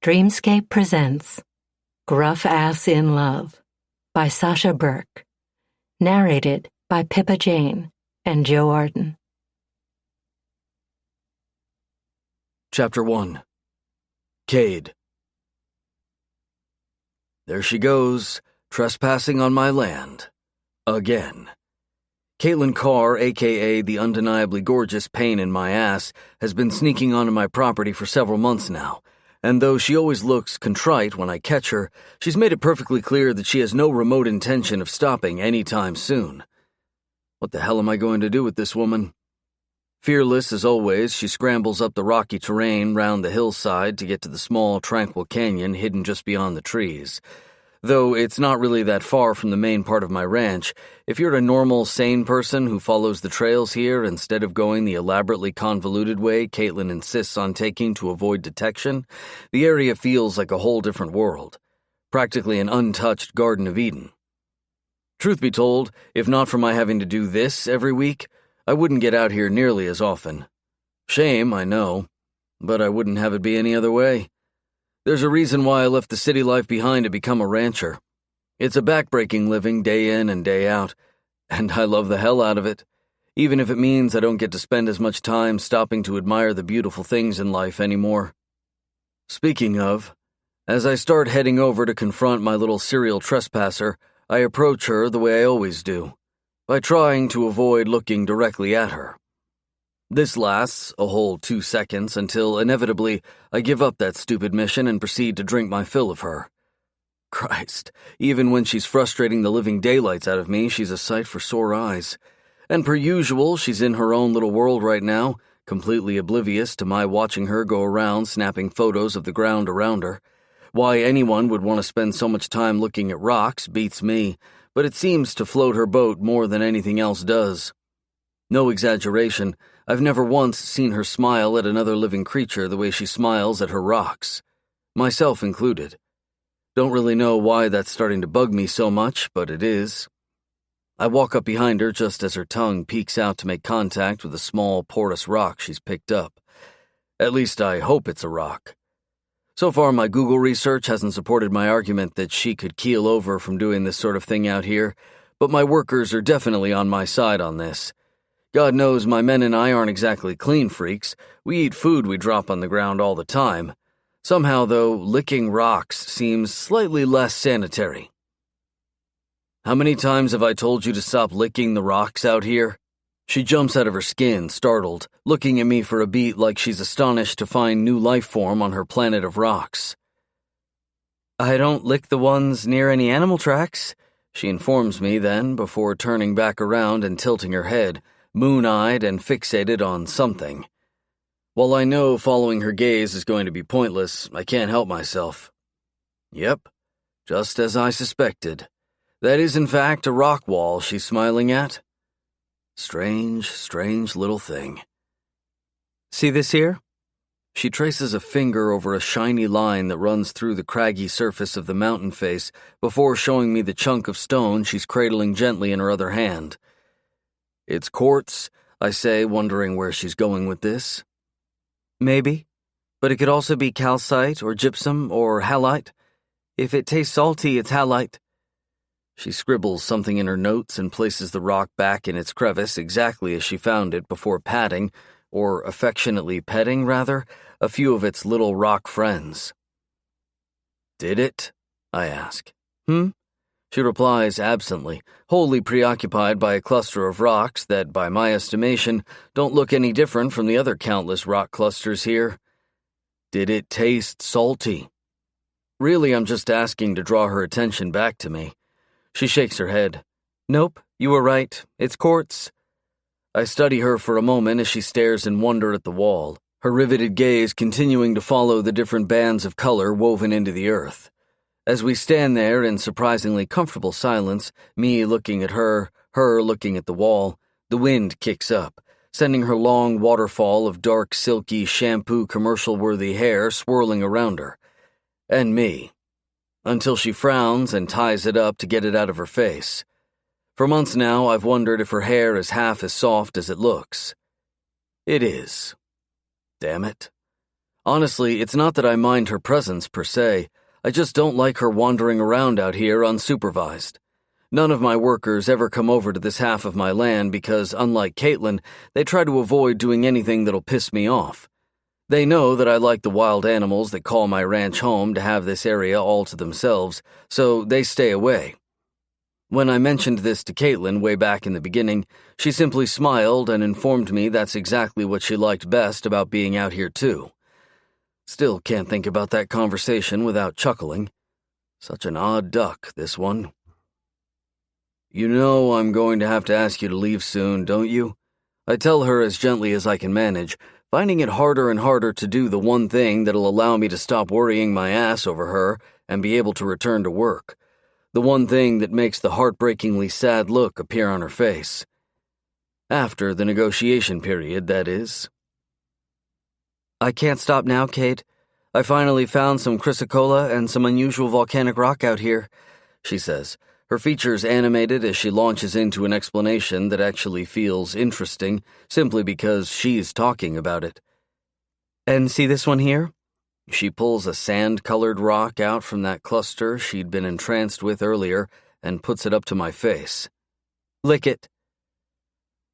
Dreamscape presents Gruff Ass in Love by Sasha Burke. Narrated by Pippa Jane and Joe Arden. Chapter 1. Cade. There she goes, trespassing on my land. Again. Caitlin Carr, a.k.a. the undeniably gorgeous pain in my ass, has been sneaking onto my property for several months now, and though she always looks contrite when I catch her, she's made it perfectly clear that she has no remote intention of stopping anytime soon. What the hell am I going to do with this woman? Fearless as always, she scrambles up the rocky terrain round the hillside to get to the small, tranquil canyon hidden just beyond the trees. Though it's not really that far from the main part of my ranch, if you're a normal, sane person who follows the trails here instead of going the elaborately convoluted way Caitlin insists on taking to avoid detection, the area feels like a whole different world. Practically an untouched Garden of Eden. Truth be told, if not for my having to do this every week, I wouldn't get out here nearly as often. Shame, I know, but I wouldn't have it be any other way. There's a reason why I left the city life behind to become a rancher. It's a backbreaking living day in and day out, and I love the hell out of it, even if it means I don't get to spend as much time stopping to admire the beautiful things in life anymore. Speaking of, as I start heading over to confront my little serial trespasser, I approach her the way I always do, by trying to avoid looking directly at her. This lasts a whole 2 seconds until, inevitably, I give up that stupid mission and proceed to drink my fill of her. Christ, even when she's frustrating the living daylights out of me, she's a sight for sore eyes. And per usual, she's in her own little world right now, completely oblivious to my watching her go around snapping photos of the ground around her. Why anyone would want to spend so much time looking at rocks beats me, but it seems to float her boat more than anything else does. No exaggeration, I've never once seen her smile at another living creature the way she smiles at her rocks. Myself included. Don't really know why that's starting to bug me so much, but it is. I walk up behind her just as her tongue peeks out to make contact with a small, porous rock she's picked up. At least I hope it's a rock. So far, my Google research hasn't supported my argument that she could keel over from doing this sort of thing out here, but my workers are definitely on my side on this. God knows my men and I aren't exactly clean freaks. We eat food we drop on the ground all the time. Somehow, though, licking rocks seems slightly less sanitary. How many times have I told you to stop licking the rocks out here? She jumps out of her skin, startled, looking at me for a beat like she's astonished to find new life form on her planet of rocks. I don't lick the ones near any animal tracks, she informs me then, before turning back around and tilting her head, moon-eyed and fixated on something. While I know following her gaze is going to be pointless, I can't help myself. Yep, just as I suspected. That is in fact a rock wall she's smiling at. Strange, strange little thing. See this here? She traces a finger over a shiny line that runs through the craggy surface of the mountain face before showing me the chunk of stone she's cradling gently in her other hand. It's quartz, I say, wondering where she's going with this. Maybe, but it could also be calcite or gypsum or halite. If it tastes salty, it's halite. She scribbles something in her notes and places the rock back in its crevice exactly as she found it before patting, or affectionately petting, rather, a few of its little rock friends. Did it? I ask. She replies absently, wholly preoccupied by a cluster of rocks that, by my estimation, don't look any different from the other countless rock clusters here. Did it taste salty? Really, I'm just asking to draw her attention back to me. She shakes her head. Nope, you were right. It's quartz. I study her for a moment as she stares in wonder at the wall, her riveted gaze continuing to follow the different bands of color woven into the earth. As we stand there in surprisingly comfortable silence, me looking at her looking at the wall, the wind kicks up, sending her long waterfall of dark, silky, shampoo commercial-worthy hair swirling around her. And me. Until she frowns and ties it up to get it out of her face. For months now, I've wondered if her hair is half as soft as it looks. It is. Damn it. Honestly, it's not that I mind her presence per se. I just don't like her wandering around out here unsupervised. None of my workers ever come over to this half of my land because, unlike Caitlin, they try to avoid doing anything that'll piss me off. They know that I like the wild animals that call my ranch home to have this area all to themselves, so they stay away. When I mentioned this to Caitlin way back in the beginning, she simply smiled and informed me that's exactly what she liked best about being out here too. Still can't think about that conversation without chuckling. Such an odd duck, this one. You know I'm going to have to ask you to leave soon, don't you? I tell her as gently as I can manage, finding it harder and harder to do the one thing that'll allow me to stop worrying my ass over her and be able to return to work. The one thing that makes the heartbreakingly sad look appear on her face. After the negotiation period, that is. I can't stop now, Kate. I finally found some chrysocolla and some unusual volcanic rock out here, she says, her features animated as she launches into an explanation that actually feels interesting simply because she's talking about it. And see this one here? She pulls a sand-colored rock out from that cluster she'd been entranced with earlier and puts it up to my face. Lick it.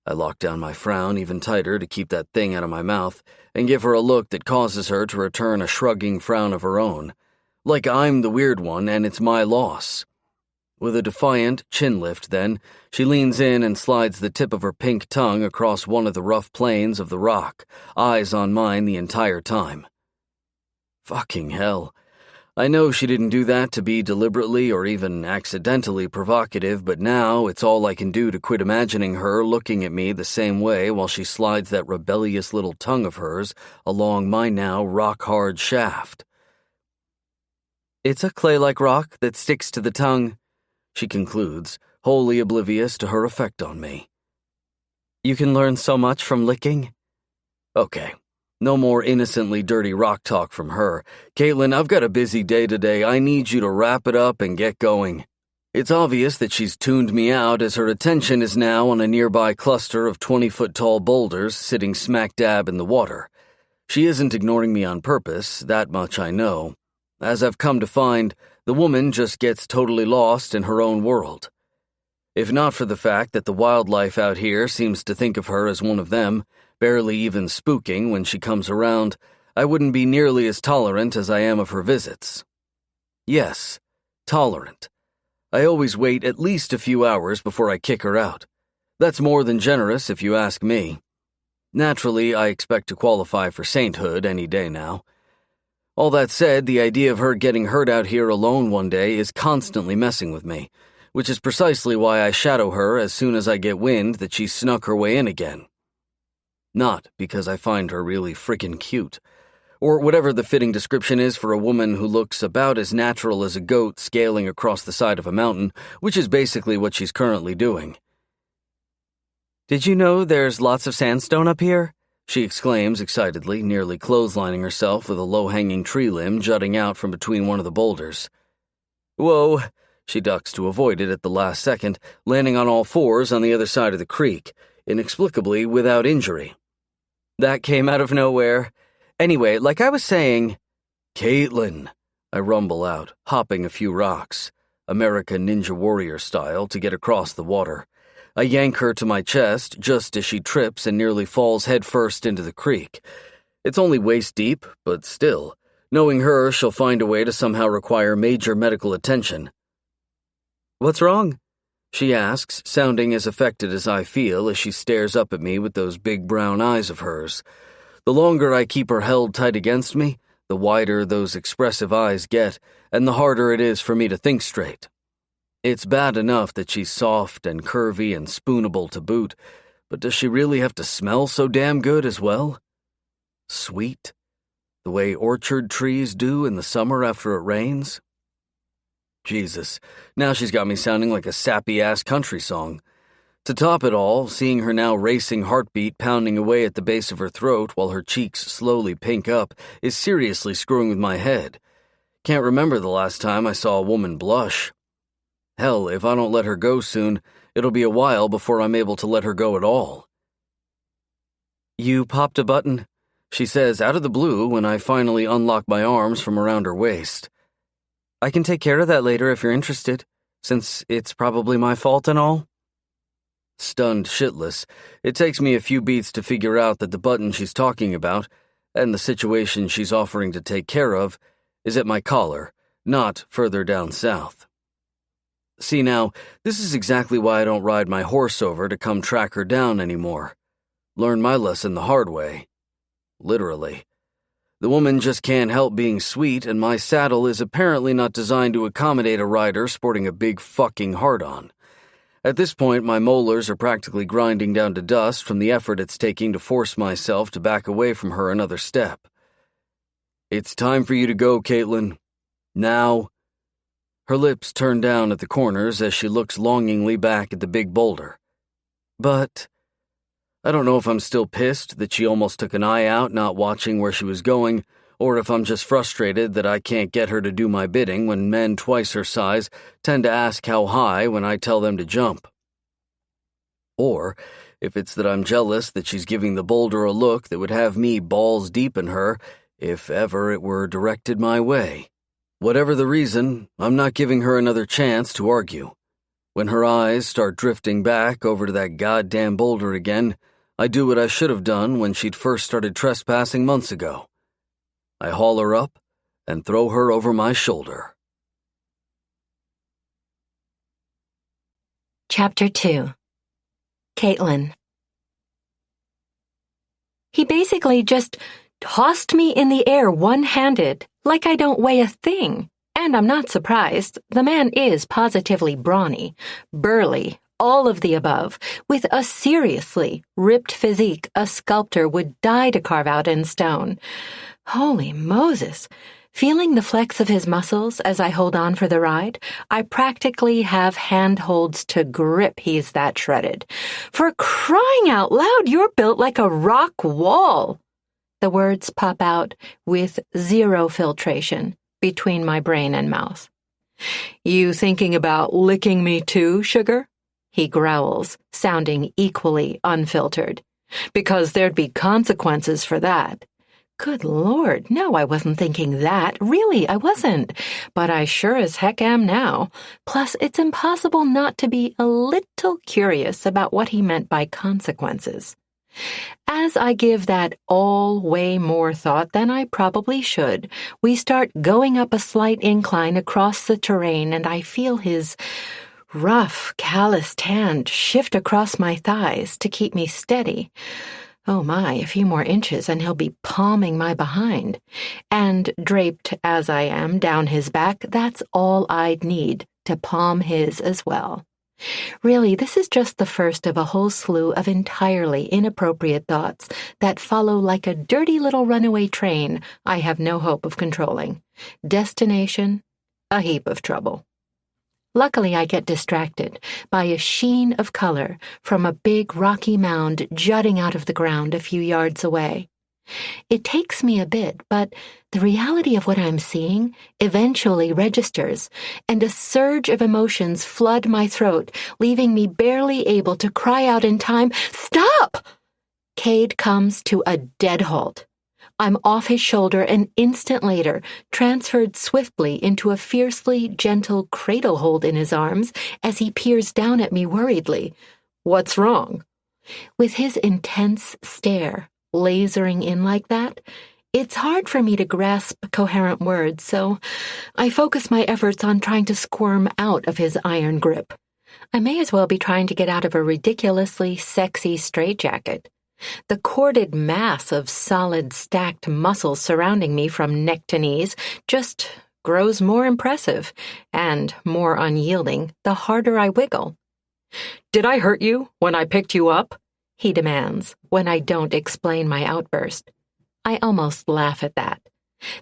I lock down my frown even tighter to keep that thing out of my mouth and give her a look that causes her to return a shrugging frown of her own, like I'm the weird one and it's my loss. With a defiant chin lift, then, she leans in and slides the tip of her pink tongue across one of the rough planes of the rock, eyes on mine the entire time. Fucking hell. I know she didn't do that to be deliberately or even accidentally provocative, but now it's all I can do to quit imagining her looking at me the same way while she slides that rebellious little tongue of hers along my now rock-hard shaft. It's a clay-like rock that sticks to the tongue, she concludes, wholly oblivious to her effect on me. You can learn so much from licking. Okay. No more innocently dirty rock talk from her. Caitlin, I've got a busy day today. I need you to wrap it up and get going. It's obvious that she's tuned me out as her attention is now on a nearby cluster of 20-foot-tall boulders sitting smack dab in the water. She isn't ignoring me on purpose, that much I know. As I've come to find, the woman just gets totally lost in her own world. If not for the fact that the wildlife out here seems to think of her as one of them, barely even spooking when she comes around, I wouldn't be nearly as tolerant as I am of her visits. Yes, tolerant. I always wait at least a few hours before I kick her out. That's more than generous if you ask me. Naturally, I expect to qualify for sainthood any day now. All that said, the idea of her getting hurt out here alone one day is constantly messing with me, which is precisely why I shadow her as soon as I get wind that she snuck her way in again. Not because I find her really frickin' cute, or whatever the fitting description is for a woman who looks about as natural as a goat scaling across the side of a mountain, which is basically what she's currently doing. Did you know there's lots of sandstone up here? She exclaims excitedly, nearly clotheslining herself with a low-hanging tree limb jutting out from between one of the boulders. Whoa, she ducks to avoid it at the last second, landing on all fours on the other side of the creek, inexplicably without injury. That came out of nowhere. Anyway, like I was saying... Caitlin, I rumble out, hopping a few rocks, American Ninja Warrior style, to get across the water. I yank her to my chest just as she trips and nearly falls headfirst into the creek. It's only waist deep, but still, knowing her, she'll find a way to somehow require major medical attention. What's wrong? She asks, sounding as affected as I feel as she stares up at me with those big brown eyes of hers. The longer I keep her held tight against me, the wider those expressive eyes get, and the harder it is for me to think straight. It's bad enough that she's soft and curvy and spoonable to boot, but does she really have to smell so damn good as well? Sweet? The way orchard trees do in the summer after it rains? Jesus, now she's got me sounding like a sappy-ass country song. To top it all, seeing her now racing heartbeat pounding away at the base of her throat while her cheeks slowly pink up is seriously screwing with my head. Can't remember the last time I saw a woman blush. Hell, if I don't let her go soon, it'll be a while before I'm able to let her go at all. You popped a button, She says out of the blue when I finally unlock my arms from around her waist. I can take care of that later if you're interested, since it's probably my fault and all. Stunned shitless, it takes me a few beats to figure out that the button she's talking about, and the situation she's offering to take care of, is at my collar, not further down south. See now, this is exactly why I don't ride my horse over to come track her down anymore. Learn my lesson the hard way. Literally. The woman just can't help being sweet, and my saddle is apparently not designed to accommodate a rider sporting a big fucking hard-on. At this point, my molars are practically grinding down to dust from the effort it's taking to force myself to back away from her another step. It's time for you to go, Caitlin. Now. Her lips turn down at the corners as she looks longingly back at the big boulder. But I don't know if I'm still pissed that she almost took an eye out not watching where she was going, or if I'm just frustrated that I can't get her to do my bidding when men twice her size tend to ask how high when I tell them to jump. Or if it's that I'm jealous that she's giving the boulder a look that would have me balls deep in her if ever it were directed my way. Whatever the reason, I'm not giving her another chance to argue. When her eyes start drifting back over to that goddamn boulder again, I do what I should have done when she'd first started trespassing months ago. I haul her up and throw her over my shoulder. Chapter 2. Caitlin. He basically just tossed me in the air one-handed, like I don't weigh a thing. And I'm not surprised. The man is positively brawny, burly, all of the above, with a seriously ripped physique a sculptor would die to carve out in stone. Holy Moses! Feeling the flex of his muscles as I hold on for the ride, I practically have handholds to grip. He's that shredded. For crying out loud, you're built like a rock wall. The words pop out with zero filtration between my brain and mouth. You thinking about licking me too, sugar? He growls, sounding equally unfiltered. Because there'd be consequences for that. Good Lord, no, I wasn't thinking that. Really, I wasn't. But I sure as heck am now. Plus, it's impossible not to be a little curious about what he meant by consequences. As I give that all way more thought than I probably should, we start going up a slight incline across the terrain, and I feel his rough, calloused hand shift across my thighs to keep me steady. Oh my, a few more inches and he'll be palming my behind. And draped as I am down his back, that's all I'd need to palm his as well. Really, this is just the first of a whole slew of entirely inappropriate thoughts that follow like a dirty little runaway train I have no hope of controlling. Destination, a heap of trouble. Luckily, I get distracted by a sheen of color from a big rocky mound jutting out of the ground a few yards away. It takes me a bit, but the reality of what I'm seeing eventually registers, and a surge of emotions flood my throat, leaving me barely able to cry out in time, "Stop!" Cade comes to a dead halt. I'm off his shoulder an instant later, transferred swiftly into a fiercely gentle cradle hold in his arms as he peers down at me worriedly. What's wrong? With his intense stare lasering in like that, it's hard for me to grasp coherent words, so I focus my efforts on trying to squirm out of his iron grip. I may as well be trying to get out of a ridiculously sexy straitjacket. The corded mass of solid, stacked muscles surrounding me from neck to knees just grows more impressive and more unyielding the harder I wiggle. "Did I hurt you when I picked you up?" he demands when I don't explain my outburst. I almost laugh at that.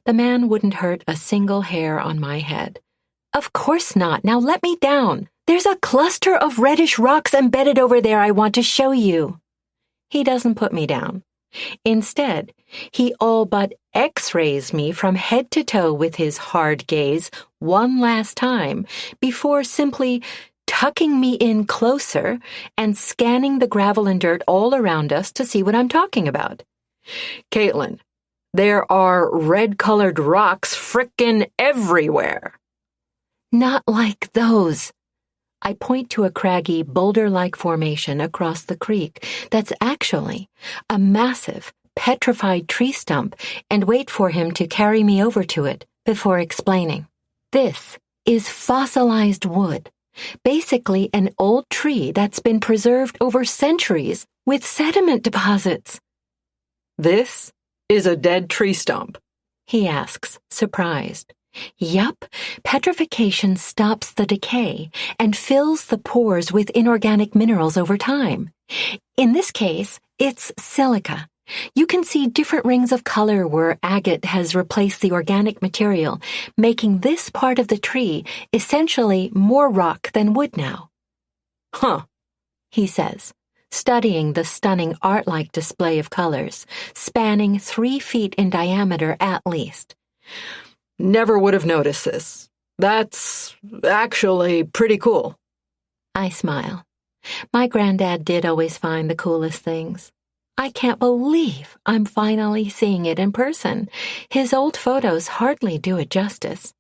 The man wouldn't hurt a single hair on my head. Of course not. Now let me down. There's a cluster of reddish rocks embedded over there I want to show you. He doesn't put me down. Instead, he all but X-rays me from head to toe with his hard gaze one last time before simply tucking me in closer and scanning the gravel and dirt all around us to see what I'm talking about. Caitlin, there are red-colored rocks frickin' everywhere. Not like those. I point to a craggy, boulder-like formation across the creek that's actually a massive, petrified tree stump and wait for him to carry me over to it before explaining. This is fossilized wood, basically an old tree that's been preserved over centuries with sediment deposits. This is a dead tree stump? He asks, surprised. Yup, petrification stops the decay and fills the pores with inorganic minerals over time. In this case, it's silica. You can see different rings of color where agate has replaced the organic material, making this part of the tree essentially more rock than wood now. Huh, he says, studying the stunning art-like display of colors, spanning 3 feet in diameter at least. Never would have noticed this. That's actually pretty cool. I smile. My granddad did always find the coolest things. I can't believe I'm finally seeing it in person. His old photos hardly do it justice.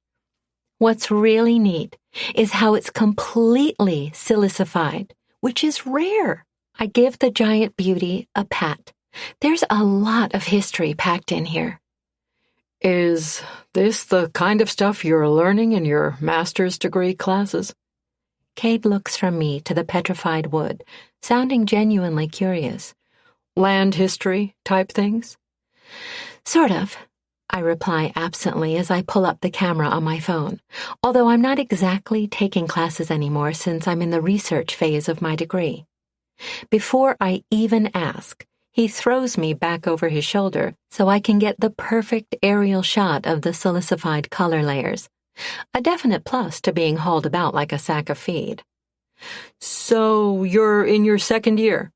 What's really neat is how it's completely silicified, which is rare. I give the giant beauty a pat. There's a lot of history packed in here. Is this the kind of stuff you're learning in your master's degree classes? Cade looks from me to the petrified wood, sounding genuinely curious. Land history type things? Sort of, I reply absently as I pull up the camera on my phone, although I'm not exactly taking classes anymore since I'm in the research phase of my degree. Before I even ask, he throws me back over his shoulder so I can get the perfect aerial shot of the silicified color layers, a definite plus to being hauled about like a sack of feed. So you're in your second year,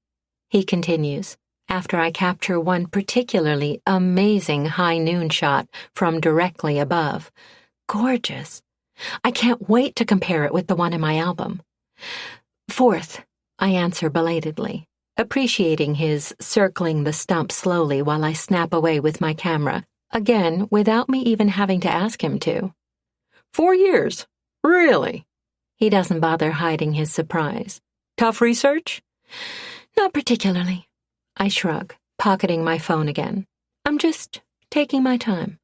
he continues, after I capture one particularly amazing high noon shot from directly above. Gorgeous. I can't wait to compare it with the one in my album. Fourth, I answer belatedly, appreciating his circling the stump slowly while I snap away with my camera, again without me even having to ask him to. 4 years? Really? He doesn't bother hiding his surprise. Tough research? Not particularly. I shrug, pocketing my phone again. I'm just taking my time.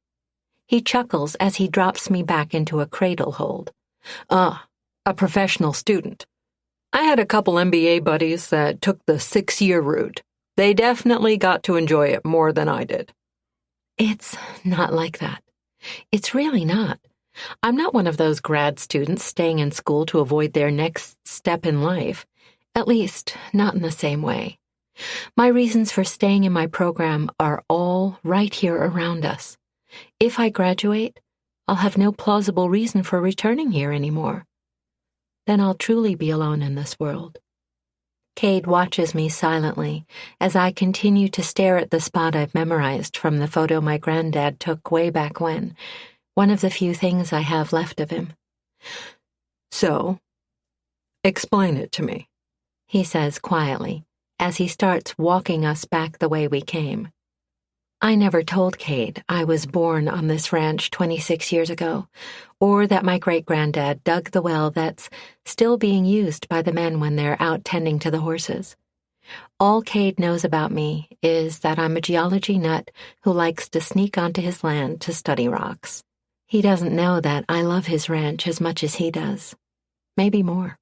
He chuckles as he drops me back into a cradle hold. A professional student. I had a couple MBA buddies that took the 6-year route. They definitely got to enjoy it more than I did. It's not like that. It's really not. I'm not one of those grad students staying in school to avoid their next step in life. At least, not in the same way. My reasons for staying in my program are all right here around us. If I graduate, I'll have no plausible reason for returning here anymore. Then I'll truly be alone in this world. Cade watches me silently as I continue to stare at the spot I've memorized from the photo my granddad took way back when, one of the few things I have left of him. So, explain it to me, he says quietly, as he starts walking us back the way we came. I never told Cade I was born on this ranch 26 years ago, or that my great-granddad dug the well that's still being used by the men when they're out tending to the horses. All Cade knows about me is that I'm a geology nut who likes to sneak onto his land to study rocks. He doesn't know that I love his ranch as much as he does. Maybe more.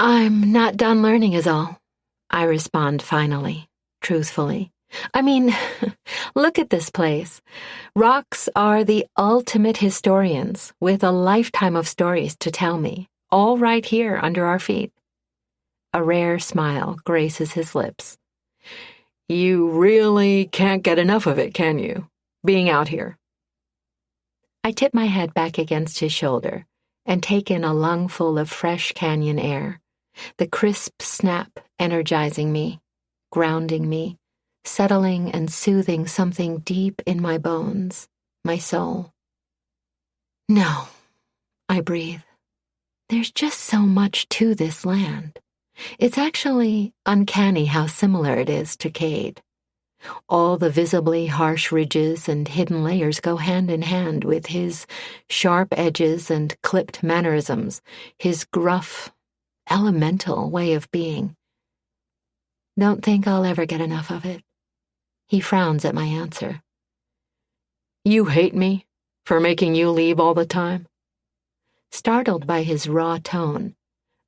I'm not done learning is all, I respond finally, truthfully. I mean, look at this place. Rocks are the ultimate historians with a lifetime of stories to tell me, all right here under our feet. A rare smile graces his lips. You really can't get enough of it, can you? Being out here. I tip my head back against his shoulder and take in a lungful of fresh canyon air, the crisp snap energizing me, grounding me, settling and soothing something deep in my bones, my soul. No, I breathe. There's just so much to this land. It's actually uncanny how similar it is to Cade. All the visibly harsh ridges and hidden layers go hand in hand with his sharp edges and clipped mannerisms, his gruff, elemental way of being. Don't think I'll ever get enough of it. He frowns at my answer. You hate me for making you leave all the time? Startled by his raw tone,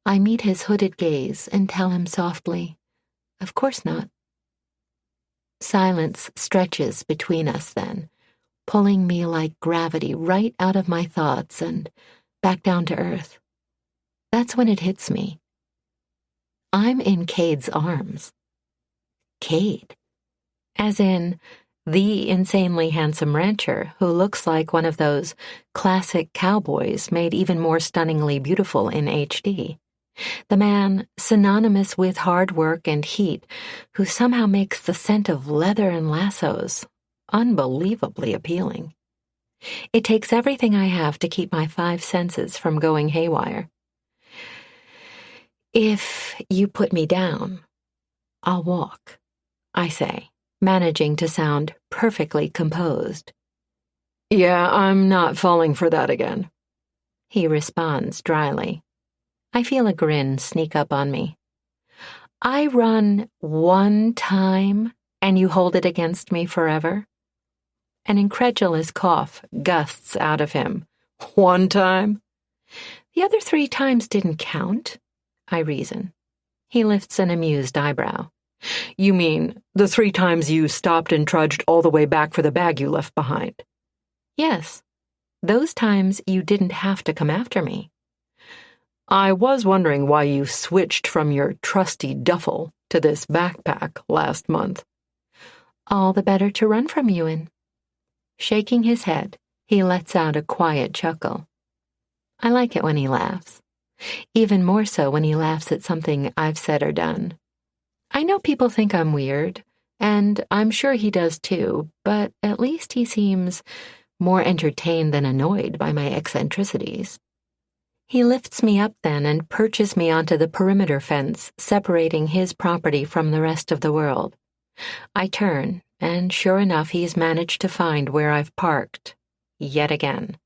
I meet his hooded gaze and tell him softly, Of course not. Silence stretches between us then, pulling me like gravity right out of my thoughts and back down to earth. That's when it hits me. I'm in Cade's arms. Cade. As in, the insanely handsome rancher who looks like one of those classic cowboys made even more stunningly beautiful in HD. The man synonymous with hard work and heat who somehow makes the scent of leather and lassos unbelievably appealing. It takes everything I have to keep my 5 senses from going haywire. If you put me down, I'll walk, I say, managing to sound perfectly composed. Yeah, I'm not falling for that again, he responds dryly. I feel a grin sneak up on me. I run one time, and you hold it against me forever? An incredulous cough gusts out of him. One time? The other 3 times didn't count, I reason. He lifts an amused eyebrow. You mean the 3 times you stopped and trudged all the way back for the bag you left behind? Yes, those times you didn't have to come after me. I was wondering why you switched from your trusty duffel to this backpack last month. All the better to run from you in. Shaking his head, he lets out a quiet chuckle. I like it when he laughs. Even more so when he laughs at something I've said or done. I know people think I'm weird, and I'm sure he does too, but at least he seems more entertained than annoyed by my eccentricities. He lifts me up then and perches me onto the perimeter fence separating his property from the rest of the world. I turn, and sure enough he's managed to find where I've parked. Yet again.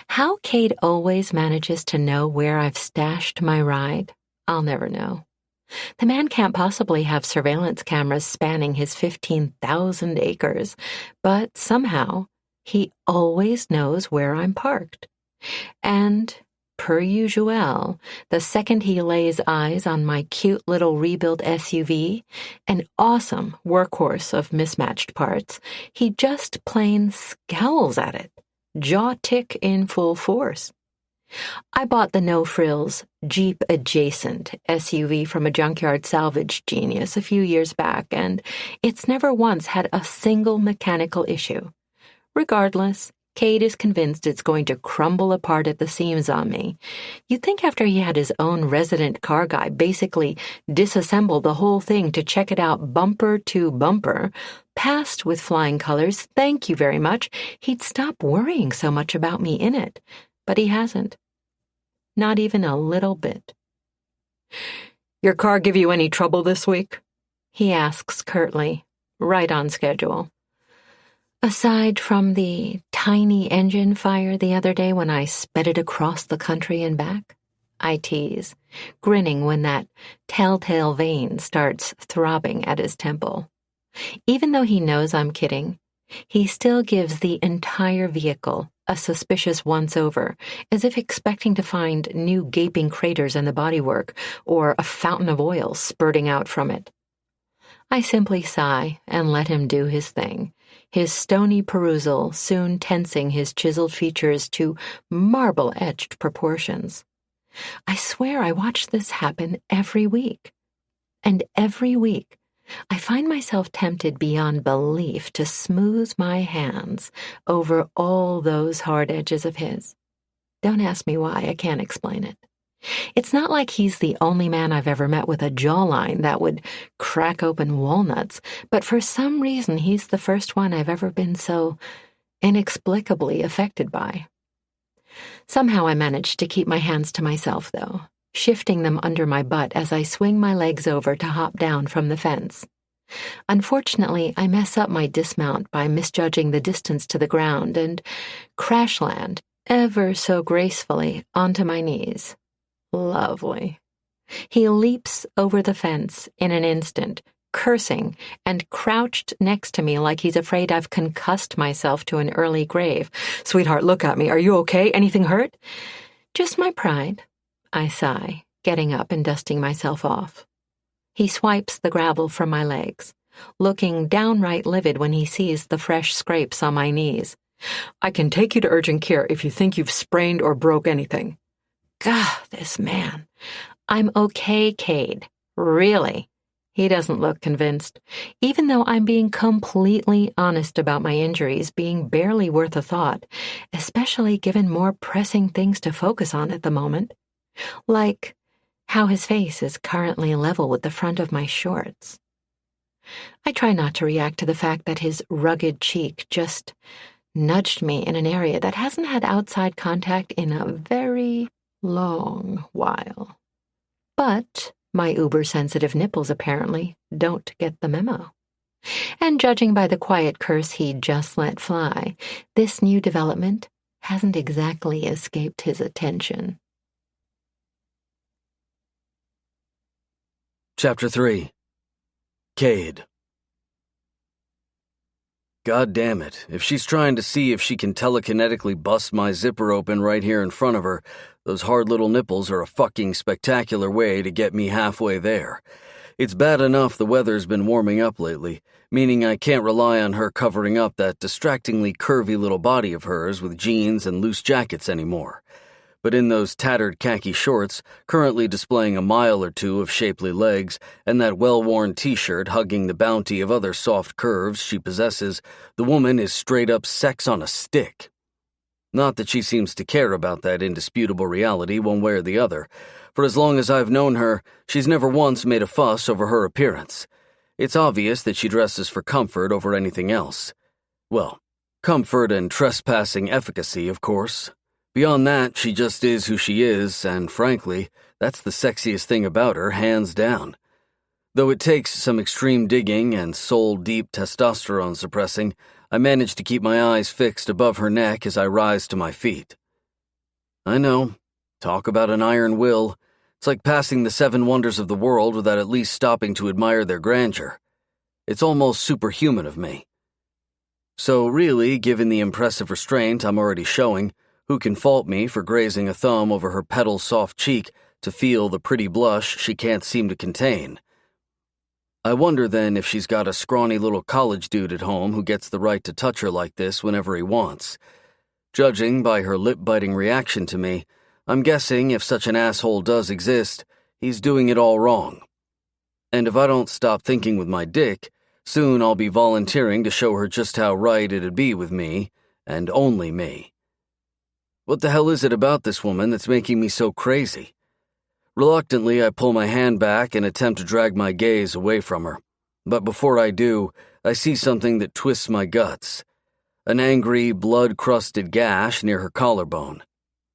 How Cade always manages to know where I've stashed my ride, I'll never know. The man can't possibly have surveillance cameras spanning his 15,000 acres, but somehow he always knows where I'm parked. And per usual, the second he lays eyes on my cute little rebuilt SUV, an awesome workhorse of mismatched parts, he just plain scowls at it, jaw tick in full force. I bought the no-frills Jeep adjacent SUV from a junkyard salvage genius a few years back, and it's never once had a single mechanical issue. Regardless, Cade is convinced it's going to crumble apart at the seams on me. You'd think after he had his own resident car guy basically disassemble the whole thing to check it out bumper to bumper, passed with flying colors, thank you very much, he'd stop worrying so much about me in it. But he hasn't. Not even a little bit. Your car give you any trouble this week? He asks curtly, right on schedule. Aside from the tiny engine fire the other day when I sped it across the country and back, I tease, grinning when that telltale vein starts throbbing at his temple. Even though he knows I'm kidding, he still gives the entire vehicle a suspicious once-over, as if expecting to find new gaping craters in the bodywork or a fountain of oil spurting out from it. I simply sigh and let him do his thing, his stony perusal soon tensing his chiseled features to marble-etched proportions. I swear I watch this happen every week. And every week, I find myself tempted beyond belief to smooth my hands over all those hard edges of his. Don't ask me why, I can't explain it. It's not like he's the only man I've ever met with a jawline that would crack open walnuts, but for some reason he's the first one I've ever been so inexplicably affected by. Somehow I managed to keep my hands to myself, though, shifting them under my butt as I swing my legs over to hop down from the fence. Unfortunately, I mess up my dismount by misjudging the distance to the ground and crash land ever so gracefully onto my knees. Lovely. He leaps over the fence in an instant, cursing, and crouched next to me like he's afraid I've concussed myself to an early grave. "Sweetheart, look at me. Are you okay? Anything hurt?" "Just my pride," I sigh, getting up and dusting myself off. He swipes the gravel from my legs, looking downright livid when he sees the fresh scrapes on my knees. "I can take you to urgent care if you think you've sprained or broke anything." God, this man. "I'm okay, Cade. Really." He doesn't look convinced, even though I'm being completely honest about my injuries being barely worth a thought, especially given more pressing things to focus on at the moment. Like how his face is currently level with the front of my shorts. I try not to react to the fact that his rugged cheek just nudged me in an area that hasn't had outside contact in a very long while. But my uber-sensitive nipples apparently don't get the memo. And judging by the quiet curse he just let fly, this new development hasn't exactly escaped his attention. Chapter 3. Cade. God damn it, if she's trying to see if she can telekinetically bust my zipper open right here in front of her, those hard little nipples are a fucking spectacular way to get me halfway there. It's bad enough the weather's been warming up lately, meaning I can't rely on her covering up that distractingly curvy little body of hers with jeans and loose jackets anymore. But in those tattered khaki shorts, currently displaying a mile or two of shapely legs, and that well-worn t-shirt hugging the bounty of other soft curves she possesses, the woman is straight-up sex on a stick. Not that she seems to care about that indisputable reality one way or the other. For as long as I've known her, she's never once made a fuss over her appearance. It's obvious that she dresses for comfort over anything else. Well, comfort and trespassing efficacy, of course. Beyond that, she just is who she is, and frankly, that's the sexiest thing about her, hands down. Though it takes some extreme digging and soul-deep testosterone suppressing, I manage to keep my eyes fixed above her neck as I rise to my feet. I know, talk about an iron will. It's like passing the 7 wonders of the world without at least stopping to admire their grandeur. It's almost superhuman of me. So really, given the impressive restraint I'm already showing, who can fault me for grazing a thumb over her petal-soft cheek to feel the pretty blush she can't seem to contain? I wonder then if she's got a scrawny little college dude at home who gets the right to touch her like this whenever he wants. Judging by her lip-biting reaction to me, I'm guessing if such an asshole does exist, he's doing it all wrong. And if I don't stop thinking with my dick, soon I'll be volunteering to show her just how right it'd be with me, and only me. What the hell is it about this woman that's making me so crazy? Reluctantly, I pull my hand back and attempt to drag my gaze away from her. But before I do, I see something that twists my guts. An angry, blood-crusted gash near her collarbone.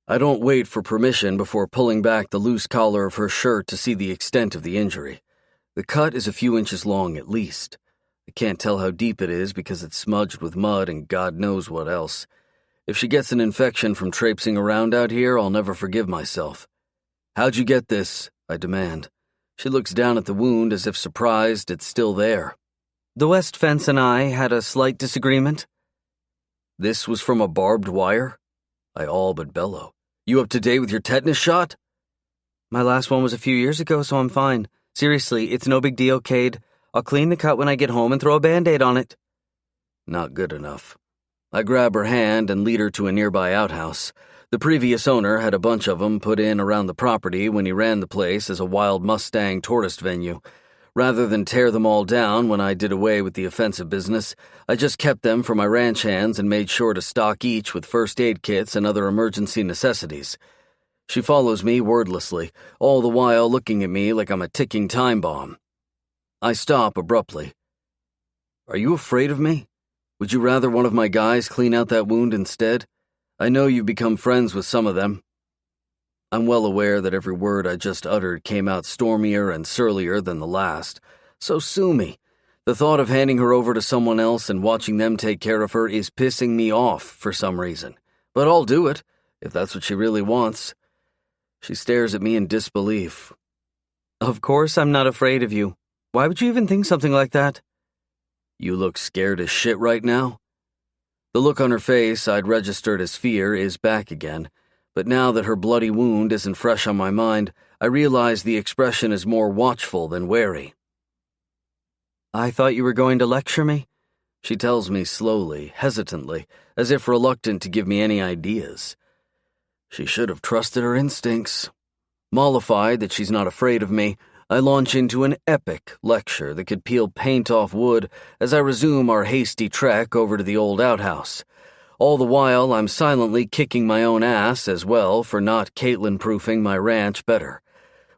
I don't wait for permission before pulling back the loose collar of her shirt to see the extent of the injury. The cut is a few inches long at least. I can't tell how deep it is because it's smudged with mud and God knows what else. If she gets an infection from traipsing around out here, I'll never forgive myself. "How'd you get this?" I demand. She looks down at the wound as if surprised it's still there. "The West Fence and I had a slight disagreement." "This was from a barbed wire?" I all but bellow. "You up to date with your tetanus shot?" "My last one was a few years ago, so I'm fine. Seriously, it's no big deal, Cade. I'll clean the cut when I get home and throw a Band-Aid on it." Not good enough. I grab her hand and lead her to a nearby outhouse. The previous owner had a bunch of them put in around the property when he ran the place as a wild Mustang tourist venue. Rather than tear them all down when I did away with the offensive business, I just kept them for my ranch hands and made sure to stock each with first aid kits and other emergency necessities. She follows me wordlessly, all the while looking at me like I'm a ticking time bomb. I stop abruptly. "Are you afraid of me? Would you rather one of my guys clean out that wound instead? I know you've become friends with some of them." I'm well aware that every word I just uttered came out stormier and surlier than the last, so sue me. The thought of handing her over to someone else and watching them take care of her is pissing me off for some reason. But I'll do it, if that's what she really wants. She stares at me in disbelief. Of course I'm not afraid of you. Why would you even think something like that? You look scared as shit right now. The look on her face I'd registered as fear is back again, but now that her bloody wound isn't fresh on my mind, I realize the expression is more watchful than wary. I thought you were going to lecture me, she tells me slowly, hesitantly, as if reluctant to give me any ideas. She should have trusted her instincts. Mollified that she's not afraid of me, I launch into an epic lecture that could peel paint off wood as I resume our hasty trek over to the old outhouse. All the while, I'm silently kicking my own ass as well for not Caitlin-proofing my ranch better.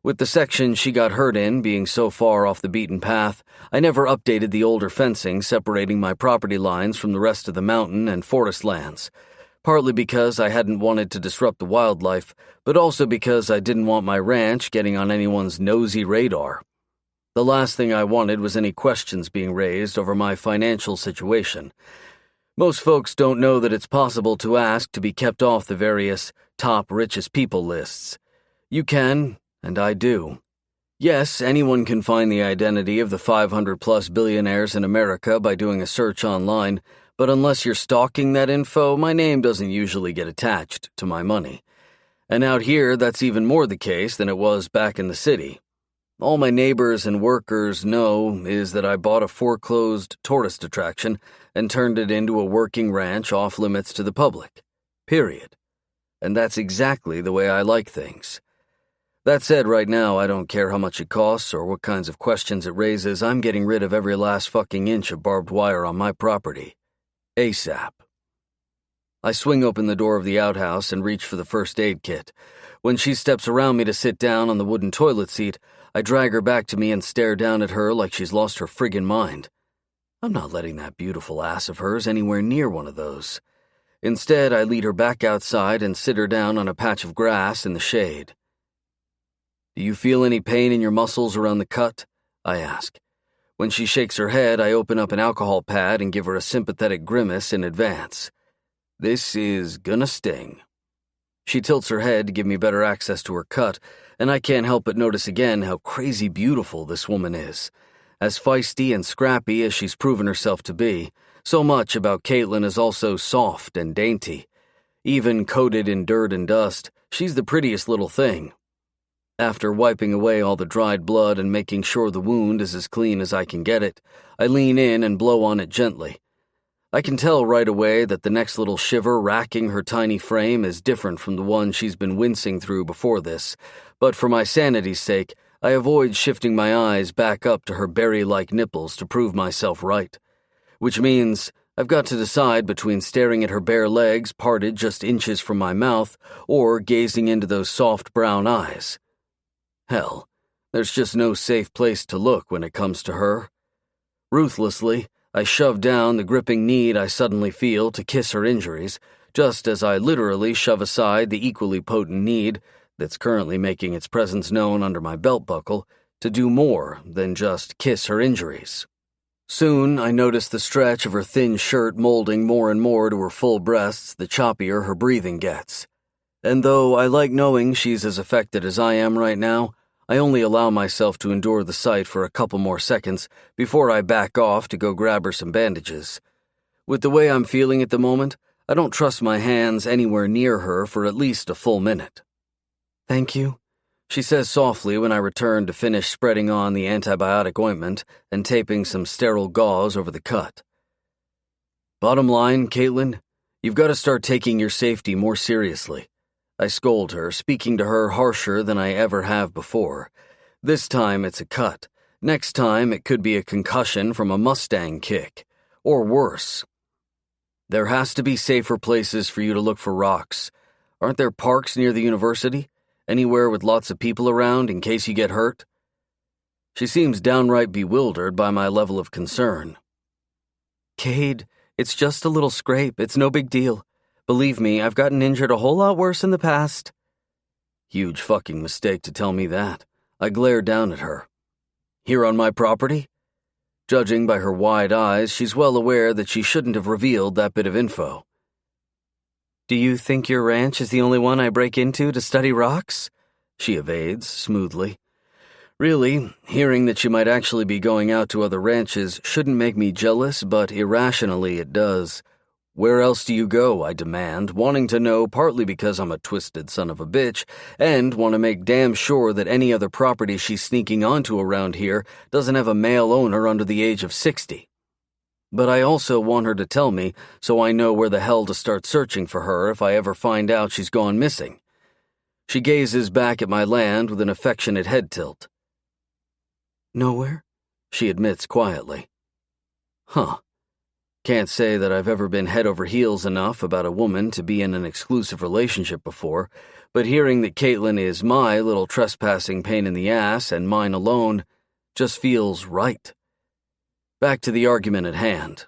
With the section she got hurt in being so far off the beaten path, I never updated the older fencing separating my property lines from the rest of the mountain and forest lands, partly because I hadn't wanted to disrupt the wildlife, but also because I didn't want my ranch getting on anyone's nosy radar. The last thing I wanted was any questions being raised over my financial situation. Most folks don't know that it's possible to ask to be kept off the various top richest people lists. You can, and I do. Yes, anyone can find the identity of the 500-plus billionaires in America by doing a search online, but unless you're stalking that info, my name doesn't usually get attached to my money. And out here, that's even more the case than it was back in the city. All my neighbors and workers know is that I bought a foreclosed tourist attraction and turned it into a working ranch off limits to the public. Period. And that's exactly the way I like things. That said, right now, I don't care how much it costs or what kinds of questions it raises. I'm getting rid of every last fucking inch of barbed wire on my property. ASAP. I swing open the door of the outhouse and reach for the first aid kit. When she steps around me to sit down on the wooden toilet seat, I drag her back to me and stare down at her like she's lost her friggin' mind. I'm not letting that beautiful ass of hers anywhere near one of those. Instead, I lead her back outside and sit her down on a patch of grass in the shade. Do you feel any pain in your muscles around the cut? I ask. When she shakes her head, I open up an alcohol pad and give her a sympathetic grimace in advance. This is gonna sting. She tilts her head to give me better access to her cut, and I can't help but notice again how crazy beautiful this woman is. As feisty and scrappy as she's proven herself to be, so much about Caitlin is also soft and dainty. Even coated in dirt and dust, she's the prettiest little thing. After wiping away all the dried blood and making sure the wound is as clean as I can get it, I lean in and blow on it gently. I can tell right away that the next little shiver racking her tiny frame is different from the one she's been wincing through before this, but for my sanity's sake, I avoid shifting my eyes back up to her berry-like nipples to prove myself right. Which means I've got to decide between staring at her bare legs parted just inches from my mouth or gazing into those soft brown eyes. Hell, there's just no safe place to look when it comes to her. Ruthlessly, I shove down the gripping need I suddenly feel to kiss her injuries, just as I literally shove aside the equally potent need that's currently making its presence known under my belt buckle to do more than just kiss her injuries. Soon, I notice the stretch of her thin shirt molding more and more to her full breasts the choppier her breathing gets. And though I like knowing she's as affected as I am right now, I only allow myself to endure the sight for a couple more seconds before I back off to go grab her some bandages. With the way I'm feeling at the moment, I don't trust my hands anywhere near her for at least a full minute. Thank you, she says softly when I return to finish spreading on the antibiotic ointment and taping some sterile gauze over the cut. Bottom line, Caitlin, you've got to start taking your safety more seriously. I scold her, speaking to her harsher than I ever have before. This time it's a cut. Next time it could be a concussion from a Mustang kick. Or worse. There has to be safer places for you to look for rocks. Aren't there parks near the university? Anywhere with lots of people around in case you get hurt? She seems downright bewildered by my level of concern. Cade, it's just a little scrape. It's no big deal. Believe me, I've gotten injured a whole lot worse in the past. Huge fucking mistake to tell me that. I glared down at her. Here on my property? Judging by her wide eyes, she's well aware that she shouldn't have revealed that bit of info. Do you think your ranch is the only one I break into to study rocks? She evades, smoothly. Really, hearing that she might actually be going out to other ranches shouldn't make me jealous, but irrationally it does. Where else do you go, I demand, wanting to know partly because I'm a twisted son of a bitch, and want to make damn sure that any other property she's sneaking onto around here doesn't have a male owner under the age of 60. But I also want her to tell me so I know where the hell to start searching for her if I ever find out she's gone missing. She gazes back at my land with an affectionate head tilt. Nowhere, she admits quietly. Huh. Can't say that I've ever been head over heels enough about a woman to be in an exclusive relationship before, but hearing that Caitlin is my little trespassing pain in the ass and mine alone just feels right. Back to the argument at hand.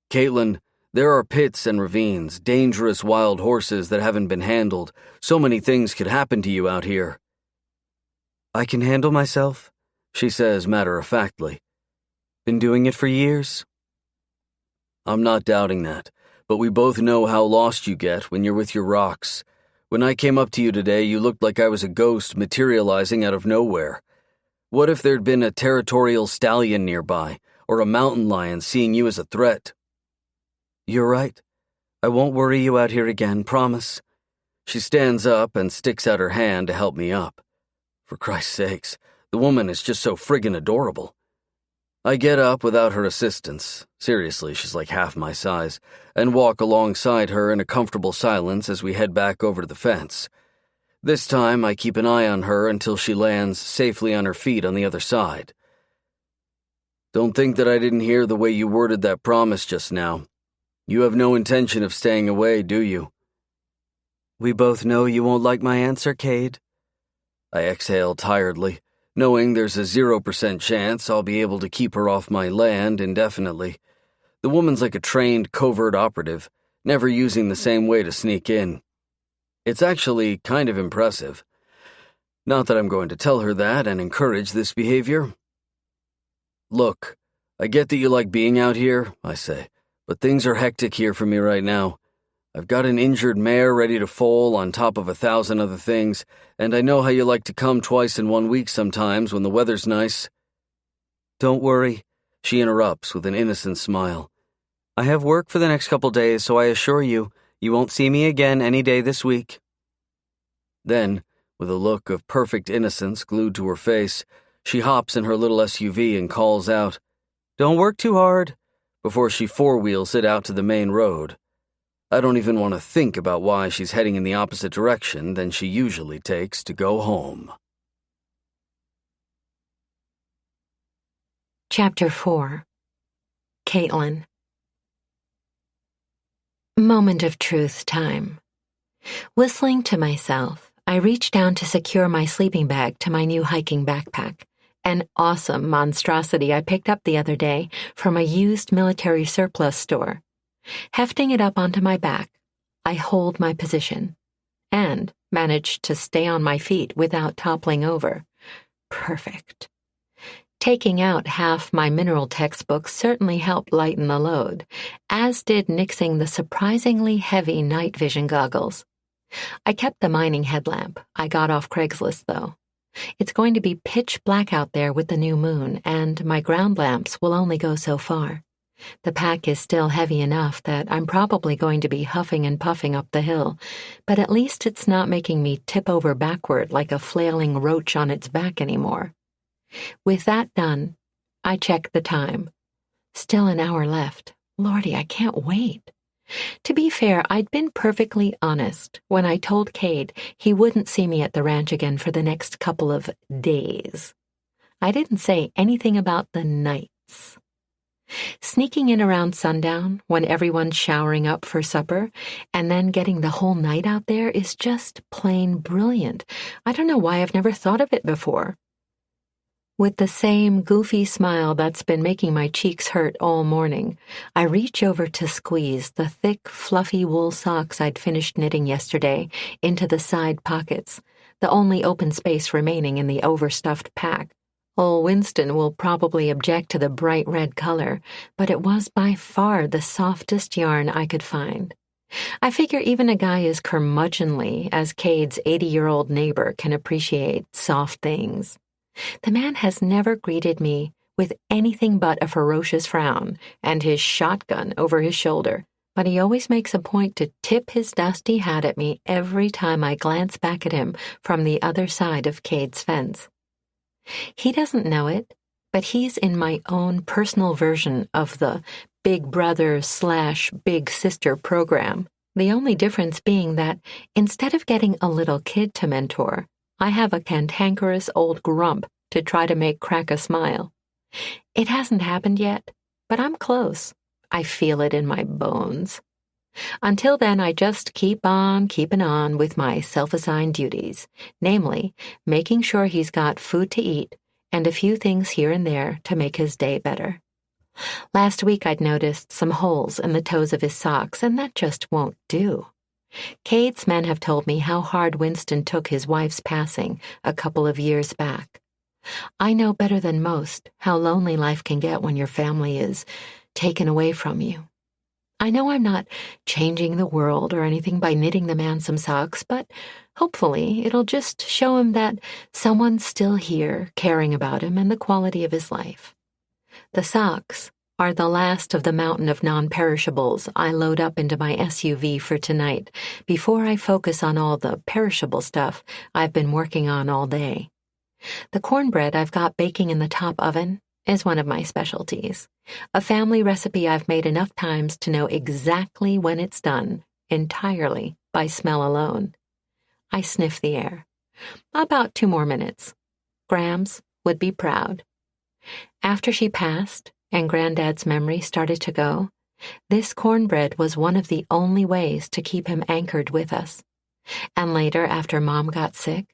Caitlin, there are pits and ravines, dangerous wild horses that haven't been handled. So many things could happen to you out here. I can handle myself, she says matter-of-factly. Been doing it for years. I'm not doubting that, but we both know how lost you get when you're with your rocks. When I came up to you today, you looked like I was a ghost materializing out of nowhere. What if there'd been a territorial stallion nearby, or a mountain lion seeing you as a threat? You're right. I won't worry you out here again, promise. She stands up and sticks out her hand to help me up. For Christ's sakes, the woman is just so friggin' adorable. I get up without her assistance, seriously, she's like half my size, and walk alongside her in a comfortable silence as we head back over to the fence. This time, I keep an eye on her until she lands safely on her feet on the other side. Don't think that I didn't hear the way you worded that promise just now. You have no intention of staying away, do you? We both know you won't like my answer, Cade. I exhale tiredly, knowing there's a 0% chance I'll be able to keep her off my land indefinitely. The woman's like a trained covert operative, never using the same way to sneak in. It's actually kind of impressive. Not that I'm going to tell her that and encourage this behavior. Look, I get that you like being out here, I say, but things are hectic here for me right now. I've got an injured mare ready to foal on top of 1,000 other things, and I know how you like to come twice in 1 week sometimes when the weather's nice. Don't worry, she interrupts with an innocent smile. I have work for the next couple days, so I assure you, you won't see me again any day this week. Then, with a look of perfect innocence glued to her face, she hops in her little SUV and calls out, "Don't work too hard," before she four-wheels it out to the main road. I don't even want to think about why she's heading in the opposite direction than she usually takes to go home. Chapter 4. Caitlin. Moment of truth time. Whistling to myself, I reach down to secure my sleeping bag to my new hiking backpack, an awesome monstrosity I picked up the other day from a used military surplus store. Hefting it up onto my back, I hold my position and manage to stay on my feet without toppling over. Perfect. Taking out half my mineral textbooks certainly helped lighten the load, as did nixing the surprisingly heavy night vision goggles. I kept the mining headlamp I got off Craigslist, though. It's going to be pitch black out there with the new moon, and my ground lamps will only go so far. The pack is still heavy enough that I'm probably going to be huffing and puffing up the hill, but at least it's not making me tip over backward like a flailing roach on its back anymore. With that done, I check the time. Still an hour left. Lordy, I can't wait. To be fair, I'd been perfectly honest when I told Cade he wouldn't see me at the ranch again for the next couple of days. I didn't say anything about the nights. Sneaking in around sundown when everyone's showering up for supper and then getting the whole night out there is just plain brilliant. I don't know why I've never thought of it before. With the same goofy smile that's been making my cheeks hurt all morning, I reach over to squeeze the thick, fluffy wool socks I'd finished knitting yesterday into the side pockets, the only open space remaining in the overstuffed pack. Old Winston will probably object to the bright red color, but it was by far the softest yarn I could find. I figure even a guy as curmudgeonly as Cade's 80-year-old neighbor can appreciate soft things. The man has never greeted me with anything but a ferocious frown and his shotgun over his shoulder, but he always makes a point to tip his dusty hat at me every time I glance back at him from the other side of Cade's fence. He doesn't know it, but he's in my own personal version of the Big Brother/Big Sister program, the only difference being that instead of getting a little kid to mentor, I have a cantankerous old grump to try to make Crack a smile. It hasn't happened yet, but I'm close. I feel it in my bones. Until then, I just keep on keeping on with my self-assigned duties, namely, making sure he's got food to eat and a few things here and there to make his day better. Last week I'd noticed some holes in the toes of his socks, and that just won't do. Cade's men have told me how hard Winston took his wife's passing a couple of years back. I know better than most how lonely life can get when your family is taken away from you. I know I'm not changing the world or anything by knitting the man some socks, but hopefully it'll just show him that someone's still here caring about him and the quality of his life. The socks are the last of the mountain of non-perishables I load up into my SUV for tonight before I focus on all the perishable stuff I've been working on all day. The cornbread I've got baking in the top oven is one of my specialties, a family recipe I've made enough times to know exactly when it's done, entirely by smell alone. I sniff the air. About 2 more minutes. Grams would be proud. After she passed, and Granddad's memory started to go, this cornbread was one of the only ways to keep him anchored with us. And later, after Mom got sick,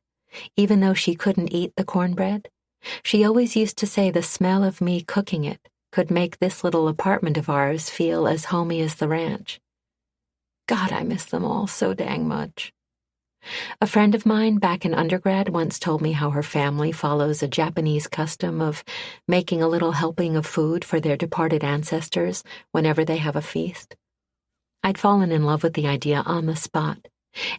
even though she couldn't eat the cornbread, she always used to say the smell of me cooking it could make this little apartment of ours feel as homey as the ranch. God, I miss them all so dang much. A friend of mine back in undergrad once told me how her family follows a Japanese custom of making a little helping of food for their departed ancestors whenever they have a feast. I'd fallen in love with the idea on the spot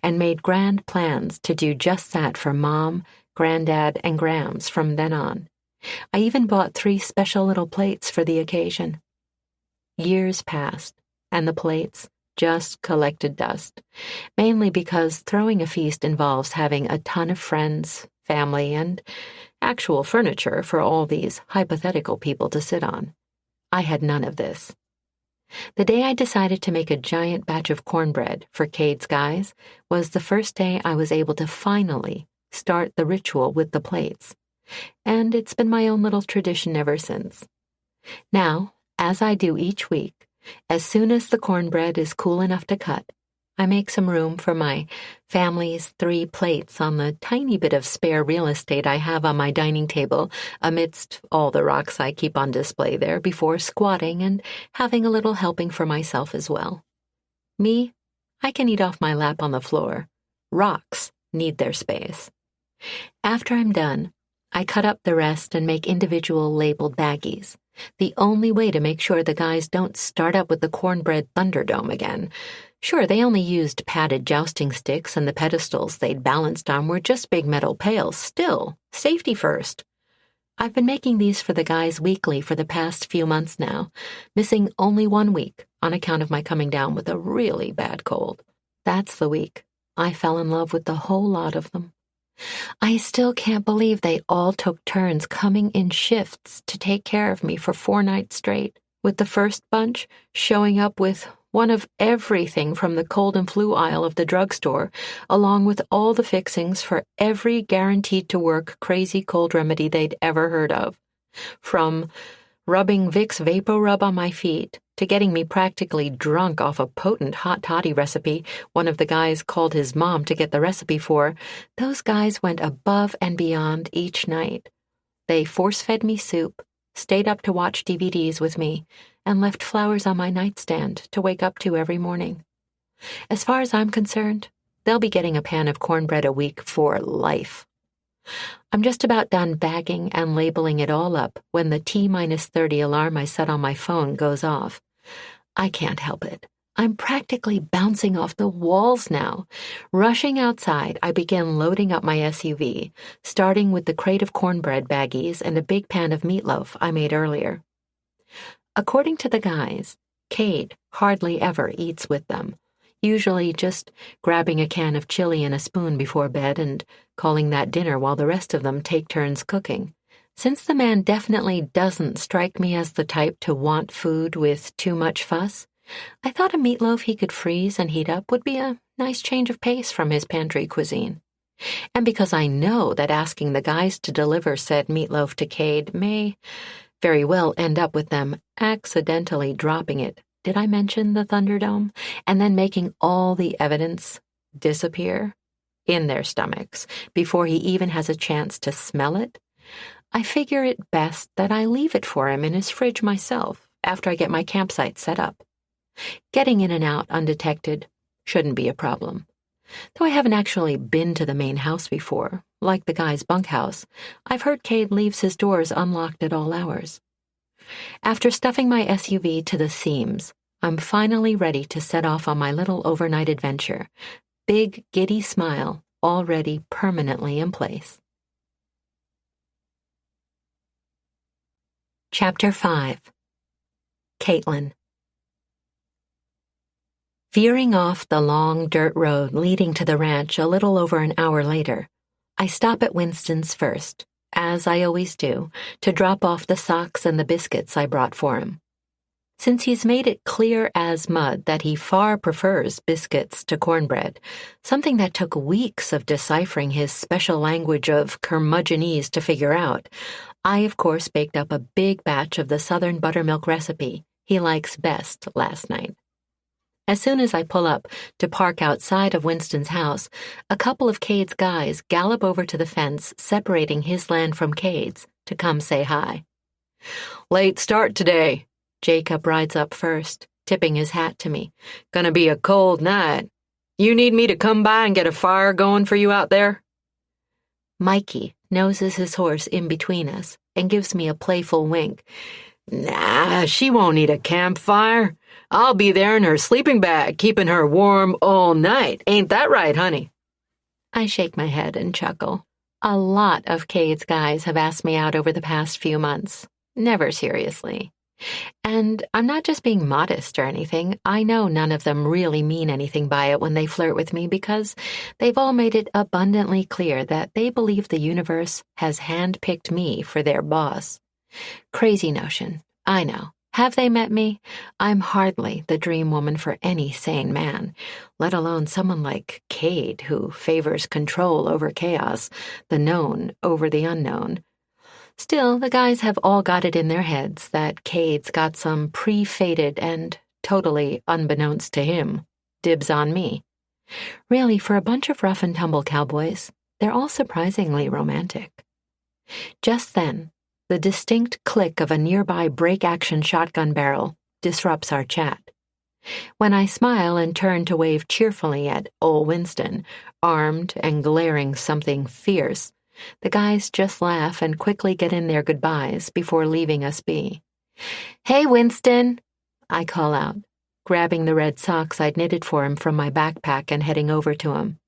and made grand plans to do just that for Mom, Granddad, and Grams from then on. I even bought 3 special little plates for the occasion. Years passed, and the plates just collected dust, mainly because throwing a feast involves having a ton of friends, family, and actual furniture for all these hypothetical people to sit on. I had none of this. The day I decided to make a giant batch of cornbread for Cade's guys was the first day I was able to finally start the ritual with the plates, and it's been my own little tradition ever since. Now, as I do each week, as soon as the cornbread is cool enough to cut, I make some room for my family's 3 plates on the tiny bit of spare real estate I have on my dining table amidst all the rocks I keep on display there before squatting and having a little helping for myself as well. Me, I can eat off my lap on the floor. Rocks need their space. After I'm done, I cut up the rest and make individual labeled baggies, the only way to make sure the guys don't start up with the cornbread Thunderdome again. Sure, they only used padded jousting sticks, and the pedestals they'd balanced on were just big metal pails. Still, safety first. I've been making these for the guys weekly for the past few months now, missing only 1 week on account of my coming down with a really bad cold. That's the week I fell in love with the whole lot of them. I still can't believe they all took turns coming in shifts to take care of me for 4 nights straight, with the first bunch showing up with one of everything from the cold and flu aisle of the drugstore, along with all the fixings for every guaranteed-to-work crazy cold remedy they'd ever heard of. From rubbing Vicks VapoRub on my feet to getting me practically drunk off a potent hot toddy recipe one of the guys called his mom to get the recipe for, those guys went above and beyond each night. They force-fed me soup, stayed up to watch DVDs with me, and left flowers on my nightstand to wake up to every morning. As far as I'm concerned, they'll be getting a pan of cornbread a week for life. I'm just about done bagging and labeling it all up when the T-30 alarm I set on my phone goes off. I can't help it. I'm practically bouncing off the walls now. Rushing outside, I begin loading up my SUV, starting with the crate of cornbread baggies and a big pan of meatloaf I made earlier. According to the guys, Cade hardly ever eats with them, usually just grabbing a can of chili and a spoon before bed and calling that dinner while the rest of them take turns cooking. Since the man definitely doesn't strike me as the type to want food with too much fuss, I thought a meatloaf he could freeze and heat up would be a nice change of pace from his pantry cuisine. And because I know that asking the guys to deliver said meatloaf to Cade may very well end up with them accidentally dropping it, did I mention the Thunderdome, and then making all the evidence disappear in their stomachs before he even has a chance to smell it, I figure it best that I leave it for him in his fridge myself after I get my campsite set up. Getting in and out undetected shouldn't be a problem. Though I haven't actually been to the main house before, like the guy's bunkhouse, I've heard Cade leaves his doors unlocked at all hours. After stuffing my SUV to the seams, I'm finally ready to set off on my little overnight adventure, big giddy smile already permanently in place. Chapter 5. Caitlin. Veering off the long dirt road leading to the ranch a little over an hour later, I stop at Winston's first, as I always do, to drop off the socks and the biscuits I brought for him. Since he's made it clear as mud that he far prefers biscuits to cornbread, something that took weeks of deciphering his special language of curmudgeonese to figure out, I of course baked up a big batch of the Southern buttermilk recipe he likes best last night. As soon as I pull up to park outside of Winston's house, a couple of Cade's guys gallop over to the fence separating his land from Cade's to come say hi. Late start today. Jacob rides up first, tipping his hat to me. Gonna be a cold night. You need me to come by and get a fire going for you out there? Mikey noses his horse in between us and gives me a playful wink. Nah, she won't need a campfire. I'll be there in her sleeping bag, keeping her warm all night. Ain't that right, honey? I shake my head and chuckle. A lot of Cade's guys have asked me out over the past few months. Never seriously. And I'm not just being modest or anything. I know none of them really mean anything by it when they flirt with me because they've all made it abundantly clear that they believe the universe has handpicked me for their boss. Crazy notion, I know. Have they met me? I'm hardly the dream woman for any sane man, let alone someone like Cade who favors control over chaos, the known over the unknown. Still, the guys have all got it in their heads that Cade's got some pre-fated and, totally unbeknownst to him, dibs on me. Really, for a bunch of rough-and-tumble cowboys, they're all surprisingly romantic. Just then, the distinct click of a nearby break-action shotgun barrel disrupts our chat. When I smile and turn to wave cheerfully at Ol' Winston, armed and glaring something fierce, the guys just laugh and quickly get in their goodbyes before leaving us be. "Hey, Winston," I call out, grabbing the red socks I'd knitted for him from my backpack and heading over to him.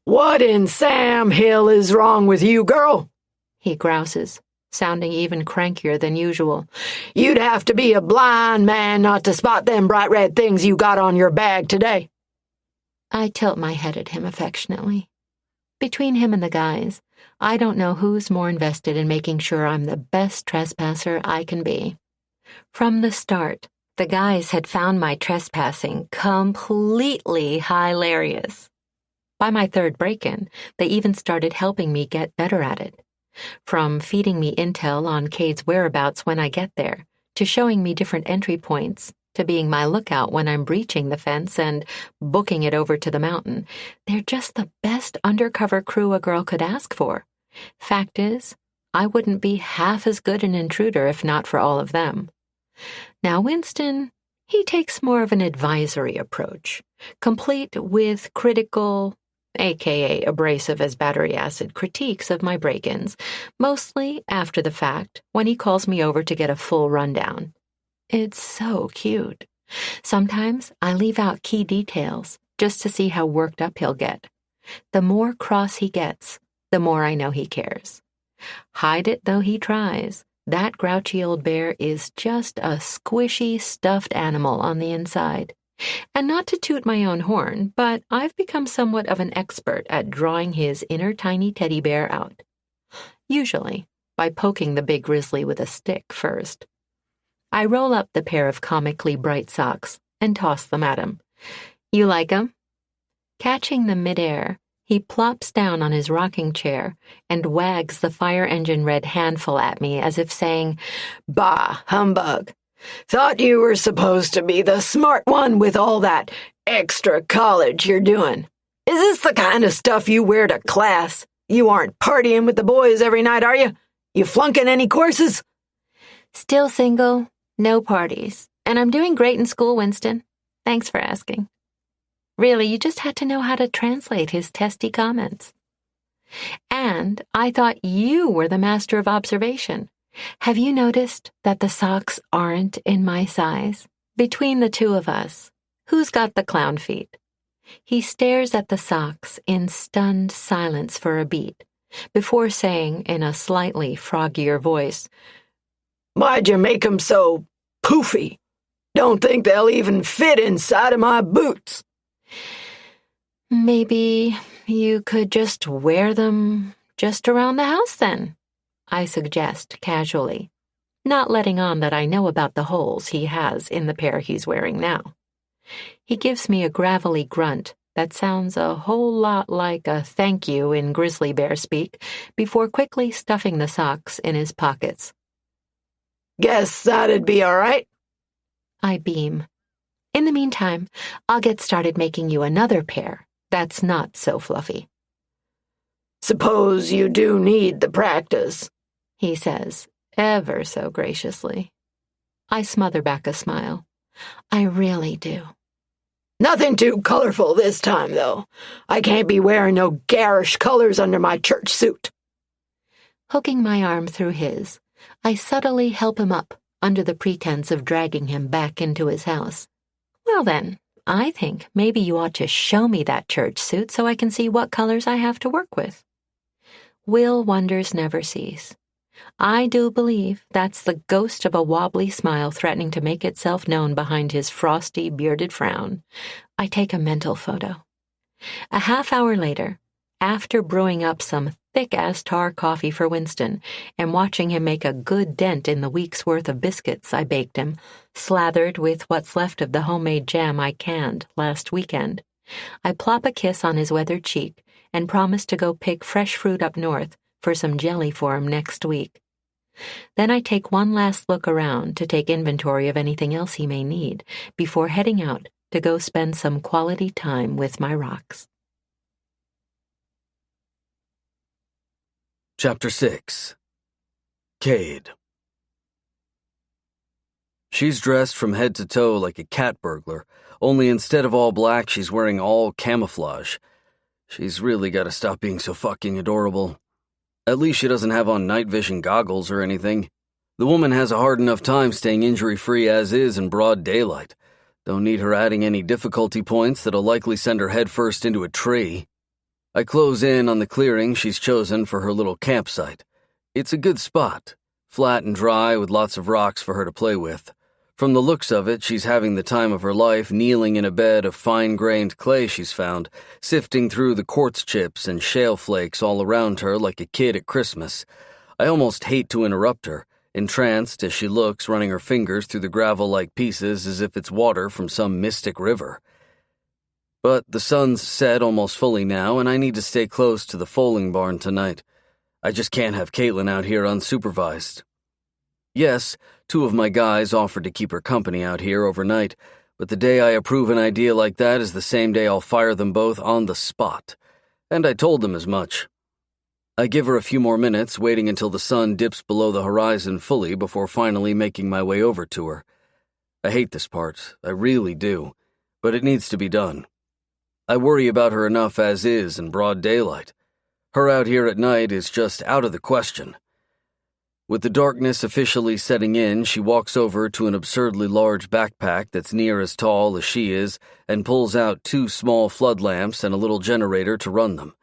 "What in Sam Hill is wrong with you, girl?" he grouses, sounding even crankier than usual. "You'd have to be a blind man not to spot them bright red things you got on your bag today." I tilt my head at him affectionately. Between him and the guys, I don't know who's more invested in making sure I'm the best trespasser I can be. From the start, the guys had found my trespassing completely hilarious. By my third break-in, they even started helping me get better at it. From feeding me intel on Cade's whereabouts when I get there, to showing me different entry points, to being my lookout when I'm breaching the fence and booking it over to the mountain. They're just the best undercover crew a girl could ask for. Fact is, I wouldn't be half as good an intruder if not for all of them. Now Winston, he takes more of an advisory approach, complete with critical, aka abrasive as battery acid critiques of my break-ins, mostly after the fact when he calls me over to get a full rundown. It's so cute. Sometimes I leave out key details just to see how worked up he'll get. The more cross he gets, the more I know he cares. Hide it though he tries, that grouchy old bear is just a squishy, stuffed animal on the inside. And not to toot my own horn, but I've become somewhat of an expert at drawing his inner tiny teddy bear out. Usually by poking the big grizzly with a stick first. I roll up the pair of comically bright socks and toss them at him. You like 'em? Catching them midair, he plops down on his rocking chair and wags the fire engine red handful at me as if saying, "Bah, humbug. Thought you were supposed to be the smart one with all that extra college you're doing. Is this the kind of stuff you wear to class? You aren't partying with the boys every night, are you? You flunking any courses?" Still single, no parties, and I'm doing great in school, Winston. Thanks for asking. Really, you just had to know how to translate his testy comments. And I thought you were the master of observation. Have you noticed that the socks aren't in my size? Between the two of us, who's got the clown feet? He stares at the socks in stunned silence for a beat, before saying in a slightly froggier voice, "Why'd you make 'em so poofy? Don't think they'll even fit inside of my boots." Maybe you could just wear them just around the house then, I suggest casually, not letting on that I know about the holes he has in the pair he's wearing now. He gives me a gravelly grunt that sounds a whole lot like a thank you in grizzly bear speak before quickly stuffing the socks in his pockets. "Guess that'd be all right." I beam. In the meantime, I'll get started making you another pair that's not so fluffy. "Suppose you do need the practice," he says, ever so graciously. I smother back a smile. I really do. "Nothing too colorful this time, though. I can't be wearing no garish colors under my church suit." Hooking my arm through his, I subtly help him up under the pretense of dragging him back into his house. "Well then, I think maybe you ought to show me that church suit so I can see what colors I have to work with." Will wonders never cease. I do believe that's the ghost of a wobbly smile threatening to make itself known behind his frosty, bearded frown. I take a mental photo. A half hour later, after brewing up some thick-ass tar coffee for Winston and watching him make a good dent in the week's worth of biscuits I baked him, slathered with what's left of the homemade jam I canned last weekend, I plop a kiss on his weathered cheek and promise to go pick fresh fruit up north for some jelly for him next week. Then I take one last look around to take inventory of anything else he may need before heading out to go spend some quality time with my rocks. Chapter 6. Cade. She's dressed from head to toe like a cat burglar, only instead of all black, she's wearing all camouflage. She's really gotta stop being so fucking adorable. At least she doesn't have on night vision goggles or anything. The woman has a hard enough time staying injury-free as is in broad daylight. Don't need her adding any difficulty points that'll likely send her headfirst into a tree. I close in on the clearing she's chosen for her little campsite. It's a good spot, flat and dry with lots of rocks for her to play with. From the looks of it, she's having the time of her life kneeling in a bed of fine-grained clay she's found, sifting through the quartz chips and shale flakes all around her like a kid at Christmas. I almost hate to interrupt her, entranced as she looks, running her fingers through the gravel-like pieces as if it's water from some mystic river. But the sun's set almost fully now, and I need to stay close to the foaling barn tonight. I just can't have Caitlin out here unsupervised. Yes, 2 of my guys offered to keep her company out here overnight, but the day I approve an idea like that is the same day I'll fire them both on the spot. And I told them as much. I give her a few more minutes, waiting until the sun dips below the horizon fully before finally making my way over to her. I hate this part, I really do, but it needs to be done. I worry about her enough as is in broad daylight. Her out here at night is just out of the question. With the darkness officially setting in, she walks over to an absurdly large backpack that's near as tall as she is and pulls out 2 small flood lamps and a little generator to run them.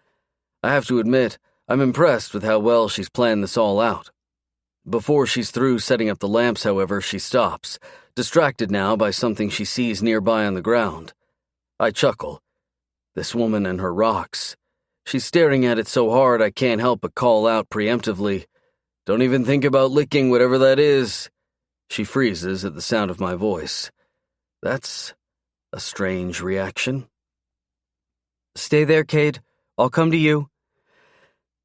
I have to admit, I'm impressed with how well she's planned this all out. Before she's through setting up the lamps, however, she stops, distracted now by something she sees nearby on the ground. I chuckle. This woman and her rocks. She's staring at it so hard I can't help but call out preemptively, "Don't even think about licking whatever that is." She freezes at the sound of my voice. That's a strange reaction. "Stay there, Cade. I'll come to you."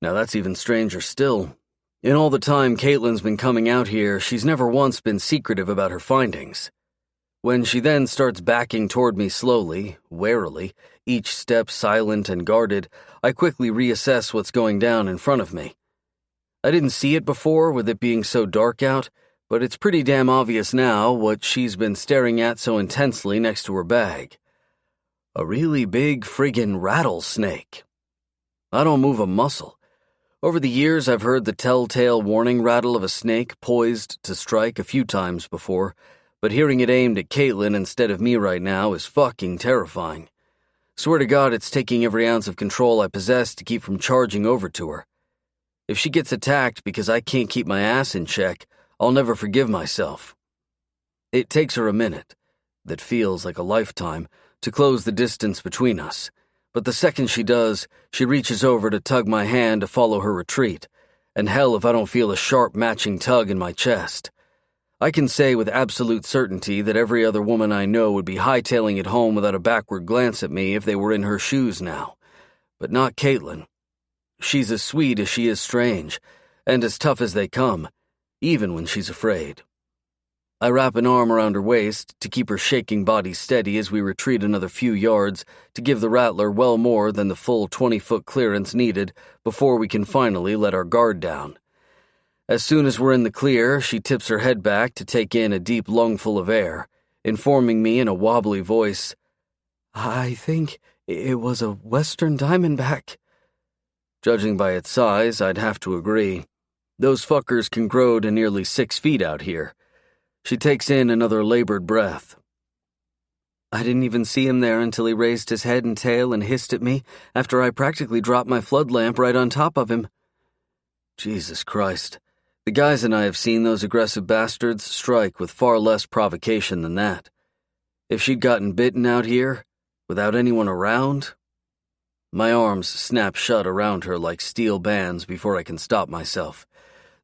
Now that's even stranger still. In all the time Caitlin's been coming out here, she's never once been secretive about her findings. When she then starts backing toward me slowly, warily, each step silent and guarded, I quickly reassess what's going down in front of me. I didn't see it before with it being so dark out, but it's pretty damn obvious now what she's been staring at so intensely next to her bag. A really big friggin' rattlesnake. I don't move a muscle. Over the years, I've heard the telltale warning rattle of a snake poised to strike a few times before, but hearing it aimed at Caitlin instead of me right now is fucking terrifying. Swear to God, it's taking every ounce of control I possess to keep from charging over to her. If she gets attacked because I can't keep my ass in check, I'll never forgive myself. It takes her a minute, that feels like a lifetime, to close the distance between us. But the second she does, she reaches over to tug my hand to follow her retreat, and hell if I don't feel a sharp matching tug in my chest. I can say with absolute certainty that every other woman I know would be hightailing it home without a backward glance at me if they were in her shoes now. But not Caitlin. She's as sweet as she is strange, and as tough as they come, even when she's afraid. I wrap an arm around her waist to keep her shaking body steady as we retreat another few yards to give the rattler well more than the full 20-foot clearance needed before we can finally let our guard down. As soon as we're in the clear, she tips her head back to take in a deep lungful of air, informing me in a wobbly voice, "I think it was a western diamondback." Judging by its size, I'd have to agree. Those fuckers can grow to nearly 6 feet out here. She takes in another labored breath. "I didn't even see him there until he raised his head and tail and hissed at me after I practically dropped my flood lamp right on top of him." Jesus Christ. The guys and I have seen those aggressive bastards strike with far less provocation than that. If she'd gotten bitten out here, without anyone around... My arms snap shut around her like steel bands before I can stop myself.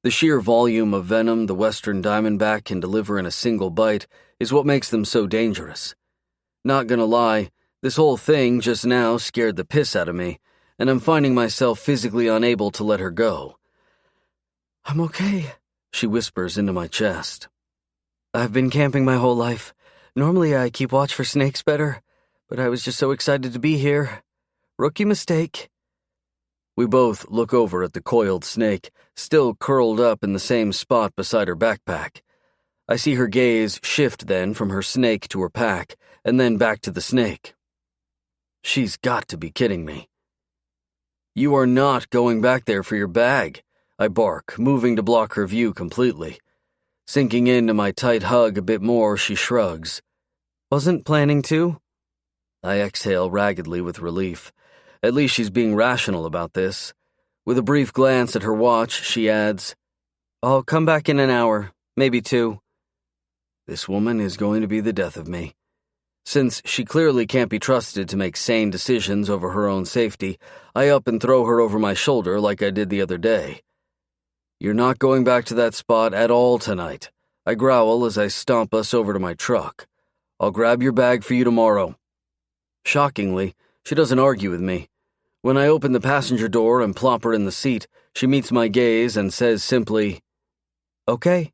The sheer volume of venom the western diamondback can deliver in a single bite is what makes them so dangerous. Not gonna lie, this whole thing just now scared the piss out of me, and I'm finding myself physically unable to let her go. "I'm okay," she whispers into my chest. "I've been camping my whole life. Normally I keep watch for snakes better, but I was just so excited to be here. Rookie mistake." We both look over at the coiled snake, still curled up in the same spot beside her backpack. I see her gaze shift then from her snake to her pack, and then back to the snake. She's got to be kidding me. "You are not going back there for your bag," I bark, moving to block her view completely. Sinking into my tight hug a bit more, she shrugs. "Wasn't planning to." I exhale raggedly with relief. At least she's being rational about this. With a brief glance at her watch, she adds, "I'll come back in an hour, maybe 2. This woman is going to be the death of me. Since she clearly can't be trusted to make sane decisions over her own safety, I up and throw her over my shoulder like I did the other day. "You're not going back to that spot at all tonight," I growl as I stomp us over to my truck. "I'll grab your bag for you tomorrow." Shockingly, she doesn't argue with me. When I open the passenger door and plop her in the seat, she meets my gaze and says simply, "Okay."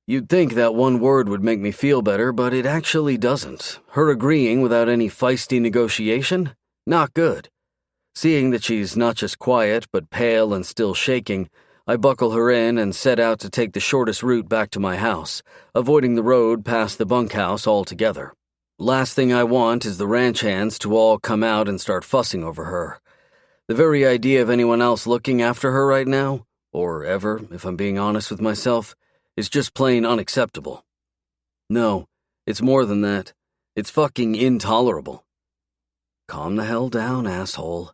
You'd think that one word would make me feel better, but it actually doesn't. Her agreeing without any feisty negotiation? Not good. Seeing that she's not just quiet, but pale and still shaking, I buckle her in and set out to take the shortest route back to my house, avoiding the road past the bunkhouse altogether. Last thing I want is the ranch hands to all come out and start fussing over her. The very idea of anyone else looking after her right now, or ever, if I'm being honest with myself, is just plain unacceptable. No, it's more than that. It's fucking intolerable. Calm the hell down, asshole.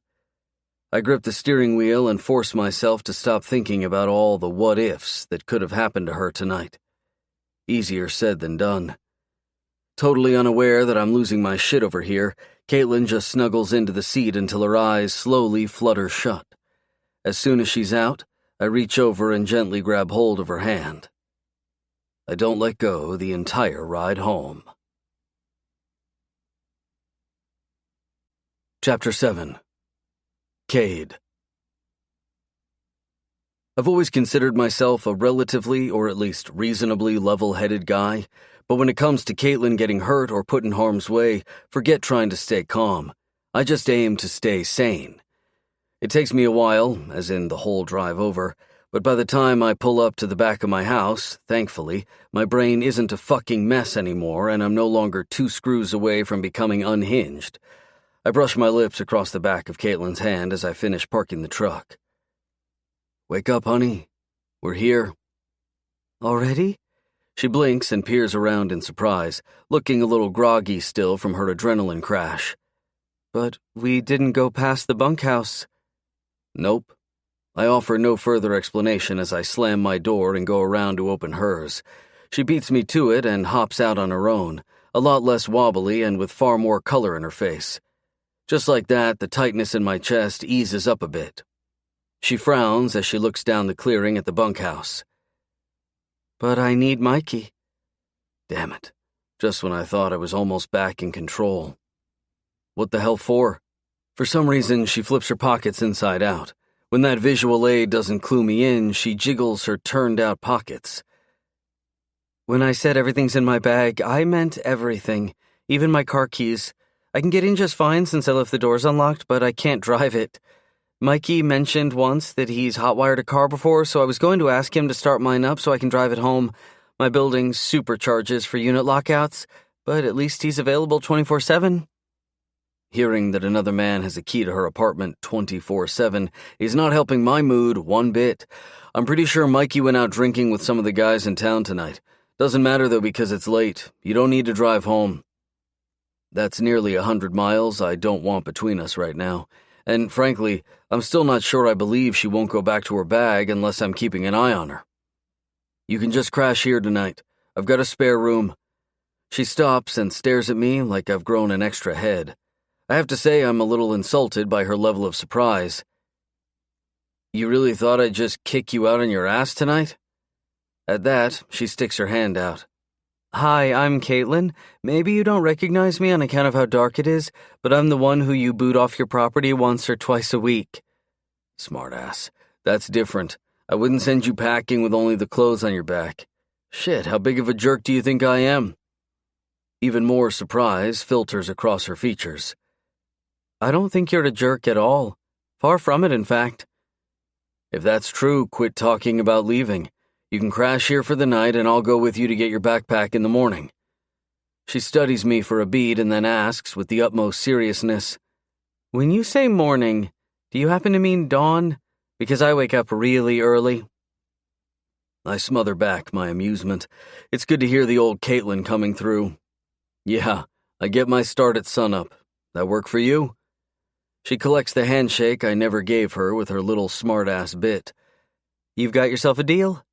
I grip the steering wheel and force myself to stop thinking about all the what-ifs that could have happened to her tonight. Easier said than done. Totally unaware that I'm losing my shit over here, Caitlin just snuggles into the seat until her eyes slowly flutter shut. As soon as she's out, I reach over and gently grab hold of her hand. I don't let go the entire ride home. Chapter 7. Cade. I've always considered myself a relatively, or at least reasonably level-headed guy, but when it comes to Caitlin getting hurt or put in harm's way, forget trying to stay calm. I just aim to stay sane. It takes me a while, as in the whole drive over, but by the time I pull up to the back of my house, thankfully, my brain isn't a fucking mess anymore and I'm no longer 2 screws away from becoming unhinged. I brush my lips across the back of Caitlin's hand as I finish parking the truck. Wake up, honey. We're here. Already? She blinks and peers around in surprise, looking a little groggy still from her adrenaline crash. But we didn't go past the bunkhouse. Nope. I offer no further explanation as I slam my door and go around to open hers. She beats me to it and hops out on her own, a lot less wobbly and with far more color in her face. Just like that, the tightness in my chest eases up a bit. She frowns as she looks down the clearing at the bunkhouse. But I need Mikey. Damn it. Just when I thought I was almost back in control. What the hell for? For some reason, she flips her pockets inside out. When that visual aid doesn't clue me in, she jiggles her turned-out pockets. When I said everything's in my bag, I meant everything, even my car keys. I can get in just fine since I left the doors unlocked, but I can't drive it. Mikey mentioned once that he's hotwired a car before, so I was going to ask him to start mine up so I can drive it home. My building supercharges for unit lockouts, but at least he's available 24/7. Hearing that another man has a key to her apartment 24/7 is not helping my mood one bit. I'm pretty sure Mikey went out drinking with some of the guys in town tonight. Doesn't matter though because it's late. You don't need to drive home. That's nearly 100 miles I don't want between us right now. And frankly, I'm still not sure I believe she won't go back to her bag unless I'm keeping an eye on her. You can just crash here tonight. I've got a spare room. She stops and stares at me like I've grown an extra head. I have to say I'm a little insulted by her level of surprise. You really thought I'd just kick you out on your ass tonight? At that, she sticks her hand out. Hi, I'm Caitlin. Maybe you don't recognize me on account of how dark it is, but I'm the one who you boot off your property once or twice a week. Smartass. That's different. I wouldn't send you packing with only the clothes on your back. Shit, how big of a jerk do you think I am? Even more surprise filters across her features. I don't think you're a jerk at all. Far from it, in fact. If that's true, quit talking about leaving. You can crash here for the night and I'll go with you to get your backpack in the morning. She studies me for a beat and then asks with the utmost seriousness, When you say morning, do you happen to mean dawn? Because I wake up really early. I smother back my amusement. It's good to hear the old Caitlin coming through. Yeah, I get my start at sunup. That work for you? She collects the handshake I never gave her with her little smart-ass bit. You've got yourself a deal?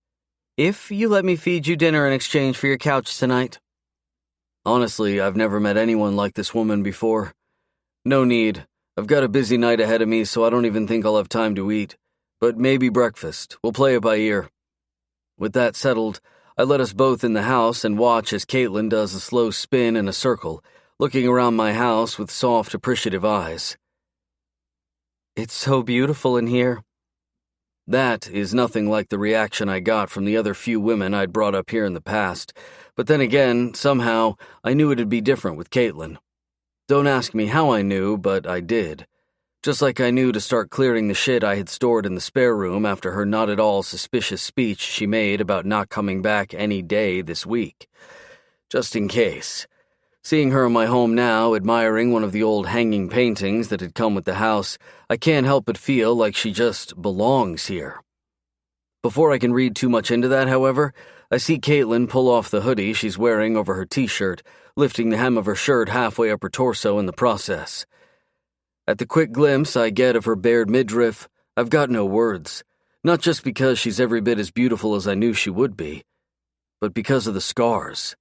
If you let me feed you dinner in exchange for your couch tonight. Honestly, I've never met anyone like this woman before. No need. I've got a busy night ahead of me, so I don't even think I'll have time to eat. But maybe breakfast. We'll play it by ear. With that settled, I let us both in the house and watch as Caitlin does a slow spin in a circle, looking around my house with soft, appreciative eyes. It's so beautiful in here. That is nothing like the reaction I got from the other few women I'd brought up here in the past, but then again, somehow, I knew it'd be different with Caitlin. Don't ask me how I knew, but I did. Just like I knew to start clearing the shit I had stored in the spare room after her not at all suspicious speech she made about not coming back any day this week. Just in case. Seeing her in my home now, admiring one of the old hanging paintings that had come with the house, I can't help but feel like she just belongs here. Before I can read too much into that, however, I see Caitlin pull off the hoodie she's wearing over her t-shirt, lifting the hem of her shirt halfway up her torso in the process. At the quick glimpse I get of her bared midriff, I've got no words, not just because she's every bit as beautiful as I knew she would be, but because of the scars.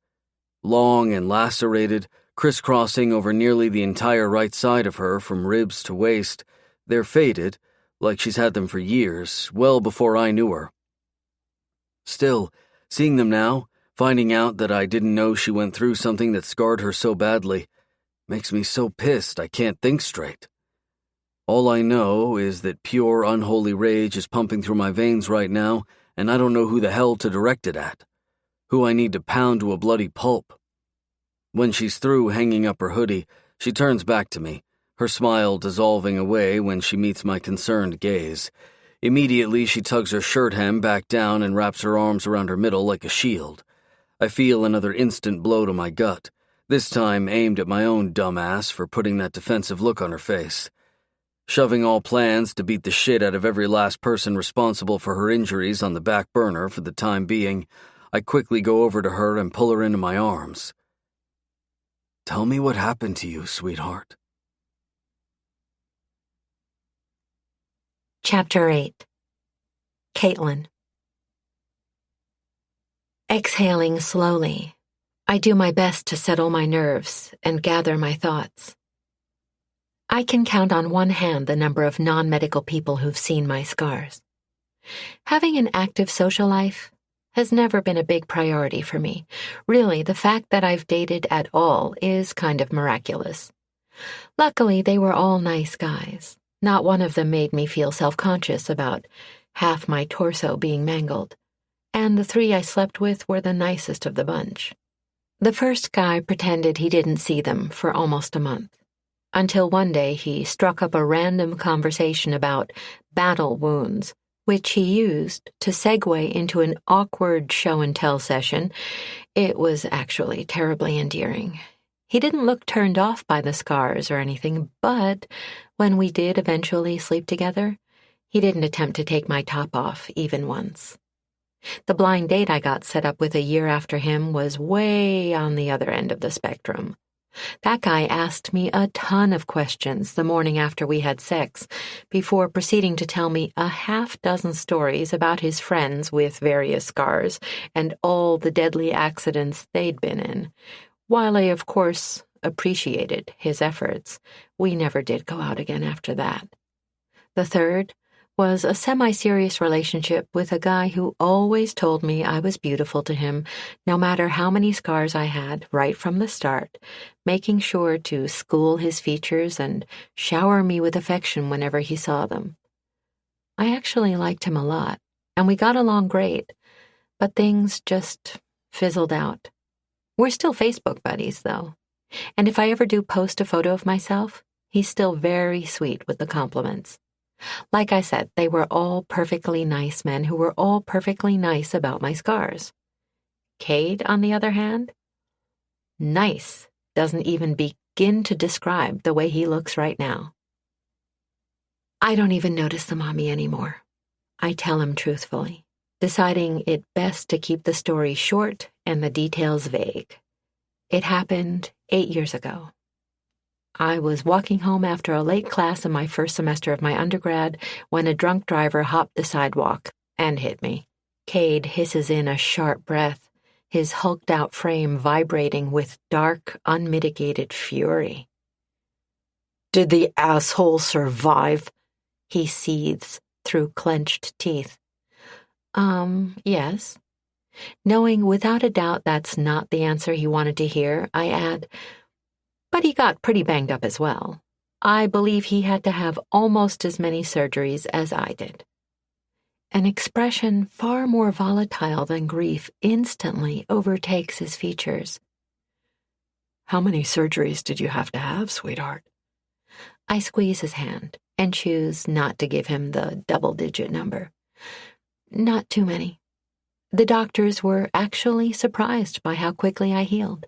Long and lacerated, crisscrossing over nearly the entire right side of her from ribs to waist, they're faded, like she's had them for years, well before I knew her. Still, seeing them now, finding out that I didn't know she went through something that scarred her so badly, makes me so pissed I can't think straight. All I know is that pure, unholy rage is pumping through my veins right now, and I don't know who the hell to direct it at. Who I need to pound to a bloody pulp. When she's through hanging up her hoodie, she turns back to me, her smile dissolving away when she meets my concerned gaze. Immediately, she tugs her shirt hem back down and wraps her arms around her middle like a shield. I feel another instant blow to my gut, this time aimed at my own dumb ass for putting that defensive look on her face. Shoving all plans to beat the shit out of every last person responsible for her injuries on the back burner for the time being, I quickly go over to her and pull her into my arms. Tell me what happened to you, sweetheart. Chapter 8. Caitlin. Exhaling slowly, I do my best to settle my nerves and gather my thoughts. I can count on one hand the number of non-medical people who've seen my scars. Having an active social life has never been a big priority for me. Really, the fact that I've dated at all is kind of miraculous. Luckily, they were all nice guys. Not one of them made me feel self-conscious about half my torso being mangled, and the 3 I slept with were the nicest of the bunch. The first guy pretended he didn't see them for almost a month, until one day he struck up a random conversation about battle wounds, which he used to segue into an awkward show-and-tell session. It was actually terribly endearing. He didn't look turned off by the scars or anything, but when we did eventually sleep together, he didn't attempt to take my top off even once. The blind date I got set up with a year after him was way on the other end of the spectrum. That guy asked me a ton of questions the morning after we had sex, before proceeding to tell me a half-dozen stories about his friends with various scars and all the deadly accidents they'd been in. While I, of course, appreciated his efforts, we never did go out again after that. The third was a semi-serious relationship with a guy who always told me I was beautiful to him, no matter how many scars I had right from the start, making sure to school his features and shower me with affection whenever he saw them. I actually liked him a lot, and we got along great, but things just fizzled out. We're still Facebook buddies, though, and if I ever do post a photo of myself, he's still very sweet with the compliments. Like I said, they were all perfectly nice men who were all perfectly nice about my scars. Cade, on the other hand, nice doesn't even begin to describe the way he looks right now. I don't even notice them on me anymore. I tell him truthfully, deciding it best to keep the story short and the details vague. It happened 8 years ago. I was walking home after a late class in my first semester of my undergrad when a drunk driver hopped the sidewalk and hit me. Cade hisses in a sharp breath, his hulked-out frame vibrating with dark, unmitigated fury. "Did the asshole survive?" he seethes through clenched teeth. Yes. Knowing without a doubt that's not the answer he wanted to hear, I add, but he got pretty banged up as well. I believe he had to have almost as many surgeries as I did. An expression far more volatile than grief instantly overtakes his features. "How many surgeries did you have to have, sweetheart?" I squeeze his hand, and choose not to give him the double-digit number. Not too many. The doctors were actually surprised by how quickly I healed.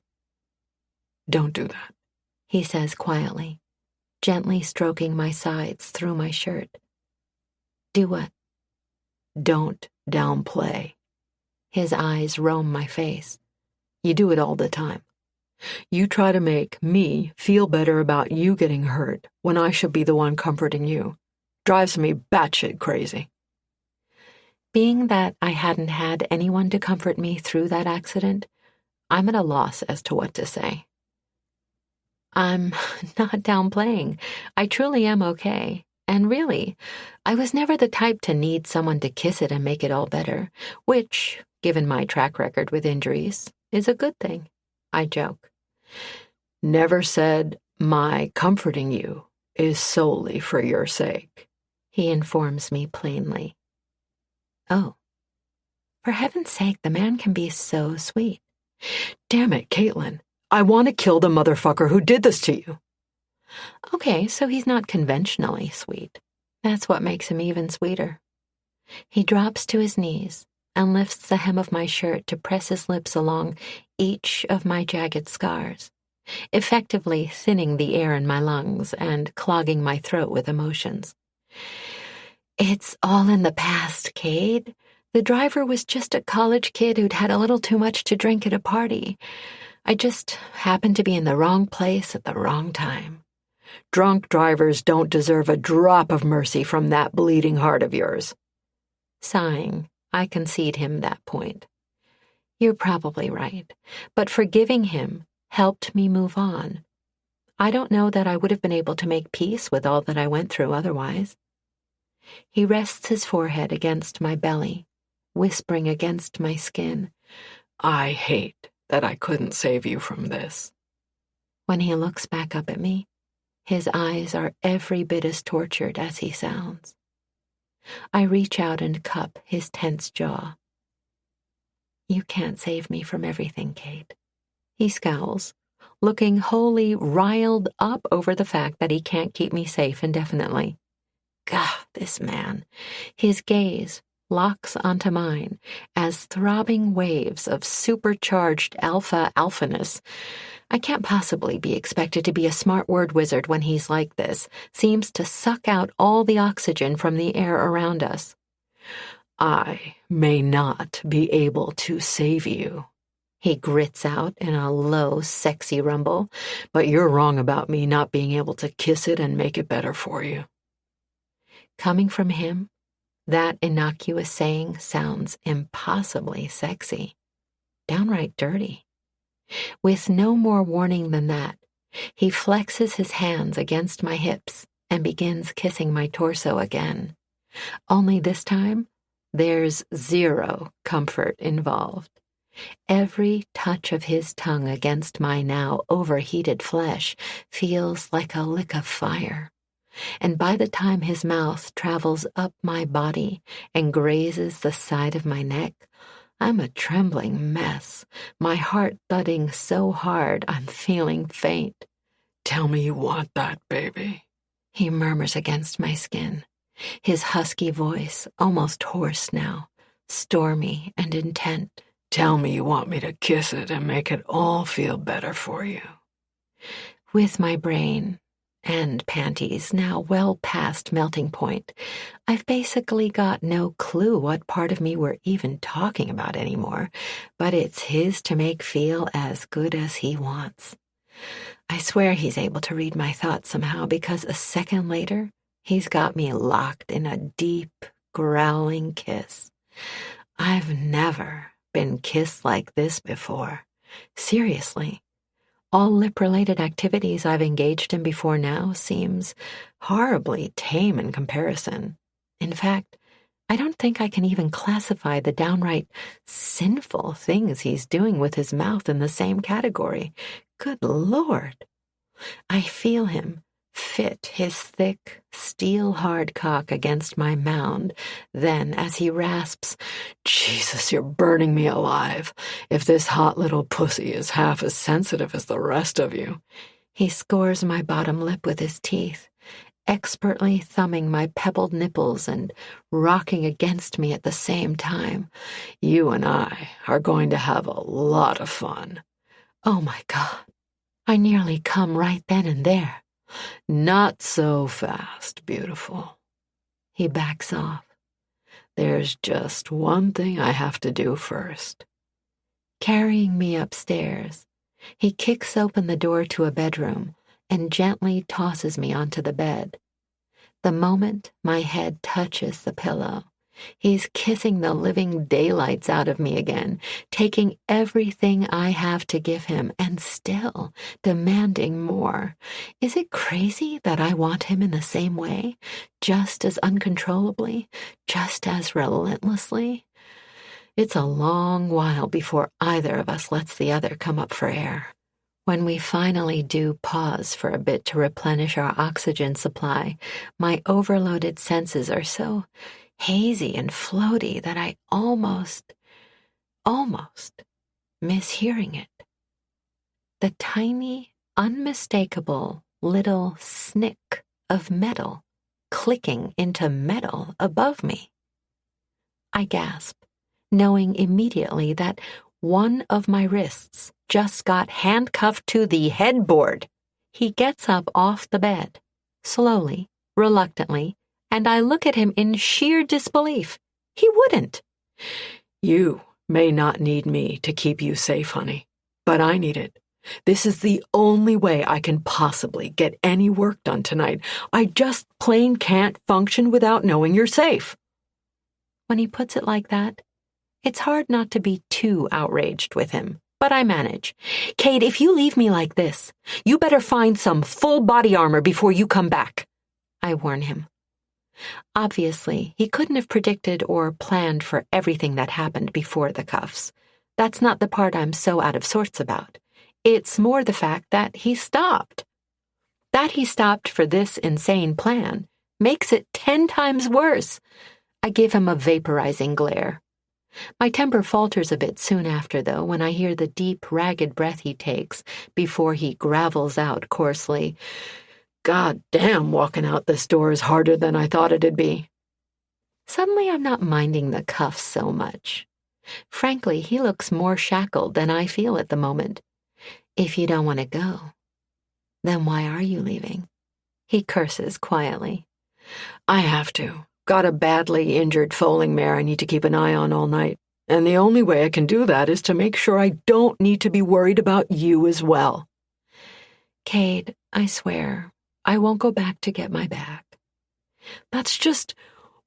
Don't do that, he says quietly, gently stroking my sides through my shirt. Do what? Don't downplay. His eyes roam my face. You do it all the time. You try to make me feel better about you getting hurt when I should be the one comforting you. Drives me batshit crazy. Being that I hadn't had anyone to comfort me through that accident, I'm at a loss as to what to say. I'm not downplaying. I truly am okay. And really, I was never the type to need someone to kiss it and make it all better, which, given my track record with injuries, is a good thing. I joke. Never said my comforting you is solely for your sake, he informs me plainly. Oh, for heaven's sake, the man can be so sweet. Damn it, Caitlin. I want to kill the motherfucker who did this to you. Okay, so he's not conventionally sweet. That's what makes him even sweeter. He drops to his knees and lifts the hem of my shirt to press his lips along each of my jagged scars, effectively thinning the air in my lungs and clogging my throat with emotions. It's all in the past, Cade. The driver was just a college kid who'd had a little too much to drink at a party. I just happened to be in the wrong place at the wrong time. Drunk drivers don't deserve a drop of mercy from that bleeding heart of yours. Sighing, I concede him that point. You're probably right, but forgiving him helped me move on. I don't know that I would have been able to make peace with all that I went through otherwise. He rests his forehead against my belly, whispering against my skin, I hate that I couldn't save you from this. When he looks back up at me, his eyes are every bit as tortured as he sounds. I reach out and cup his tense jaw. You can't save me from everything, Kate. He scowls, looking wholly riled up over the fact that he can't keep me safe indefinitely. God, this man. His gaze locks onto mine as throbbing waves of supercharged alphaness. I can't possibly be expected to be a smart word wizard when he's like this, seems to suck out all the oxygen from the air around us. I may not be able to save you, he grits out in a low, sexy rumble, but you're wrong about me not being able to kiss it and make it better for you. Coming from him, that innocuous saying sounds impossibly sexy, downright dirty. With no more warning than that, he flexes his hands against my hips and begins kissing my torso again. Only this time, there's zero comfort involved. Every touch of his tongue against my now overheated flesh feels like a lick of fire. And by the time his mouth travels up my body and grazes the side of my neck, I'm a trembling mess, my heart thudding so hard I'm feeling faint. Tell me you want that, baby, he murmurs against my skin, his husky voice almost hoarse now, stormy and intent. Tell me you want me to kiss it and make it all feel better for you. With my brain and panties now well past melting point, I've basically got no clue what part of me we're even talking about anymore, but it's his to make feel as good as he wants. I swear he's able to read my thoughts somehow, because a second later, he's got me locked in a deep, growling kiss. I've never been kissed like this before. Seriously. All lip-related activities I've engaged in before now seems horribly tame in comparison. In fact, I don't think I can even classify the downright sinful things he's doing with his mouth in the same category. Good Lord! I feel him fit his thick, steel-hard cock against my mound. Then, as he rasps, Jesus, you're burning me alive. If this hot little pussy is half as sensitive as the rest of you. He scores my bottom lip with his teeth, expertly thumbing my pebbled nipples and rocking against me at the same time. You and I are going to have a lot of fun. Oh my God. I nearly come right then and there. Not so fast, beautiful. He backs off. There's just one thing I have to do first. Carrying me upstairs, he kicks open the door to a bedroom and gently tosses me onto the bed. The moment my head touches the pillow, he's kissing the living daylights out of me again, taking everything I have to give him and still demanding more. Is it crazy that I want him in the same way, just as uncontrollably, just as relentlessly? It's a long while before either of us lets the other come up for air. When we finally do pause for a bit to replenish our oxygen supply, my overloaded senses are so hazy and floaty that I almost miss hearing it. The tiny, unmistakable little snick of metal clicking into metal above me. I gasp, knowing immediately that one of my wrists just got handcuffed to the headboard. He gets up off the bed, slowly, reluctantly, and I look at him in sheer disbelief. He wouldn't. You may not need me to keep you safe, honey, but I need it. This is the only way I can possibly get any work done tonight. I just plain can't function without knowing you're safe. When he puts it like that, it's hard not to be too outraged with him, but I manage. Kate, if you leave me like this, you better find some full body armor before you come back, I warn him. Obviously, he couldn't have predicted or planned for everything that happened before the cuffs. That's not the part I'm so out of sorts about. It's more the fact that he stopped. That he stopped for this insane plan makes it 10 times worse. I give him a vaporizing glare. My temper falters a bit soon after, though, when I hear the deep, ragged breath he takes before he gravels out coarsely, God damn, walking out this door is harder than I thought it'd be. Suddenly I'm not minding the cuffs so much. Frankly, he looks more shackled than I feel at the moment. If you don't want to go, then why are you leaving? He curses quietly. I have to. Got a badly injured foaling mare I need to keep an eye on all night. And the only way I can do that is to make sure I don't need to be worried about you as well. Cade, I swear, I won't go back to get my bag. That's just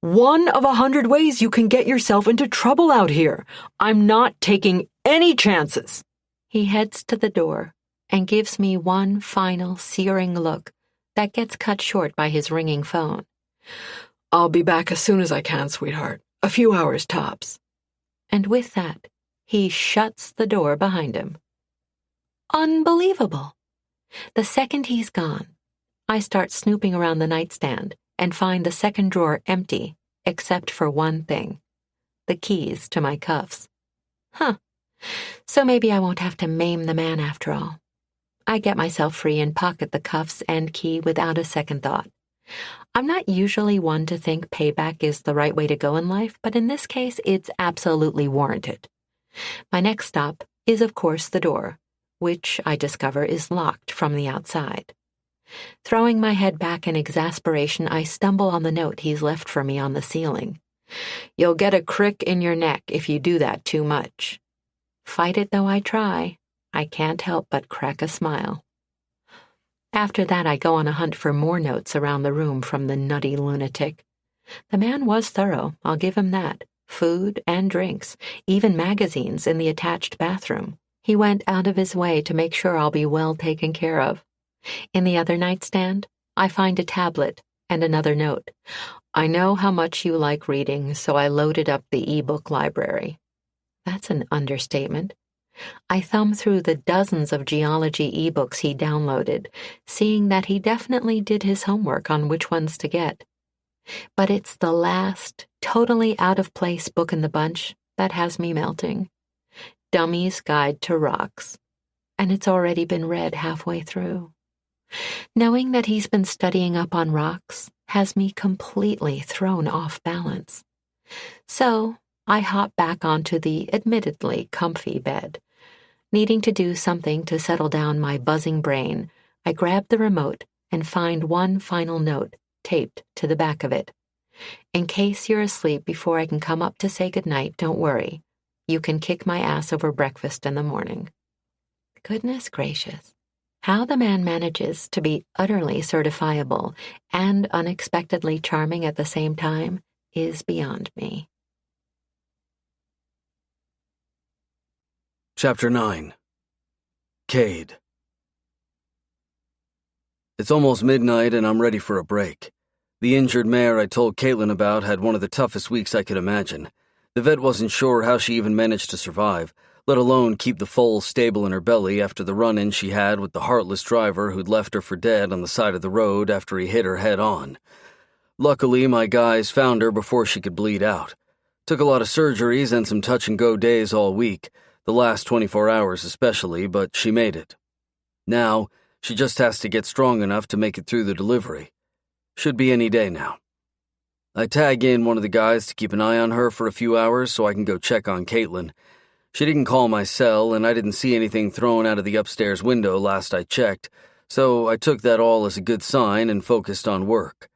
one of 100 ways you can get yourself into trouble out here. I'm not taking any chances. He heads to the door and gives me one final searing look that gets cut short by his ringing phone. I'll be back as soon as I can, sweetheart. A few hours tops. And with that, he shuts the door behind him. Unbelievable. The second he's gone, I start snooping around the nightstand and find the second drawer empty, except for one thing, the keys to my cuffs. So maybe I won't have to maim the man after all. I get myself free and pocket the cuffs and key without a second thought. I'm not usually one to think payback is the right way to go in life, but in this case, it's absolutely warranted. My next stop is, of course, the door, which I discover is locked from the outside. Throwing my head back in exasperation, I stumble on the note he's left for me on the ceiling. You'll get a crick in your neck if you do that too much. Fight it though I try, I can't help but crack a smile. After that, I go on a hunt for more notes around the room from the nutty lunatic. The man was thorough, I'll give him that. Food and drinks, even magazines in the attached bathroom. He went out of his way to make sure I'll be well taken care of. In the other nightstand, I find a tablet and another note. I know how much you like reading, so I loaded up the e-book library. That's an understatement. I thumb through the dozens of geology e-books he downloaded, seeing that he definitely did his homework on which ones to get. But it's the last, totally out-of-place book in the bunch that has me melting. Dummy's Guide to Rocks. And it's already been read halfway through. Knowing that he's been studying up on rocks has me completely thrown off balance. So I hop back onto the admittedly comfy bed. Needing to do something to settle down my buzzing brain, I grab the remote and find one final note taped to the back of it. In case you're asleep before I can come up to say goodnight, don't worry. You can kick my ass over breakfast in the morning. Goodness gracious. How the man manages to be utterly certifiable and unexpectedly charming at the same time is beyond me. Chapter 9. Cade. It's almost midnight and I'm ready for a break. The injured mare I told Caitlin about had one of the toughest weeks I could imagine. The vet wasn't sure how she even managed to survive, let alone keep the foal stable in her belly after the run-in she had with the heartless driver who'd left her for dead on the side of the road after he hit her head-on. Luckily, my guys found her before she could bleed out. Took a lot of surgeries and some touch-and-go days all week, the last 24 hours especially, but she made it. Now, she just has to get strong enough to make it through the delivery. Should be any day now. I tag in one of the guys to keep an eye on her for a few hours so I can go check on Caitlin. She didn't call my cell, and I didn't see anything thrown out of the upstairs window last I checked, so I took that all as a good sign and focused on work.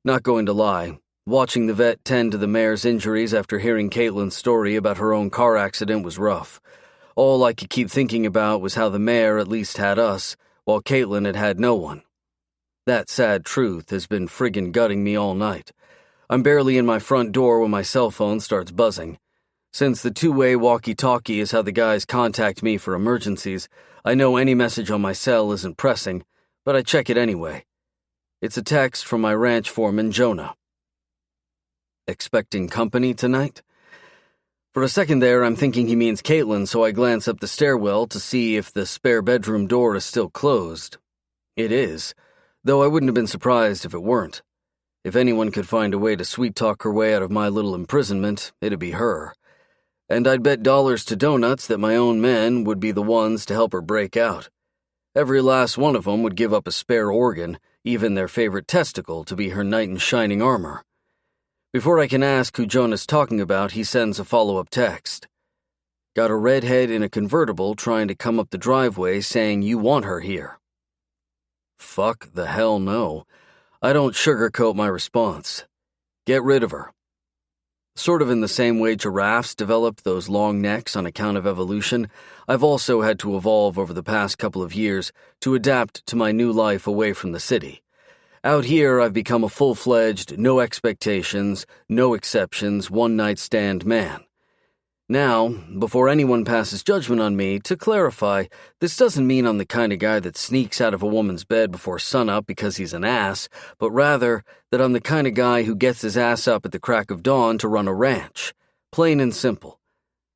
Not going to lie, watching the vet tend to the mare's injuries after hearing Caitlin's story about her own car accident was rough. All I could keep thinking about was how the mare at least had us, while Caitlin had had no one. That sad truth has been friggin' gutting me all night. I'm barely in my front door when my cell phone starts buzzing. Since the two-way walkie-talkie is how the guys contact me for emergencies, I know any message on my cell isn't pressing, but I check it anyway. It's a text from my ranch foreman, Jonah. Expecting company tonight? For a second there, I'm thinking he means Caitlin, so I glance up the stairwell to see if the spare bedroom door is still closed. It is, though I wouldn't have been surprised if it weren't. If anyone could find a way to sweet-talk her way out of my little imprisonment, it'd be her. And I'd bet dollars to donuts that my own men would be the ones to help her break out. Every last one of them would give up a spare organ, even their favorite testicle, to be her knight in shining armor. Before I can ask who Jonah's talking about, he sends a follow-up text. Got a redhead in a convertible trying to come up the driveway saying you want her here. Fuck the hell no. I don't sugarcoat my response. Get rid of her. Sort of in the same way giraffes developed those long necks on account of evolution, I've also had to evolve over the past couple of years to adapt to my new life away from the city. Out here, I've become a full-fledged, no expectations, no exceptions, one-night stand man. Now, before anyone passes judgment on me, to clarify, this doesn't mean I'm the kind of guy that sneaks out of a woman's bed before sunup because he's an ass, but rather that I'm the kind of guy who gets his ass up at the crack of dawn to run a ranch. Plain and simple.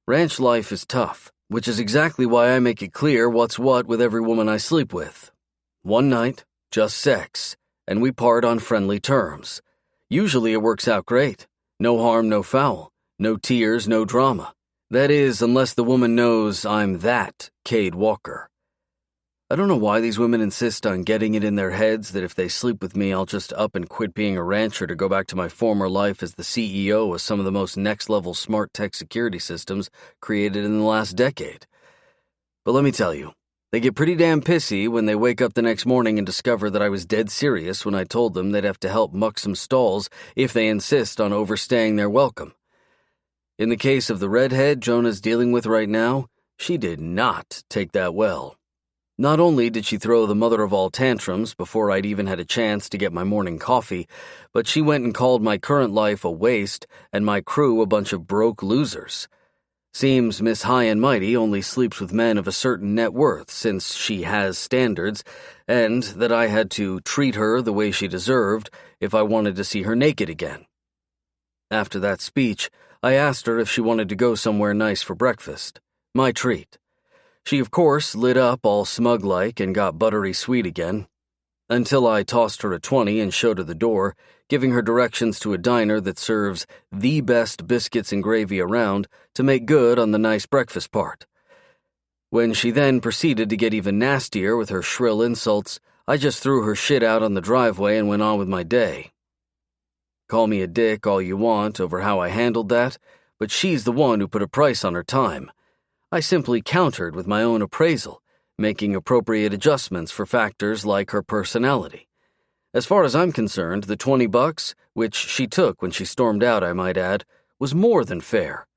Ranch life is tough, which is exactly why I make it clear what's what with every woman I sleep with. One night, just sex, and we part on friendly terms. Usually it works out great. No harm, no foul. No tears, no drama. That is, unless the woman knows I'm that Cade Walker. I don't know why these women insist on getting it in their heads that if they sleep with me, I'll just up and quit being a rancher to go back to my former life as the CEO of some of the most next-level smart tech security systems created in the last decade. But let me tell you, they get pretty damn pissy when they wake up the next morning and discover that I was dead serious when I told them they'd have to help muck some stalls if they insist on overstaying their welcome. In the case of the redhead Jonah's dealing with right now, she did not take that well. Not only did she throw the mother of all tantrums before I'd even had a chance to get my morning coffee, but she went and called my current life a waste and my crew a bunch of broke losers. Seems Miss High and Mighty only sleeps with men of a certain net worth since she has standards, and that I had to treat her the way she deserved if I wanted to see her naked again. After that speech, I asked her if she wanted to go somewhere nice for breakfast. My treat. She, of course, lit up all smug-like and got buttery sweet again, until I tossed her a 20 and showed her the door, giving her directions to a diner that serves the best biscuits and gravy around to make good on the nice breakfast part. When she then proceeded to get even nastier with her shrill insults, I just threw her shit out on the driveway and went on with my day. Call me a dick all you want over how I handled that, but she's the one who put a price on her time. I simply countered with my own appraisal, making appropriate adjustments for factors like her personality. As far as I'm concerned, the $20, which she took when she stormed out, I might add, was more than fair.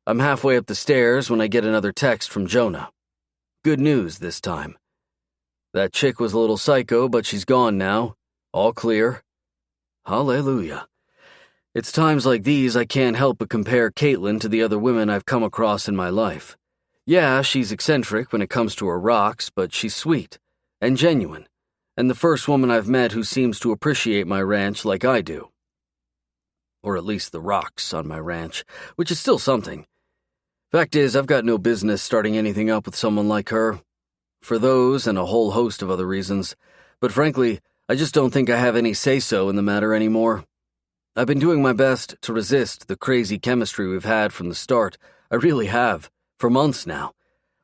I'm halfway up the stairs when I get another text from Jonah. Good news this time. That chick was a little psycho, but she's gone now. All clear. Hallelujah. It's times like these I can't help but compare Caitlin to the other women I've come across in my life. Yeah, she's eccentric when it comes to her rocks, but she's sweet and genuine, and the first woman I've met who seems to appreciate my ranch like I do. Or at least the rocks on my ranch, which is still something. Fact is, I've got no business starting anything up with someone like her. For those and a whole host of other reasons. But frankly, I just don't think I have any say-so in the matter anymore. I've been doing my best to resist the crazy chemistry we've had from the start. I really have, for months now.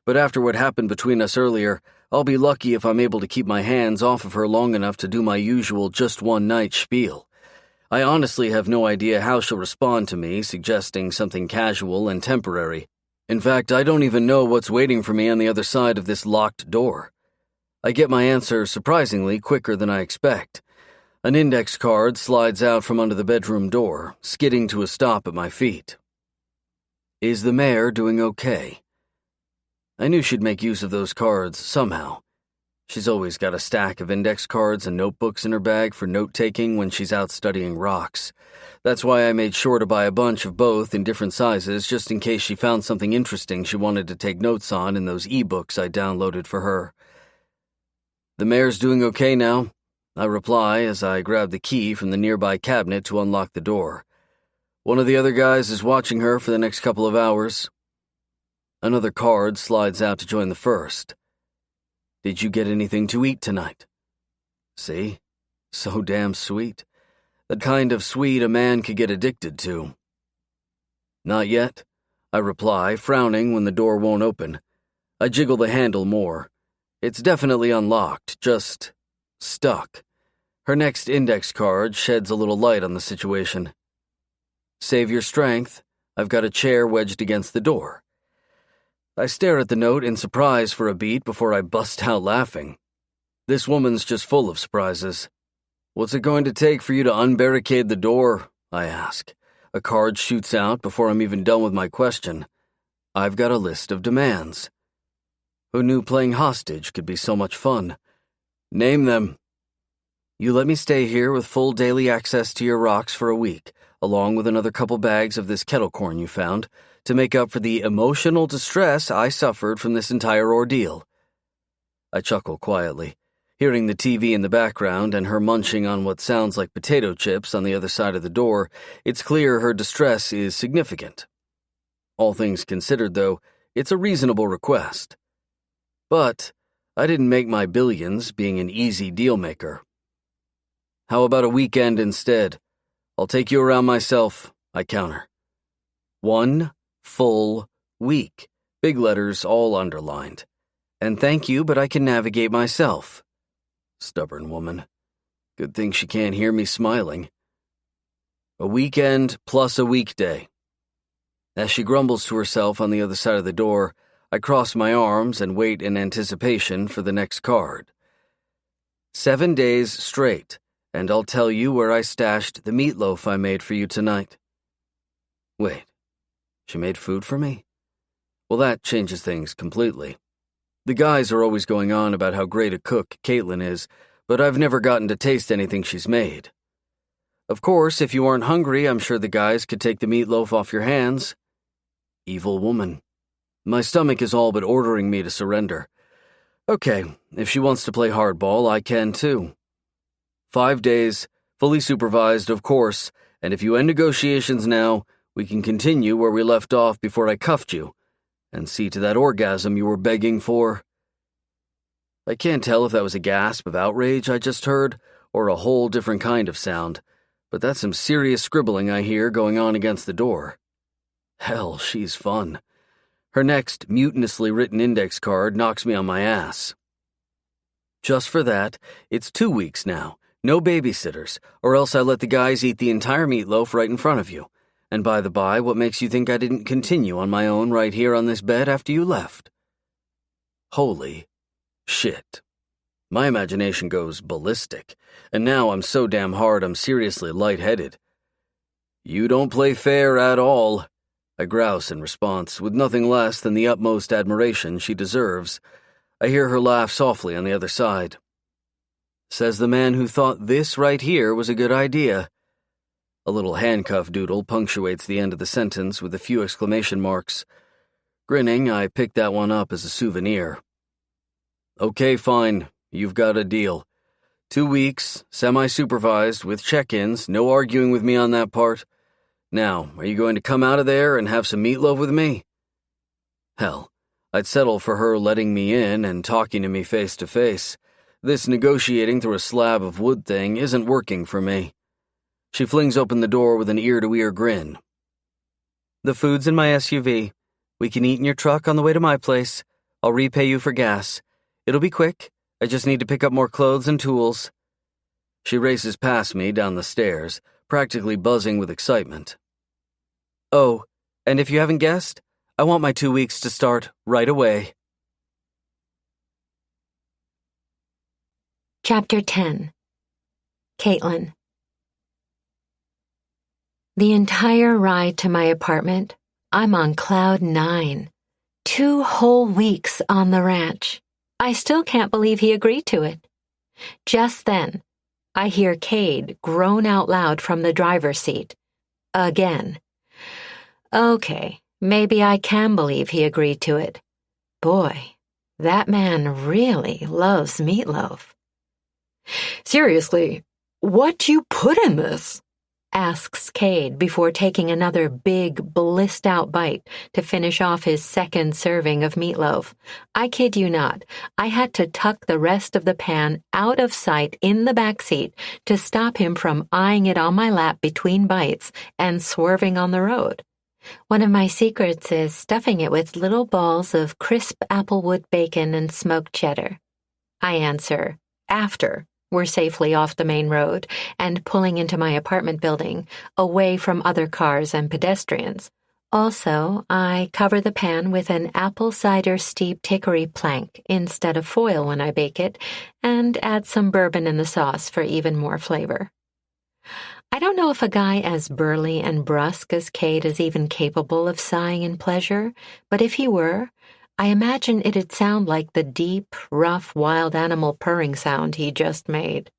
But after what happened between us earlier, I'll be lucky if I'm able to keep my hands off of her long enough to do my usual just one night spiel. I honestly have no idea how she'll respond to me, suggesting something casual and temporary. In fact, I don't even know what's waiting for me on the other side of this locked door. I get my answer surprisingly quicker than I expect. An index card slides out from under the bedroom door, skidding to a stop at my feet. Is the mayor doing okay? I knew she'd make use of those cards somehow. She's always got a stack of index cards and notebooks in her bag for note-taking when she's out studying rocks. That's why I made sure to buy a bunch of both in different sizes just in case she found something interesting she wanted to take notes on in those e-books I downloaded for her. The mayor's doing okay now, I reply as I grab the key from the nearby cabinet to unlock the door. One of the other guys is watching her for the next couple of hours. Another card slides out to join the first. Did you get anything to eat tonight? See? So damn sweet. The kind of sweet a man could get addicted to. Not yet, I reply, frowning when the door won't open. I jiggle the handle more. It's definitely unlocked, just stuck. Her next index card sheds a little light on the situation. Save your strength. I've got a chair wedged against the door. I stare at the note in surprise for a beat before I bust out laughing. This woman's just full of surprises. What's it going to take for you to unbarricade the door? I ask. A card shoots out before I'm even done with my question. I've got a list of demands. Who knew playing hostage could be so much fun? Name them. You let me stay here with full daily access to your rocks for a week, along with another couple bags of this kettle corn you found, to make up for the emotional distress I suffered from this entire ordeal. I chuckle quietly, hearing the TV in the background and her munching on what sounds like potato chips on the other side of the door. It's clear her distress is significant. All things considered, though, it's a reasonable request. But I didn't make my billions being an easy deal maker. How about a weekend instead? I'll take you around myself, I counter. 1 full week, big letters all underlined. And thank you, but I can navigate myself. Stubborn woman. Good thing she can't hear me smiling. A weekend plus a weekday. As she grumbles to herself on the other side of the door, I cross my arms and wait in anticipation for the next card. 7 days straight, and I'll tell you where I stashed the meatloaf I made for you tonight. Wait, she made food for me? Well, that changes things completely. The guys are always going on about how great a cook Caitlin is, but I've never gotten to taste anything she's made. Of course, if you aren't hungry, I'm sure the guys could take the meatloaf off your hands. Evil woman. My stomach is all but ordering me to surrender. Okay, if she wants to play hardball, I can too. 5 days, fully supervised, of course, and if you end negotiations now, we can continue where we left off before I cuffed you, and see to that orgasm you were begging for. I can't tell if that was a gasp of outrage I just heard, or a whole different kind of sound, but that's some serious scribbling I hear going on against the door. Hell, she's fun. Her next mutinously written index card knocks me on my ass. Just for that, it's 2 weeks now. No babysitters, or else I let the guys eat the entire meatloaf right in front of you. And by the by, what makes you think I didn't continue on my own right here on this bed after you left? Holy shit. My imagination goes ballistic, and now I'm so damn hard I'm seriously lightheaded. You don't play fair at all, I grouse in response, with nothing less than the utmost admiration she deserves. I hear her laugh softly on the other side. Says the man who thought this right here was a good idea. A little handcuff doodle punctuates the end of the sentence with a few exclamation marks. Grinning, I pick that one up as a souvenir. Okay, fine. You've got a deal. 2 weeks, semi-supervised, with check-ins, no arguing with me on that part. Now, are you going to come out of there and have some meatloaf with me? Hell, I'd settle for her letting me in and talking to me face to face. This negotiating through a slab of wood thing isn't working for me. She flings open the door with an ear-to-ear grin. The food's in my SUV. We can eat in your truck on the way to my place. I'll repay you for gas. It'll be quick. I just need to pick up more clothes and tools. She races past me down the stairs, practically buzzing with excitement. Oh, and if you haven't guessed, I want my 2 weeks to start right away. Chapter 10. Caitlin. The entire ride to my apartment, I'm on cloud 9. 2 whole weeks on the ranch. I still can't believe he agreed to it. Just then, I hear Cade groan out loud from the driver's seat. Again. Okay, maybe I can believe he agreed to it. Boy, that man really loves meatloaf. Seriously, what you put in this? Asks Cade before taking another big, blissed-out bite to finish off his second serving of meatloaf. I kid you not, I had to tuck the rest of the pan out of sight in the back seat to stop him from eyeing it on my lap between bites and swerving on the road. One of my secrets is stuffing it with little balls of crisp applewood bacon and smoked cheddar. I answer, after we're safely off the main road and pulling into my apartment building, away from other cars and pedestrians. Also, I cover the pan with an apple cider steeped hickory plank instead of foil when I bake it, and add some bourbon in the sauce for even more flavor. I don't know if a guy as burly and brusque as Cade is even capable of sighing in pleasure, but if he were, I imagine it'd sound like the deep, rough, wild animal purring sound he just made.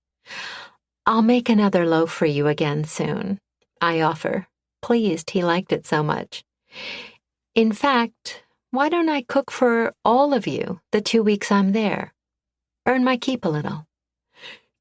I'll make another loaf for you again soon, I offer, pleased he liked it so much. In fact, why don't I cook for all of you the 2 weeks I'm there? Earn my keep a little.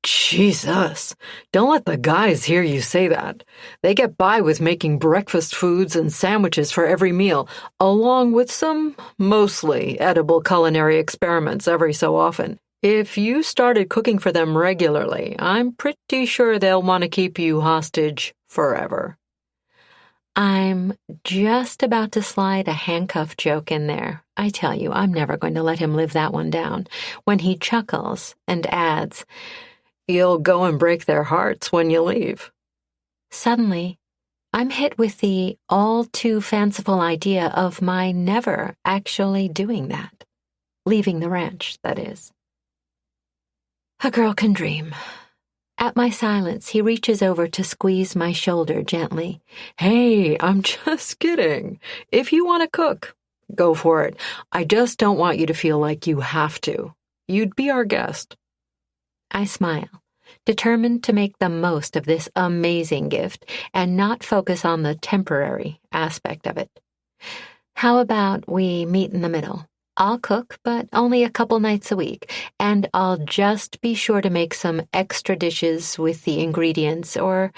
Jesus, don't let the guys hear you say that. They get by with making breakfast foods and sandwiches for every meal, along with some mostly edible culinary experiments every so often. If you started cooking for them regularly, I'm pretty sure they'll want to keep you hostage forever. I'm just about to slide a handcuff joke in there. I tell you, I'm never going to let him live that one down, when he chuckles and adds, You'll go and break their hearts when you leave. Suddenly, I'm hit with the all too fanciful idea of my never actually doing that. Leaving the ranch, that is. A girl can dream. At my silence, he reaches over to squeeze my shoulder gently. Hey, I'm just kidding. If you want to cook, go for it. I just don't want you to feel like you have to. You'd be our guest. I smile, determined to make the most of this amazing gift and not focus on the temporary aspect of it. How about we meet in the middle? I'll cook, but only a couple nights a week, and I'll just be sure to make some extra dishes with the ingredients, or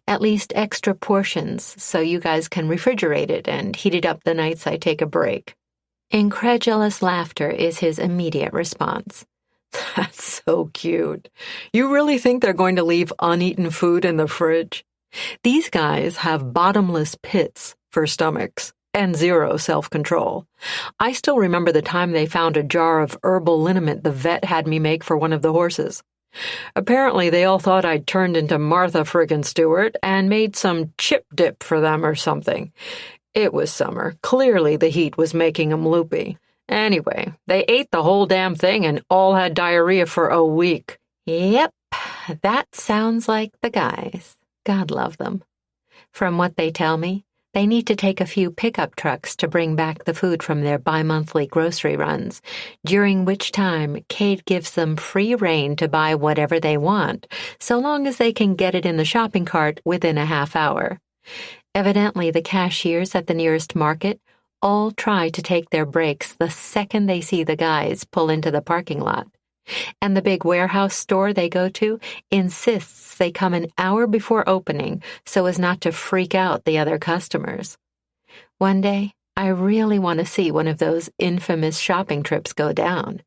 at least extra portions, so you guys can refrigerate it and heat it up the nights I take a break. Incredulous laughter is his immediate response. That's so cute. You really think they're going to leave uneaten food in the fridge? These guys have bottomless pits for stomachs, and zero self-control. I still remember the time they found a jar of herbal liniment the vet had me make for one of the horses. Apparently, they all thought I'd turned into Martha friggin' Stewart and made some chip dip for them or something. It was summer. Clearly, the heat was making them loopy. Anyway, they ate the whole damn thing and all had diarrhea for a week. Yep, that sounds like the guys. God love them. From what they tell me, they need to take a few pickup trucks to bring back the food from their bi-monthly grocery runs, during which time Kate gives them free rein to buy whatever they want, so long as they can get it in the shopping cart within a half hour. Evidently, the cashiers at the nearest market all try to take their breaks the second they see the guys pull into the parking lot. And the big warehouse store they go to insists they come an hour before opening so as not to freak out the other customers. One day, I really want to see one of those infamous shopping trips go down.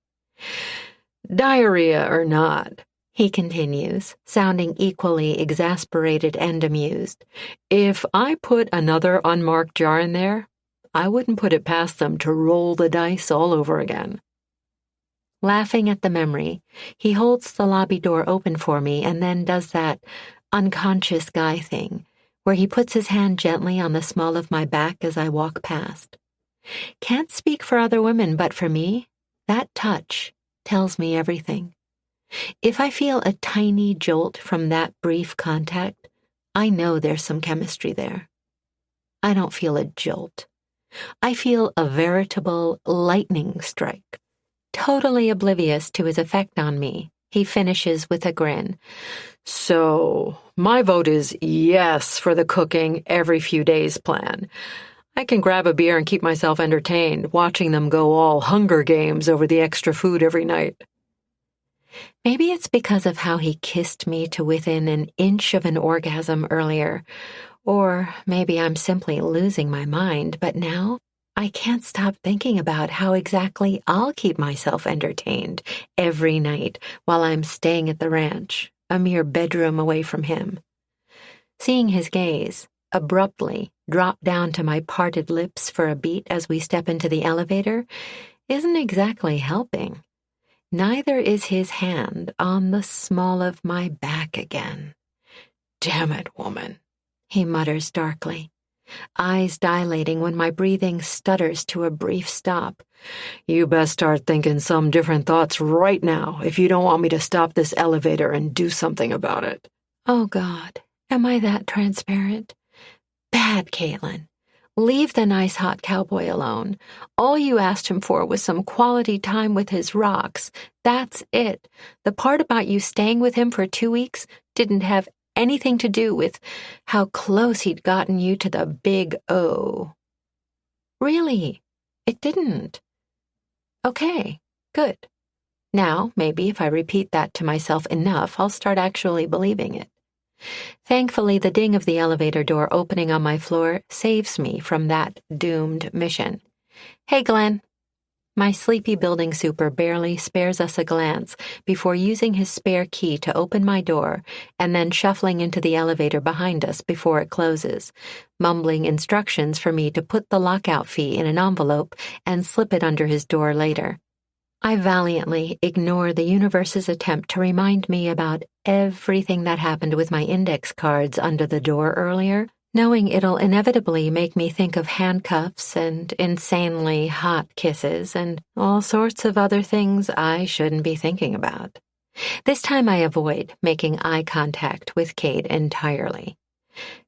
Diarrhea or not, he continues, sounding equally exasperated and amused, if I put another unmarked jar in there, I wouldn't put it past them to roll the dice all over again. Laughing at the memory, he holds the lobby door open for me and then does that unconscious guy thing, where he puts his hand gently on the small of my back as I walk past. Can't speak for other women, but for me, that touch tells me everything. If I feel a tiny jolt from that brief contact, I know there's some chemistry there. I don't feel a jolt. I feel a veritable lightning strike. Totally oblivious to his effect on me, he finishes with a grin. So, my vote is yes for the cooking every few days plan. I can grab a beer and keep myself entertained, watching them go all Hunger Games over the extra food every night. Maybe it's because of how he kissed me to within an inch of an orgasm earlier, or maybe I'm simply losing my mind, but now I can't stop thinking about how exactly I'll keep myself entertained every night while I'm staying at the ranch, a mere bedroom away from him. Seeing his gaze abruptly drop down to my parted lips for a beat as we step into the elevator isn't exactly helping. Neither is his hand on the small of my back again. Damn it, woman, he mutters darkly, eyes dilating when my breathing stutters to a brief stop. You best start thinking some different thoughts right now if you don't want me to stop this elevator and do something about it. Oh, God, am I that transparent? Bad, Caitlin. Leave the nice hot cowboy alone. All you asked him for was some quality time with his rocks. That's it. The part about you staying with him for 2 weeks didn't have anything to do with how close he'd gotten you to the big O. Really, it didn't. Okay, good. Now, maybe if I repeat that to myself enough, I'll start actually believing it. Thankfully, the ding of the elevator door opening on my floor saves me from that doomed mission. Hey, Glenn. My sleepy building super barely spares us a glance before using his spare key to open my door and then shuffling into the elevator behind us before it closes, mumbling instructions for me to put the lockout fee in an envelope and slip it under his door later. I valiantly ignore the universe's attempt to remind me about everything that happened with my index cards under the door earlier, knowing it'll inevitably make me think of handcuffs and insanely hot kisses and all sorts of other things I shouldn't be thinking about. This time I avoid making eye contact with Kate entirely.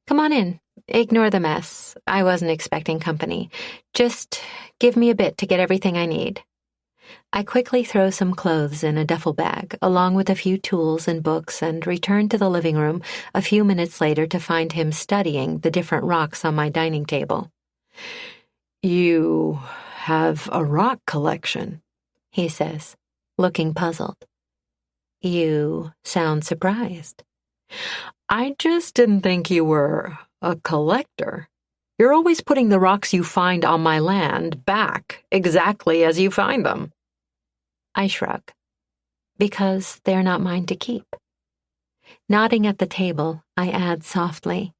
Come on in. Ignore the mess. I wasn't expecting company. Just give me a bit to get everything I need. I quickly throw some clothes in a duffel bag, along with a few tools and books, and return to the living room a few minutes later to find him studying the different rocks on my dining table. You have a rock collection, he says, looking puzzled. You sound surprised. I just didn't think you were a collector. You're always putting the rocks you find on my land back exactly as you find them. I shrug. Because they're not mine to keep. Nodding at the table, I add softly,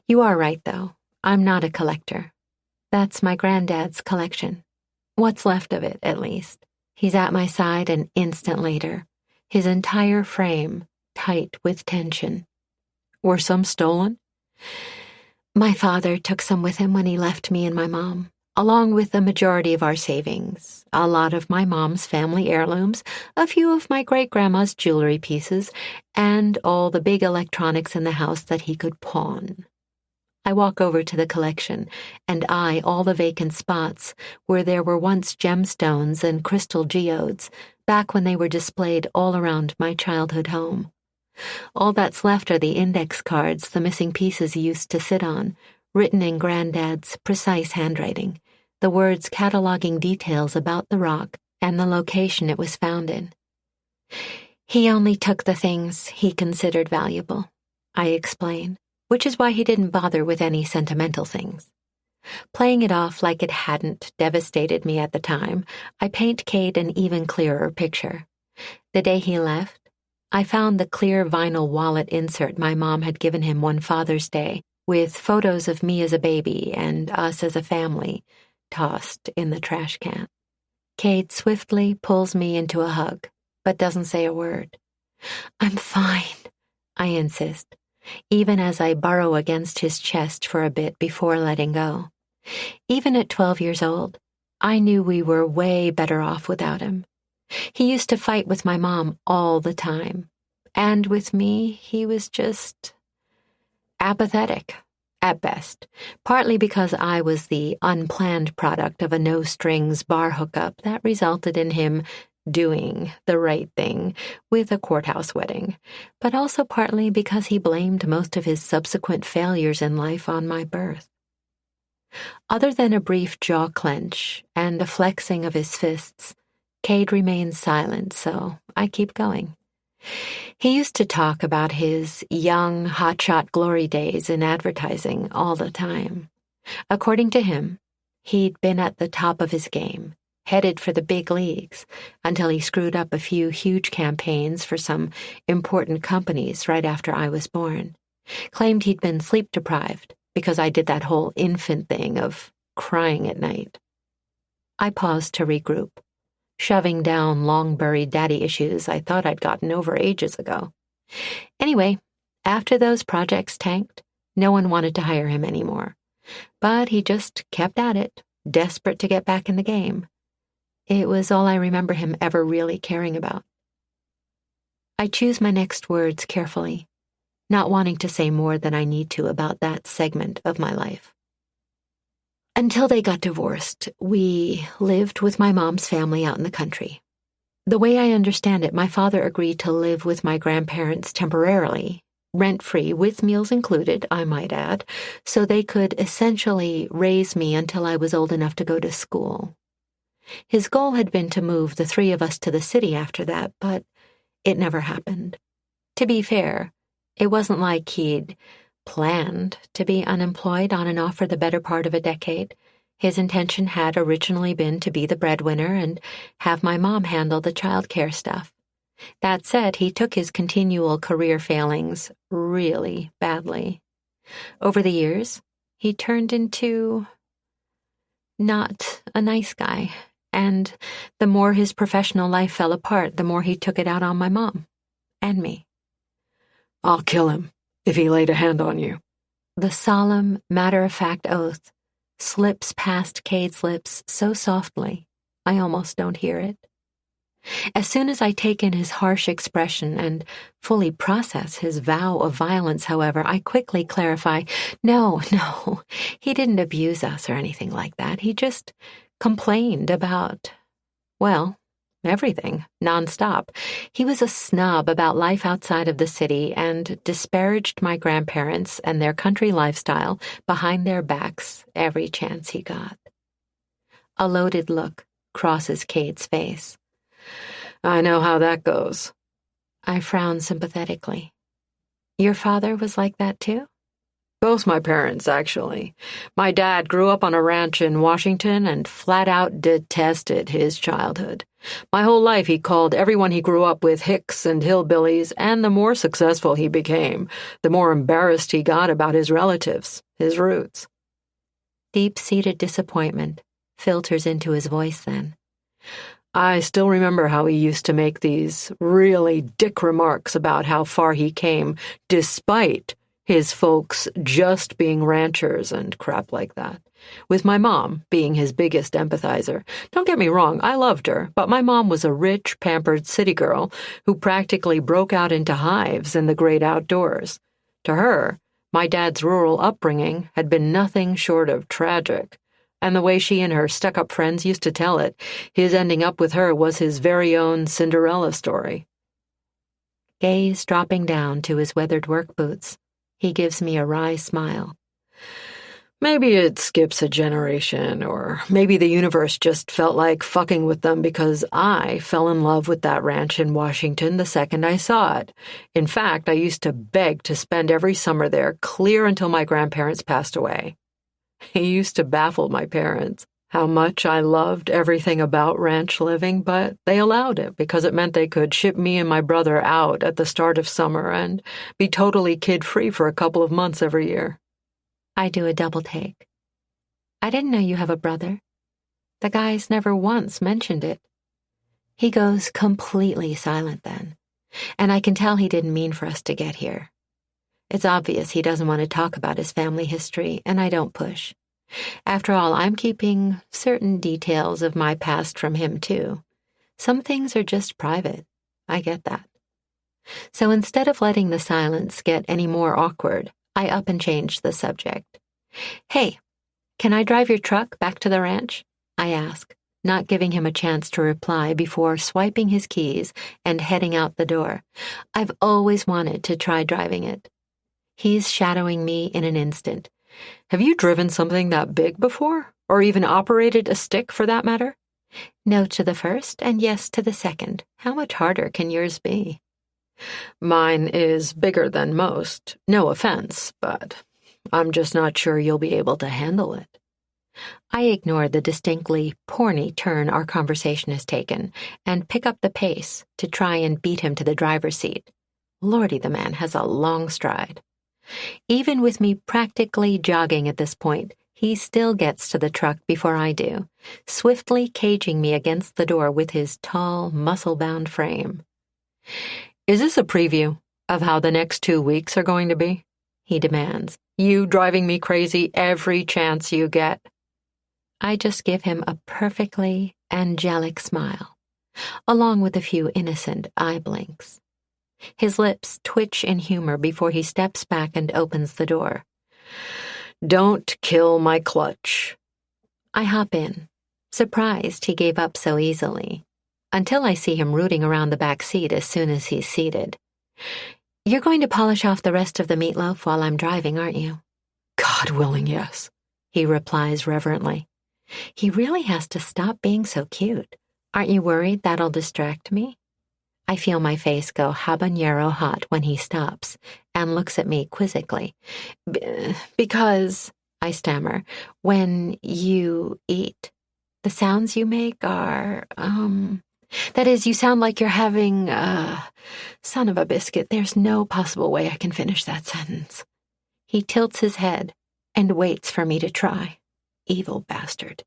You are right, though. I'm not a collector. That's my granddad's collection. What's left of it, at least. He's at my side an instant later, his entire frame tight with tension. Were some stolen? My father took some with him when he left me and my mom, along with the majority of our savings, a lot of my mom's family heirlooms, a few of my great-grandma's jewelry pieces, and all the big electronics in the house that he could pawn. I walk over to the collection and eye all the vacant spots where there were once gemstones and crystal geodes, back when they were displayed all around my childhood home. All that's left are the index cards the missing pieces used to sit on, written in Granddad's precise handwriting, the words cataloging details about the rock and the location it was found in. He only took the things he considered valuable, I explain, which is why he didn't bother with any sentimental things. Playing it off like it hadn't devastated me at the time, I paint Cade an even clearer picture. The day he left, I found the clear vinyl wallet insert my mom had given him one Father's Day, with photos of me as a baby and us as a family, tossed in the trash can. Cade swiftly pulls me into a hug, but doesn't say a word. I'm fine, I insist, even as I burrow against his chest for a bit before letting go. Even at 12 years old, I knew we were way better off without him. He used to fight with my mom all the time, and with me, he was just apathetic, at best, partly because I was the unplanned product of a no-strings bar hookup that resulted in him doing the right thing with a courthouse wedding, but also partly because he blamed most of his subsequent failures in life on my birth. Other than a brief jaw clench and a flexing of his fists, Cade remains silent, so I keep going. He used to talk about his young, hotshot glory days in advertising all the time. According to him, he'd been at the top of his game, headed for the big leagues, until he screwed up a few huge campaigns for some important companies right after I was born. Claimed he'd been sleep-deprived because I did that whole infant thing of crying at night. I paused to regroup, shoving down long-buried daddy issues I thought I'd gotten over ages ago. Anyway, after those projects tanked, no one wanted to hire him anymore. But he just kept at it, desperate to get back in the game. It was all I remember him ever really caring about. I choose my next words carefully, not wanting to say more than I need to about that segment of my life. Until they got divorced, we lived with my mom's family out in the country. The way I understand it, my father agreed to live with my grandparents temporarily, rent-free, with meals included, I might add, so they could essentially raise me until I was old enough to go to school. His goal had been to move the three of us to the city after that, but it never happened. To be fair, it wasn't like he'd planned to be unemployed on and off for the better part of a decade. His intention had originally been to be the breadwinner and have my mom handle the childcare stuff. That said, he took his continual career failings really badly. Over the years, he turned into not a nice guy, and the more his professional life fell apart, the more he took it out on my mom and me. I'll kill him if he laid a hand on you. The solemn, matter-of-fact oath slips past Cade's lips so softly, I almost don't hear it. As soon as I take in his harsh expression and fully process his vow of violence, however, I quickly clarify, no, he didn't abuse us or anything like that. He just complained about, well, everything, nonstop. He was a snob about life outside of the city and disparaged my grandparents and their country lifestyle behind their backs every chance he got. A loaded look crosses Cade's face. I know how that goes. I frown sympathetically. Your father was like that too? Both my parents, actually. My dad grew up on a ranch in Washington and flat out detested his childhood. My whole life he called everyone he grew up with hicks and hillbillies, and the more successful he became, the more embarrassed he got about his relatives, his roots. Deep-seated disappointment filters into his voice then. I still remember how he used to make these really dick remarks about how far he came, despite his folks just being ranchers and crap like that, with my mom being his biggest empathizer. Don't get me wrong, I loved her, but my mom was a rich, pampered city girl who practically broke out into hives in the great outdoors. To her, my dad's rural upbringing had been nothing short of tragic, and the way she and her stuck-up friends used to tell it, his ending up with her was his very own Cinderella story. Gaze dropping down to his weathered work boots, he gives me a wry smile. Maybe it skips a generation, or maybe the universe just felt like fucking with them because I fell in love with that ranch in Washington the second I saw it. In fact, I used to beg to spend every summer there, clear until my grandparents passed away. It used to baffle my parents how much I loved everything about ranch living, but they allowed it because it meant they could ship me and my brother out at the start of summer and be totally kid-free for a couple of months every year. I do a double take. I didn't know you have a brother. The guys never once mentioned it. He goes completely silent then, and I can tell he didn't mean for us to get here. It's obvious he doesn't want to talk about his family history, and I don't push. After all, I'm keeping certain details of my past from him, too. Some things are just private. I get that. So instead of letting the silence get any more awkward, I up and change the subject. Hey, can I drive your truck back to the ranch? I ask, not giving him a chance to reply before swiping his keys and heading out the door. I've always wanted to try driving it. He's shadowing me in an instant. Have you driven something that big before? Or even operated a stick, for that matter? No to the first, and yes to the second. How much harder can yours be? Mine is bigger than most. No offense, but I'm just not sure you'll be able to handle it. I ignore the distinctly porny turn our conversation has taken and pick up the pace to try and beat him to the driver's seat. Lordy, the man has a long stride. Even with me practically jogging at this point, he still gets to the truck before I do, swiftly caging me against the door with his tall, muscle-bound frame. Is this a preview of how the next 2 weeks are going to be? He demands. You driving me crazy every chance you get. I just give him a perfectly angelic smile, along with a few innocent eye blinks. His lips twitch in humor before he steps back and opens the door. Don't kill my clutch. I hop in, surprised he gave up so easily, until I see him rooting around the back seat as soon as he's seated. You're going to polish off the rest of the meatloaf while I'm driving, aren't you? God willing, yes, he replies reverently. He really has to stop being so cute. Aren't you worried that'll distract me? I feel my face go habanero hot when he stops and looks at me quizzically. Because, I stammer, when you eat, the sounds you make are, that is, you sound like you're having, son of a biscuit. There's no possible way I can finish that sentence. He tilts his head and waits for me to try. Evil bastard.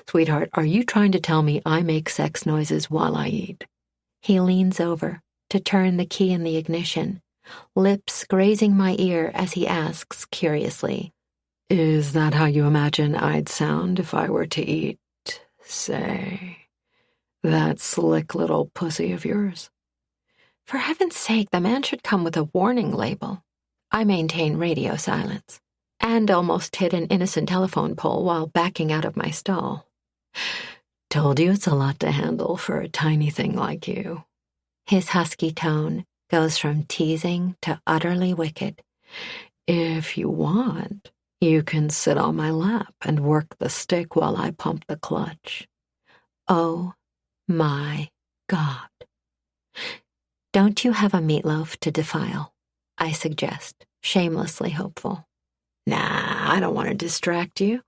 Sweetheart, are you trying to tell me I make sex noises while I eat? He leans over to turn the key in the ignition, lips grazing my ear as he asks curiously, Is that how you imagine I'd sound if I were to eat, say, that slick little pussy of yours? For heaven's sake, the man should come with a warning label. I maintain radio silence, and almost hit an innocent telephone pole while backing out of my stall. Told you it's a lot to handle for a tiny thing like you. His husky tone goes from teasing to utterly wicked. If you want, you can sit on my lap and work the stick while I pump the clutch. Oh my God. Don't you have a meatloaf to defile? I suggest, shamelessly hopeful. Nah, I don't want to distract you.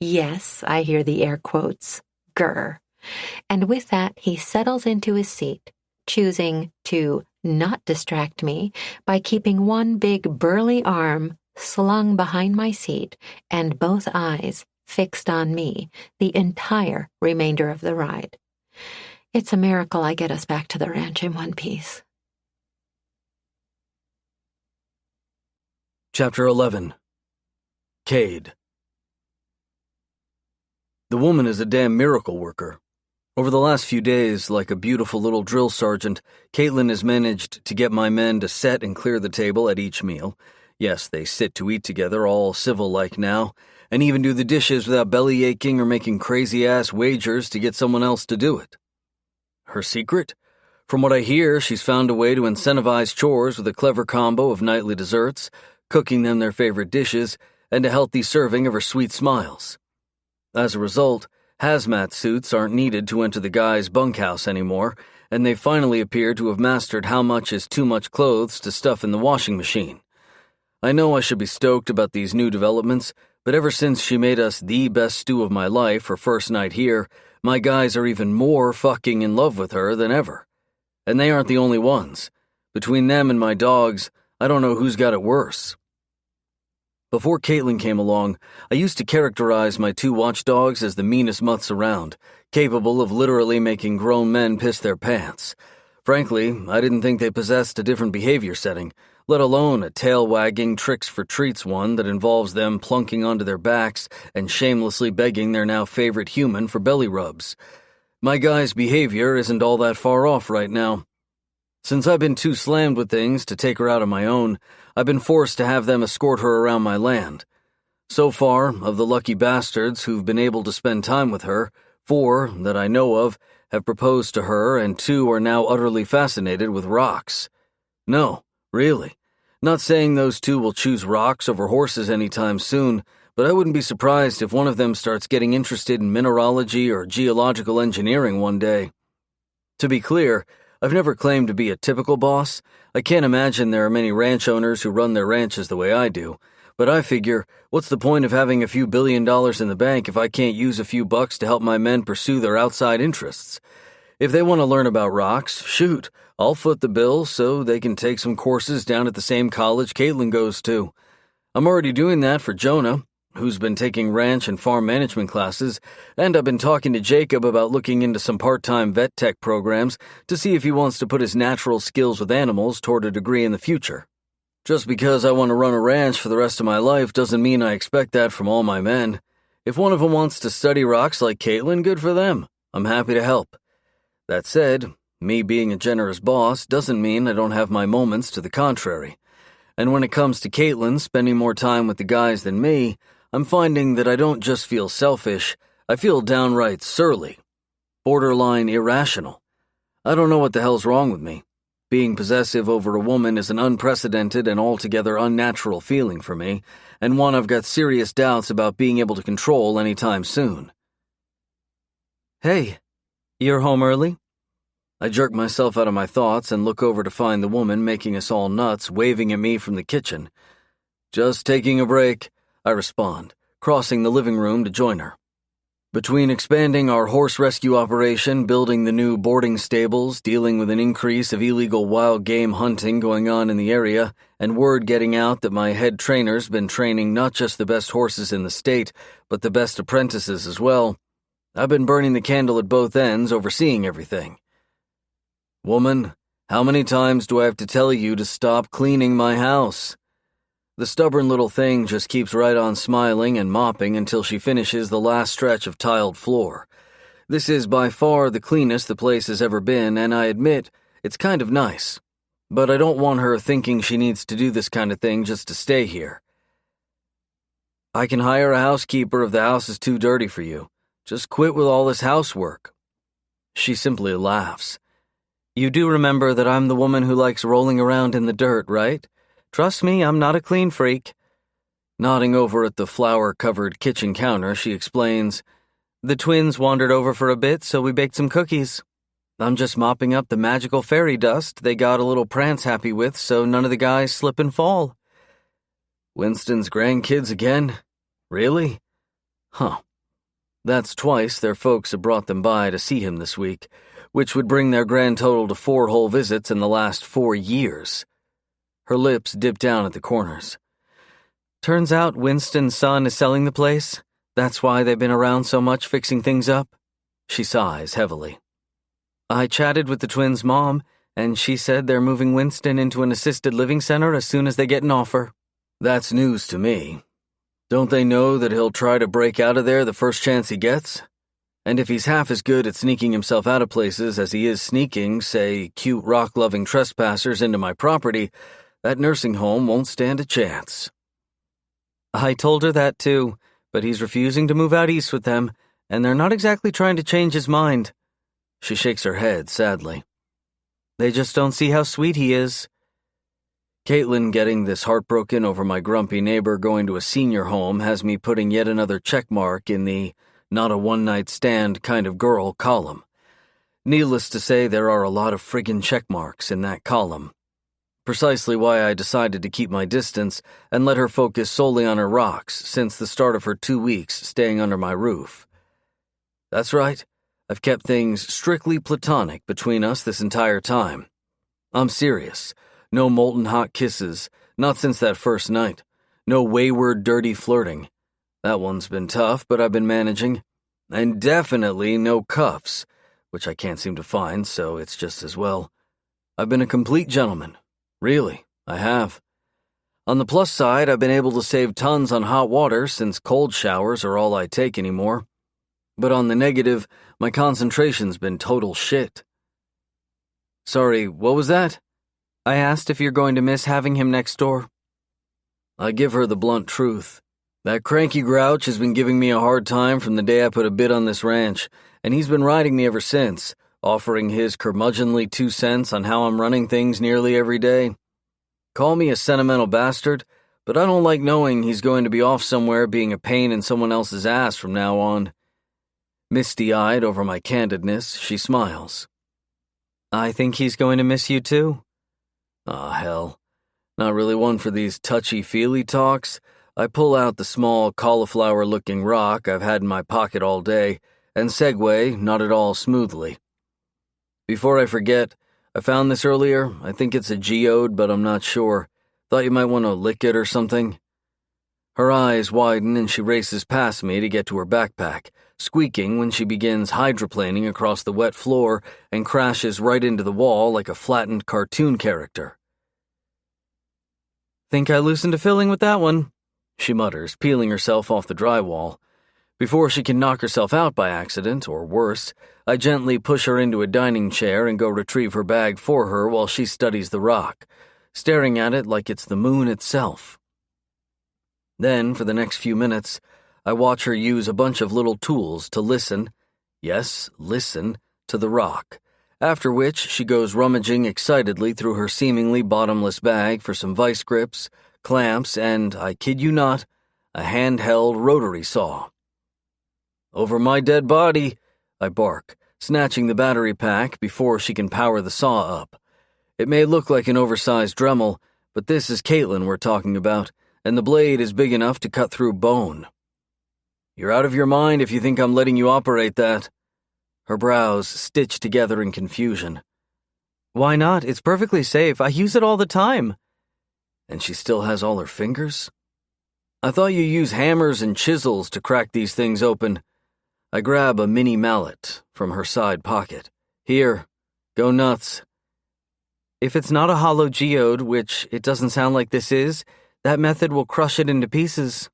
Yes, I hear the air quotes. Grr. And with that, he settles into his seat, choosing to not distract me by keeping one big burly arm slung behind my seat, and both eyes fixed on me the entire remainder of the ride. It's a miracle I get us back to the ranch in one piece. Chapter 11. Cade. The woman is a damn miracle worker. Over the last few days, like a beautiful little drill sergeant, Caitlin has managed to get my men to set and clear the table at each meal. Yes, they sit to eat together, all civil-like now, and even do the dishes without belly aching or making crazy-ass wagers to get someone else to do it. Her secret? From what I hear, she's found a way to incentivize chores with a clever combo of nightly desserts, cooking them their favorite dishes, and a healthy serving of her sweet smiles. As a result, hazmat suits aren't needed to enter the guy's bunkhouse anymore, and they finally appear to have mastered how much is too much clothes to stuff in the washing machine. I know I should be stoked about these new developments, but ever since she made us the best stew of my life her first night here, my guys are even more fucking in love with her than ever. And they aren't the only ones. Between them and my dogs, I don't know who's got it worse. Before Caitlin came along, I used to characterize my two watchdogs as the meanest mutts around, capable of literally making grown men piss their pants. Frankly, I didn't think they possessed a different behavior setting, let alone a tail-wagging tricks-for-treats one that involves them plunking onto their backs and shamelessly begging their now-favorite human for belly rubs. My guy's behavior isn't all that far off right now. Since I've been too slammed with things to take her out on my own, I've been forced to have them escort her around my land. So far, of the lucky bastards who've been able to spend time with her, 4, that I know of, have proposed to her and 2 are now utterly fascinated with rocks. No, really. Not saying those 2 will choose rocks over horses anytime soon, but I wouldn't be surprised if one of them starts getting interested in mineralogy or geological engineering one day. To be clear, I've never claimed to be a typical boss. I can't imagine there are many ranch owners who run their ranches the way I do. But I figure, what's the point of having a few $1 billion in the bank if I can't use a few bucks to help my men pursue their outside interests? If they want to learn about rocks, shoot, I'll foot the bill so they can take some courses down at the same college Caitlin goes to. I'm already doing that for Jonah, who's been taking ranch and farm management classes, and I've been talking to Jacob about looking into some part-time vet tech programs to see if he wants to put his natural skills with animals toward a degree in the future. Just because I want to run a ranch for the rest of my life doesn't mean I expect that from all my men. If one of them wants to study rocks like Caitlin, good for them. I'm happy to help. That said, me being a generous boss doesn't mean I don't have my moments to the contrary. And when it comes to Caitlin spending more time with the guys than me, I'm finding that I don't just feel selfish, I feel downright surly. Borderline irrational. I don't know what the hell's wrong with me. Being possessive over a woman is an unprecedented and altogether unnatural feeling for me, and one I've got serious doubts about being able to control anytime soon. Hey, you're home early? I jerk myself out of my thoughts and look over to find the woman making us all nuts waving at me from the kitchen. Just taking a break, I respond, crossing the living room to join her. Between expanding our horse rescue operation, building the new boarding stables, dealing with an increase of illegal wild game hunting going on in the area, and word getting out that my head trainer's been training not just the best horses in the state, but the best apprentices as well, I've been burning the candle at both ends, overseeing everything. Woman, how many times do I have to tell you to stop cleaning my house? The stubborn little thing just keeps right on smiling and mopping until she finishes the last stretch of tiled floor. This is by far the cleanest the place has ever been, and I admit, it's kind of nice. But I don't want her thinking she needs to do this kind of thing just to stay here. I can hire a housekeeper if the house is too dirty for you. Just quit with all this housework. She simply laughs. You do remember that I'm the woman who likes rolling around in the dirt, right? Trust me, I'm not a clean freak. Nodding over at the flour-covered kitchen counter, she explains, The twins wandered over for a bit, so we baked some cookies. I'm just mopping up the magical fairy dust they got a little prance happy with so none of the guys slip and fall. Winston's grandkids again? Really? Huh. That's twice their folks have brought them by to see him this week, which would bring their grand total to 4 whole visits in the last 4 years. Her lips dip down at the corners. Turns out Winston's son is selling the place. That's why they've been around so much fixing things up. She sighs heavily. I chatted with the twins' mom, and she said they're moving Winston into an assisted living center as soon as they get an offer. That's news to me. Don't they know that he'll try to break out of there the first chance he gets? And if he's half as good at sneaking himself out of places as he is sneaking, say, cute rock-loving trespassers into my property, that nursing home won't stand a chance. I told her that too, but he's refusing to move out east with them, and they're not exactly trying to change his mind. She shakes her head sadly. They just don't see how sweet he is. Caitlin getting this heartbroken over my grumpy neighbor going to a senior home has me putting yet another check mark in the not a one-night stand kind of girl column. Needless to say, there are a lot of friggin' check marks in that column. Precisely why I decided to keep my distance and let her focus solely on her rocks since the start of her 2 weeks staying under my roof. That's right, I've kept things strictly platonic between us this entire time. I'm serious. No molten hot kisses, not since that first night. No wayward, dirty flirting. That one's been tough, but I've been managing. And definitely no cuffs, which I can't seem to find, so it's just as well. I've been a complete gentleman. Really, I have. On the plus side, I've been able to save tons on hot water since cold showers are all I take anymore. But on the negative, my concentration's been total shit. Sorry, what was that? I asked if you're going to miss having him next door. I give her the blunt truth. That cranky grouch has been giving me a hard time from the day I put a bid on this ranch, and he's been riding me ever since, offering his curmudgeonly 2 cents on how I'm running things nearly every day. Call me a sentimental bastard, but I don't like knowing he's going to be off somewhere being a pain in someone else's ass from now on. Misty-eyed over my candidness, she smiles. I think he's going to miss you too. Aw, hell. Not really one for these touchy-feely talks. I pull out the small, cauliflower-looking rock I've had in my pocket all day and segue not at all smoothly. Before I forget, I found this earlier. I think it's a geode, but I'm not sure. Thought you might want to lick it or something. Her eyes widen and she races past me to get to her backpack, squeaking when she begins hydroplaning across the wet floor and crashes right into the wall like a flattened cartoon character. Think I loosened a filling with that one, she mutters, peeling herself off the drywall. Before she can knock herself out by accident, or worse, I gently push her into a dining chair and go retrieve her bag for her while she studies the rock, staring at it like it's the moon itself. Then, for the next few minutes, I watch her use a bunch of little tools to listen, yes, listen, to the rock, after which she goes rummaging excitedly through her seemingly bottomless bag for some vice grips, clamps, and, I kid you not, a handheld rotary saw. Over my dead body, I bark, snatching the battery pack before she can power the saw up. It may look like an oversized Dremel, but this is Caitlin we're talking about, and the blade is big enough to cut through bone. You're out of your mind if you think I'm letting you operate that. Her brows stitch together in confusion. Why not? It's perfectly safe. I use it all the time. And she still has all her fingers? I thought you use hammers and chisels to crack these things open. I grab a mini mallet from her side pocket. Here, go nuts. If it's not a hollow geode, which it doesn't sound like this is, that method will crush it into pieces.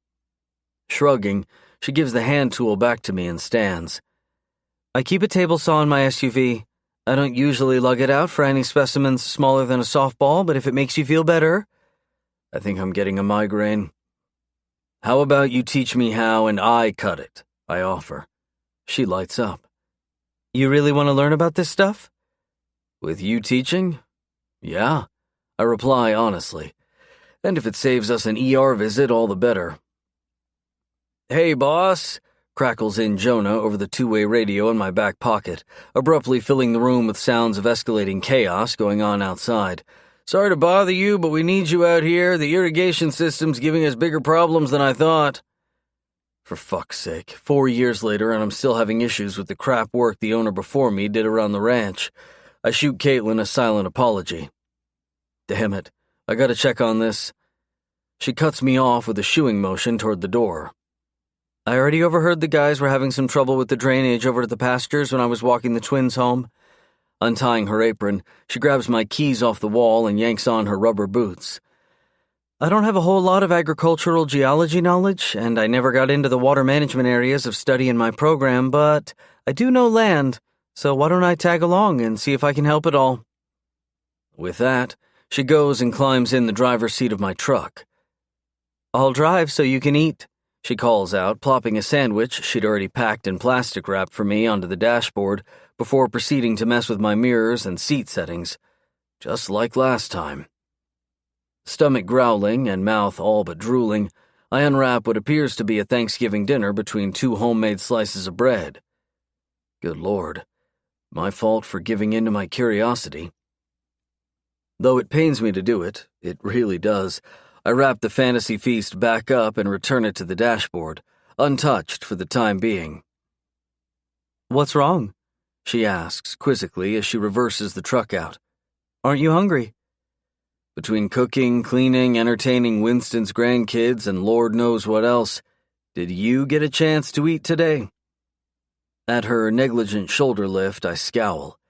Shrugging, she gives the hand tool back to me and stands. I keep a table saw in my SUV. I don't usually lug it out for any specimens smaller than a softball, but if it makes you feel better. I think I'm getting a migraine. How about you teach me how and I cut it, I offer. She lights up. You really want to learn about this stuff? With you teaching? Yeah, I reply honestly. And if it saves us an ER visit, all the better. Hey, boss, crackles in Jonah over the two-way radio in my back pocket, abruptly filling the room with sounds of escalating chaos going on outside. Sorry to bother you, but we need you out here. The irrigation system's giving us bigger problems than I thought. For fuck's sake, 4 years later and I'm still having issues with the crap work the owner before me did around the ranch. I shoot Caitlin a silent apology. Damn it, I gotta check on this. She cuts me off with a shooing motion toward the door. I already overheard the guys were having some trouble with the drainage over at the pastures when I was walking the twins home. Untying her apron, she grabs my keys off the wall and yanks on her rubber boots. I don't have a whole lot of agricultural geology knowledge, and I never got into the water management areas of study in my program, but I do know land, so why don't I tag along and see if I can help at all? With that, she goes and climbs in the driver's seat of my truck. I'll drive so you can eat, she calls out, plopping a sandwich she'd already packed in plastic wrap for me onto the dashboard before proceeding to mess with my mirrors and seat settings, just like last time. Stomach growling and mouth all but drooling, I unwrap what appears to be a Thanksgiving dinner between 2 homemade slices of bread. Good Lord, my fault for giving in to my curiosity. Though it pains me to do it, it really does, I wrap the fantasy feast back up and return it to the dashboard, untouched for the time being. What's wrong? She asks quizzically as she reverses the truck out. Aren't you hungry? Between cooking, cleaning, entertaining Winston's grandkids, and Lord knows what else, did you get a chance to eat today? At her negligent shoulder lift, I scowl.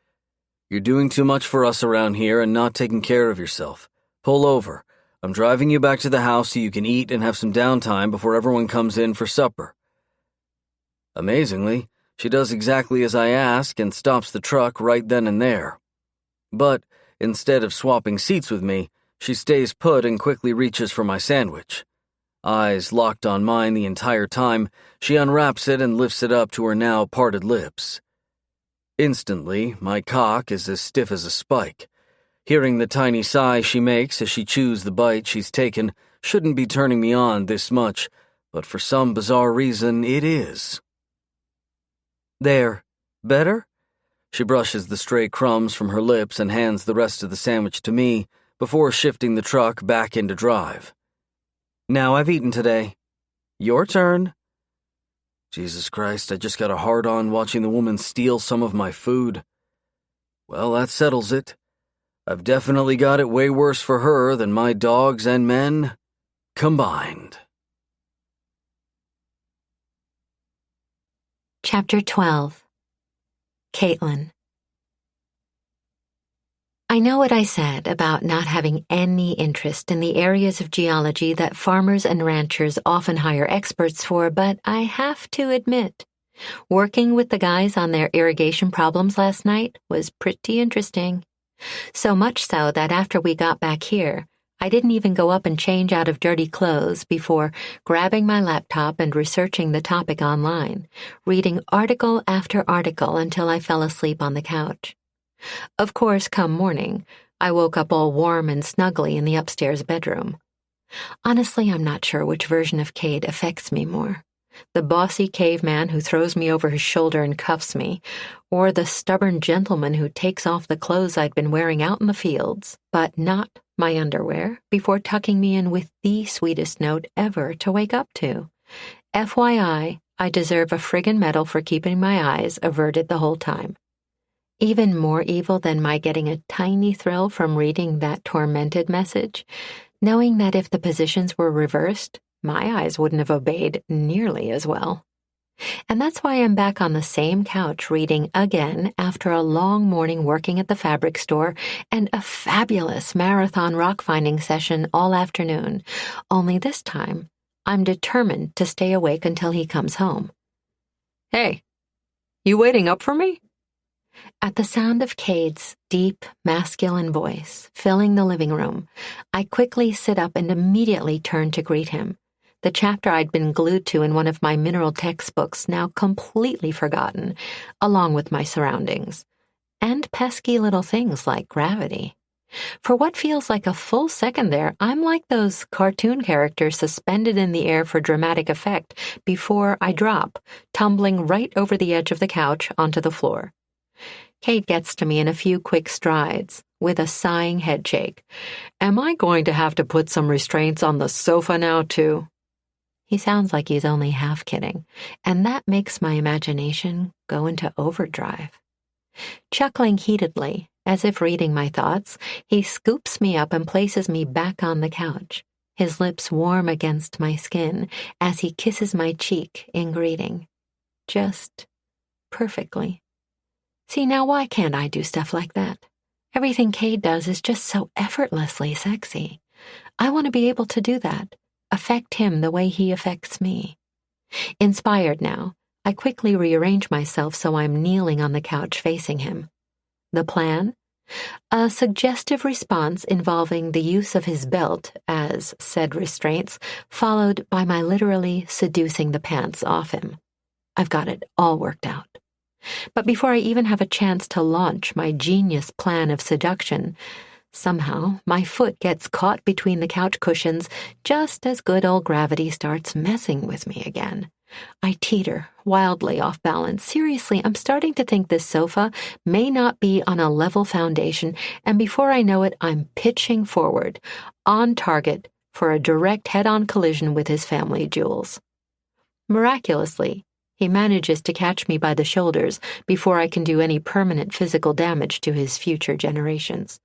You're doing too much for us around here and not taking care of yourself. Pull over. I'm driving you back to the house so you can eat and have some downtime before everyone comes in for supper. Amazingly, she does exactly as I ask and stops the truck right then and there. But instead of swapping seats with me, she stays put and quickly reaches for my sandwich. Eyes locked on mine the entire time, she unwraps it and lifts it up to her now parted lips. Instantly, my cock is as stiff as a spike. Hearing the tiny sigh she makes as she chews the bite she's taken shouldn't be turning me on this much, but for some bizarre reason, it is. There. Better? She brushes the stray crumbs from her lips and hands the rest of the sandwich to me before shifting the truck back into drive. Now I've eaten today. Your turn. Jesus Christ, I just got a hard-on watching the woman steal some of my food. Well, that settles it. I've definitely got it way worse for her than my dogs and men combined. Chapter 12. Caitlin. I know what I said about not having any interest in the areas of geology that farmers and ranchers often hire experts for, but I have to admit, working with the guys on their irrigation problems last night was pretty interesting. So much so that after we got back here, I didn't even go up and change out of dirty clothes before grabbing my laptop and researching the topic online, reading article after article until I fell asleep on the couch. Of course, come morning, I woke up all warm and snuggly in the upstairs bedroom. Honestly, I'm not sure which version of Cade affects me more. The bossy caveman who throws me over his shoulder and cuffs me, or the stubborn gentleman who takes off the clothes I'd been wearing out in the fields, but not my underwear, before tucking me in with the sweetest note ever to wake up to. FYI, I deserve a friggin' medal for keeping my eyes averted the whole time. Even more evil than my getting a tiny thrill from reading that tormented message, knowing that if the positions were reversed, my eyes wouldn't have obeyed nearly as well. And that's why I'm back on the same couch reading again after a long morning working at the fabric store and a fabulous marathon rock-finding session all afternoon, only this time I'm determined to stay awake until he comes home. Hey, you waiting up for me? At the sound of Cade's deep, masculine voice filling the living room, I quickly sit up and immediately turn to greet him. The chapter I'd been glued to in one of my mineral textbooks now completely forgotten, along with my surroundings, and pesky little things like gravity. For what feels like a full second there, I'm like those cartoon characters suspended in the air for dramatic effect before I drop, tumbling right over the edge of the couch onto the floor. Kate gets to me in a few quick strides, with a sighing headshake. Am I going to have to put some restraints on the sofa now, too? He sounds like he's only half kidding, and that makes my imagination go into overdrive. Chuckling heatedly, as if reading my thoughts, he scoops me up and places me back on the couch. his lips warm against my skin as he kisses my cheek in greeting. Just perfectly. See, now why can't I do stuff like that? Everything Cade does is just so effortlessly sexy. I want to be able to do that, affect him the way he affects me. Inspired now, I quickly rearrange myself so I'm kneeling on the couch facing him. The plan? A suggestive response involving the use of his belt as said restraints, followed by my literally seducing the pants off him. I've got it all worked out. But before I even have a chance to launch my genius plan of seduction, somehow my foot gets caught between the couch cushions just as good old gravity starts messing with me again. I teeter, wildly off balance. Seriously, I'm starting to think this sofa may not be on a level foundation, and before I know it, I'm pitching forward, on target for a direct head-on collision with his family jewels. Miraculously, he manages to catch me by the shoulders before I can do any permanent physical damage to his future generations.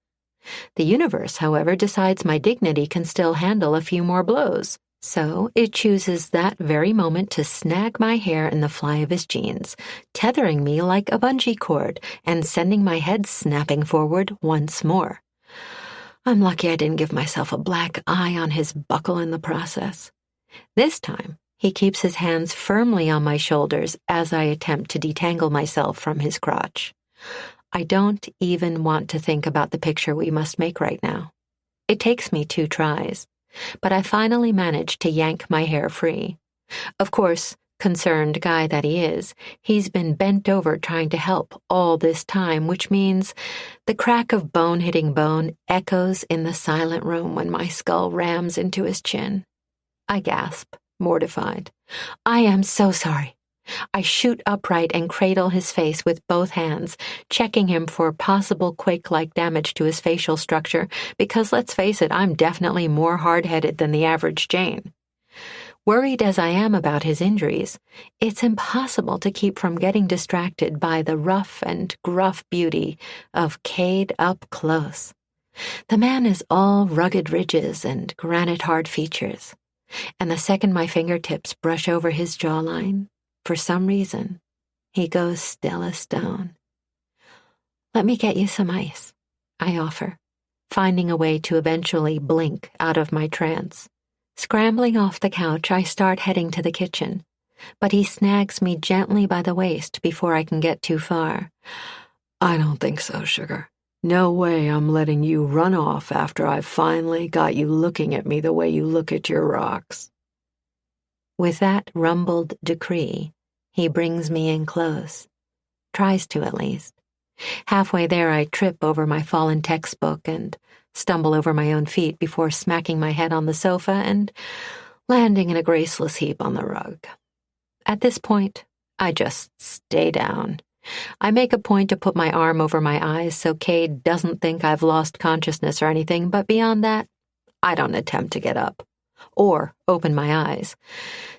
The universe, however, decides my dignity can still handle a few more blows. So it chooses that very moment to snag my hair in the fly of his jeans, tethering me like a bungee cord and sending my head snapping forward once more. I'm lucky I didn't give myself a black eye on his buckle in the process. This time, he keeps his hands firmly on my shoulders as I attempt to detangle myself from his crotch. I don't even want to think about the picture we must make right now. It takes me 2 tries, but I finally manage to yank my hair free. Of course, concerned guy that he is, he's been bent over trying to help all this time, which means the crack of bone hitting bone echoes in the silent room when my skull rams into his chin. I gasp, mortified. I am so sorry. I shoot upright and cradle his face with both hands, checking him for possible quake-like damage to his facial structure, because let's face it, I'm definitely more hard-headed than the average Jane. Worried as I am about his injuries, it's impossible to keep from getting distracted by the rough and gruff beauty of Cade up close. The man is all rugged ridges and granite-hard features, and the second my fingertips brush over his jawline, for some reason, he goes still as stone. Let me get you some ice, I offer, finding a way to eventually blink out of my trance. Scrambling off the couch, I start heading to the kitchen, but he snags me gently by the waist before I can get too far. I don't think so, sugar. No way I'm letting you run off after I've finally got you looking at me the way you look at your rocks. With that rumbled decree, he brings me in close. Tries to, at least. Halfway there, I trip over my fallen textbook and stumble over my own feet before smacking my head on the sofa and landing in a graceless heap on the rug. At this point, I just stay down. I make a point to put my arm over my eyes so Cade doesn't think I've lost consciousness or anything, but beyond that, I don't attempt to get up or open my eyes.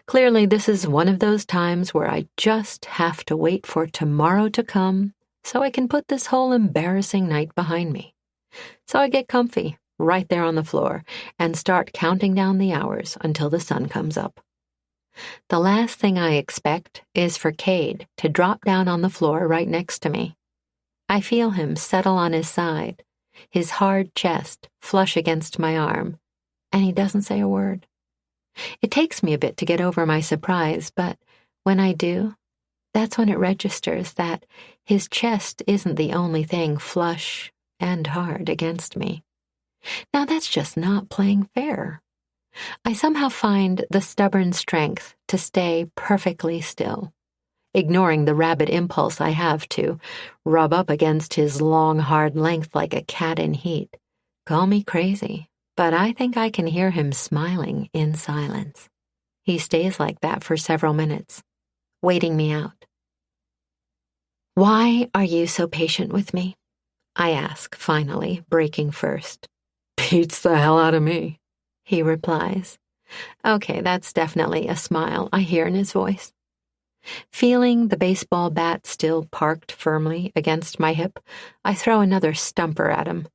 Clearly, this is one of those times where I just have to wait for tomorrow to come so I can put this whole embarrassing night behind me. So I get comfy right there on the floor and start counting down the hours until the sun comes up. The last thing I expect is for Cade to drop down on the floor right next to me. I feel him settle on his side, his hard chest flush against my arm, and he doesn't say a word. It takes me a bit to get over my surprise, but when I do, that's when it registers that his chest isn't the only thing flush and hard against me. Now that's just not playing fair. I somehow find the stubborn strength to stay perfectly still, ignoring the rabid impulse I have to rub up against his long, hard length like a cat in heat. Call me crazy, but I think I can hear him smiling in silence. He stays like that for several minutes, waiting me out. Why are you so patient with me? I ask, finally, breaking first. Beats the hell out of me, he replies. Okay, that's definitely a smile I hear in his voice. Feeling the baseball bat still parked firmly against my hip, I throw another stumper at him.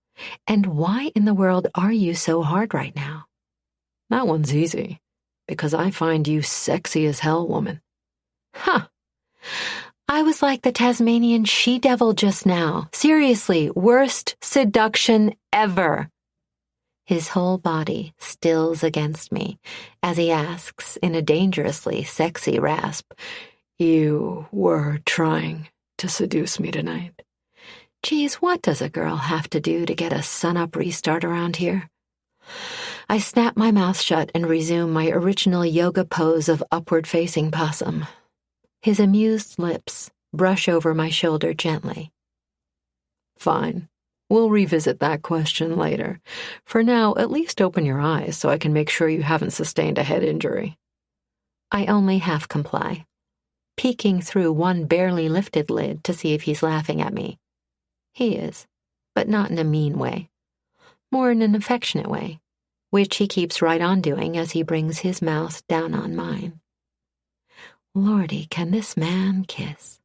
And why in the world are you so hard right now? That one's easy, because I find you sexy as hell, woman. Huh. I was like the Tasmanian she-devil just now. Seriously, worst seduction ever. His whole body stills against me as he asks in a dangerously sexy rasp, "You were trying to seduce me tonight." Geez, what does a girl have to do to get a sun-up restart around here? I snap my mouth shut and resume my original yoga pose of upward-facing possum. His amused lips brush over my shoulder gently. Fine. We'll revisit that question later. For now, at least open your eyes so I can make sure you haven't sustained a head injury. I only half comply, peeking through one barely lifted lid to see if he's laughing at me. He is, but not in a mean way. More in an affectionate way, which he keeps right on doing as he brings his mouth down on mine. Lordy, can this man kiss?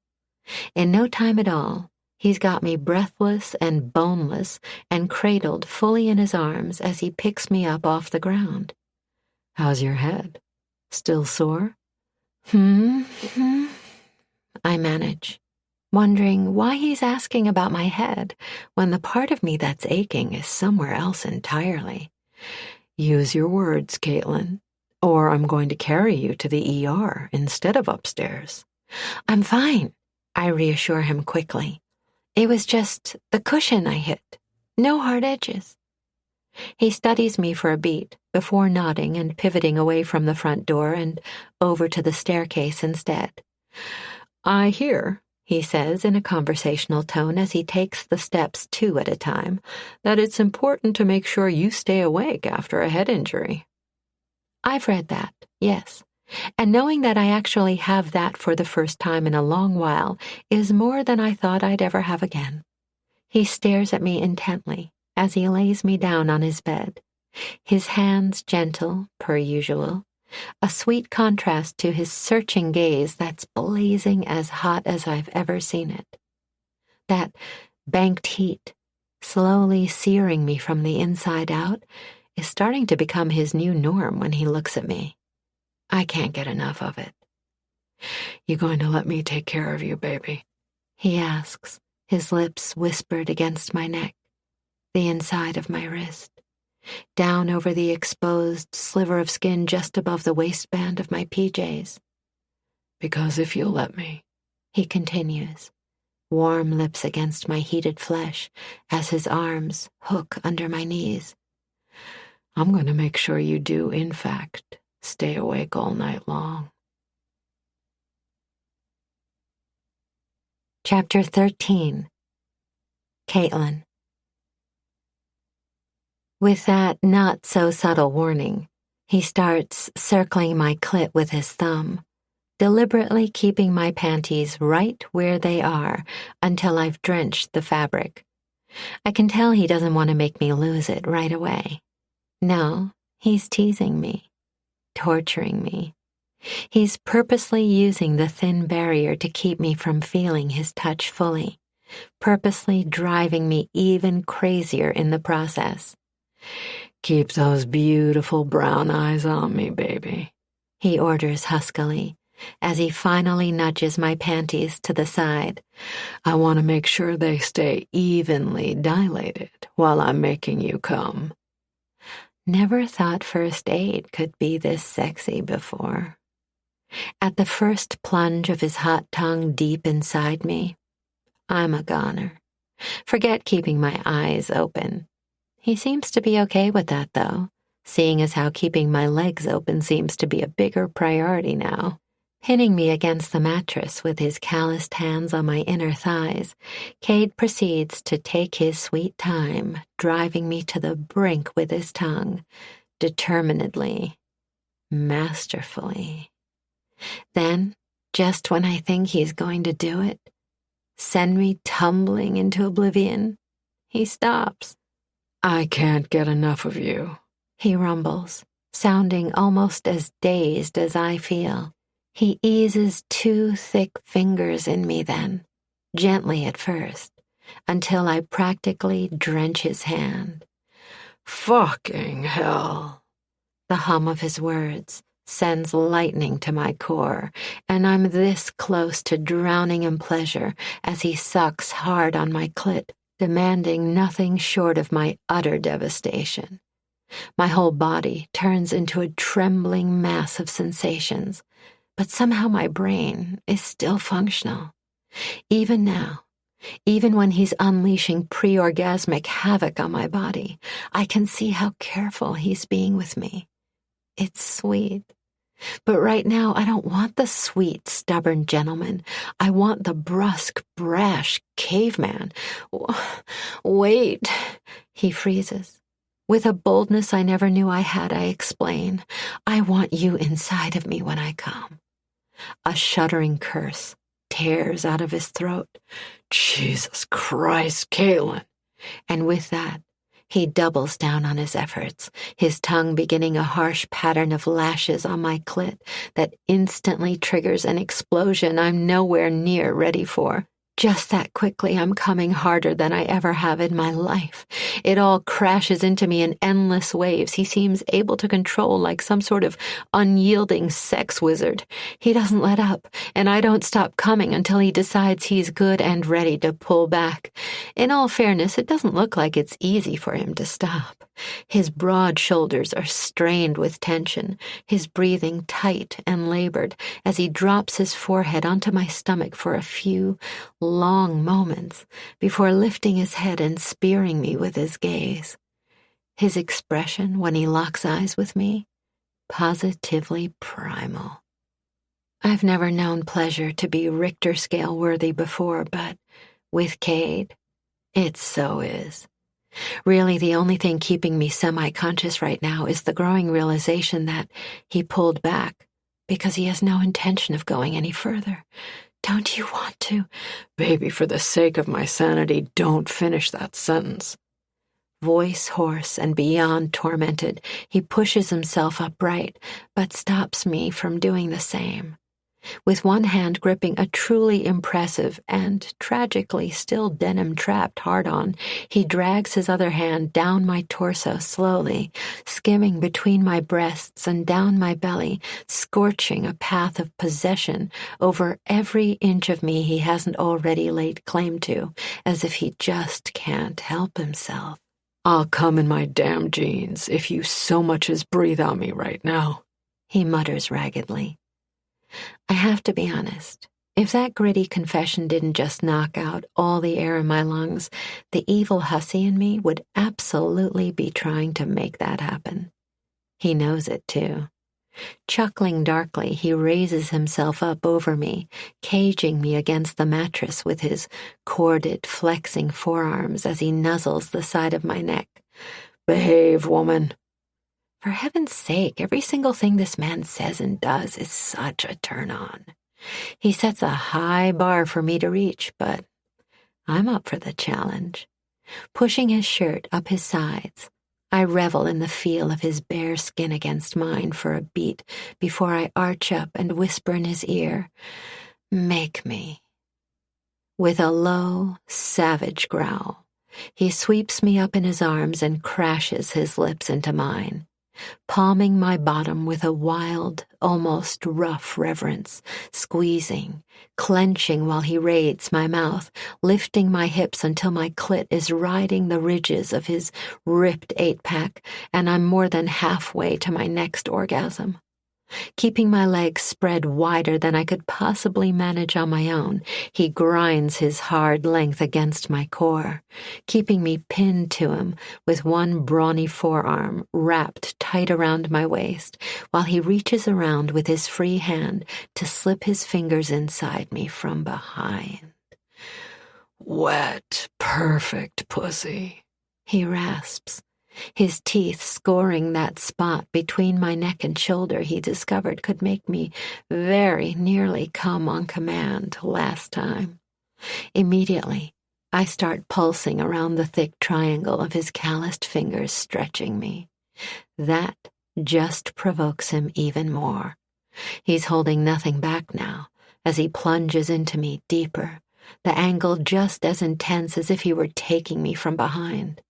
In no time at all, he's got me breathless and boneless and cradled fully in his arms as he picks me up off the ground. How's your head? Still sore? I manage, wondering why he's asking about my head when the part of me that's aching is somewhere else entirely. Use your words, Caitlin, or I'm going to carry you to the ER instead of upstairs. I'm fine, I reassure him quickly. It was just the cushion I hit. No hard edges. He studies me for a beat before nodding and pivoting away from the front door and over to the staircase instead. I hear, he says in a conversational tone as he takes the steps 2 at a time, that it's important to make sure you stay awake after a head injury. I've read that, yes. And knowing that I actually have that for the first time in a long while is more than I thought I'd ever have again. He stares at me intently as he lays me down on his bed, his hands gentle, per usual, a sweet contrast to his searching gaze that's blazing as hot as I've ever seen it. That banked heat, slowly searing me from the inside out, is starting to become his new norm when he looks at me. I can't get enough of it. You going to let me take care of you, baby? He asks, his lips whispered against my neck, the inside of my wrist, down over the exposed sliver of skin just above the waistband of my PJs. Because if you'll let me, he continues, warm lips against my heated flesh as his arms hook under my knees. I'm going to make sure you do, in fact, stay awake all night long. Chapter 13. Caitlin. With that not-so-subtle warning, he starts circling my clit with his thumb, deliberately keeping my panties right where they are until I've drenched the fabric. I can tell he doesn't want to make me lose it right away. No, he's teasing me, torturing me. He's purposely using the thin barrier to keep me from feeling his touch fully, purposely driving me even crazier in the process. Keep those beautiful brown eyes on me, baby, he orders huskily, as he finally nudges my panties to the side. I want to make sure they stay evenly dilated while I'm making you come. Never thought first aid could be this sexy before. At the first plunge of his hot tongue deep inside me, I'm a goner. Forget keeping my eyes open. He seems to be okay with that, though, seeing as how keeping my legs open seems to be a bigger priority now. Pinning me against the mattress with his calloused hands on my inner thighs, Cade proceeds to take his sweet time, driving me to the brink with his tongue, determinedly, masterfully. Then, just when I think he's going to do it, send me tumbling into oblivion, he stops. I can't get enough of you, he rumbles, sounding almost as dazed as I feel. He eases 2 thick fingers in me then, gently at first, until I practically drench his hand. Fucking hell. The hum of his words sends lightning to my core, and I'm this close to drowning in pleasure as he sucks hard on my clit, demanding nothing short of my utter devastation. My whole body turns into a trembling mass of sensations, but somehow my brain is still functional. Even now, even when he's unleashing pre-orgasmic havoc on my body, I can see how careful he's being with me. It's sweet. But right now, I don't want the sweet, stubborn gentleman. I want the brusque, brash caveman. Wait, he freezes. With a boldness I never knew I had, I explain. I want you inside of me when I come. A shuddering curse tears out of his throat. Jesus Christ, Caitlin. And with that, he doubles down on his efforts, his tongue beginning a harsh pattern of lashes on my clit that instantly triggers an explosion I'm nowhere near ready for. Just that quickly, I'm coming harder than I ever have in my life. It all crashes into me in endless waves he seems able to control like some sort of unyielding sex wizard. He doesn't let up, and I don't stop coming until he decides he's good and ready to pull back. In all fairness, it doesn't look like it's easy for him to stop. His broad shoulders are strained with tension, his breathing tight and labored as he drops his forehead onto my stomach for a few long moments before lifting his head and spearing me with his gaze. His expression when he locks eyes with me, positively primal. I've never known pleasure to be Richter scale worthy before, but with Cade, it so is. Really, the only thing keeping me semi-conscious right now is the growing realization that he pulled back because he has no intention of going any further. Don't you want to? Baby, for the sake of my sanity, don't finish that sentence. Voice hoarse and beyond tormented, he pushes himself upright, but stops me from doing the same. With one hand gripping a truly impressive and tragically still denim-trapped hard-on, he drags his other hand down my torso slowly, skimming between my breasts and down my belly, scorching a path of possession over every inch of me he hasn't already laid claim to, as if he just can't help himself. I'll come in my damn jeans if you so much as breathe on me right now, he mutters raggedly. I have to be honest. If that gritty confession didn't just knock out all the air in my lungs, the evil hussy in me would absolutely be trying to make that happen. He knows it, too. Chuckling darkly, he raises himself up over me, caging me against the mattress with his corded, flexing forearms as he nuzzles the side of my neck. Behave, woman. For heaven's sake, every single thing this man says and does is such a turn-on. He sets a high bar for me to reach, but I'm up for the challenge. Pushing his shirt up his sides, I revel in the feel of his bare skin against mine for a beat before I arch up and whisper in his ear, "Make me." With a low, savage growl, he sweeps me up in his arms and crashes his lips into mine, palming my bottom with a wild, almost rough reverence, squeezing, clenching while he raids my mouth, lifting my hips until my clit is riding the ridges of his ripped 8-pack, and I'm more than halfway to my next orgasm. Keeping my legs spread wider than I could possibly manage on my own, he grinds his hard length against my core, keeping me pinned to him with one brawny forearm wrapped tight around my waist, while he reaches around with his free hand to slip his fingers inside me from behind. Wet, perfect pussy, he rasps, his teeth scoring that spot between my neck and shoulder he discovered could make me very nearly come on command last time. Immediately, I start pulsing around the thick triangle of his calloused fingers stretching me. That just provokes him even more. He's holding nothing back now as he plunges into me deeper, the angle just as intense as if he were taking me from behind.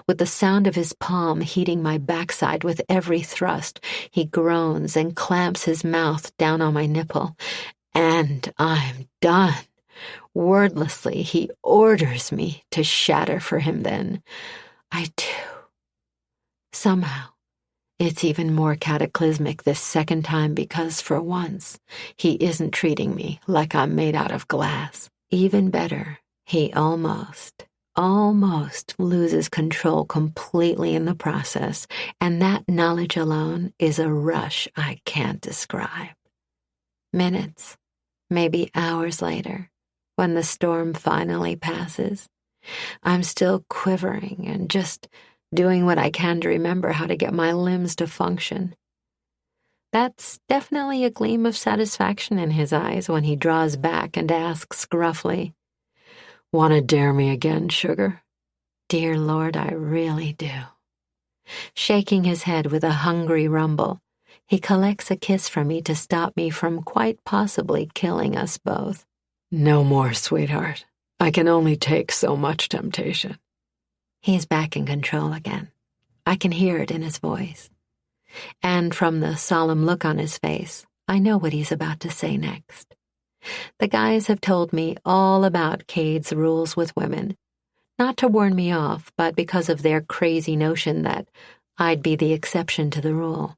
With the sound of his palm heating my backside with every thrust, he groans and clamps his mouth down on my nipple. And I'm done. Wordlessly, he orders me to shatter for him then. I do. Somehow, it's even more cataclysmic this second time because, for once, he isn't treating me like I'm made out of glass. Even better, he almost loses control completely in the process, and that knowledge alone is a rush I can't describe. Minutes, maybe hours later, when the storm finally passes, I'm still quivering and just doing what I can to remember how to get my limbs to function. That's definitely a gleam of satisfaction in his eyes when he draws back and asks gruffly, "Want to dare me again, sugar?" Dear Lord, I really do. Shaking his head with a hungry rumble, he collects a kiss from me to stop me from quite possibly killing us both. No more, sweetheart. I can only take so much temptation. He's back in control again. I can hear it in his voice. And from the solemn look on his face, I know what he's about to say next. The guys have told me all about Cade's rules with women, not to warn me off, but because of their crazy notion that I'd be the exception to the rule.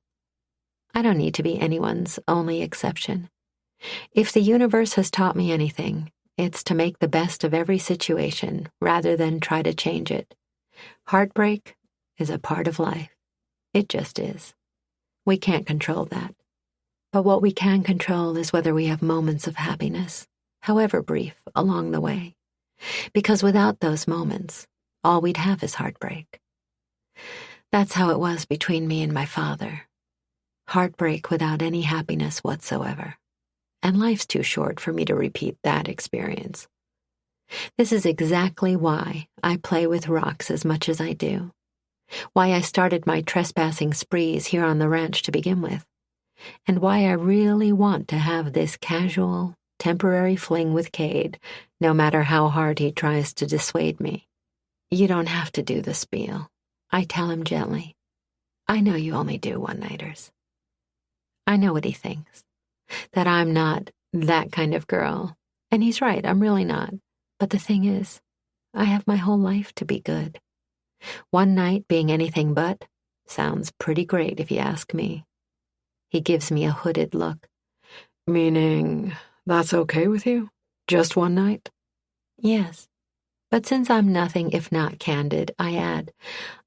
I don't need to be anyone's only exception. If the universe has taught me anything, it's to make the best of every situation rather than try to change it. Heartbreak is a part of life. It just is. We can't control that. But what we can control is whether we have moments of happiness, however brief, along the way. Because without those moments, all we'd have is heartbreak. That's how it was between me and my father. Heartbreak without any happiness whatsoever. And life's too short for me to repeat that experience. This is exactly why I play with rocks as much as I do. Why I started my trespassing sprees here on the ranch to begin with. And why I really want to have this casual, temporary fling with Cade, no matter how hard he tries to dissuade me. You don't have to do the spiel, I tell him gently. I know you only do one-nighters. I know what he thinks, that I'm not that kind of girl. And he's right, I'm really not. But the thing is, I have my whole life to be good. One night being anything but sounds pretty great if you ask me. He gives me a hooded look. Meaning, that's okay with you? Just one night? Yes. But since I'm nothing if not candid, I add,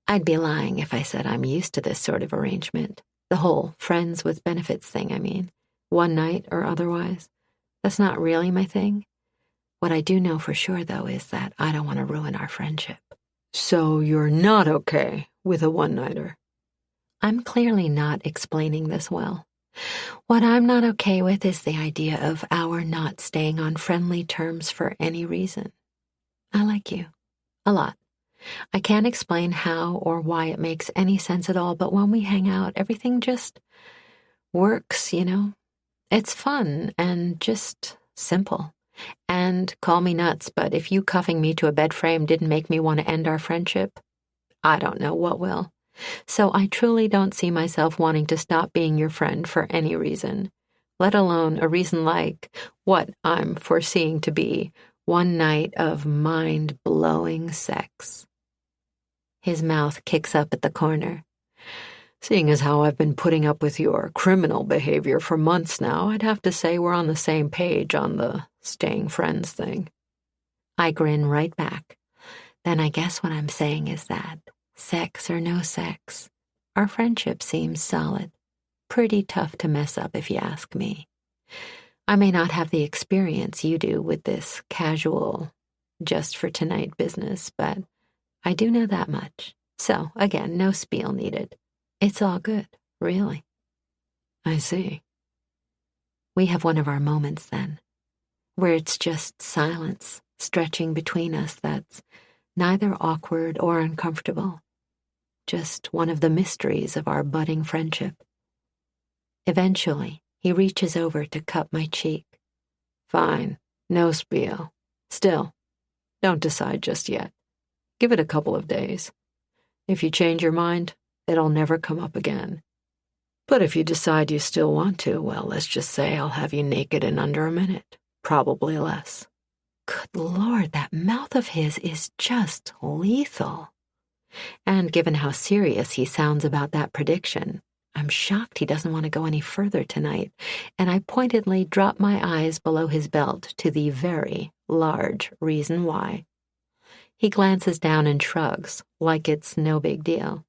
I'd be lying if I said I'm used to this sort of arrangement. The whole friends with benefits thing, I mean. One night or otherwise. That's not really my thing. What I do know for sure, though, is that I don't want to ruin our friendship. So you're not okay with a one-nighter? I'm clearly not explaining this well. What I'm not okay with is the idea of our not staying on friendly terms for any reason. I like you. A lot. I can't explain how or why it makes any sense at all, but when we hang out, everything just works, you know? It's fun and just simple. And call me nuts, but if you cuffing me to a bed frame didn't make me want to end our friendship, I don't know what will. So I truly don't see myself wanting to stop being your friend for any reason, let alone a reason like what I'm foreseeing to be one night of mind-blowing sex. His mouth kicks up at the corner. Seeing as how I've been putting up with your criminal behavior for months now, I'd have to say we're on the same page on the staying friends thing. I grin right back. Then I guess what I'm saying is that, sex or no sex, our friendship seems solid. Pretty tough to mess up if you ask me. I may not have the experience you do with this casual, just-for-tonight business, but I do know that much. So, again, no spiel needed. It's all good, really. I see. We have one of our moments then, where it's just silence stretching between us that's neither awkward or uncomfortable, just one of the mysteries of our budding friendship. Eventually, he reaches over to cup my cheek. Fine, no spiel. Still, don't decide just yet. Give it a couple of days. If you change your mind, it'll never come up again. But if you decide you still want to, well, let's just say I'll have you naked in under a minute. Probably less. Good Lord, that mouth of his is just lethal. And given how serious he sounds about that prediction, I'm shocked he doesn't want to go any further tonight, and I pointedly drop my eyes below his belt to the very large reason why. He glances down and shrugs, like it's no big deal.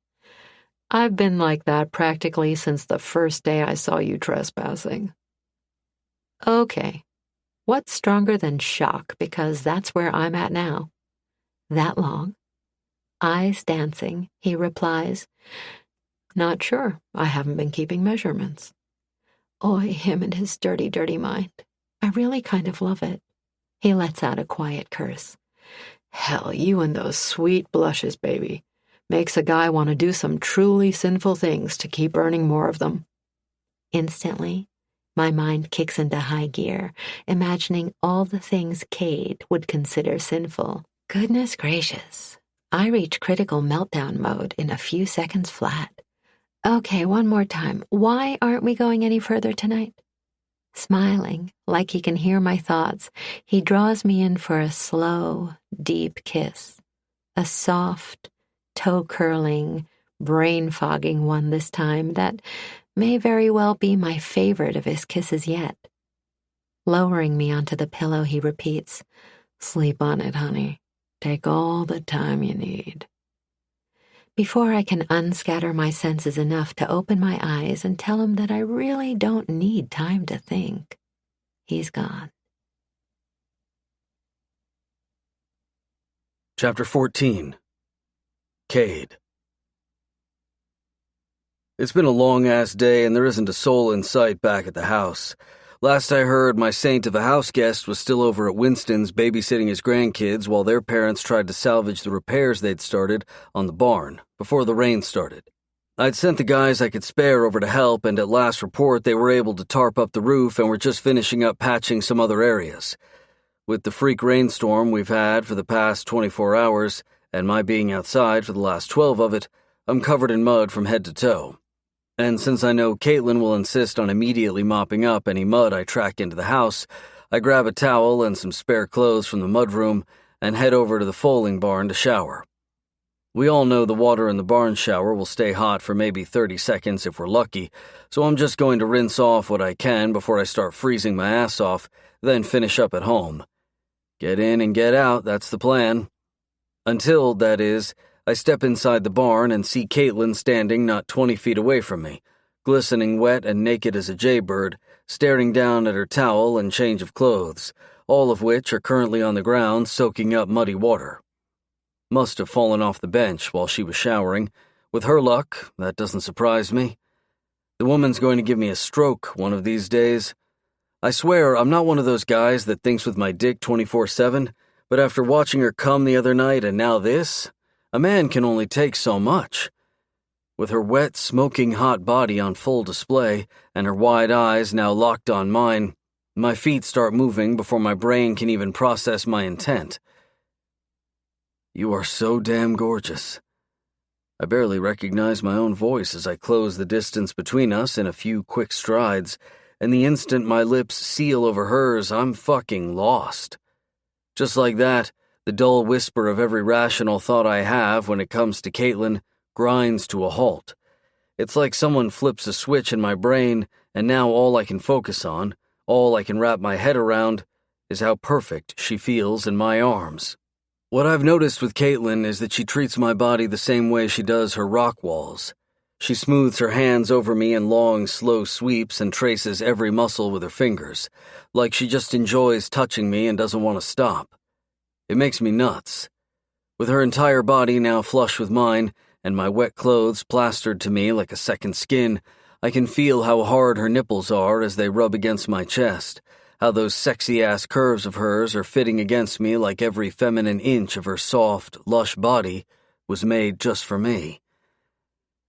I've been like that practically since the first day I saw you trespassing. Okay. What's stronger than shock, because that's where I'm at now. That long? Eyes dancing, he replies, Not sure. I haven't been keeping measurements. Oy, him and his dirty, dirty mind. I really kind of love it. He lets out a quiet curse. Hell, you and those sweet blushes, baby. Makes a guy want to do some truly sinful things to keep earning more of them. Instantly, my mind kicks into high gear, imagining all the things Cade would consider sinful. Goodness gracious. I reach critical meltdown mode in a few seconds flat. Okay, one more time. Why aren't we going any further tonight? Smiling, like he can hear my thoughts, he draws me in for a slow, deep kiss. A soft, toe-curling, brain-fogging one this time that may very well be my favorite of his kisses yet. Lowering me onto the pillow, he repeats, Sleep on it, honey. Take all the time you need. Before I can unscatter my senses enough to open my eyes and tell him that I really don't need time to think, he's gone. Chapter 14. Cade. It's been a long-ass day and there isn't a soul in sight back at the house. Last I heard, my saint of a house guest was still over at Winston's babysitting his grandkids while their parents tried to salvage the repairs they'd started on the barn before the rain started. I'd sent the guys I could spare over to help, and at last report they were able to tarp up the roof and were just finishing up patching some other areas. With the freak rainstorm we've had for the past 24 hours, and my being outside for the last 12 of it, I'm covered in mud from head to toe. And since I know Caitlin will insist on immediately mopping up any mud I track into the house, I grab a towel and some spare clothes from the mudroom and head over to the foaling barn to shower. We all know the water in the barn shower will stay hot for maybe 30 seconds if we're lucky, so I'm just going to rinse off what I can before I start freezing my ass off, then finish up at home. Get in and get out, that's the plan. Until, that is, I step inside the barn and see Caitlin standing not 20 feet away from me, glistening wet and naked as a jaybird, staring down at her towel and change of clothes, all of which are currently on the ground soaking up muddy water. Must have fallen off the bench while she was showering. With her luck, that doesn't surprise me. The woman's going to give me a stroke one of these days. I swear I'm not one of those guys that thinks with my dick 24/7, but after watching her come the other night and now this, a man can only take so much. With her wet, smoking hot body on full display and her wide eyes now locked on mine, my feet start moving before my brain can even process my intent. You are so damn gorgeous. I barely recognize my own voice as I close the distance between us in a few quick strides, and the instant my lips seal over hers, I'm fucking lost. Just like that, the dull whisper of every rational thought I have when it comes to Caitlin grinds to a halt. It's like someone flips a switch in my brain, and now all I can focus on, all I can wrap my head around, is how perfect she feels in my arms. What I've noticed with Caitlin is that she treats my body the same way she does her rock walls. She smooths her hands over me in long, slow sweeps and traces every muscle with her fingers, like she just enjoys touching me and doesn't want to stop. It makes me nuts. With her entire body now flush with mine, and my wet clothes plastered to me like a second skin, I can feel how hard her nipples are as they rub against my chest, how those sexy-ass curves of hers are fitting against me like every feminine inch of her soft, lush body was made just for me.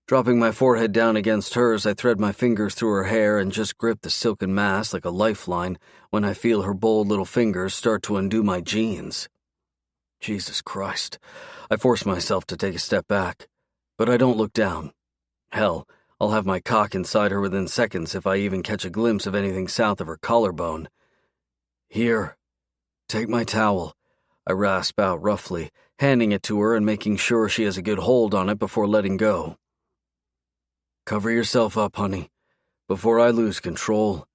Dropping my forehead down against hers, I thread my fingers through her hair and just grip the silken mass like a lifeline when I feel her bold little fingers start to undo my jeans. Jesus Christ. I force myself to take a step back. but I don't look down. Hell, I'll have my cock inside her within seconds if I even catch a glimpse of anything south of her collarbone. Here, take my towel, I rasp out roughly, handing it to her and making sure she has a good hold on it before letting go. Cover yourself up, honey, before I lose control.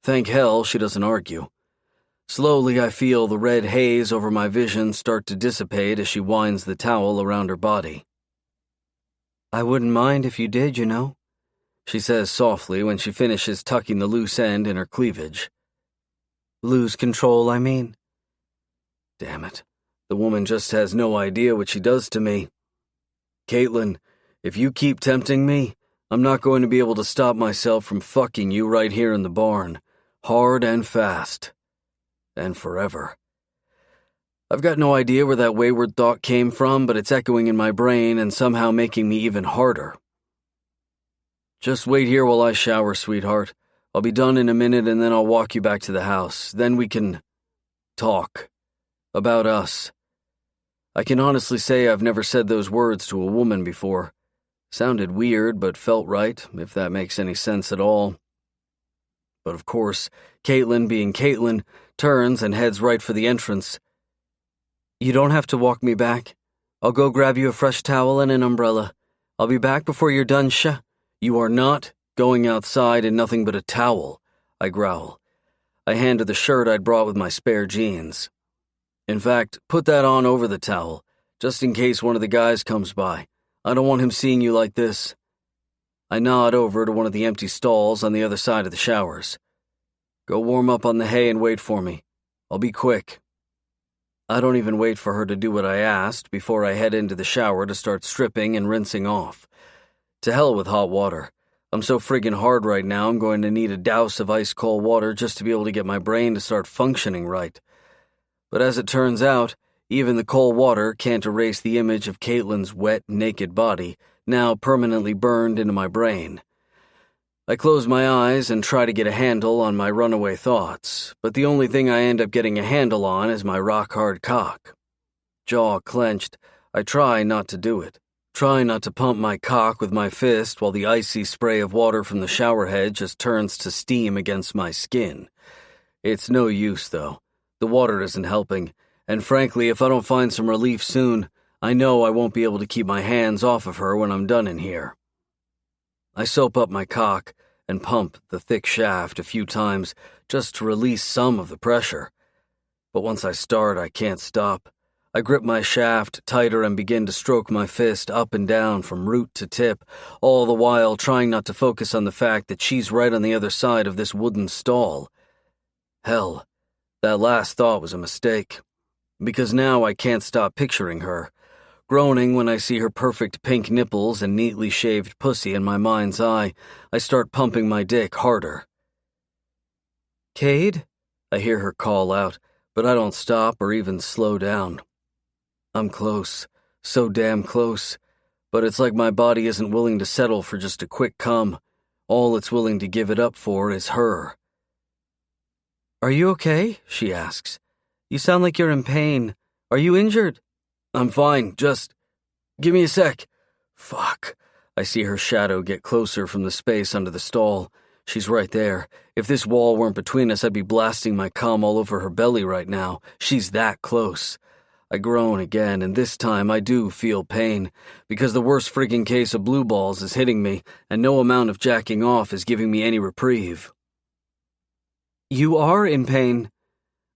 Thank hell she doesn't argue. Slowly I feel the red haze over my vision start to dissipate as she winds the towel around her body. I wouldn't mind if you did, you know, she says softly when she finishes tucking the loose end in her cleavage. Lose control, I mean. Damn it, the woman just has no idea what she does to me. Caitlin, if you keep tempting me, I'm not going to be able to stop myself from fucking you right here in the barn, hard and fast. And forever. I've got no idea where that wayward thought came from, but it's echoing in my brain and somehow making me even harder. Just wait here while I shower, sweetheart. I'll be done in a minute and then I'll walk you back to the house. Then we can talk about us. I can honestly say I've never said those words to a woman before. Sounded weird, but felt right, if that makes any sense at all. But of course, Caitlin, being Caitlin, turns and heads right for the entrance. You don't have to walk me back. I'll go grab you a fresh towel and an umbrella. I'll be back before you're done, You are not going outside in nothing but a towel, I growl. I hand her the shirt I'd brought with my spare jeans. In fact, put that on over the towel, just in case one of the guys comes by. I don't want him seeing you like this. I nod over to one of the empty stalls on the other side of the showers. Go warm up on the hay and wait for me. I'll be quick. I don't even wait for her to do what I asked before I head into the shower to start stripping and rinsing off. To hell with hot water. I'm so friggin' hard right now I'm going to need a douse of ice-cold water just to be able to get my brain to start functioning right. But as it turns out, even the cold water can't erase the image of Caitlin's wet, naked body, now permanently burned into my brain. I close my eyes and try to get a handle on my runaway thoughts, but the only thing I end up getting a handle on is my rock-hard cock. Jaw clenched, I try not to do it. Try not to pump my cock with my fist while the icy spray of water from the shower head just turns to steam against my skin. It's no use, though. The water isn't helping, and frankly, if I don't find some relief soon, I know I won't be able to keep my hands off of her when I'm done in here. I soap up my cock and pump the thick shaft a few times just to release some of the pressure. But once I start, I can't stop. I grip my shaft tighter and begin to stroke my fist up and down from root to tip, all the while trying not to focus on the fact that she's right on the other side of this wooden stall. Hell, that last thought was a mistake, because now I can't stop picturing her. Groaning when I see her perfect pink nipples and neatly shaved pussy in my mind's eye, I start pumping my dick harder. Cade? I hear her call out, but I don't stop or even slow down. I'm close, so damn close, but it's like my body isn't willing to settle for just a quick cum. All it's willing to give it up for is her. Are you okay? She asks. You sound like you're in pain. Are you injured? I'm fine, just give me a sec. Fuck. I see her shadow get closer from the space under the stall. She's right there. If this wall weren't between us, I'd be blasting my cum all over her belly right now. She's that close. I groan again, and this time I do feel pain, because the worst friggin' case of blue balls is hitting me, and no amount of jacking off is giving me any reprieve. You are in pain.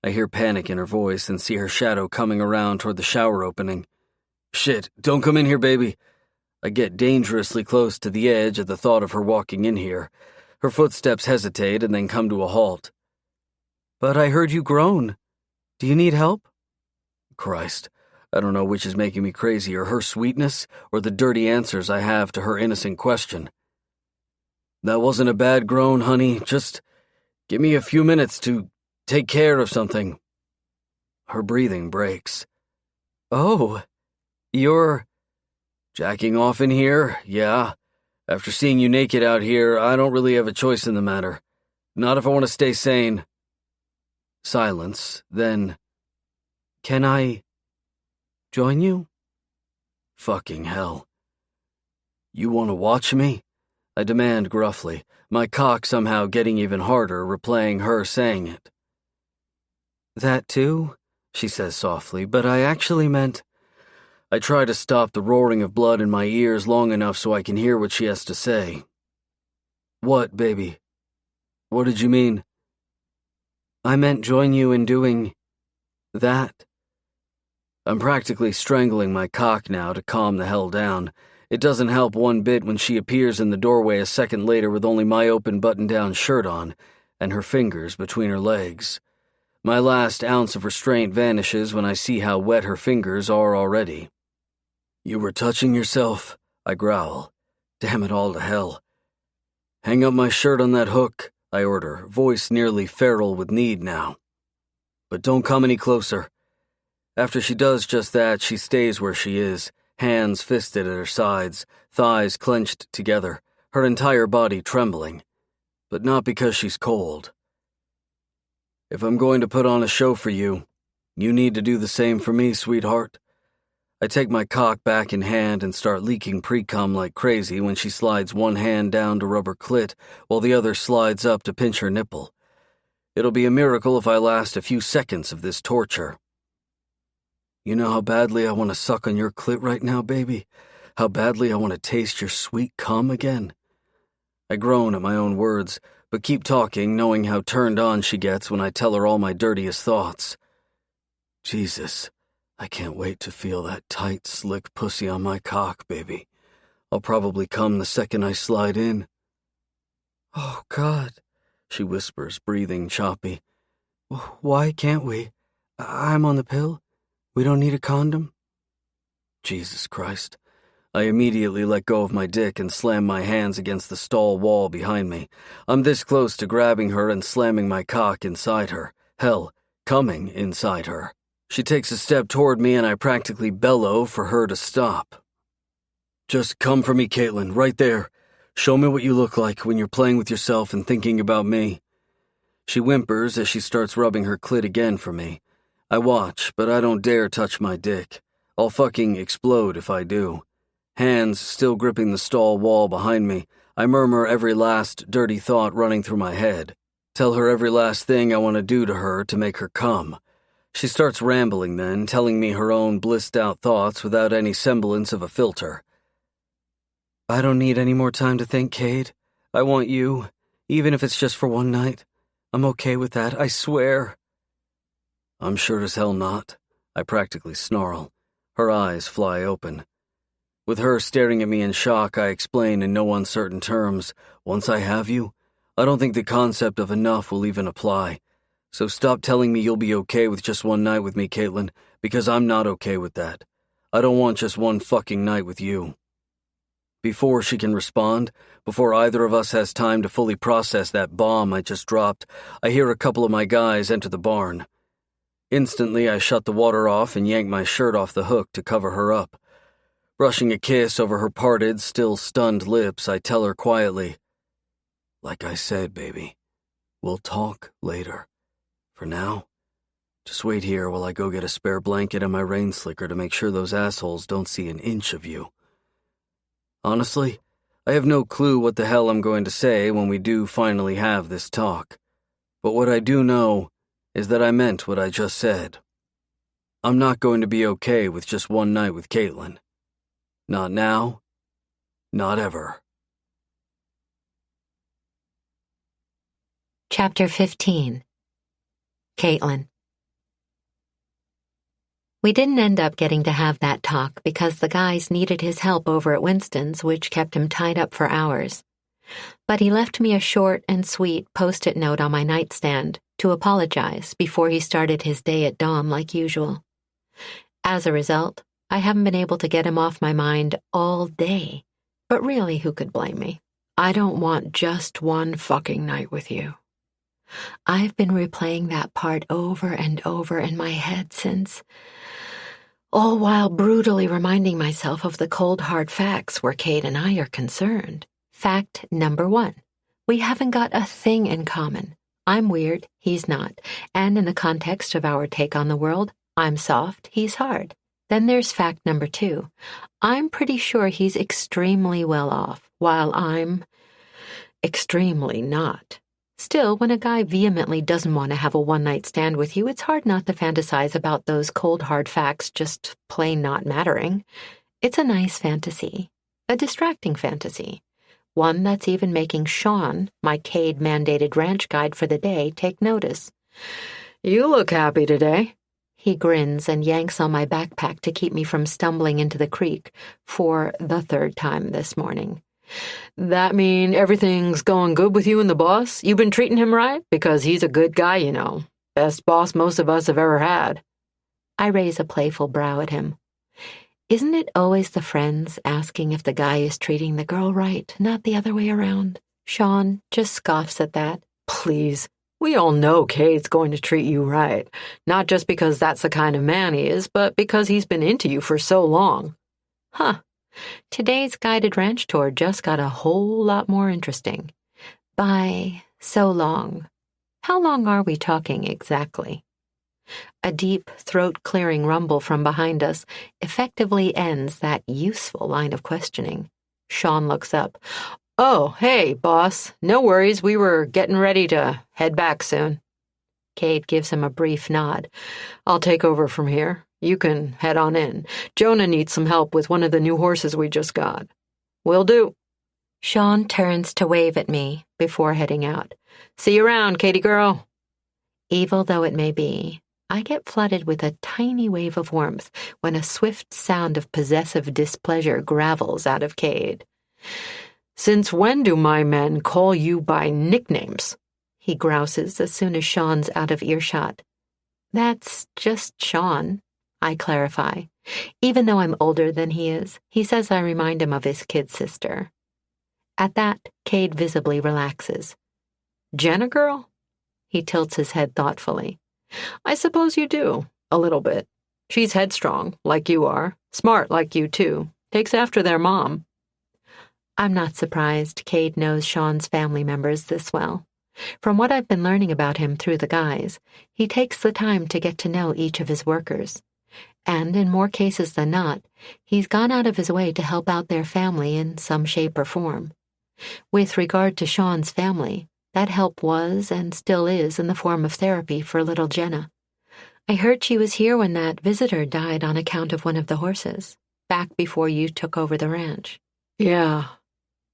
I hear panic in her voice and see her shadow coming around toward the shower opening. Shit, don't come in here, baby. I get dangerously close to the edge at the thought of her walking in here. Her footsteps hesitate and then come to a halt. But I heard you groan. Do you need help? Christ, I don't know which is making me crazier, her sweetness or the dirty answers I have to her innocent question. That wasn't a bad groan, honey. Just give me a few minutes to take care of something. Her breathing breaks. Oh, you're jacking off in here? Yeah. After seeing you naked out here, I don't really have a choice in the matter. Not if I want to stay sane. Silence, then, can I join you? Fucking hell. You want to watch me? I demand gruffly, my cock somehow getting even harder, replaying her saying it. That too? She says softly, but I actually meant... I try to stop the roaring of blood in my ears long enough so I can hear what she has to say. What, baby? What did you mean? I meant join you in doing... that. I'm practically strangling my cock now to calm the hell down. It doesn't help one bit when she appears in the doorway a second later with only my open button-down shirt on and her fingers between her legs. My last ounce of restraint vanishes when I see how wet her fingers are already. You were touching yourself, I growl. Damn it all to hell. Hang up my shirt on that hook, I order, voice nearly feral with need now. But don't come any closer. After she does just that, she stays where she is, hands fisted at her sides, thighs clenched together, her entire body trembling. But not because she's cold. If I'm going to put on a show for you, you need to do the same for me, sweetheart. I take my cock back in hand and start leaking pre-cum like crazy when she slides one hand down to rub her clit while the other slides up to pinch her nipple. It'll be a miracle if I last a few seconds of this torture. You know how badly I want to suck on your clit right now, baby? How badly I want to taste your sweet cum again? I groan at my own words, but keep talking, knowing how turned on she gets when I tell her all my dirtiest thoughts. Jesus, I can't wait to feel that tight, slick pussy on my cock, baby. I'll probably come the second I slide in. Oh, God, she whispers, breathing choppy. Why can't we? I'm on the pill. We don't need a condom? Jesus Christ. I immediately let go of my dick and slam my hands against the stall wall behind me. I'm this close to grabbing her and slamming my cock inside her. Hell, coming inside her. She takes a step toward me and I practically bellow for her to stop. Just come for me, Caitlin, right there. Show me what you look like when you're playing with yourself and thinking about me. She whimpers as she starts rubbing her clit again for me. I watch, but I don't dare touch my dick. I'll fucking explode if I do. Hands still gripping the stall wall behind me, I murmur every last dirty thought running through my head. Tell her every last thing I want to do to her to make her come. She starts rambling then, telling me her own blissed-out thoughts without any semblance of a filter. I don't need any more time to think, Cade. I want you, even if it's just for one night. I'm okay with that, I swear. I'm sure as hell not. I practically snarl. Her eyes fly open. With her staring at me in shock, I explain in no uncertain terms, once I have you, I don't think the concept of enough will even apply. So stop telling me you'll be okay with just one night with me, Caitlin, because I'm not okay with that. I don't want just one fucking night with you. Before she can respond, before either of us has time to fully process that bomb I just dropped, I hear a couple of my guys enter the barn. Instantly, I shut the water off and yank my shirt off the hook to cover her up. Brushing a kiss over her parted, still stunned lips, I tell her quietly, like I said, baby, we'll talk later. For now, just wait here while I go get a spare blanket and my rain slicker to make sure those assholes don't see an inch of you. Honestly, I have no clue what the hell I'm going to say when we do finally have this talk. But what I do know is that I meant what I just said. I'm not going to be okay with just one night with Caitlin. Not now, not ever. Chapter 15. Caitlin. We didn't end up getting to have that talk because the guys needed his help over at Winston's, which kept him tied up for hours. But he left me a short and sweet post-it note on my nightstand to apologize before he started his day at Dom like usual. As a result, I haven't been able to get him off my mind all day. But really, who could blame me? I don't want just one fucking night with you. I've been replaying that part over and over in my head since, all while brutally reminding myself of the cold hard facts where Cade and I are concerned. Fact number 1, we haven't got a thing in common. I'm weird, he's not, and in the context of our take on the world, I'm soft, he's hard. Then there's fact number 2. I'm pretty sure he's extremely well off, while I'm extremely not. Still, when a guy vehemently doesn't want to have a one-night stand with you, it's hard not to fantasize about those cold, hard facts just plain not mattering. It's a nice fantasy, a distracting fantasy, one that's even making Sean, my Cade-mandated ranch guide for the day, take notice. You look happy today. He grins and yanks on my backpack to keep me from stumbling into the creek for the 3rd time this morning. That mean everything's going good with you and the boss? You've been treating him right? Because he's a good guy, you know. Best boss most of us have ever had. I raise a playful brow at him. Isn't it always the friends asking if the guy is treating the girl right, not the other way around? Sean just scoffs at that. Please. We all know Cade's going to treat you right. Not just because that's the kind of man he is, but because he's been into you for so long. Huh. Today's guided ranch tour just got a whole lot more interesting. By so long, how long are we talking exactly? A deep, throat-clearing rumble from behind us effectively ends that useful line of questioning. Sean looks up. Oh, hey, boss. No worries, we were getting ready to head back soon. Cade gives him a brief nod. I'll take over from here. You can head on in. Jonah needs some help with one of the new horses we just got. Will do. Sean turns to wave at me before heading out. See you around, Katie girl. Evil though it may be, I get flooded with a tiny wave of warmth when a swift sound of possessive displeasure gravels out of Cade. Since when do my men call you by nicknames? He grouses as soon as Sean's out of earshot. That's just Sean, I clarify. Even though I'm older than he is, he says I remind him of his kid sister. At that, Cade visibly relaxes. Jenna girl? He tilts his head thoughtfully. I suppose you do, a little bit. She's headstrong, like you are, smart like you too, takes after their mom. I'm not surprised Cade knows Sean's family members this well. From what I've been learning about him through the guys, he takes the time to get to know each of his workers. And in more cases than not, he's gone out of his way to help out their family in some shape or form. With regard to Sean's family, that help was and still is in the form of therapy for little Jenna. I heard she was here when that visitor died on account of one of the horses, back before you took over the ranch. Yeah.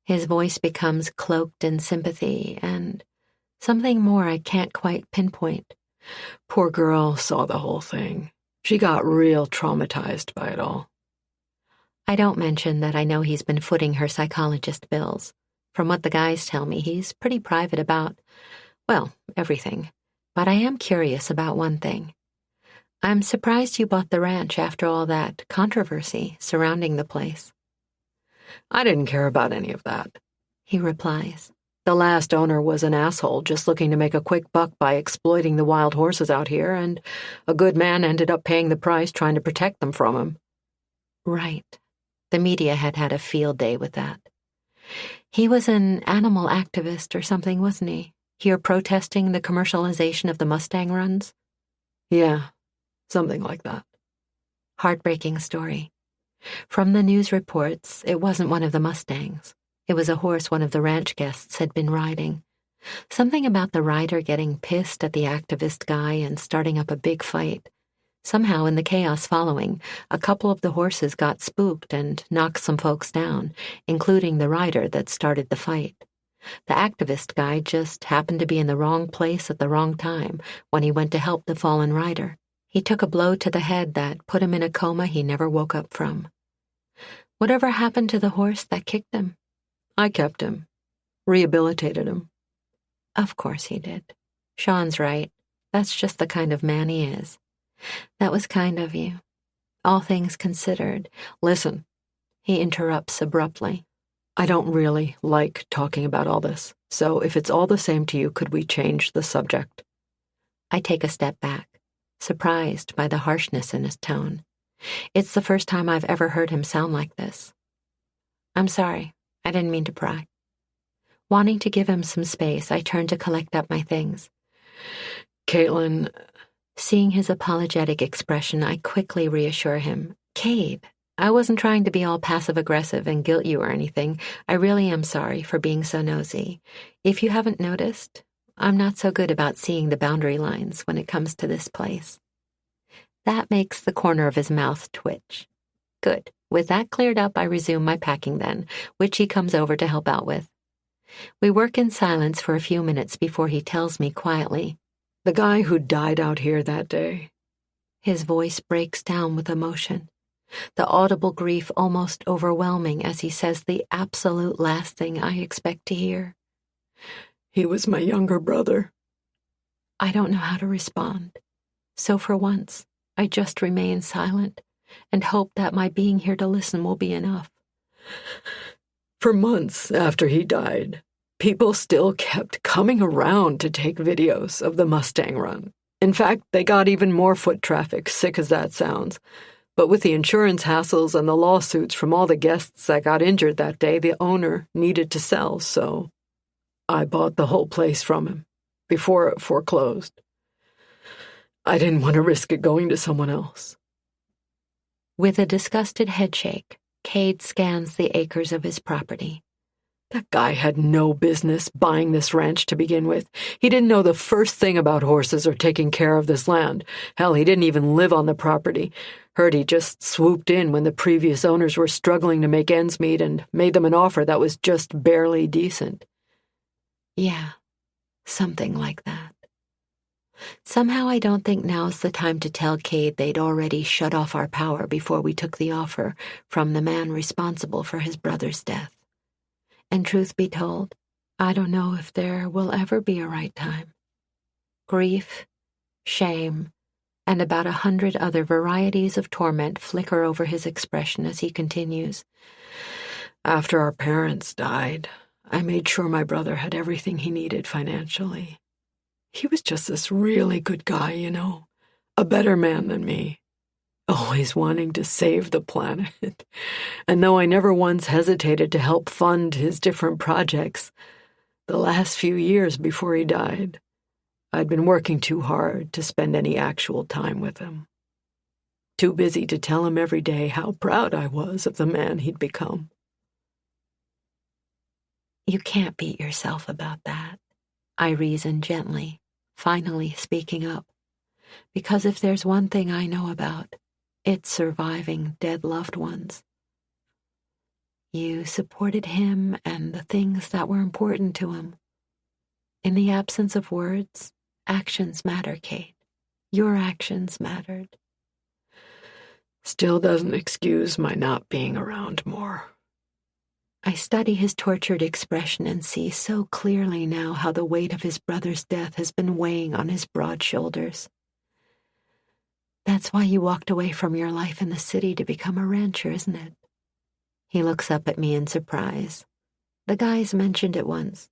His voice becomes cloaked in sympathy and something more I can't quite pinpoint. Poor girl saw the whole thing. She got real traumatized by it all. I don't mention that I know he's been footing her psychologist bills. From what the guys tell me, he's pretty private about, well, everything. But I am curious about one thing. I'm surprised you bought the ranch after all that controversy surrounding the place. I didn't care about any of that, he replies. The last owner was an asshole just looking to make a quick buck by exploiting the wild horses out here, and a good man ended up paying the price trying to protect them from him. Right. The media had had a field day with that. He was an animal activist or something, wasn't he? Here protesting the commercialization of the Mustang runs? Yeah, something like that. Heartbreaking story. From the news reports, it wasn't one of the Mustangs. It was a horse one of the ranch guests had been riding. Something about the rider getting pissed at the activist guy and starting up a big fight. Somehow, in the chaos following, a couple of the horses got spooked and knocked some folks down, including the rider that started the fight. The activist guy just happened to be in the wrong place at the wrong time when he went to help the fallen rider. He took a blow to the head that put him in a coma he never woke up from. Whatever happened to the horse that kicked him? I kept him. Rehabilitated him. Of course he did. Sean's right. That's just the kind of man he is. That was kind of you. All things considered. Listen, he interrupts abruptly. I don't really like talking about all this, so if it's all the same to you, could we change the subject? I take a step back, surprised by the harshness in his tone. It's the first time I've ever heard him sound like this. I'm sorry. I didn't mean to pry. Wanting to give him some space, I turned to collect up my things. Caitlin... Seeing his apologetic expression, I quickly reassure him. Cade, I wasn't trying to be all passive-aggressive and guilt you or anything. I really am sorry for being so nosy. If you haven't noticed, I'm not so good about seeing the boundary lines when it comes to this place. That makes the corner of his mouth twitch. Good. With that cleared up, I resume my packing then, which he comes over to help out with. We work in silence for a few minutes before he tells me quietly, "The guy who died out here that day." His voice breaks down with emotion, the audible grief almost overwhelming as he says the absolute last thing I expect to hear. "He was my younger brother." I don't know how to respond, so for once, I just remain silent and hope that my being here to listen will be enough. "For months after he died, people still kept coming around to take videos of the Mustang run. In fact, they got even more foot traffic, sick as that sounds. But with the insurance hassles and the lawsuits from all the guests that got injured that day, the owner needed to sell, so I bought the whole place from him before it foreclosed. I didn't want to risk it going to someone else." With a disgusted headshake, Cade scans the acres of his property. "That guy had no business buying this ranch to begin with. He didn't know the first thing about horses or taking care of this land. Hell, he didn't even live on the property. Heard he just swooped in when the previous owners were struggling to make ends meet and made them an offer that was just barely decent." Yeah, something like that. Somehow I don't think now's the time to tell Cade they'd already shut off our power before we took the offer from the man responsible for his brother's death. And truth be told, I don't know if there will ever be a right time. Grief, shame, and about 100 other varieties of torment flicker over his expression as he continues. "After our parents died, I made sure my brother had everything he needed financially. He was just this really good guy, a better man than me. Always wanting to save the planet. And though I never once hesitated to help fund his different projects, the last few years before he died, I'd been working too hard to spend any actual time with him. Too busy to tell him every day how proud I was of the man he'd become." You can't beat yourself about that, I reason gently, finally speaking up. Because if there's one thing I know about, it's surviving dead loved ones. You supported him and the things that were important to him. In the absence of words, actions matter, Kate. Your actions mattered. "Still doesn't excuse my not being around more." I study his tortured expression and see so clearly now how the weight of his brother's death has been weighing on his broad shoulders. That's why you walked away from your life in the city to become a rancher, isn't it? He looks up at me in surprise. The guys mentioned it once.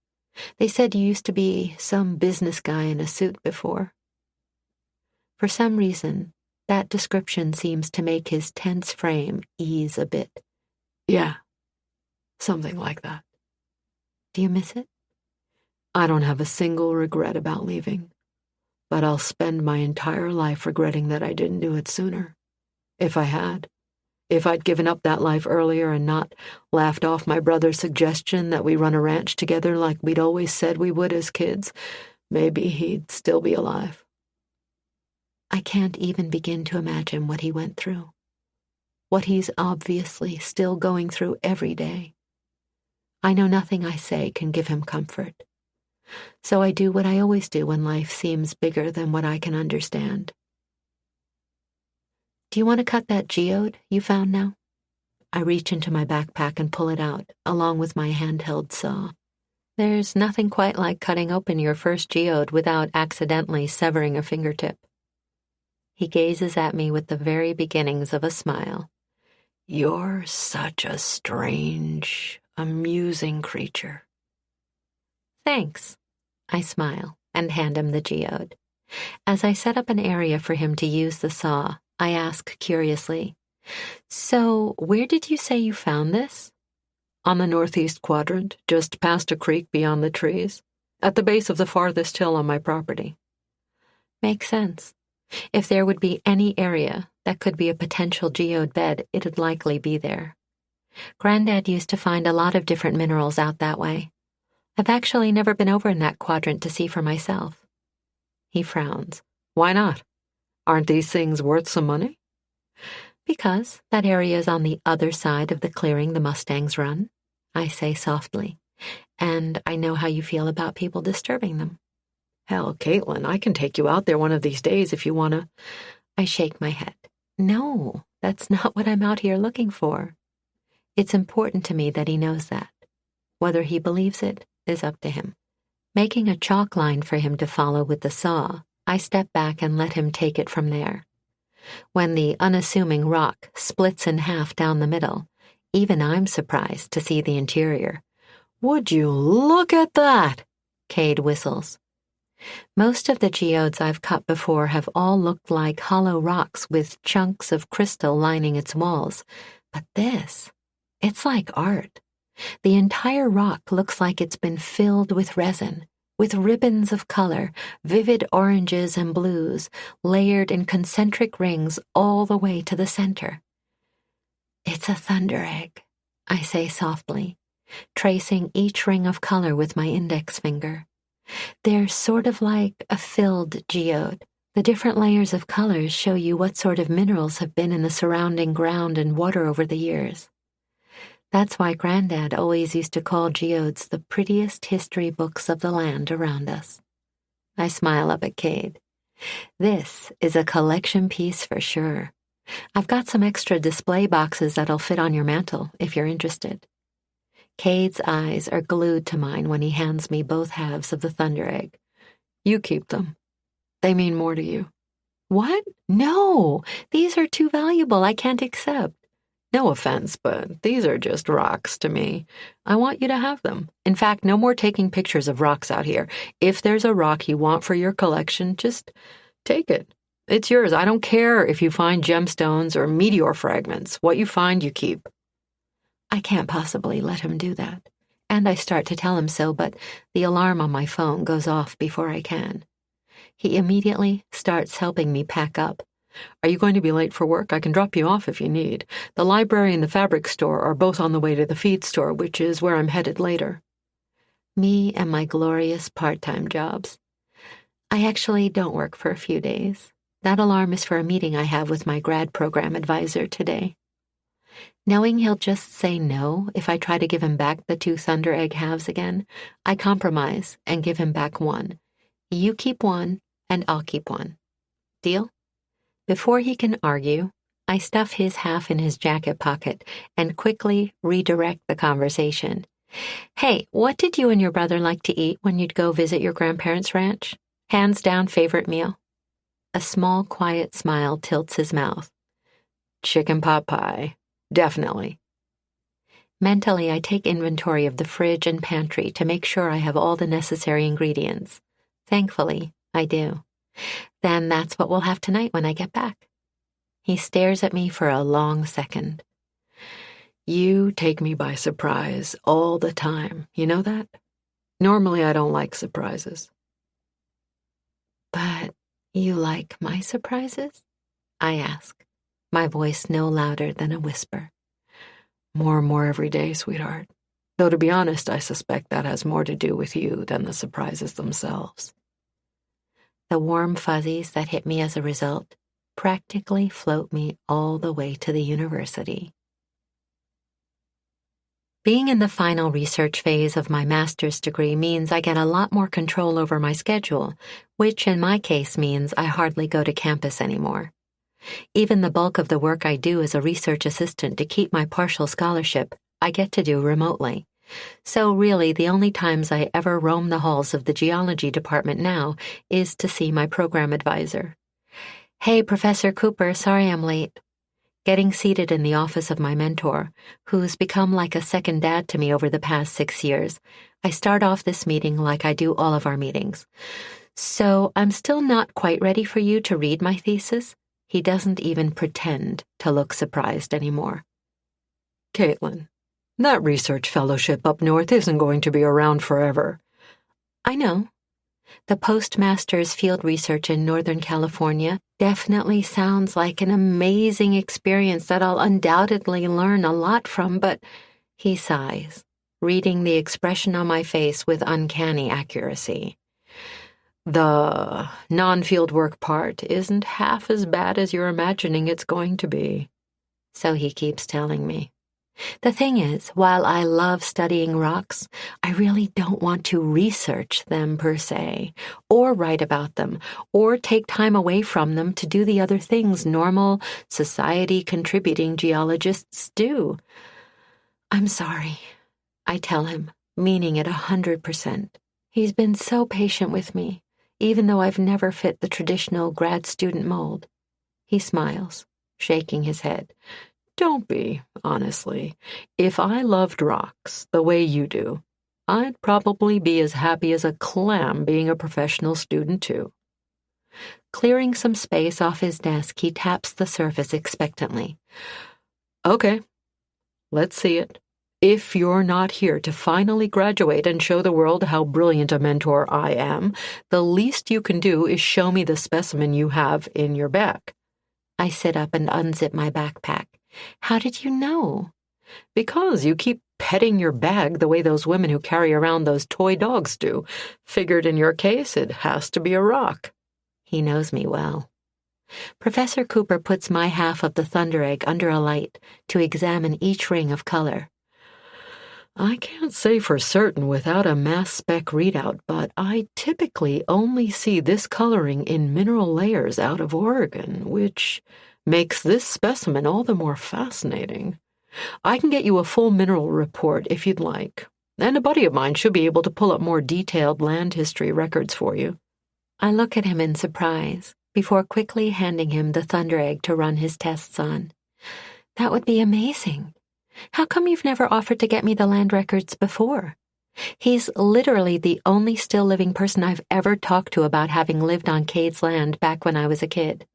They said you used to be some business guy in a suit before. For some reason, that description seems to make his tense frame ease a bit. "Yeah, something like that." Do you miss it? "I don't have a single regret about leaving. But I'll spend my entire life regretting that I didn't do it sooner. If I'd given up that life earlier and not laughed off my brother's suggestion that we run a ranch together like we'd always said we would as kids, maybe he'd still be alive." I can't even begin to imagine what he went through. What he's obviously still going through every day. I know nothing I say can give him comfort. So I do what I always do when life seems bigger than what I can understand. Do you want to cut that geode you found now? I reach into my backpack and pull it out, along with my handheld saw. There's nothing quite like cutting open your first geode without accidentally severing a fingertip. He gazes at me with the very beginnings of a smile. "You're such a strange, amusing creature." Thanks. I smile and hand him the geode. As I set up an area for him to use the saw, I ask curiously, "So, where did you say you found this?" "On the northeast quadrant, just past a creek beyond the trees, at the base of the farthest hill on my property." Makes sense. If there would be any area that could be a potential geode bed, it'd likely be there. Granddad used to find a lot of different minerals out that way. I've actually never been over in that quadrant to see for myself. He frowns. Why not? Aren't these things worth some money? Because that area is on the other side of the clearing the Mustangs run, I say softly, and I know how you feel about people disturbing them. Hell, Caitlin, I can take you out there one of these days if you want to. I shake my head. No, that's not what I'm out here looking for. It's important to me that he knows that. Whether he believes it is up to him. Making a chalk line for him to follow with the saw, I step back and let him take it from there. When the unassuming rock splits in half down the middle, even I'm surprised to see the interior. Would you look at that? Cade whistles. Most of the geodes I've cut before have all looked like hollow rocks with chunks of crystal lining its walls. But this, it's like art. The entire rock looks like it's been filled with resin, with ribbons of color, vivid oranges and blues, layered in concentric rings all the way to the center. It's a thunder egg, I say softly, tracing each ring of color with my index finger. They're sort of like a filled geode. The different layers of colors show you what sort of minerals have been in the surrounding ground and water over the years. That's why Granddad always used to call geodes the prettiest history books of the land around us. I smile up at Cade. This is a collection piece for sure. I've got some extra display boxes that'll fit on your mantle if you're interested. Cade's eyes are glued to mine when he hands me both halves of the thunder egg. You keep them. They mean more to you. What? No, these are too valuable. I can't accept. No offense, but these are just rocks to me. I want you to have them. In fact, no more taking pictures of rocks out here. If there's a rock you want for your collection, just take it. It's yours. I don't care if you find gemstones or meteor fragments. What you find, you keep. I can't possibly let him do that. And I start to tell him so, but the alarm on my phone goes off before I can. He immediately starts helping me pack up. Are you going to be late for work? I can drop you off if you need. The library and the fabric store are both on the way to the feed store, which is where I'm headed later. Me and my glorious part-time jobs. I actually don't work for a few days. That alarm is for a meeting I have with my grad program advisor today. Knowing he'll just say no if I try to give him back the 2 thunder egg halves again, I compromise and give him back 1. You keep 1, and I'll keep 1. Deal? Before he can argue, I stuff his half in his jacket pocket and quickly redirect the conversation. Hey, what did you and your brother like to eat when you'd go visit your grandparents' ranch? Hands down favorite meal? A small, quiet smile tilts his mouth. Chicken pot pie. Definitely. Mentally, I take inventory of the fridge and pantry to make sure I have all the necessary ingredients. Thankfully, I do. Then that's what we'll have tonight when I get back. He stares at me for a long second. You take me by surprise all the time. You know that? Normally, I don't like surprises. But you like my surprises? I ask, my voice no louder than a whisper. More and more every day, sweetheart. Though to be honest, I suspect that has more to do with you than the surprises themselves. The warm fuzzies that hit me as a result practically float me all the way to the university. Being in the final research phase of my master's degree means I get a lot more control over my schedule, which in my case means I hardly go to campus anymore. Even the bulk of the work I do as a research assistant to keep my partial scholarship, I get to do remotely. So really, the only times I ever roam the halls of the geology department now is to see my program advisor. Hey, Professor Cooper, sorry I'm late. Getting seated in the office of my mentor, who's become like a second dad to me over the past 6 years, I start off this meeting like I do all of our meetings. So I'm still not quite ready for you to read my thesis. He doesn't even pretend to look surprised anymore. Caitlin, that research fellowship up north isn't going to be around forever. I know. The postmaster's field research in Northern California definitely sounds like an amazing experience that I'll undoubtedly learn a lot from, but he sighs, reading the expression on my face with uncanny accuracy. The non-field work part isn't half as bad as you're imagining it's going to be. So he keeps telling me. The thing is, while I love studying rocks, I really don't want to research them per se, or write about them, or take time away from them to do the other things normal, society-contributing geologists do. I'm sorry, I tell him, meaning it 100%. He's been so patient with me, even though I've never fit the traditional grad student mold. He smiles, shaking his head. Don't be, honestly. If I loved rocks the way you do, I'd probably be as happy as a clam being a professional student, too. Clearing some space off his desk, he taps the surface expectantly. Okay, let's see it. If you're not here to finally graduate and show the world how brilliant a mentor I am, the least you can do is show me the specimen you have in your bag. I sit up and unzip my backpack. How did you know? Because you keep petting your bag the way those women who carry around those toy dogs do. Figured in your case, it has to be a rock. He knows me well. Professor Cooper puts my half of the thunder egg under a light to examine each ring of color. I can't say for certain without a mass spec readout, but I typically only see this coloring in mineral layers out of Oregon, which makes this specimen all the more fascinating. I can get you a full mineral report if you'd like, and a buddy of mine should be able to pull up more detailed land history records for you. I look at him in surprise, before quickly handing him the thunder egg to run his tests on. That would be amazing. How come you've never offered to get me the land records before? He's literally the only still living person I've ever talked to about having lived on Cade's land back when I was a kid.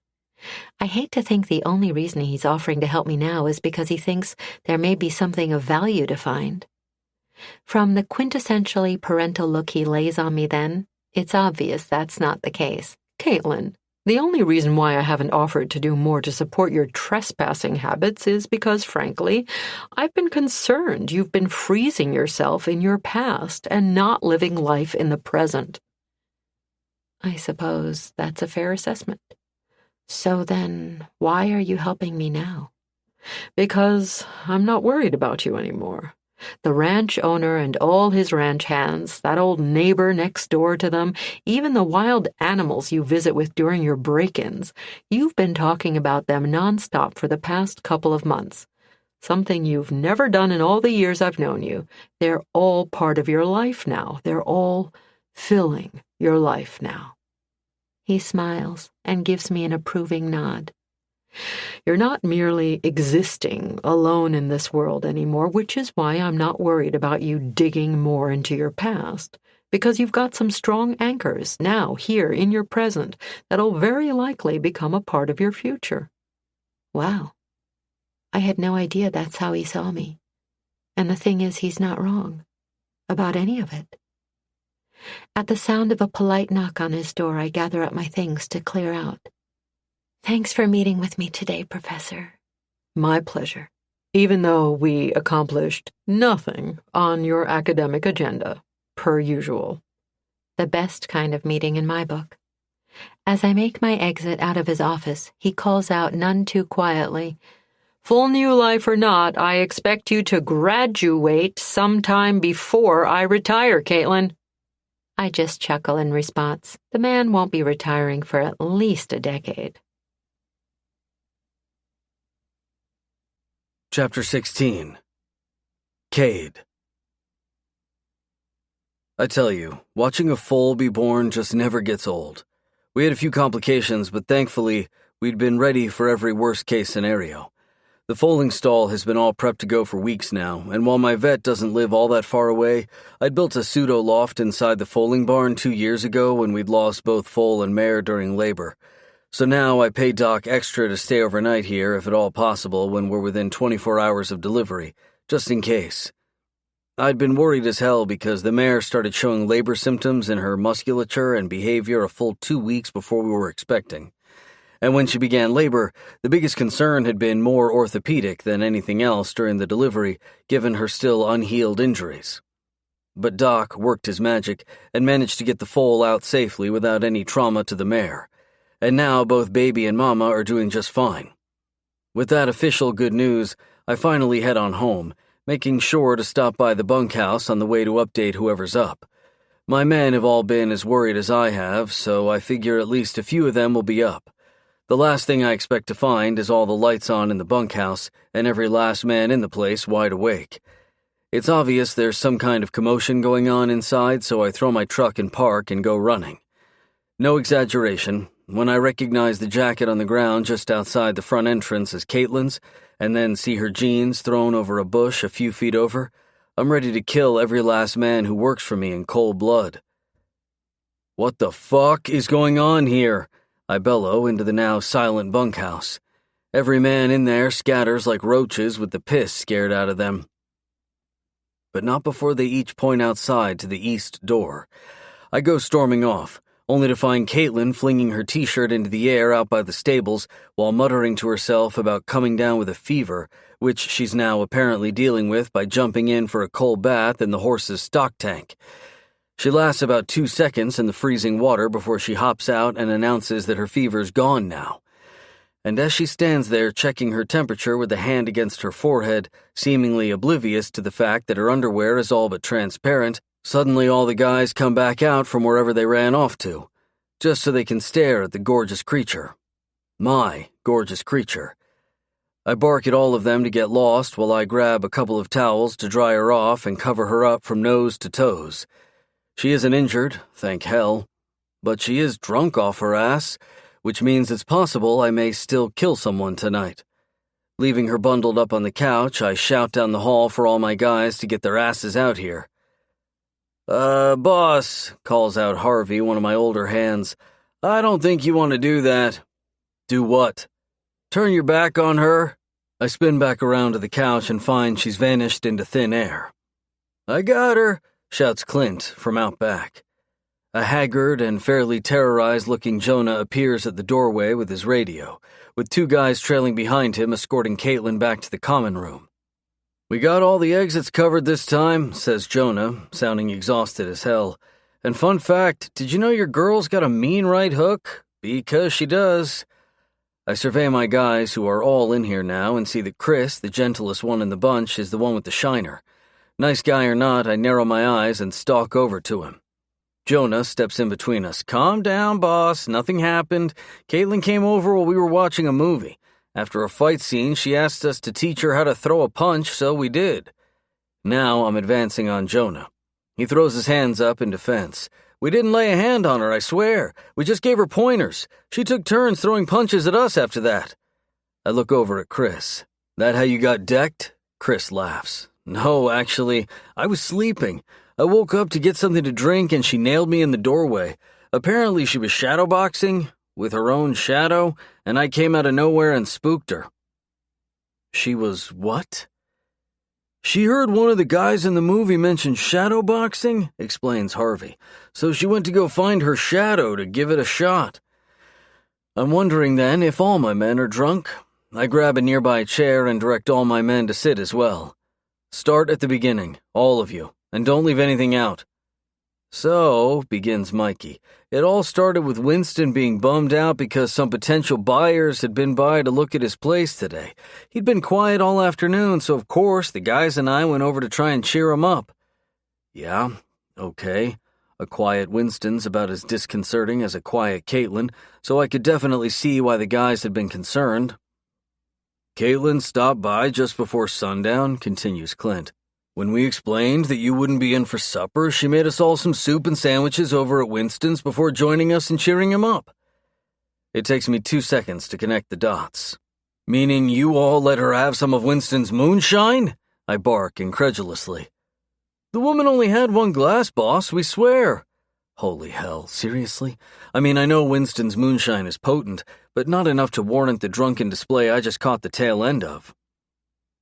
I hate to think the only reason he's offering to help me now is because he thinks there may be something of value to find. From the quintessentially parental look he lays on me then, it's obvious that's not the case. Caitlin, the only reason why I haven't offered to do more to support your trespassing habits is because, frankly, I've been concerned you've been freezing yourself in your past and not living life in the present. I suppose that's a fair assessment. So then, why are you helping me now? Because I'm not worried about you anymore. The ranch owner and all his ranch hands, that old neighbor next door to them, even the wild animals you visit with during your break-ins, you've been talking about them nonstop for the past couple of months. Something you've never done in all the years I've known you. They're all part of your life now. They're all filling your life now. He smiles and gives me an approving nod. You're not merely existing alone in this world anymore, which is why I'm not worried about you digging more into your past, because you've got some strong anchors now here in your present that'll very likely become a part of your future. Wow. I had no idea that's how he saw me. And the thing is, he's not wrong about any of it. At the sound of a polite knock on his door, I gather up my things to clear out. Thanks for meeting with me today, Professor. My pleasure. Even though we accomplished nothing on your academic agenda, per usual. The best kind of meeting in my book. As I make my exit out of his office, he calls out none too quietly, "Full new life or not, I expect you to graduate sometime before I retire, Caitlin." I just chuckle in response. The man won't be retiring for at least a decade. Chapter 16. Cade. I tell you, watching a foal be born just never gets old. We had a few complications, but thankfully, we'd been ready for every worst-case scenario. The foaling stall has been all prepped to go for weeks now, and while my vet doesn't live all that far away, I'd built a pseudo-loft inside the foaling barn 2 years ago when we'd lost both foal and mare during labor. So now I pay Doc extra to stay overnight here, if at all possible, when we're within 24 hours of delivery, just in case. I'd been worried as hell because the mare started showing labor symptoms in her musculature and behavior a full 2 weeks before we were expecting. And when she began labor, the biggest concern had been more orthopedic than anything else during the delivery, given her still unhealed injuries. But Doc worked his magic and managed to get the foal out safely without any trauma to the mare. And now both baby and mama are doing just fine. With that official good news, I finally head on home, making sure to stop by the bunkhouse on the way to update whoever's up. My men have all been as worried as I have, so I figure at least a few of them will be up. The last thing I expect to find is all the lights on in the bunkhouse and every last man in the place wide awake. It's obvious there's some kind of commotion going on inside, so I throw my truck in park and go running. No exaggeration, when I recognize the jacket on the ground just outside the front entrance as Caitlin's, and then see her jeans thrown over a bush a few feet over, I'm ready to kill every last man who works for me in cold blood. "What the fuck is going on here?" I bellow into the now silent bunkhouse. Every man in there scatters like roaches with the piss scared out of them. But not before they each point outside to the east door. I go storming off, only to find Caitlin flinging her t-shirt into the air out by the stables while muttering to herself about coming down with a fever, which she's now apparently dealing with by jumping in for a cold bath in the horse's stock tank. She lasts about 2 seconds in the freezing water before she hops out and announces that her fever's gone now. And as she stands there checking her temperature with a hand against her forehead, seemingly oblivious to the fact that her underwear is all but transparent, suddenly all the guys come back out from wherever they ran off to, just so they can stare at the gorgeous creature. My gorgeous creature. I bark at all of them to get lost while I grab a couple of towels to dry her off and cover her up from nose to toes. She isn't injured, thank hell, but she is drunk off her ass, which means it's possible I may still kill someone tonight. Leaving her bundled up on the couch, I shout down the hall for all my guys to get their asses out here. Boss," calls out Harvey, one of my older hands. "I don't think you want to do that." "Do what?" "Turn your back on her." I spin back around to the couch and find she's vanished into thin air. "I got her," shouts Clint from out back. A haggard and fairly terrorized-looking Jonah appears at the doorway with his radio, with 2 guys trailing behind him escorting Caitlin back to the common room. "We got all the exits covered this time," says Jonah, sounding exhausted as hell. "And fun fact, did you know your girl's got a mean right hook? Because she does." I survey my guys who are all in here now and see that Chris, the gentlest one in the bunch, is the one with the shiner. Nice guy or not, I narrow my eyes and stalk over to him. Jonah steps in between us. "Calm down, boss. Nothing happened. Caitlin came over while we were watching a movie. After a fight scene, she asked us to teach her how to throw a punch, so we did." Now I'm advancing on Jonah. He throws his hands up in defense. "We didn't lay a hand on her, I swear. We just gave her pointers. She took turns throwing punches at us after that." I look over at Chris. "That how you got decked?" Chris laughs. "No, actually, I was sleeping. I woke up to get something to drink and she nailed me in the doorway. Apparently she was shadowboxing with her own shadow, and I came out of nowhere and spooked her." "She was what?" "She heard one of the guys in the movie mention shadowboxing," explains Harvey. "So she went to go find her shadow to give it a shot." I'm wondering then if all my men are drunk. I grab a nearby chair and direct all my men to sit as well. "Start at the beginning, all of you. And don't leave anything out." "So," begins Mikey, "it all started with Winston being bummed out because some potential buyers had been by to look at his place today. He'd been quiet all afternoon, so of course the guys and I went over to try and cheer him up." "Yeah, okay. A quiet Winston's about as disconcerting as a quiet Caitlin, so I could definitely see why the guys had been concerned." "Caitlin stopped by just before sundown," continues Clint. "When we explained that you wouldn't be in for supper, she made us all some soup and sandwiches over at Winston's before joining us and cheering him up." It takes me 2 seconds to connect the dots. "Meaning you all let her have some of Winston's moonshine?" I bark incredulously. "The woman only had 1 glass, boss, we swear." Holy hell, seriously? I mean, I know Winston's moonshine is potent, but not enough to warrant the drunken display I just caught the tail end of.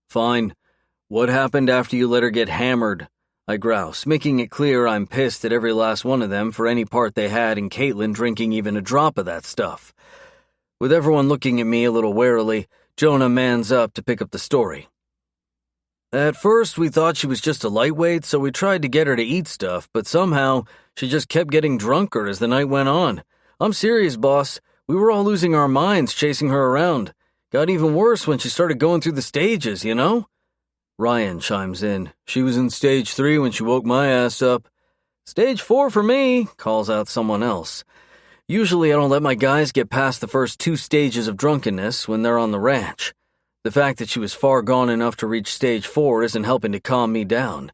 "Fine. What happened after you let her get hammered?" I grouse, making it clear I'm pissed at every last one of them for any part they had in Caitlin drinking even a drop of that stuff. With everyone looking at me a little warily, Jonah mans up to pick up the story. At first, we thought she was just a lightweight, so we tried to get her to eat stuff, but somehow she just kept getting drunker as the night went on. I'm serious, boss. We were all losing our minds chasing her around. Got even worse when she started going through the stages, you know? Ryan chimes in. She was in stage 3 when she woke my ass up. Stage 4 for me, calls out someone else. Usually I don't let my guys get past the first 2 stages of drunkenness when they're on the ranch. The fact that she was far gone enough to reach stage 4 isn't helping to calm me down.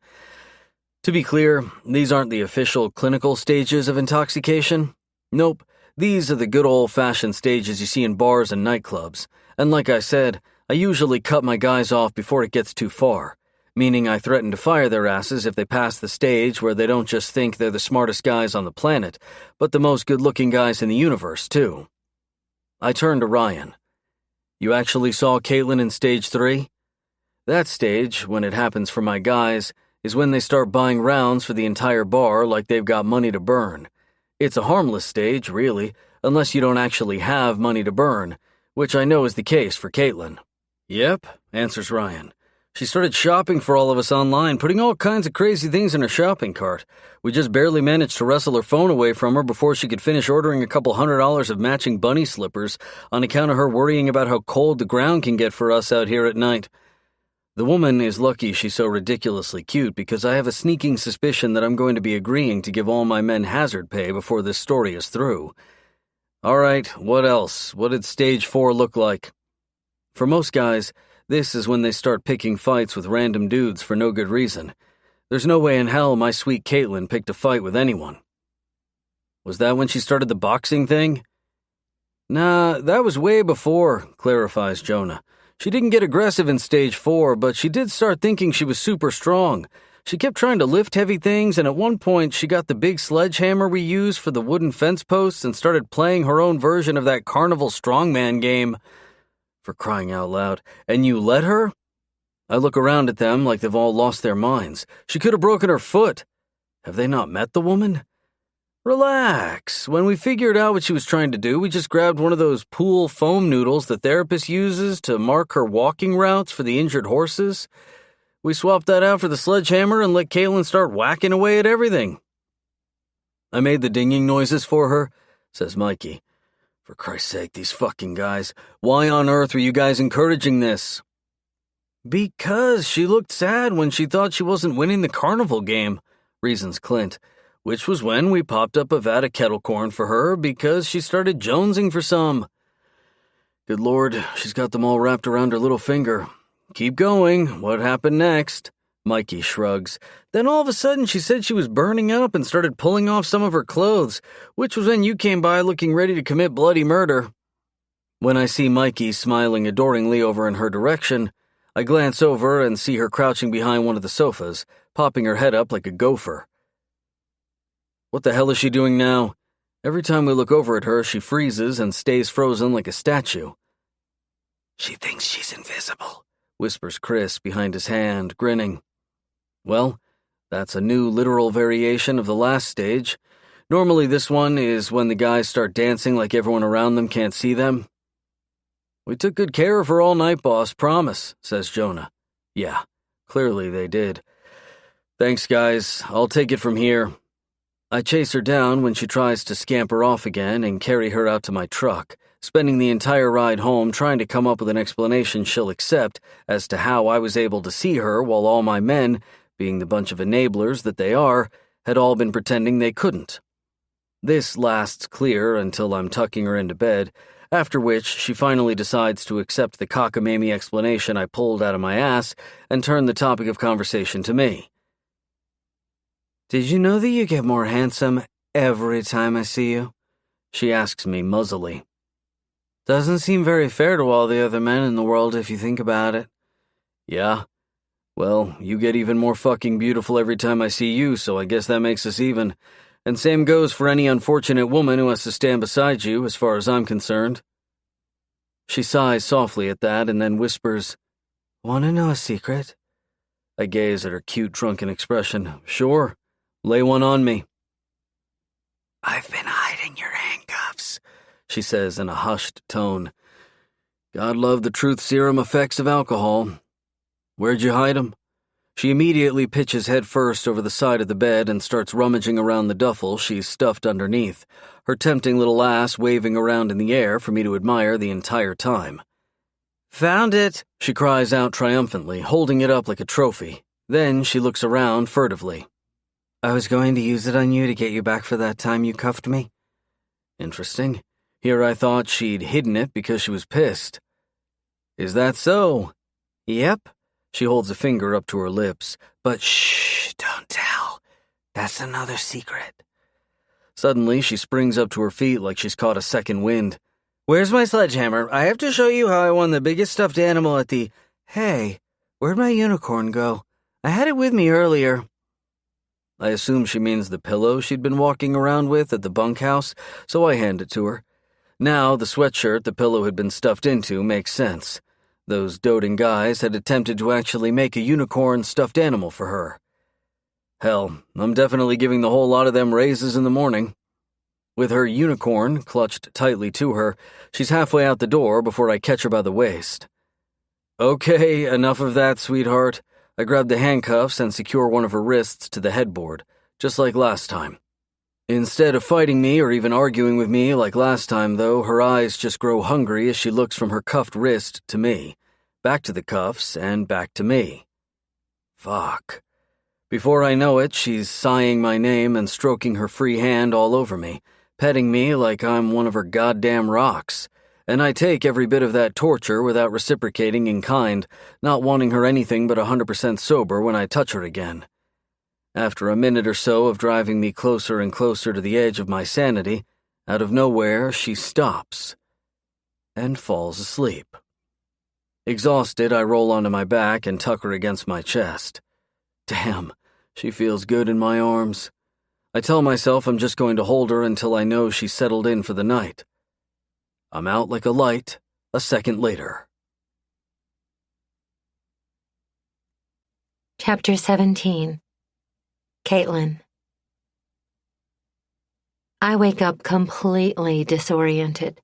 To be clear, these aren't the official clinical stages of intoxication. Nope, these are the good old-fashioned stages you see in bars and nightclubs. And like I said, I usually cut my guys off before it gets too far, meaning I threaten to fire their asses if they pass the stage where they don't just think they're the smartest guys on the planet, but the most good-looking guys in the universe, too. I turn to Ryan. You actually saw Caitlin in stage 3? That stage, when it happens for my guys, is when they start buying rounds for the entire bar like they've got money to burn. It's a harmless stage, really, unless you don't actually have money to burn, which I know is the case for Caitlin. Yep, answers Ryan. She started shopping for all of us online, putting all kinds of crazy things in her shopping cart. We just barely managed to wrestle her phone away from her before she could finish ordering a couple $100 of matching bunny slippers on account of her worrying about how cold the ground can get for us out here at night. The woman is lucky she's so ridiculously cute because I have a sneaking suspicion that I'm going to be agreeing to give all my men hazard pay before this story is through. All right, what else? What did stage 4 look like? For most guys, this is when they start picking fights with random dudes for no good reason. There's no way in hell my sweet Caitlin picked a fight with anyone. Was that when she started the boxing thing? Nah, that was way before, clarifies Jonah. She didn't get aggressive in stage 4, but she did start thinking she was super strong. She kept trying to lift heavy things, and at one point she got the big sledgehammer we use for the wooden fence posts and started playing her own version of that carnival strongman game. For crying out loud. And you let her? I look around at them like they've all lost their minds. She could have broken her foot. Have they not met the woman? Relax. When we figured out what she was trying to do, we just grabbed one of those pool foam noodles the therapist uses to mark her walking routes for the injured horses. We swapped that out for the sledgehammer and let Caitlin start whacking away at everything. I made the dinging noises for her, says Mikey. For Christ's sake, these fucking guys. Why on earth were you guys encouraging this? Because she looked sad when she thought she wasn't winning the carnival game, reasons Clint, which was when we popped up a vat of kettle corn for her because she started jonesing for some. Good Lord, she's got them all wrapped around her little finger. Keep going. What happened next? Mikey shrugs. Then all of a sudden she said she was burning up and started pulling off some of her clothes, which was when you came by looking ready to commit bloody murder. When I see Mikey smiling adoringly over in her direction, I glance over and see her crouching behind one of the sofas, popping her head up like a gopher. What the hell is she doing now? Every time we look over at her, she freezes and stays frozen like a statue. She thinks she's invisible, whispers Chris behind his hand, grinning. Well, that's a new literal variation of the last stage. Normally this one is when the guys start dancing like everyone around them can't see them. We took good care of her all night, boss, promise, says Jonah. Yeah, clearly they did. Thanks, guys. I'll take it from here. I chase her down when she tries to scamper off again and carry her out to my truck, spending the entire ride home trying to come up with an explanation she'll accept as to how I was able to see her while all my men, being the bunch of enablers that they are, had all been pretending they couldn't. This lasts clear until I'm tucking her into bed, after which she finally decides to accept the cockamamie explanation I pulled out of my ass and turn the topic of conversation to me. Did you know that you get more handsome every time I see you? She asks me muzzily. Doesn't seem very fair to all the other men in the world if you think about it. Yeah. Well, you get even more fucking beautiful every time I see you, so I guess that makes us even. And same goes for any unfortunate woman who has to stand beside you, as far as I'm concerned. She sighs softly at that and then whispers, Want to know a secret? I gaze at her cute, drunken expression. Sure, lay one on me. I've been hiding your handcuffs, she says in a hushed tone. God love the truth serum effects of alcohol. Where'd you hide 'em? She immediately pitches head first over the side of the bed and starts rummaging around the duffel she's stuffed underneath, her tempting little ass waving around in the air for me to admire the entire time. Found it, she cries out triumphantly, holding it up like a trophy. Then she looks around furtively. I was going to use it on you to get you back for that time you cuffed me. Interesting. Here I thought she'd hidden it because she was pissed. Is that so? Yep. She holds a finger up to her lips. But shh, don't tell. That's another secret. Suddenly, she springs up to her feet like she's caught a second wind. Where's my sledgehammer? I have to show you how I won the biggest stuffed animal at the... Hey, where'd my unicorn go? I had it with me earlier. I assume she means the pillow she'd been walking around with at the bunkhouse, so I hand it to her. Now, the sweatshirt the pillow had been stuffed into makes sense. Those doting guys had attempted to actually make a unicorn stuffed animal for her. Hell, I'm definitely giving the whole lot of them raises in the morning. With her unicorn clutched tightly to her, she's halfway out the door before I catch her by the waist. Okay, enough of that, sweetheart. I grab the handcuffs and secure one of her wrists to the headboard, just like last time. Instead of fighting me or even arguing with me like last time, though, her eyes just grow hungry as she looks from her cuffed wrist to me, back to the cuffs, and back to me. Fuck. Before I know it, she's sighing my name and stroking her free hand all over me, petting me like I'm one of her goddamn rocks, and I take every bit of that torture without reciprocating in kind, not wanting her anything but 100% sober when I touch her again. After a minute or so of driving me closer and closer to the edge of my sanity, out of nowhere she stops and falls asleep. Exhausted, I roll onto my back and tuck her against my chest. Damn, she feels good in my arms. I tell myself I'm just going to hold her until I know she's settled in for the night. I'm out like a light a second later. Chapter 17. Caitlin. I wake up completely disoriented.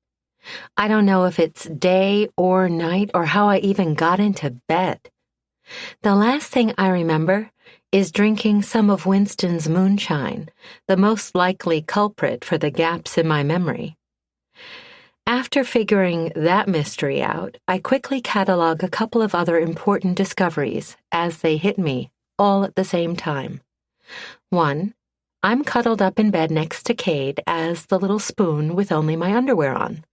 I don't know if it's day or night or how I even got into bed. The last thing I remember is drinking some of Winston's moonshine, the most likely culprit for the gaps in my memory. After figuring that mystery out, I quickly catalog a couple of other important discoveries as they hit me all at the same time. 1, I'm cuddled up in bed next to Cade as the little spoon with only my underwear on.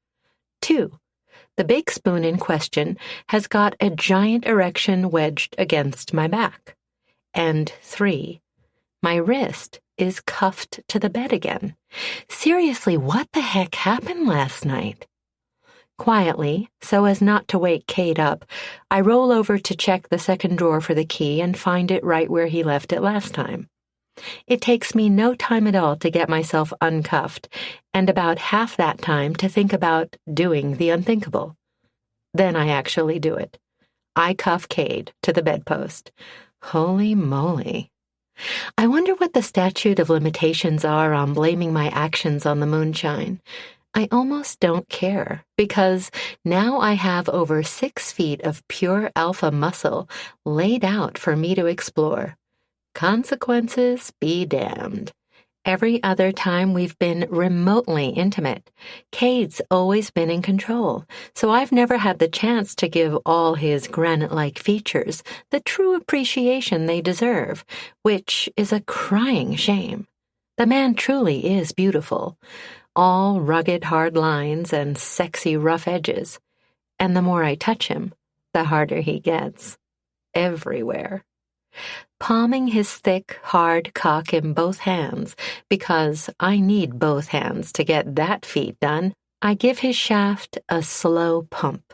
2, the big spoon in question has got a giant erection wedged against my back. And 3, my wrist is cuffed to the bed again. Seriously, what the heck happened last night? Quietly, so as not to wake Cade up, I roll over to check the second drawer for the key and find it right where he left it last time. It takes me no time at all to get myself uncuffed, and about half that time to think about doing the unthinkable. Then I actually do it. I cuff Cade to the bedpost. Holy moly. I wonder what the statute of limitations are on blaming my actions on the moonshine. I almost don't care, because now I have over 6 feet of pure alpha muscle laid out for me to explore. Consequences be damned. Every other time we've been remotely intimate, Cade's always been in control, so I've never had the chance to give all his granite-like features the true appreciation they deserve, which is a crying shame. The man truly is beautiful, all rugged hard lines and sexy rough edges, and the more I touch him, the harder he gets. Everywhere. Palming his thick, hard cock in both hands, because I need both hands to get that feat done, I give his shaft a slow pump,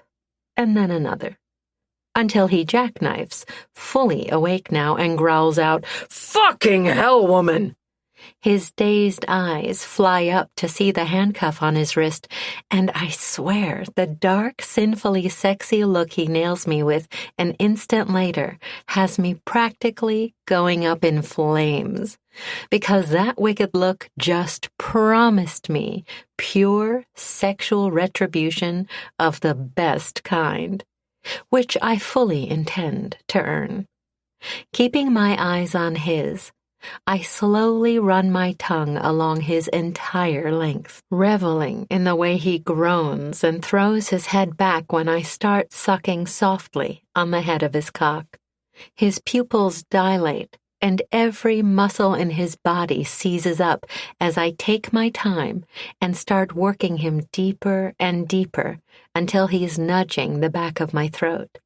and then another, until he jackknifes, fully awake now, and growls out, "Fucking hell, woman!" His dazed eyes fly up to see the handcuff on his wrist, and I swear the dark, sinfully sexy look he nails me with an instant later has me practically going up in flames, because that wicked look just promised me pure sexual retribution of the best kind, which I fully intend to earn. Keeping my eyes on his, I slowly run my tongue along his entire length, reveling in the way he groans and throws his head back when I start sucking softly on the head of his cock. His pupils dilate, and every muscle in his body seizes up as I take my time and start working him deeper and deeper until he's nudging the back of my throat.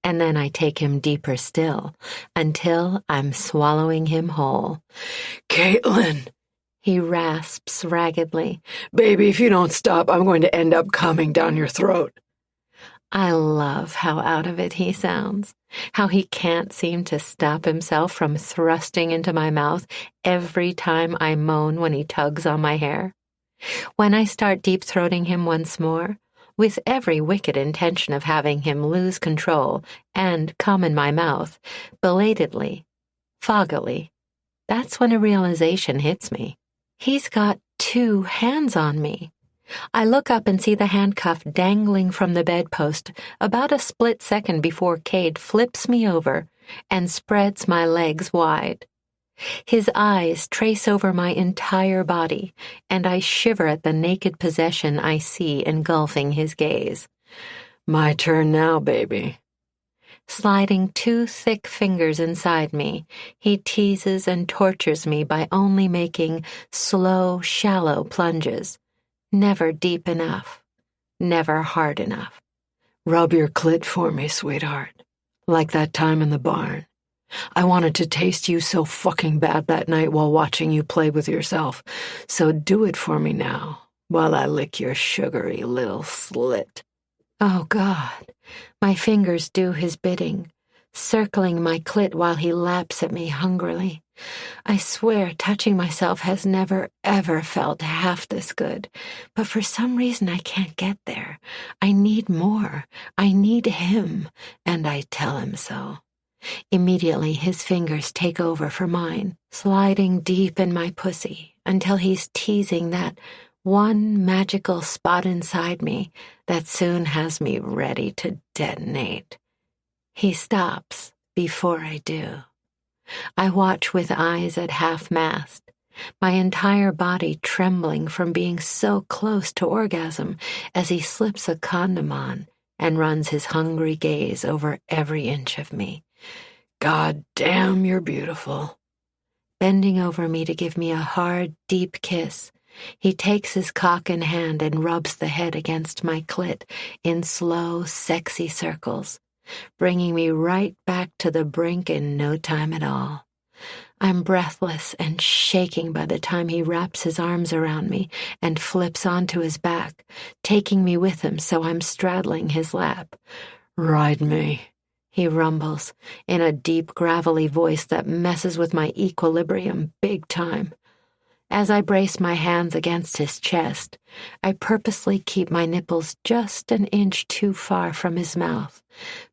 And then I take him deeper still, until I'm swallowing him whole. Caitlin, He rasps raggedly. baby, if you don't stop, I'm going to end up coming down your throat. I love how out of it he sounds, how he can't seem to stop himself from thrusting into my mouth every time I moan when he tugs on my hair. When I start deep-throating him once more, with every wicked intention of having him lose control and come in my mouth, belatedly, foggily, that's when a realization hits me. He's got 2 hands on me. I look up and see the handcuff dangling from the bedpost about a split second before Cade flips me over and spreads my legs wide. His eyes trace over my entire body, and I shiver at the naked possession I see engulfing his gaze. My turn now, baby. Sliding 2 thick fingers inside me, he teases and tortures me by only making slow, shallow plunges. Never deep enough, never hard enough. Rub your clit for me, sweetheart. Like that time in the barn. I wanted to taste you so fucking bad that night while watching you play with yourself. So do it for me now, while I lick your sugary little slit. Oh, God. My fingers do his bidding, circling my clit while he laps at me hungrily. I swear touching myself has never, ever felt half this good, but for some reason I can't get there. I need more. I need him, and I tell him so. Immediately, his fingers take over for mine, sliding deep in my pussy until he's teasing that one magical spot inside me that soon has me ready to detonate. He stops before I do. I watch with eyes at half-mast, my entire body trembling from being so close to orgasm as he slips a condom on and runs his hungry gaze over every inch of me. God damn, you're beautiful. Bending over me to give me a hard, deep kiss, he takes his cock in hand and rubs the head against my clit in slow, sexy circles, bringing me right back to the brink in no time at all. I'm breathless and shaking by the time he wraps his arms around me and flips onto his back, taking me with him so I'm straddling his lap. Ride me, he rumbles in a deep, gravelly voice that messes with my equilibrium big time. As I brace my hands against his chest, I purposely keep my nipples just an inch too far from his mouth,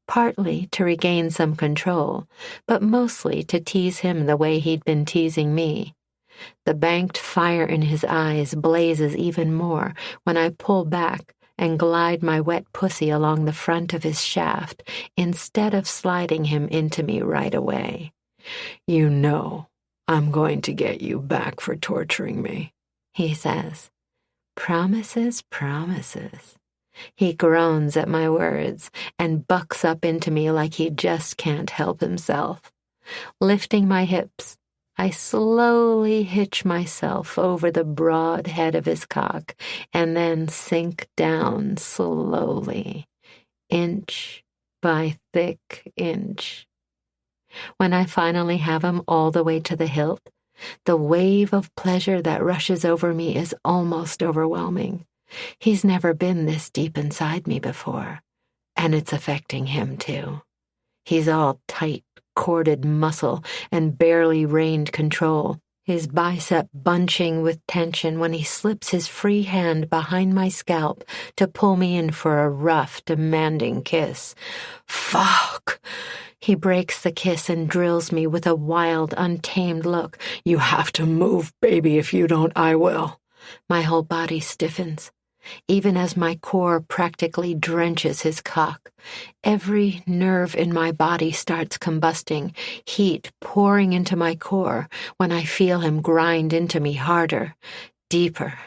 partly to regain some control, but mostly to tease him the way he'd been teasing me. The banked fire in his eyes blazes even more when I pull back and glide my wet pussy along the front of his shaft instead of sliding him into me right away. You know I'm going to get you back for torturing me, he says. Promises, promises. He groans at my words and bucks up into me like he just can't help himself. Lifting my hips, I slowly hitch myself over the broad head of his cock and then sink down slowly, inch by thick inch. When I finally have him all the way to the hilt, the wave of pleasure that rushes over me is almost overwhelming. He's never been this deep inside me before, and it's affecting him too. He's all tight, corded muscle and barely reined control, his bicep bunching with tension when he slips his free hand behind my scalp to pull me in for a rough, demanding kiss. Fuck! He breaks the kiss and drills me with a wild, untamed look. You have to move, baby. If you don't, I will. My whole body stiffens, even as my core practically drenches his cock. Every nerve in my body starts combusting, heat pouring into my core when I feel him grind into me harder, deeper.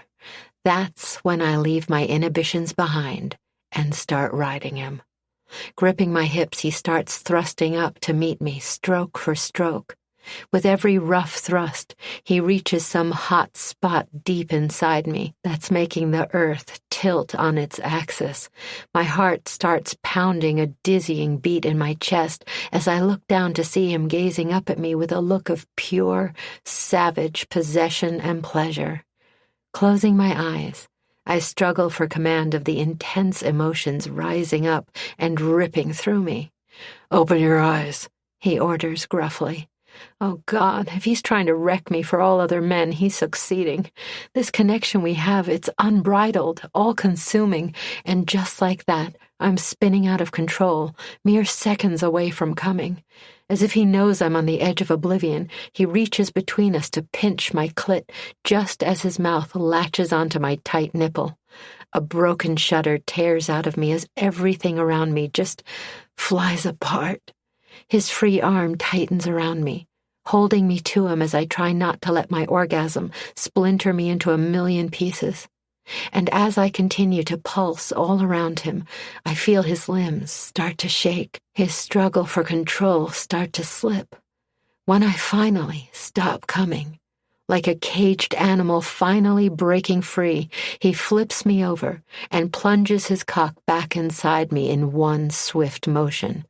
That's when I leave my inhibitions behind and start riding him. Gripping my hips, he starts thrusting up to meet me, stroke for stroke. With every rough thrust, he reaches some hot spot deep inside me that's making the earth tilt on its axis. My heart starts pounding a dizzying beat in my chest as I look down to see him gazing up at me with a look of pure, savage possession and pleasure. Closing my eyes, I struggle for command of the intense emotions rising up and ripping through me. Open your eyes, he orders gruffly. Oh God, if he's trying to wreck me for all other men, he's succeeding. This connection we have, it's unbridled, all-consuming, and just like that, I'm spinning out of control, mere seconds away from coming. As if he knows I'm on the edge of oblivion, he reaches between us to pinch my clit just as his mouth latches onto my tight nipple. A broken shudder tears out of me as everything around me just flies apart. His free arm tightens around me, holding me to him as I try not to let my orgasm splinter me into a million pieces. And as I continue to pulse all around him, I feel his limbs start to shake, his struggle for control start to slip. When I finally stop coming, like a caged animal finally breaking free, he flips me over and plunges his cock back inside me in one swift motion.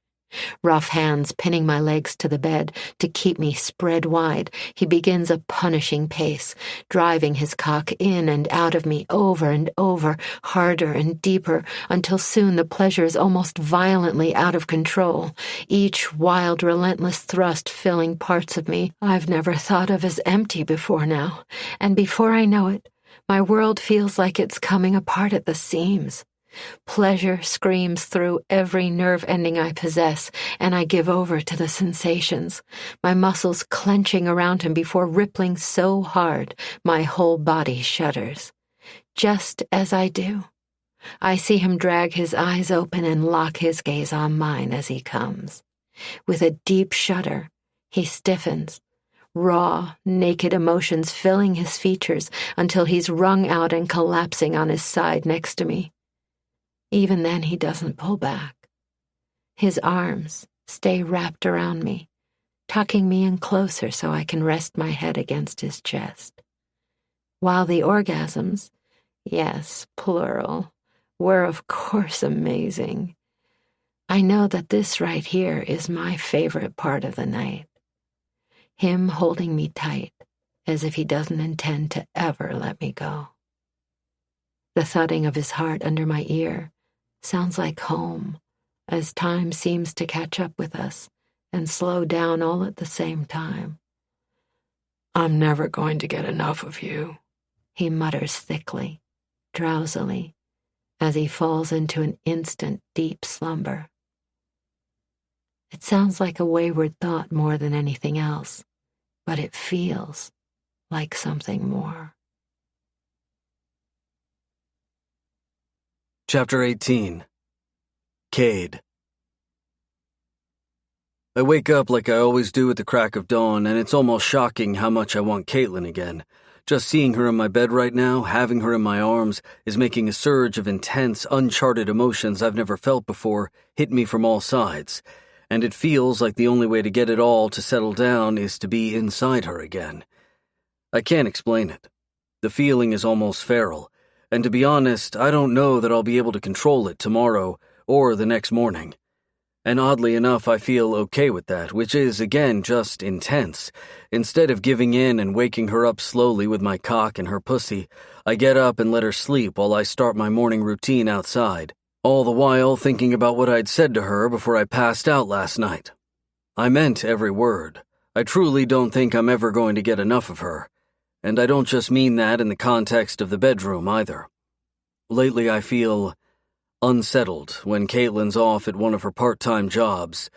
Rough hands pinning my legs to the bed to keep me spread wide, he begins a punishing pace, driving his cock in and out of me over and over, harder and deeper, until soon the pleasure is almost violently out of control, each wild, relentless thrust filling parts of me I've never thought of as empty before now, and before I know it, my world feels like it's coming apart at the seams. Pleasure screams through every nerve ending I possess, and I give over to the sensations, my muscles clenching around him before rippling so hard my whole body shudders. Just as I do, I see him drag his eyes open and lock his gaze on mine as he comes. With a deep shudder, he stiffens, raw, naked emotions filling his features until he's wrung out and collapsing on his side next to me. Even then, he doesn't pull back. His arms stay wrapped around me, tucking me in closer so I can rest my head against his chest. While the orgasms, yes, plural, were of course amazing, I know that this right here is my favorite part of the night. Him holding me tight, as if he doesn't intend to ever let me go. The thudding of his heart under my ear sounds like home, as time seems to catch up with us and slow down all at the same time. I'm never going to get enough of you, he mutters thickly, drowsily, as he falls into an instant deep slumber. It sounds like a wayward thought more than anything else, but it feels like something more. Chapter 18. Cade. I wake up like I always do at the crack of dawn, and it's almost shocking how much I want Caitlin again. Just seeing her in my bed right now, having her in my arms, is making a surge of intense, uncharted emotions I've never felt before hit me from all sides, and it feels like the only way to get it all to settle down is to be inside her again. I can't explain it. The feeling is almost feral. And to be honest, I don't know that I'll be able to control it tomorrow or the next morning. And oddly enough, I feel okay with that, which is, again, just intense. Instead of giving in and waking her up slowly with my cock and her pussy, I get up and let her sleep while I start my morning routine outside, all the while thinking about what I'd said to her before I passed out last night. I meant every word. I truly don't think I'm ever going to get enough of her, and I don't just mean that in the context of the bedroom either. Lately I feel unsettled when Caitlin's off at one of her part-time jobs.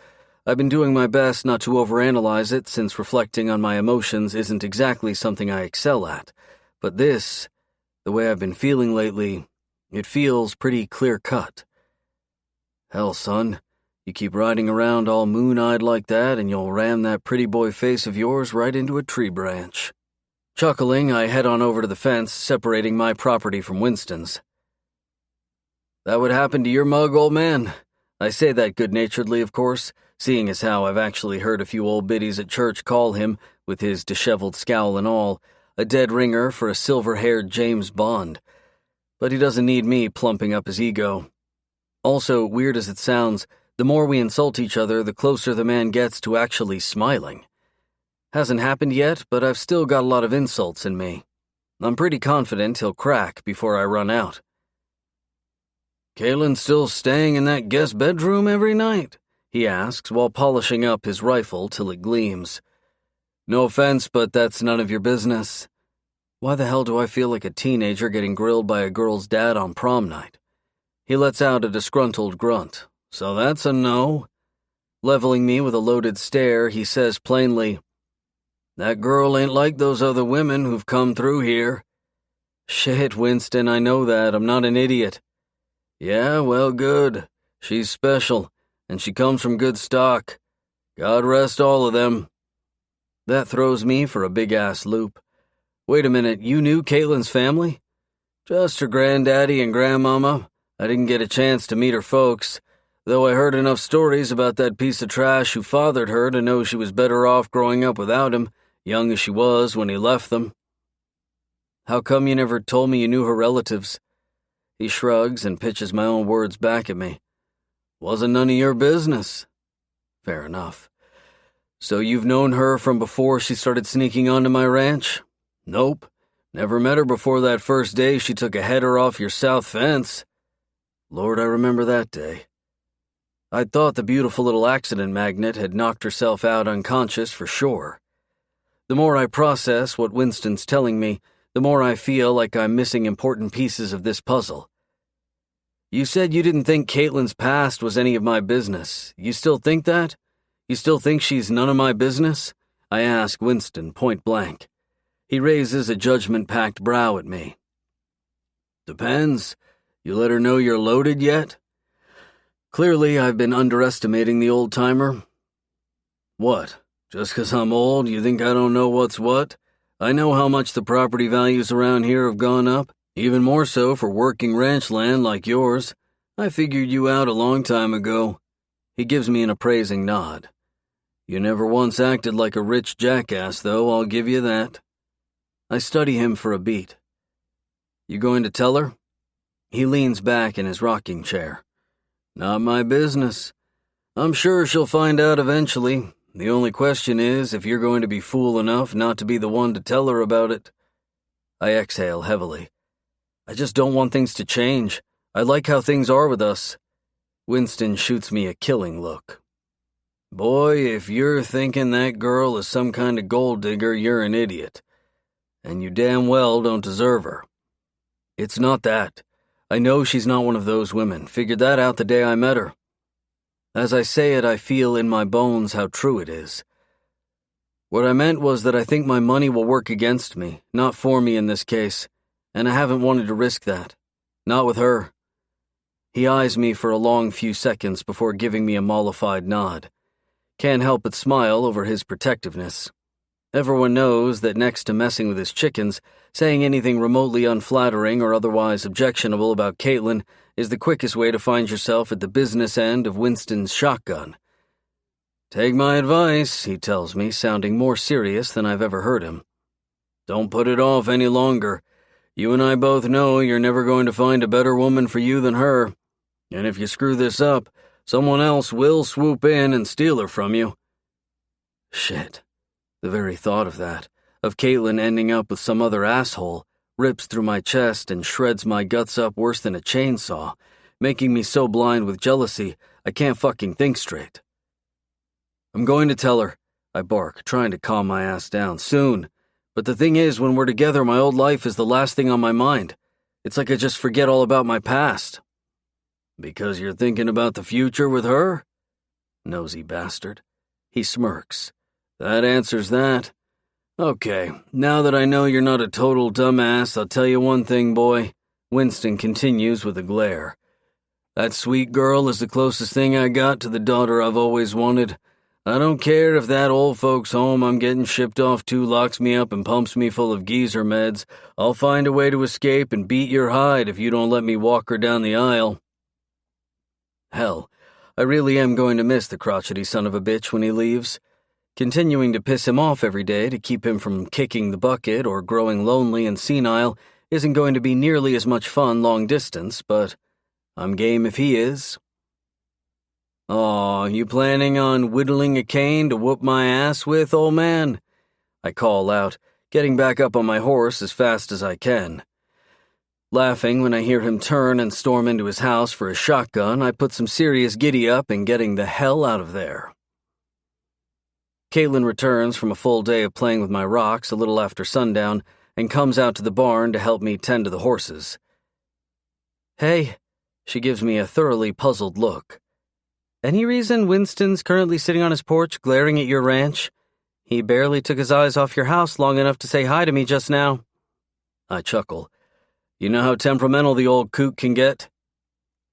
I've been doing my best not to overanalyze it since reflecting on my emotions isn't exactly something I excel at, but this, the way I've been feeling lately, it feels pretty clear-cut. Hell, son, you keep riding around all moon-eyed like that and you'll ram that pretty boy face of yours right into a tree branch. Chuckling, I head on over to the fence separating my property from Winston's. That would happen to your mug, old man. I say that good-naturedly, of course, seeing as how I've actually heard a few old biddies at church call him, with his disheveled scowl and all, a dead ringer for a silver-haired James Bond. But he doesn't need me plumping up his ego. Also, weird as it sounds, the more we insult each other, the closer the man gets to actually smiling. Hasn't happened yet, but I've still got a lot of insults in me. I'm pretty confident he'll crack before I run out. Caitlin still staying in that guest bedroom every night? He asks while polishing up his rifle till it gleams. No offense, but that's none of your business. Why the hell do I feel like a teenager getting grilled by a girl's dad on prom night? He lets out a disgruntled grunt. So that's a no. Leveling me with a loaded stare, he says plainly, That girl ain't like those other women who've come through here. Shit, Winston, I know that. I'm not an idiot. Yeah, well, good. She's special, and she comes from good stock. God rest all of them. That throws me for a big-ass loop. Wait a minute, you knew Caitlin's family? Just her granddaddy and grandmama. I didn't get a chance to meet her folks, though I heard enough stories about that piece of trash who fathered her to know she was better off growing up without him, young as she was when he left them. How come you never told me you knew her relatives? He shrugs and pitches my own words back at me. Wasn't none of your business. Fair enough. So you've known her from before she started sneaking onto my ranch? Nope. Never met her before that first day she took a header off your south fence. Lord, I remember that day. I'd thought the beautiful little accident magnet had knocked herself out unconscious for sure. The more I process what Winston's telling me, the more I feel like I'm missing important pieces of this puzzle. You said you didn't think Caitlin's past was any of my business. You still think that? You still think she's none of my business? I ask Winston point blank. He raises a judgment-packed brow at me. Depends. You let her know you're loaded yet? Clearly, I've been underestimating the old-timer. What? Just 'cause I'm old, you think I don't know what's what? I know how much the property values around here have gone up, even more so for working ranch land like yours. I figured you out a long time ago. He gives me an appraising nod. You never once acted like a rich jackass, though, I'll give you that. I study him for a beat. You going to tell her? He leans back in his rocking chair. Not my business. I'm sure she'll find out eventually. The only question is if you're going to be fool enough not to be the one to tell her about it. I exhale heavily. I just don't want things to change. I like how things are with us. Winston shoots me a killing look. Boy, if you're thinking that girl is some kind of gold digger, you're an idiot. And you damn well don't deserve her. It's not that. I know she's not one of those women. Figured that out the day I met her. As I say it, I feel in my bones how true it is. What I meant was that I think my money will work against me, not for me in this case, and I haven't wanted to risk that. Not with her. He eyes me for a long few seconds before giving me a mollified nod. Can't help but smile over his protectiveness. Everyone knows that next to messing with his chickens, saying anything remotely unflattering or otherwise objectionable about Caitlin is the quickest way to find yourself at the business end of Winston's shotgun. Take my advice, he tells me, sounding more serious than I've ever heard him. Don't put it off any longer. You and I both know you're never going to find a better woman for you than her. And if you screw this up, someone else will swoop in and steal her from you. Shit. The very thought of that, of Caitlin ending up with some other asshole, rips through my chest and shreds my guts up worse than a chainsaw, making me so blind with jealousy I can't fucking think straight. I'm going to tell her. I bark, trying to calm my ass down. Soon. But the thing is, when we're together, my old life is the last thing on my mind. It's like I just forget all about my past. Because you're thinking about the future with her? Nosy bastard. He smirks. That answers that. Okay, now that I know you're not a total dumbass, I'll tell you one thing, boy. Winston continues with a glare. That sweet girl is the closest thing I got to the daughter I've always wanted. I don't care if that old folks' home I'm getting shipped off to locks me up and pumps me full of geezer meds. I'll find a way to escape and beat your hide if you don't let me walk her down the aisle. Hell, I really am going to miss the crotchety son of a bitch when he leaves. Continuing to piss him off every day to keep him from kicking the bucket or growing lonely and senile isn't going to be nearly as much fun long distance, but I'm game if he is. Aw, you planning on whittling a cane to whoop my ass with, old man? I call out, getting back up on my horse as fast as I can. Laughing when I hear him turn and storm into his house for his shotgun, I put some serious giddy-up in getting the hell out of there. Caitlin returns from a full day of playing with my rocks a little after sundown and comes out to the barn to help me tend to the horses. Hey, she gives me a thoroughly puzzled look. Any reason Winston's currently sitting on his porch glaring at your ranch? He barely took his eyes off your house long enough to say hi to me just now. I chuckle. You know how temperamental the old coot can get?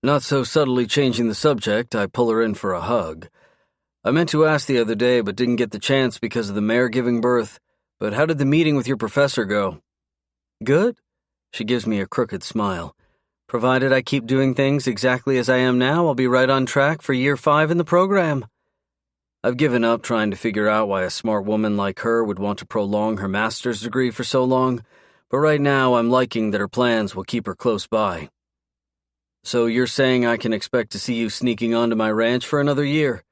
Not so subtly changing the subject, I pull her in for a hug. I meant to ask the other day, but didn't get the chance because of the mare giving birth. But how did the meeting with your professor go? Good. She gives me a crooked smile. Provided I keep doing things exactly as I am now, I'll be right on track for year 5 in the program. I've given up trying to figure out why a smart woman like her would want to prolong her master's degree for so long, but right now I'm liking that her plans will keep her close by. So you're saying I can expect to see you sneaking onto my ranch for another year?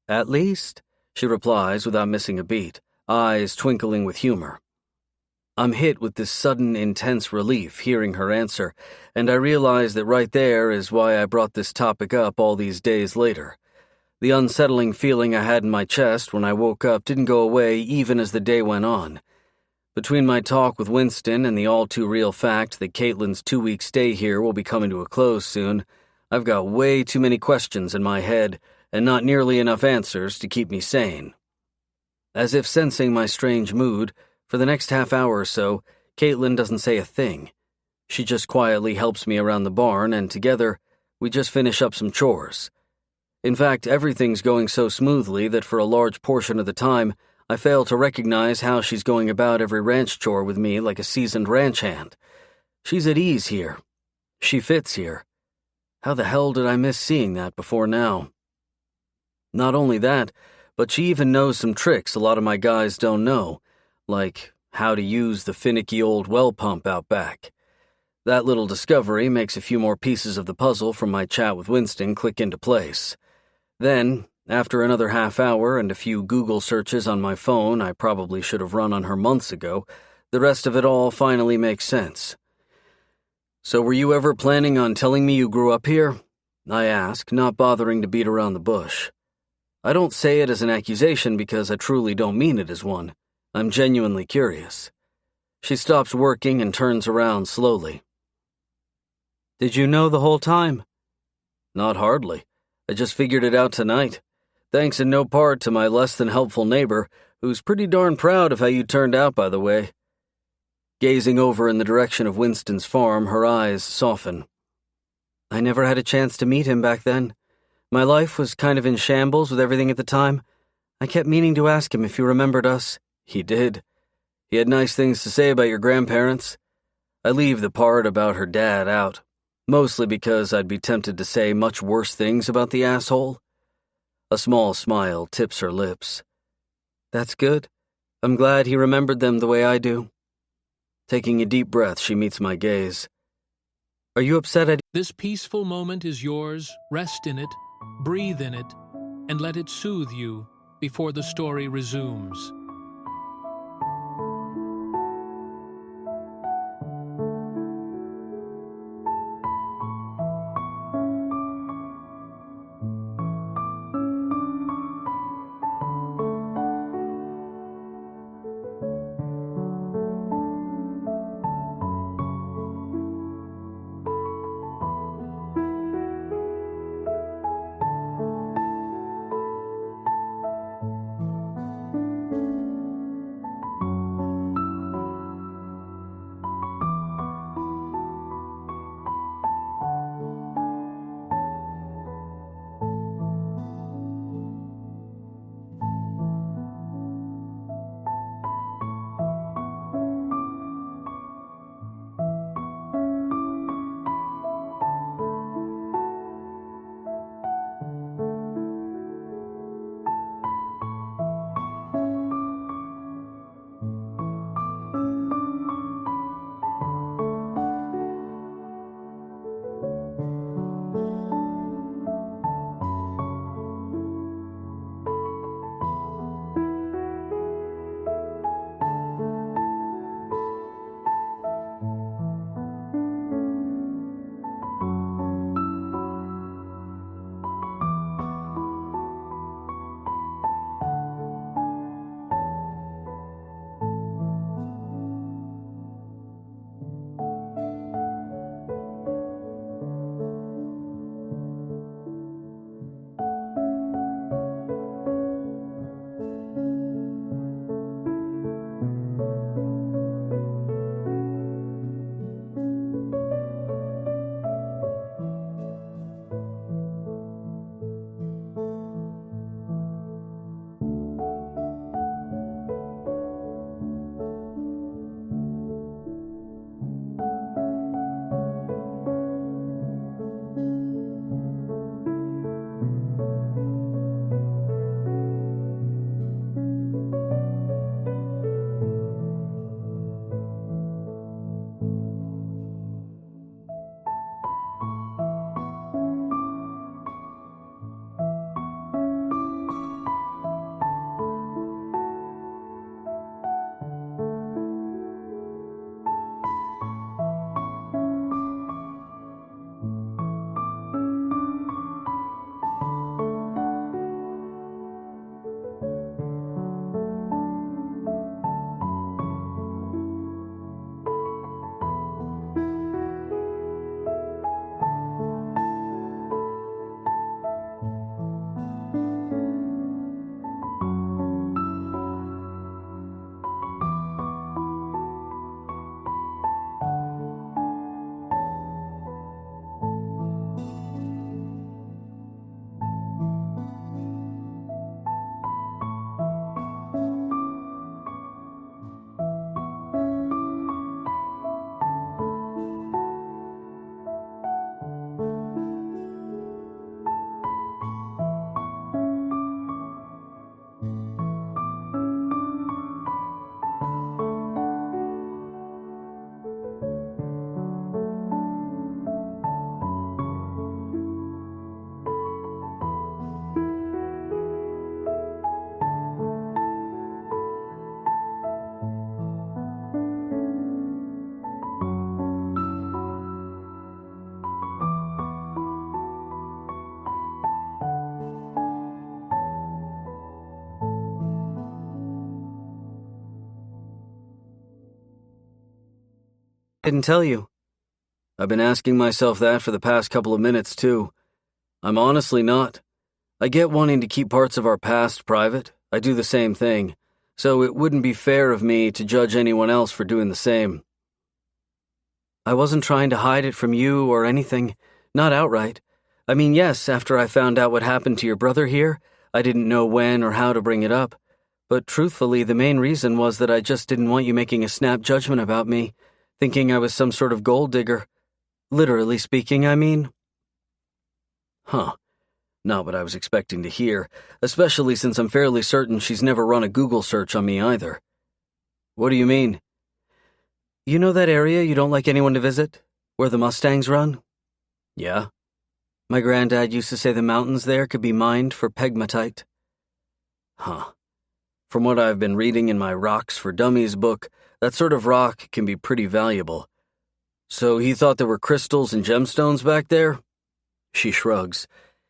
At least, she replies without missing a beat, eyes twinkling with humor. I'm hit with this sudden, intense relief hearing her answer, and I realize that right there is why I brought this topic up all these days later. The unsettling feeling I had in my chest when I woke up didn't go away even as the day went on. Between my talk with Winston and the all-too-real fact that Caitlin's 2-week stay here will be coming to a close soon, I've got way too many questions in my head and not nearly enough answers to keep me sane. As if sensing my strange mood, for the next half hour or so, Caitlin doesn't say a thing. She just quietly helps me around the barn, and together, we just finish up some chores. In fact, everything's going so smoothly that for a large portion of the time, I fail to recognize how she's going about every ranch chore with me like a seasoned ranch hand. She's at ease here. She fits here. How the hell did I miss seeing that before now? Not only that, but she even knows some tricks a lot of my guys don't know, like how to use the finicky old well pump out back. That little discovery makes a few more pieces of the puzzle from my chat with Winston click into place. Then, after another half hour and a few Google searches on my phone I probably should have run on her months ago, the rest of it all finally makes sense. So were you ever planning on telling me you grew up here? I ask, not bothering to beat around the bush. I don't say it as an accusation because I truly don't mean it as one. I'm genuinely curious. She stops working and turns around slowly. Did you know the whole time? Not hardly. I just figured it out tonight. Thanks in no part to my less than helpful neighbor, who's pretty darn proud of how you turned out, by the way. Gazing over in the direction of Winston's farm, her eyes soften. I never had a chance to meet him back then. My life was kind of in shambles with everything at the time. I kept meaning to ask him if he remembered us. He did. He had nice things to say about your grandparents. I leave the part about her dad out, mostly because I'd be tempted to say much worse things about the asshole. A small smile tips her lips. That's good. I'm glad he remembered them the way I do. Taking a deep breath, she meets my gaze. Are you upset This peaceful moment is yours. Rest in it, breathe in it, and let it soothe you before the story resumes. Didn't tell you. I've been asking myself that for the past couple of minutes, too. I'm honestly not. I get wanting to keep parts of our past private. I do the same thing, so it wouldn't be fair of me to judge anyone else for doing the same. I wasn't trying to hide it from you or anything, not outright. I mean, yes, after I found out what happened to your brother here, I didn't know when or how to bring it up. But truthfully, the main reason was that I just didn't want you making a snap judgment about me, thinking I was some sort of gold digger. Literally speaking, I mean. Huh. Not what I was expecting to hear, especially since I'm fairly certain she's never run a Google search on me either. What do you mean? You know that area you don't like anyone to visit? Where the Mustangs run? Yeah. My granddad used to say the mountains there could be mined for pegmatite. Huh. From what I've been reading in my Rocks for Dummies book, that sort of rock can be pretty valuable. So he thought there were crystals and gemstones back there? She shrugs.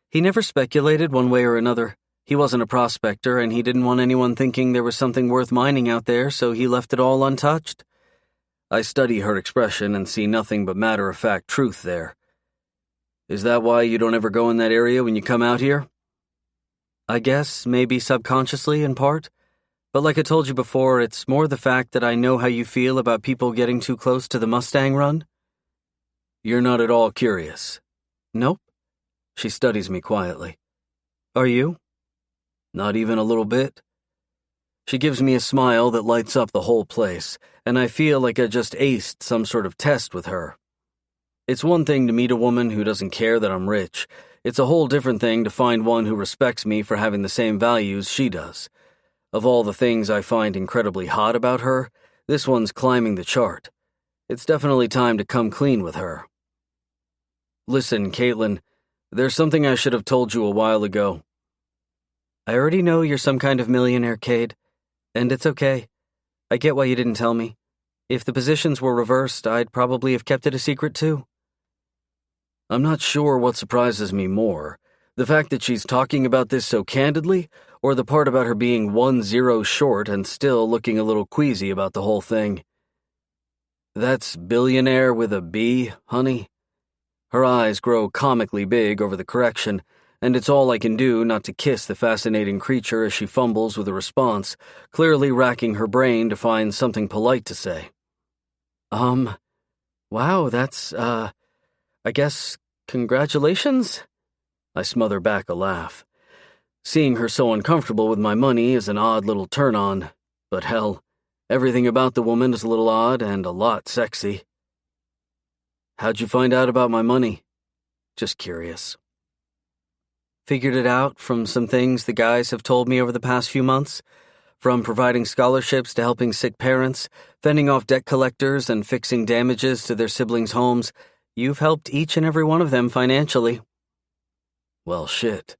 He never speculated one way or another. He wasn't a prospector, and he didn't want anyone thinking there was something worth mining out there, so he left it all untouched. I study her expression and see nothing but matter-of-fact truth there. Is that why you don't ever go in that area when you come out here? I guess, maybe subconsciously in part. But like I told you before, it's more the fact that I know how you feel about people getting too close to the Mustang run. You're not at all curious. Nope. She studies me quietly. Are you? Not even a little bit. She gives me a smile that lights up the whole place, and I feel like I just aced some sort of test with her. It's one thing to meet a woman who doesn't care that I'm rich. It's a whole different thing to find one who respects me for having the same values she does. Of all the things I find incredibly hot about her, this one's climbing the chart. It's definitely time to come clean with her. Listen, Caitlin, there's something I should have told you a while ago. I already know you're some kind of millionaire, Cade, and it's okay. I get why you didn't tell me. If the positions were reversed, I'd probably have kept it a secret too. I'm not sure what surprises me more, the fact that she's talking about this so candidly, or the part about her being 1-0 short and still looking a little queasy about the whole thing. That's Billionaire with a B, honey? Her eyes grow comically big over the correction, and it's all I can do not to kiss the fascinating creature as she fumbles with a response, clearly racking her brain to find something polite to say. Wow, that's, I guess, congratulations? I smother back a laugh. Seeing her so uncomfortable with my money is an odd little turn-on, but hell, everything about the woman is a little odd and a lot sexy. How'd you find out about my money? Just curious. Figured it out from some things the guys have told me over the past few months, from providing scholarships to helping sick parents, fending off debt collectors, and fixing damages to their siblings' homes. You've helped each and every one of them financially. Well, shit.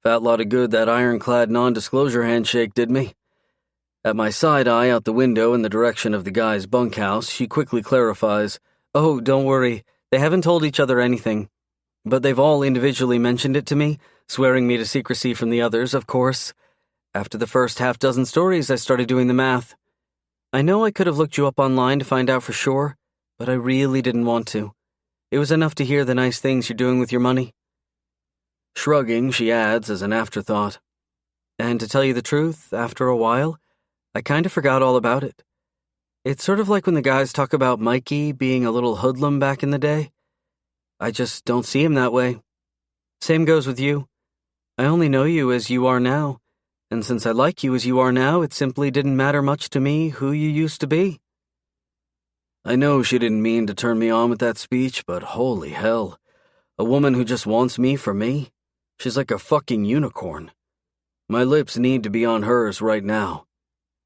Fat lot of good that ironclad non-disclosure handshake did me. At my side eye out the window in the direction of the guy's bunkhouse, she quickly clarifies, "Oh, don't worry. They haven't told each other anything. But they've all individually mentioned it to me, swearing me to secrecy from the others, of course. After the first half-dozen stories, I started doing the math. I know I could have looked you up online to find out for sure, but I really didn't want to. It was enough to hear the nice things you're doing with your money." Shrugging, she adds as an afterthought, "And to tell you the truth, after a while, I kind of forgot all about it. It's sort of like when the guys talk about Mikey being a little hoodlum back in the day. I just don't see him that way. Same goes with you. I only know you as you are now, and since I like you as you are now, it simply didn't matter much to me who you used to be." I know she didn't mean to turn me on with that speech, but holy hell. A woman who just wants me for me? She's like a fucking unicorn. My lips need to be on hers right now.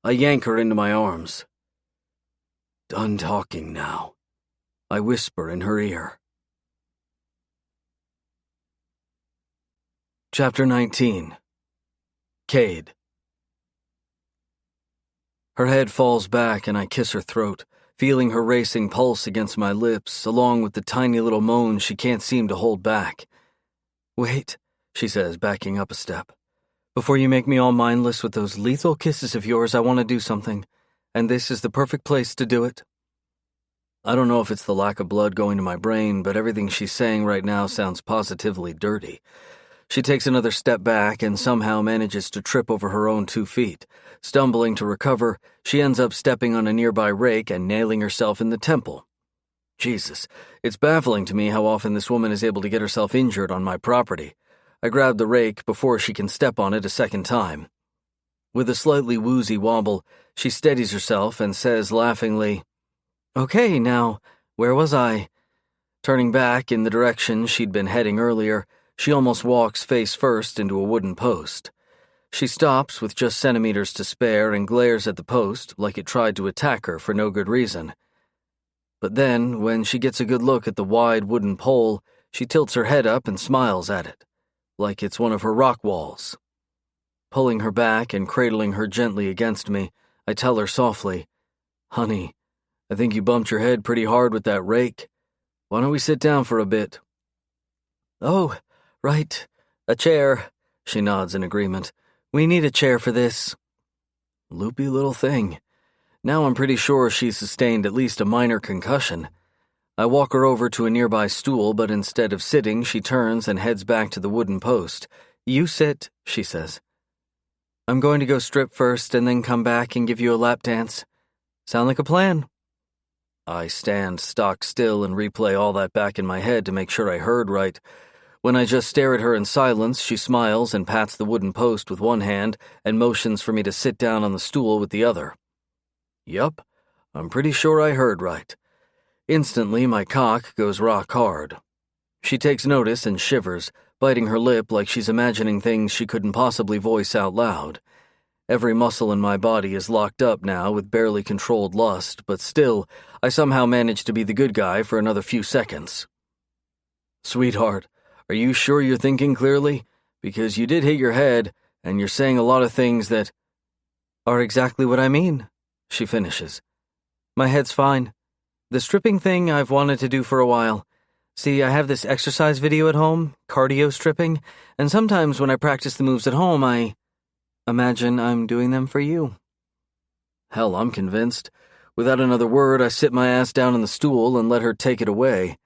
I yank her into my arms. "Done talking now," I whisper in her ear. Chapter 19. Cade. Her head falls back and I kiss her throat, feeling her racing pulse against my lips, along with the tiny little moans she can't seem to hold back. "Wait," she says, backing up a step. "Before you make me all mindless with those lethal kisses of yours, I want to do something, and this is the perfect place to do it." I don't know if it's the lack of blood going to my brain, but everything she's saying right now sounds positively dirty. She takes another step back and somehow manages to trip over her own 2 feet. Stumbling to recover, she ends up stepping on a nearby rake and nailing herself in the temple. Jesus, it's baffling to me how often this woman is able to get herself injured on my property. I grab the rake before she can step on it a second time. With a slightly woozy wobble, she steadies herself and says laughingly, "Okay, now, where was I?" Turning back in the direction she'd been heading earlier, she almost walks face first into a wooden post. She stops with just centimeters to spare and glares at the post like it tried to attack her for no good reason. But then, when she gets a good look at the wide wooden pole, she tilts her head up and smiles at it, like it's one of her rock walls. Pulling her back and cradling her gently against me, I tell her softly, "Honey, I think you bumped your head pretty hard with that rake. Why don't we sit down for a bit?" "Oh, right. A chair." She nods in agreement. "We need a chair for this." Loopy little thing. Now I'm pretty sure she's sustained at least a minor concussion. I walk her over to a nearby stool, but instead of sitting, she turns and heads back to the wooden post. "You sit," she says. "I'm going to go strip first and then come back and give you a lap dance. Sound like a plan?" I stand stock still and replay all that back in my head to make sure I heard right. When I just stare at her in silence, she smiles and pats the wooden post with one hand and motions for me to sit down on the stool with the other. Yup, I'm pretty sure I heard right. Instantly, my cock goes rock hard. She takes notice and shivers, biting her lip like she's imagining things she couldn't possibly voice out loud. Every muscle in my body is locked up now with barely controlled lust, but still, I somehow manage to be the good guy for another few seconds. "Sweetheart, are you sure you're thinking clearly? Because you did hit your head, and you're saying a lot of things that are exactly what I mean," she finishes. "My head's fine. The stripping thing I've wanted to do for a while. See, I have this exercise video at home, cardio stripping, and sometimes when I practice the moves at home, I imagine I'm doing them for you." Hell, I'm convinced. Without another word, I sit my ass down on the stool and let her take it away.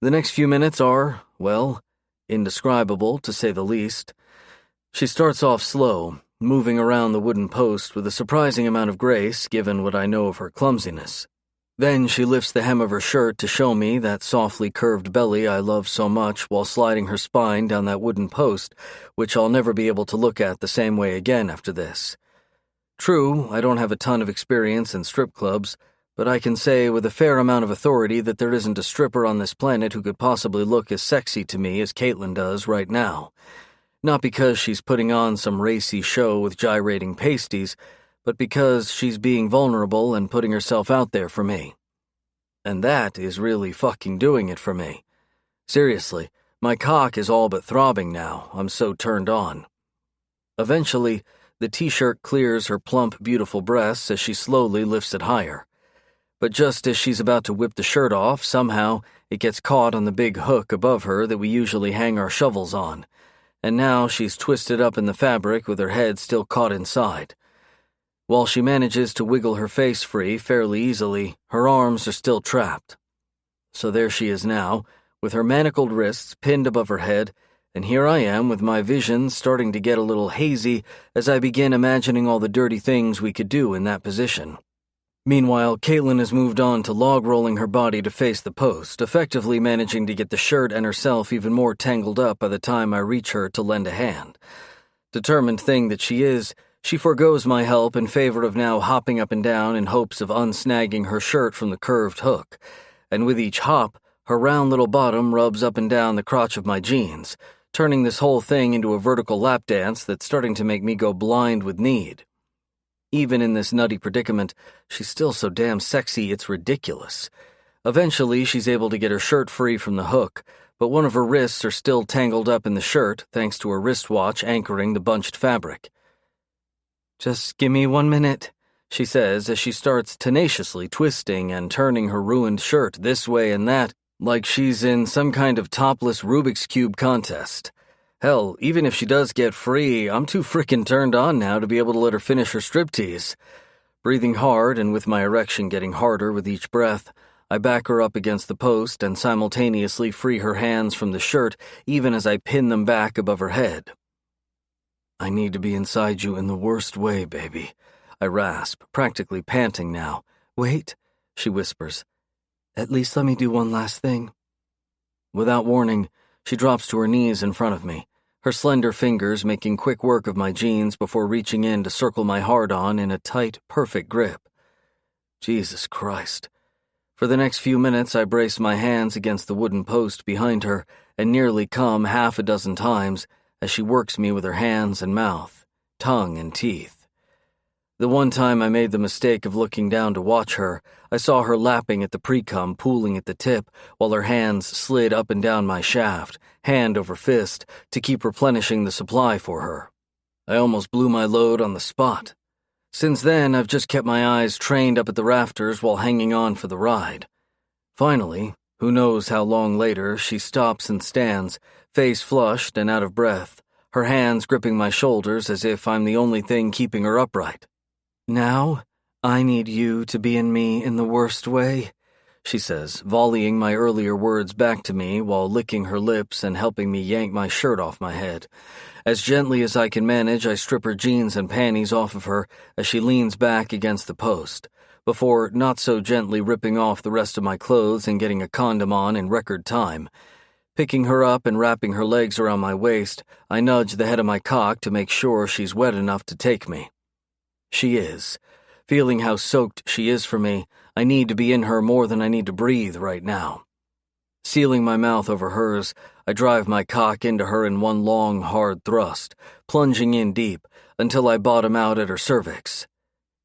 The next few minutes are, well, indescribable, to say the least. She starts off slow, moving around the wooden post with a surprising amount of grace, given what I know of her clumsiness. Then she lifts the hem of her shirt to show me that softly curved belly I love so much while sliding her spine down that wooden post, which I'll never be able to look at the same way again after this. True, I don't have a ton of experience in strip clubs, but I can say with a fair amount of authority that there isn't a stripper on this planet who could possibly look as sexy to me as Caitlin does right now. Not because she's putting on some racy show with gyrating pasties, but because she's being vulnerable and putting herself out there for me. And that is really fucking doing it for me. Seriously, my cock is all but throbbing now. I'm so turned on. Eventually, the t-shirt clears her plump, beautiful breasts as she slowly lifts it higher. But just as she's about to whip the shirt off, somehow it gets caught on the big hook above her that we usually hang our shovels on. And now she's twisted up in the fabric with her head still caught inside. While she manages to wiggle her face free fairly easily, her arms are still trapped. So there she is now, with her manacled wrists pinned above her head, and here I am with my vision starting to get a little hazy as I begin imagining all the dirty things we could do in that position. Meanwhile, Caitlin has moved on to log-rolling her body to face the post, effectively managing to get the shirt and herself even more tangled up by the time I reach her to lend a hand. Determined thing that she is, she forgoes my help in favor of now hopping up and down in hopes of unsnagging her shirt from the curved hook, and with each hop, her round little bottom rubs up and down the crotch of my jeans, turning this whole thing into a vertical lap dance that's starting to make me go blind with need. Even in this nutty predicament, she's still so damn sexy it's ridiculous. Eventually, she's able to get her shirt free from the hook, but one of her wrists are still tangled up in the shirt thanks to her wristwatch anchoring the bunched fabric. "Just give me 1 minute," she says as she starts tenaciously twisting and turning her ruined shirt this way and that, like she's in some kind of topless Rubik's Cube contest. Hell, even if she does get free, I'm too frickin' turned on now to be able to let her finish her striptease. Breathing hard and with my erection getting harder with each breath, I back her up against the post and simultaneously free her hands from the shirt even as I pin them back above her head. I need to be inside you in the worst way, baby, I rasp, practically panting now. Wait, she whispers. At least let me do one last thing. Without warning, she drops to her knees in front of me, her slender fingers making quick work of my jeans before reaching in to circle my hard-on in a tight, perfect grip. Jesus Christ. For the next few minutes, I brace my hands against the wooden post behind her and nearly come half a dozen times as she works me with her hands and mouth, tongue and teeth. The one time I made the mistake of looking down to watch her, I saw her lapping at the pre-cum pooling at the tip while her hands slid up and down my shaft, hand over fist, to keep replenishing the supply for her. I almost blew my load on the spot. Since then, I've just kept my eyes trained up at the rafters while hanging on for the ride. Finally, who knows how long later, she stops and stands, face flushed and out of breath, her hands gripping my shoulders as if I'm the only thing keeping her upright. Now, I need you to be in me in the worst way, she says, volleying my earlier words back to me while licking her lips and helping me yank my shirt off my head. As gently as I can manage, I strip her jeans and panties off of her as she leans back against the post, before not so gently ripping off the rest of my clothes and getting a condom on in record time. Picking her up and wrapping her legs around my waist, I nudge the head of my cock to make sure she's wet enough to take me. She is. Feeling how soaked she is for me, I need to be in her more than I need to breathe right now. Sealing my mouth over hers, I drive my cock into her in one long, hard thrust, plunging in deep until I bottom out at her cervix.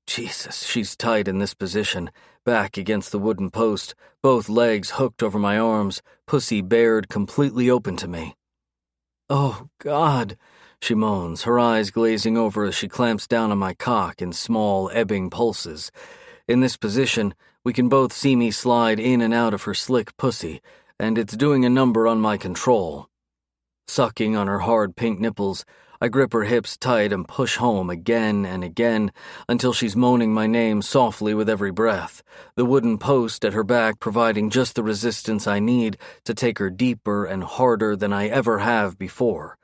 Jesus, she's tight in this position, back against the wooden post, both legs hooked over my arms, pussy bared completely open to me. Oh, God, she moans, her eyes glazing over as she clamps down on my cock in small, ebbing pulses. In this position, we can both see me slide in and out of her slick pussy, and it's doing a number on my control. Sucking on her hard pink nipples, I grip her hips tight and push home again and again until she's moaning my name softly with every breath, the wooden post at her back providing just the resistance I need to take her deeper and harder than I ever have before.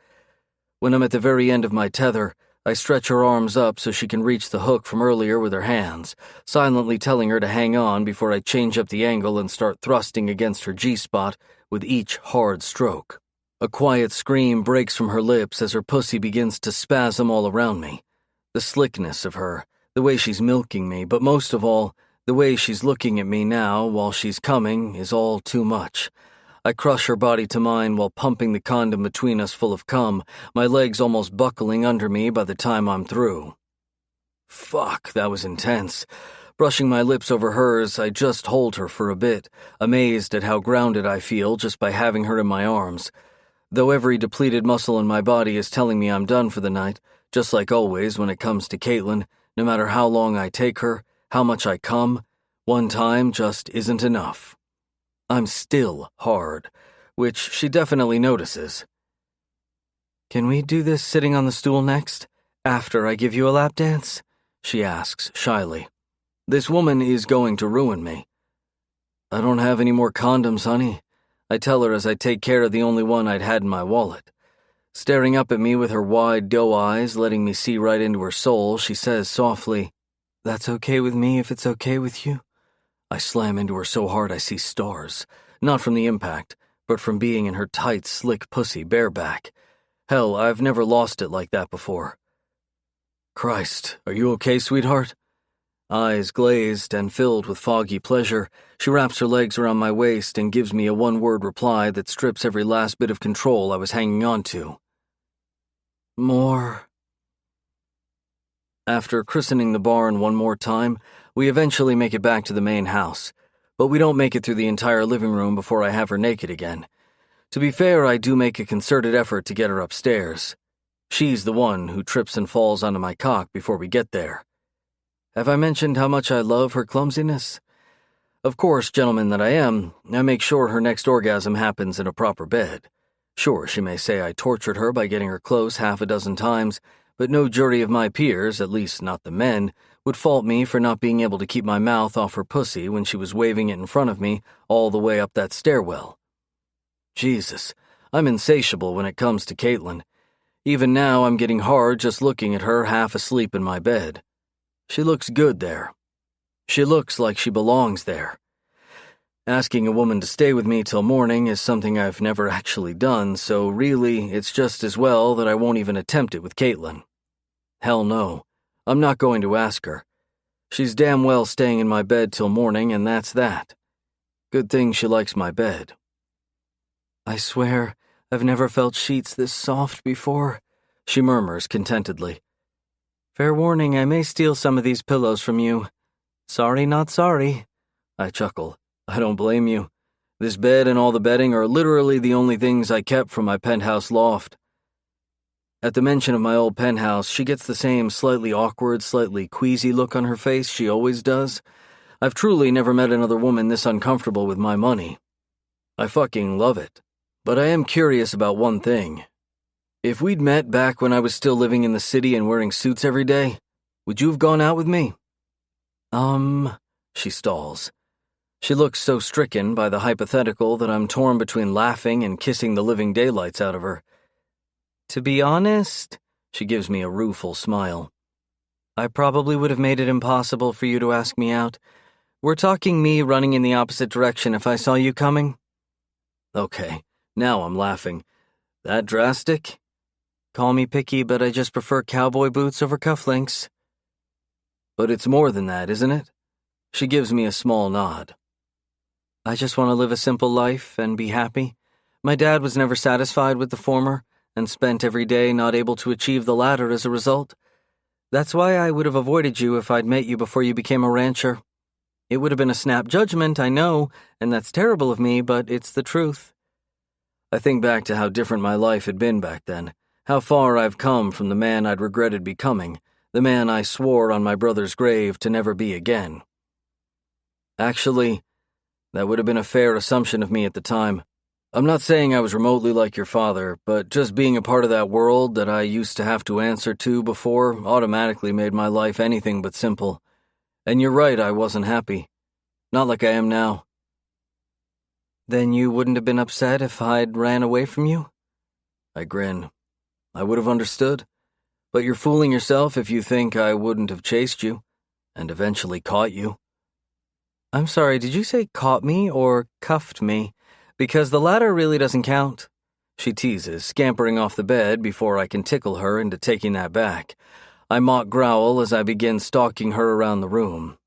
When I'm at the very end of my tether, I stretch her arms up so she can reach the hook from earlier with her hands, silently telling her to hang on before I change up the angle and start thrusting against her G-spot with each hard stroke. A quiet scream breaks from her lips as her pussy begins to spasm all around me. The slickness of her, the way she's milking me, but most of all, the way she's looking at me now while she's coming is all too much. I crush her body to mine while pumping the condom between us full of cum, my legs almost buckling under me by the time I'm through. Fuck, that was intense. Brushing my lips over hers, I just hold her for a bit, amazed at how grounded I feel just by having her in my arms. Though every depleted muscle in my body is telling me I'm done for the night, just like always when it comes to Caitlin, no matter how long I take her, how much I come, one time just isn't enough. I'm still hard, which she definitely notices. Can we do this sitting on the stool next, after I give you a lap dance? She asks shyly. This woman is going to ruin me. I don't have any more condoms, honey, I tell her as I take care of the only one I'd had in my wallet. Staring up at me with her wide doe eyes, letting me see right into her soul, she says softly, "That's okay with me if it's okay with you?" I slam into her so hard I see stars, not from the impact, but from being in her tight, slick pussy bareback. Hell, I've never lost it like that before. Christ, are you okay, sweetheart? Eyes glazed and filled with foggy pleasure, she wraps her legs around my waist and gives me a one-word reply that strips every last bit of control I was hanging on to. More. After christening the barn one more time, we eventually make it back to the main house, but we don't make it through the entire living room before I have her naked again. To be fair, I do make a concerted effort to get her upstairs. She's the one who trips and falls onto my cock before we get there. Have I mentioned how much I love her clumsiness? Of course, gentleman that I am, I make sure her next orgasm happens in a proper bed. Sure, she may say I tortured her by getting her close half a dozen times, but no jury of my peers, at least not the men, would fault me for not being able to keep my mouth off her pussy when she was waving it in front of me all the way up that stairwell. Jesus, I'm insatiable when it comes to Caitlin. Even now, I'm getting hard just looking at her half asleep in my bed. She looks good there. She looks like she belongs there. Asking a woman to stay with me till morning is something I've never actually done, so really, it's just as well that I won't even attempt it with Caitlin. Hell no, I'm not going to ask her. She's damn well staying in my bed till morning, and that's that. Good thing she likes my bed. I swear, I've never felt sheets this soft before, she murmurs contentedly. Fair warning, I may steal some of these pillows from you. Sorry, not sorry. I chuckle. I don't blame you. This bed and all the bedding are literally the only things I kept from my penthouse loft. At the mention of my old penthouse, she gets the same slightly awkward, slightly queasy look on her face she always does. I've truly never met another woman this uncomfortable with my money. I fucking love it. But I am curious about one thing. If we'd met back when I was still living in the city and wearing suits every day, would you have gone out with me? She stalls. She looks so stricken by the hypothetical that I'm torn between laughing and kissing the living daylights out of her. To be honest, she gives me a rueful smile. I probably would have made it impossible for you to ask me out. We're talking me running in the opposite direction if I saw you coming. Okay, now I'm laughing. That drastic? Call me picky, but I just prefer cowboy boots over cufflinks. But it's more than that, isn't it? She gives me a small nod. I just want to live a simple life and be happy. My dad was never satisfied with the former and spent every day not able to achieve the latter as a result. That's why I would have avoided you if I'd met you before you became a rancher. It would have been a snap judgment, I know, and that's terrible of me, but it's the truth. I think back to how different my life had been back then, how far I've come from the man I'd regretted becoming, the man I swore on my brother's grave to never be again. Actually, that would have been a fair assumption of me at the time. I'm not saying I was remotely like your father, but just being a part of that world that I used to have to answer to before automatically made my life anything but simple. And you're right, I wasn't happy. Not like I am now. Then you wouldn't have been upset if I'd ran away from you? I grin. I would have understood. But you're fooling yourself if you think I wouldn't have chased you, and eventually caught you. I'm sorry, did you say caught me or cuffed me? Because the latter really doesn't count. She teases, scampering off the bed before I can tickle her into taking that back. I mock growl as I begin stalking her around the room.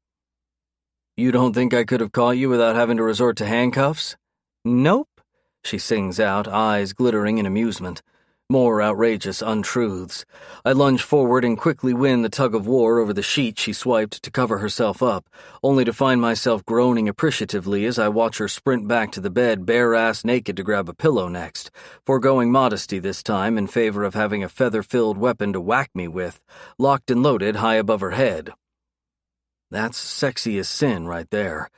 You don't think I could have caught you without having to resort to handcuffs? Nope, she sings out, eyes glittering in amusement. More outrageous untruths. I lunge forward and quickly win the tug-of-war over the sheet she swiped to cover herself up, only to find myself groaning appreciatively as I watch her sprint back to the bed bare-ass naked to grab a pillow next, foregoing modesty this time in favor of having a feather-filled weapon to whack me with, locked and loaded high above her head. That's sexy as sin right there.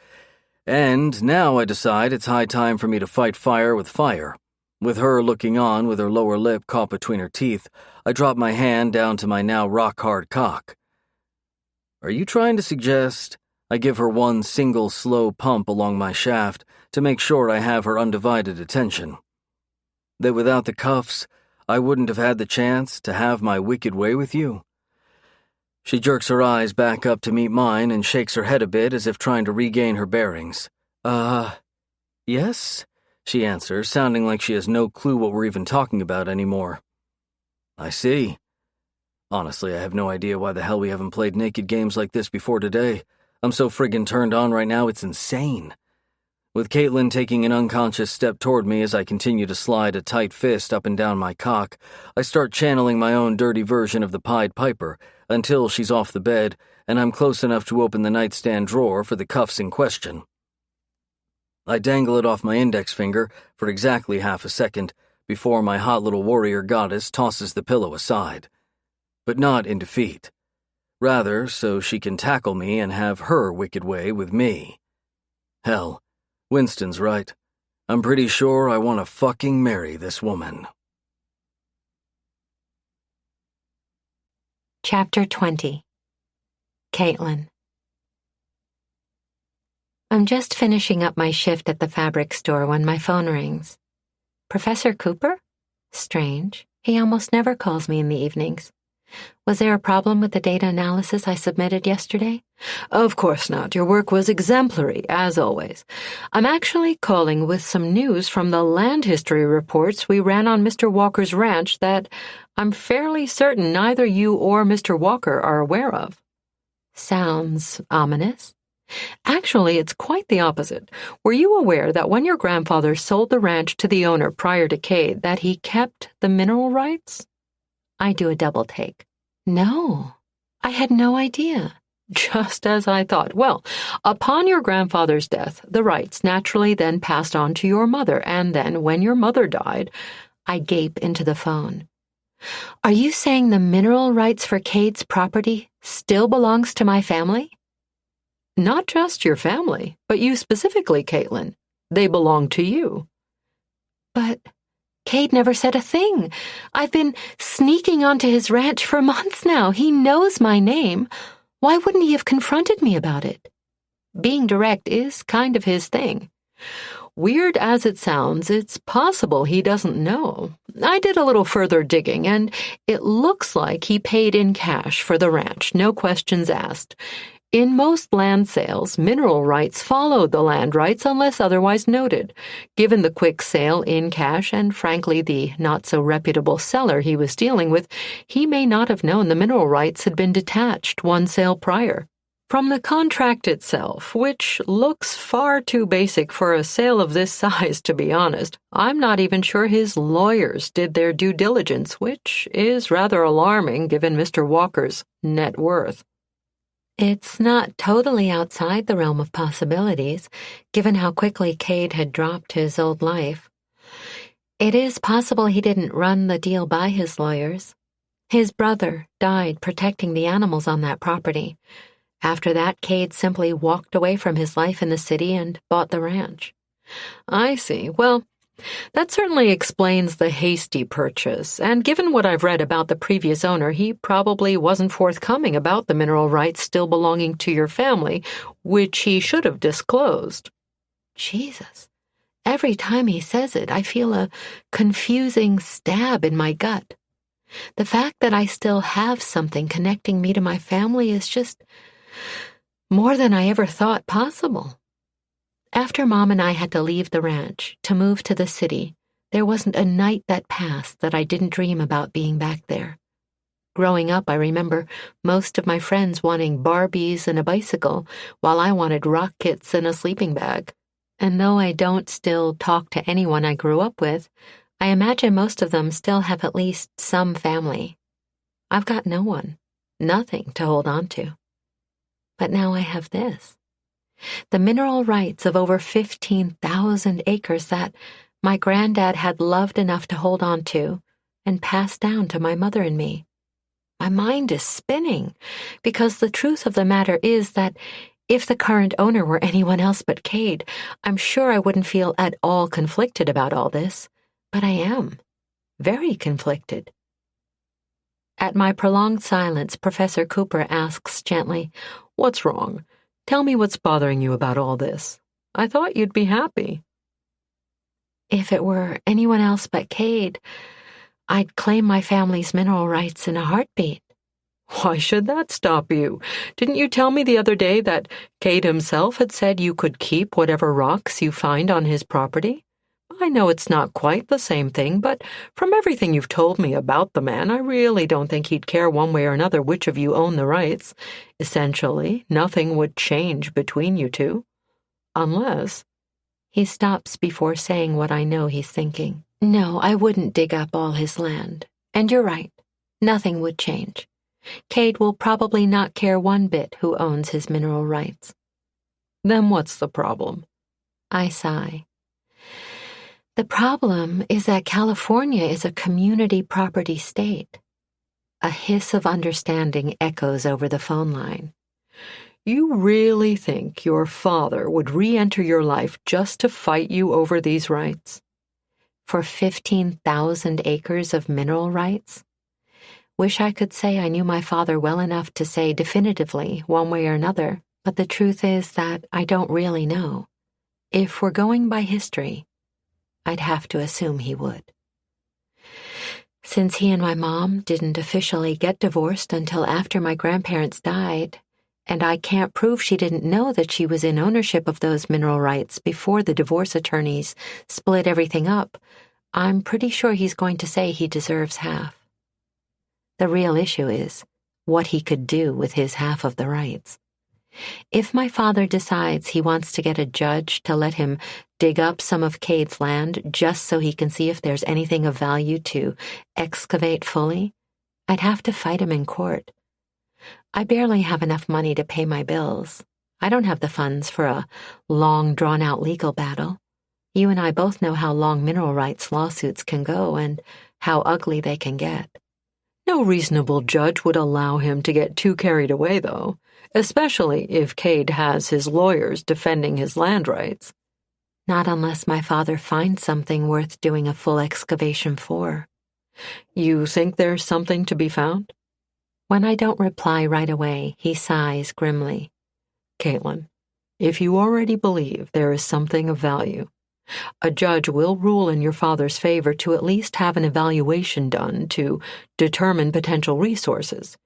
And now I decide it's high time for me to fight fire with fire. With her looking on with her lower lip caught between her teeth, I drop my hand down to my now rock-hard cock. Are you trying to suggest I give her one single slow pump along my shaft to make sure I have her undivided attention? That without the cuffs, I wouldn't have had the chance to have my wicked way with you? She jerks her eyes back up to meet mine and shakes her head a bit as if trying to regain her bearings. Yes? She answers, sounding like she has no clue what we're even talking about anymore. I see. Honestly, I have no idea why the hell we haven't played naked games like this before today. I'm so friggin' turned on right now, it's insane. With Caitlin taking an unconscious step toward me as I continue to slide a tight fist up and down my cock, I start channeling my own dirty version of the Pied Piper until she's off the bed and I'm close enough to open the nightstand drawer for the cuffs in question. I dangle it off my index finger for exactly half a second before my hot little warrior goddess tosses the pillow aside. But not in defeat. Rather, so she can tackle me and have her wicked way with me. Hell, Winston's right. I'm pretty sure I want to fucking marry this woman. Chapter 20. Caitlin. I'm just finishing up my shift at the fabric store when my phone rings. Professor Cooper? Strange. He almost never calls me in the evenings. Was there a problem with the data analysis I submitted yesterday? Of course not. Your work was exemplary, as always. I'm actually calling with some news from the land history reports we ran on Mr. Walker's ranch that I'm fairly certain neither you or Mr. Walker are aware of. Sounds ominous. Actually, it's quite the opposite. Were you aware that when your grandfather sold the ranch to the owner prior to Cade, that he kept the mineral rights? I do a double take. No, I had no idea. Just as I thought. Well, upon your grandfather's death, the rights naturally then passed on to your mother, and then when your mother died, I gape into the phone. Are you saying the mineral rights for Cade's property still belongs to my family? Not just your family, but you specifically, Caitlin. They belong to you. But Cade never said a thing. I've been sneaking onto his ranch for months now. He knows my name. Why wouldn't he have confronted me about it? Being direct is kind of his thing. Weird as it sounds, it's possible he doesn't know. I did a little further digging, and it looks like he paid in cash for the ranch, no questions asked. In most land sales, mineral rights followed the land rights unless otherwise noted. Given the quick sale in cash and, frankly, the not-so-reputable seller he was dealing with, he may not have known the mineral rights had been detached one sale prior. From the contract itself, which looks far too basic for a sale of this size, to be honest, I'm not even sure his lawyers did their due diligence, which is rather alarming given Mr. Walker's net worth. It's not totally outside the realm of possibilities, given how quickly Cade had dropped his old life. It is possible he didn't run the deal by his lawyers. His brother died protecting the animals on that property. After that, Cade simply walked away from his life in the city and bought the ranch. I see. Well, that certainly explains the hasty purchase, and given what I've read about the previous owner, he probably wasn't forthcoming about the mineral rights still belonging to your family, which he should have disclosed. Jesus. Every time he says it, I feel a confusing stab in my gut. The fact that I still have something connecting me to my family is just more than I ever thought possible. After Mom and I had to leave the ranch to move to the city, there wasn't a night that passed that I didn't dream about being back there. Growing up, I remember most of my friends wanting Barbies and a bicycle, while I wanted rock kits and a sleeping bag. And though I don't still talk to anyone I grew up with, I imagine most of them still have at least some family. I've got no one, nothing to hold on to. But now I have this. The mineral rights of over 15,000 acres that my granddad had loved enough to hold on to and pass down to my mother and me. My mind is spinning, because the truth of the matter is that if the current owner were anyone else but Cade, I'm sure I wouldn't feel at all conflicted about all this, but I am. Very conflicted. At my prolonged silence, Professor Cooper asks gently, "What's wrong? Tell me what's bothering you about all this. I thought you'd be happy." If it were anyone else but Cade, I'd claim my family's mineral rights in a heartbeat. Why should that stop you? Didn't you tell me the other day that Cade himself had said you could keep whatever rocks you find on his property? I know it's not quite the same thing, but from everything you've told me about the man, I really don't think he'd care one way or another which of you own the rights. Essentially, nothing would change between you two. Unless... He stops before saying what I know he's thinking. No, I wouldn't dig up all his land. And you're right. Nothing would change. Cade will probably not care one bit who owns his mineral rights. Then what's the problem? I sigh. The problem is that California is a community property state. A hiss of understanding echoes over the phone line. You really think your father would re-enter your life just to fight you over these rights? For 15,000 acres of mineral rights? Wish I could say I knew my father well enough to say definitively one way or another, but the truth is that I don't really know. If we're going by history, I'd have to assume he would. Since he and my mom didn't officially get divorced until after my grandparents died, and I can't prove she didn't know that she was in ownership of those mineral rights before the divorce attorneys split everything up, I'm pretty sure he's going to say he deserves half. The real issue is what he could do with his half of the rights. If my father decides he wants to get a judge to let him dig up some of Cade's land just so he can see if there's anything of value to excavate fully, I'd have to fight him in court. I barely have enough money to pay my bills. I don't have the funds for a long, drawn-out legal battle. You and I both know how long mineral rights lawsuits can go and how ugly they can get. No reasonable judge would allow him to get too carried away, though, especially if Cade has his lawyers defending his land rights. Not unless my father finds something worth doing a full excavation for. You think there's something to be found? When I don't reply right away, he sighs grimly. Caitlin, if you already believe there is something of value, a judge will rule in your father's favor to at least have an evaluation done to determine potential resources.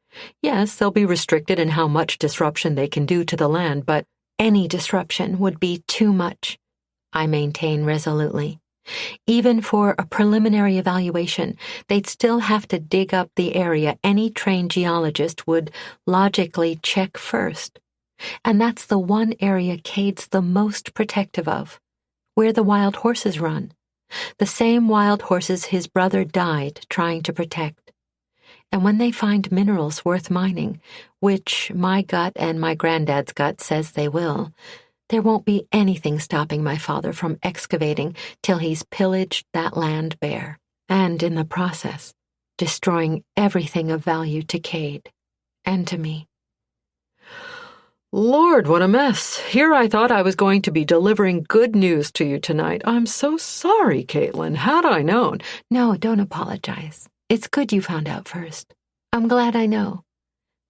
Yes, they'll be restricted in how much disruption they can do to the land, but any disruption would be too much, I maintain resolutely. Even for a preliminary evaluation, they'd still have to dig up the area any trained geologist would logically check first. And that's the one area Cade's the most protective of, where the wild horses run. The same wild horses his brother died trying to protect. And when they find minerals worth mining, which my gut and my granddad's gut says they will, there won't be anything stopping my father from excavating till he's pillaged that land bare, and in the process, destroying everything of value to Cade and to me. Lord, what a mess. Here I thought I was going to be delivering good news to you tonight. I'm so sorry, Caitlin. Had I known. No, don't apologize. It's good you found out first. I'm glad I know,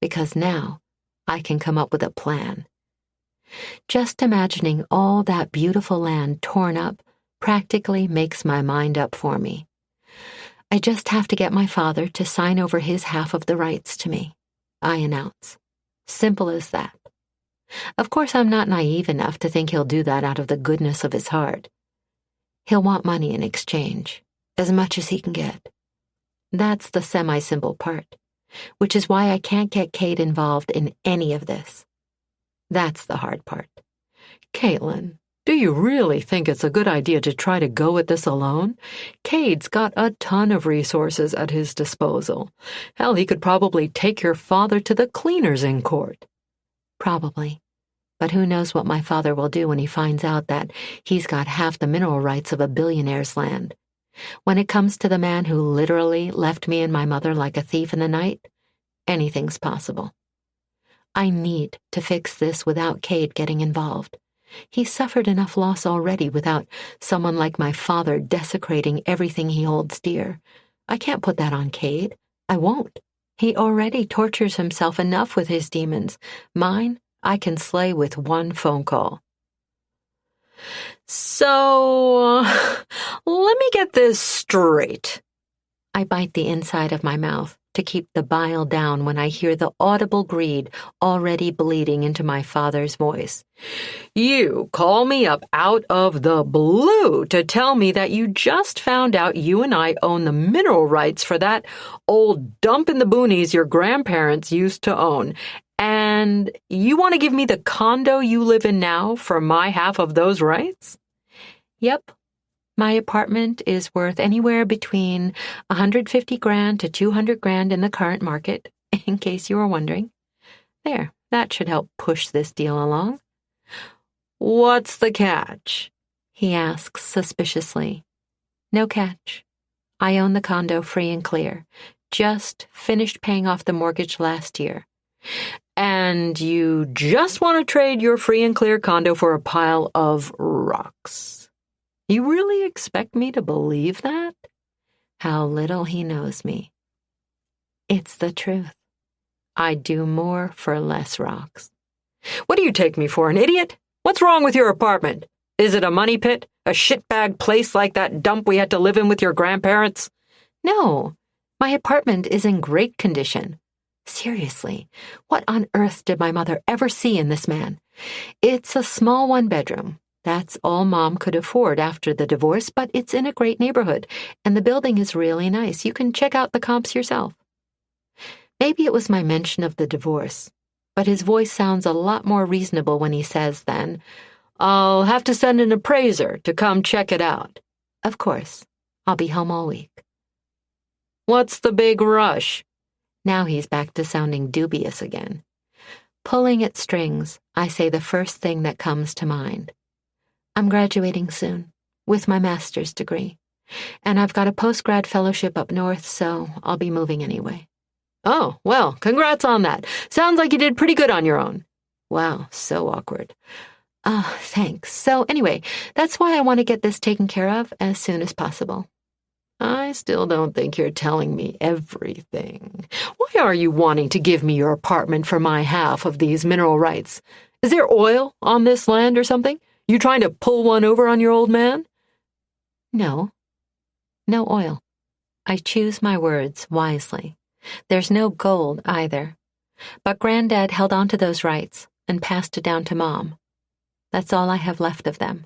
because now I can come up with a plan. Just imagining all that beautiful land torn up practically makes my mind up for me. I just have to get my father to sign over his half of the rights to me, I announce. Simple as that. Of course, I'm not naive enough to think he'll do that out of the goodness of his heart. He'll want money in exchange, as much as he can get. That's the semi-simple part, which is why I can't get Cade involved in any of this. That's the hard part. Caitlin, do you really think it's a good idea to try to go at this alone? Cade's got a ton of resources at his disposal. Hell, he could probably take your father to the cleaners in court. Probably. But who knows what my father will do when he finds out that he's got half the mineral rights of a billionaire's land. When it comes to the man who literally left me and my mother like a thief in the night, anything's possible. I need to fix this without Cade getting involved. He's suffered enough loss already without someone like my father desecrating everything he holds dear. I can't put that on Cade. I won't. He already tortures himself enough with his demons. Mine, I can slay with one phone call. So, let me get this straight. I bite the inside of my mouth to keep the bile down when I hear the audible greed already bleeding into my father's voice. You call me up out of the blue to tell me that you just found out you and I own the mineral rights for that old dump in the boonies your grandparents used to own, and you want to give me the condo you live in now for my half of those rights? Yep. My apartment is worth anywhere between $150,000 to $200,000 in the current market, in case you were wondering. There, that should help push this deal along. What's the catch? He asks suspiciously. No catch. I own the condo free and clear. Just finished paying off the mortgage last year. And you just want to trade your free and clear condo for a pile of rocks? You really expect me to believe that? How little he knows me. It's the truth. I do more for less rocks. What do you take me for, an idiot? What's wrong with your apartment? Is it a money pit? A shitbag place like that dump we had to live in with your grandparents? No, my apartment is in great condition. Seriously, what on earth did my mother ever see in this man? It's a small one-bedroom. That's all Mom could afford after the divorce, but it's in a great neighborhood, and the building is really nice. You can check out the comps yourself. Maybe it was my mention of the divorce, but his voice sounds a lot more reasonable when he says then, "I'll have to send an appraiser to come check it out." Of course, I'll be home all week. What's the big rush? Now he's back to sounding dubious again. Pulling at strings, I say the first thing that comes to mind. I'm graduating soon, with my master's degree, and I've got a postgrad fellowship up north, so I'll be moving anyway. Oh, well, congrats on that. Sounds like you did pretty good on your own. Wow, so awkward. Thanks. So anyway, that's why I want to get this taken care of as soon as possible. I still don't think you're telling me everything. Why are you wanting to give me your apartment for my half of these mineral rights? Is there oil on this land or something? You trying to pull one over on your old man? No oil. I choose my words wisely. There's no gold either. But Granddad held on to those rights and passed it down to Mom. That's all I have left of them.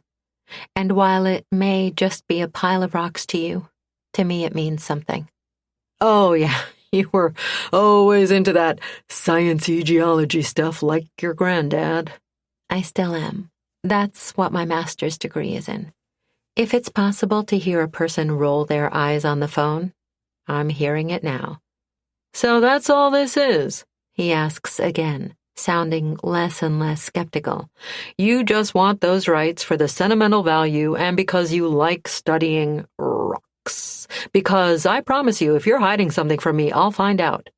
And while it may just be a pile of rocks to you, to me it means something. Oh, yeah, you were always into that science-y geology stuff like your granddad. I still am. That's what my master's degree is in. If it's possible to hear a person roll their eyes on the phone, I'm hearing it now. So that's all this is? He asks again, sounding less and less skeptical. You just want those rights for the sentimental value and because you like studying rocks. Because I promise you, if you're hiding something from me, I'll find out.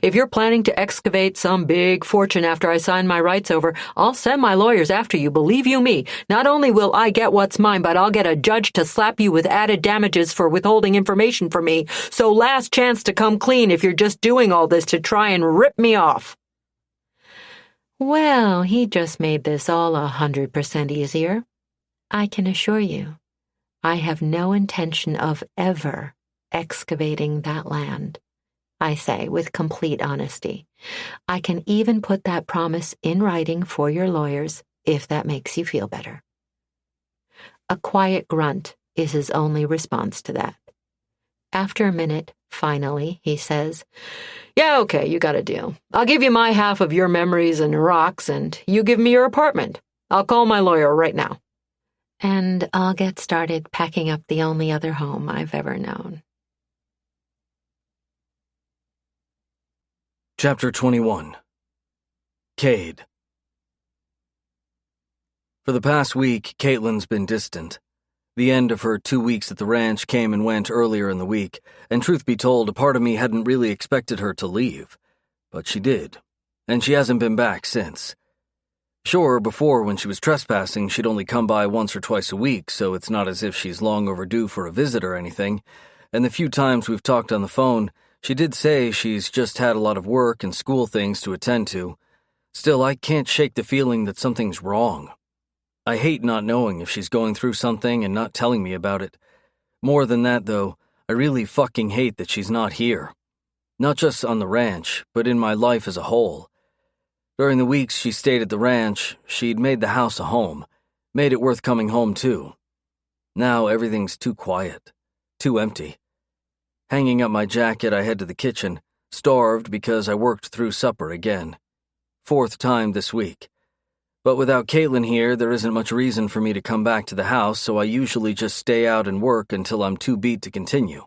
If you're planning to excavate some big fortune after I sign my rights over, I'll send my lawyers after you, believe you me. Not only will I get what's mine, but I'll get a judge to slap you with added damages for withholding information from me. So last chance to come clean if you're just doing all this to try and rip me off. Well, he just made this all 100% easier. I can assure you, I have no intention of ever excavating that land. I say with complete honesty. I can even put that promise in writing for your lawyers if that makes you feel better. A quiet grunt is his only response to that. After a minute, finally, he says, "Yeah, okay, you got a deal. I'll give you my half of your memories and rocks, and you give me your apartment. I'll call my lawyer right now." And I'll get started packing up the only other home I've ever known. Chapter 21. Cade. For the past week, Caitlin's been distant. The end of her 2 weeks at the ranch came and went earlier in the week, and truth be told, a part of me hadn't really expected her to leave. But she did, and she hasn't been back since. Sure, before, when she was trespassing, she'd only come by once or twice a week, so it's not as if she's long overdue for a visit or anything, and the few times we've talked on the phone, she did say she's just had a lot of work and school things to attend to. Still, I can't shake the feeling that something's wrong. I hate not knowing if she's going through something and not telling me about it. More than that, though, I really fucking hate that she's not here. Not just on the ranch, but in my life as a whole. During the weeks she stayed at the ranch, she'd made the house a home, made it worth coming home to. Now everything's too quiet, too empty. Hanging up my jacket, I head to the kitchen, starved because I worked through supper again. 4th time this week. But without Caitlin here, there isn't much reason for me to come back to the house, so I usually just stay out and work until I'm too beat to continue.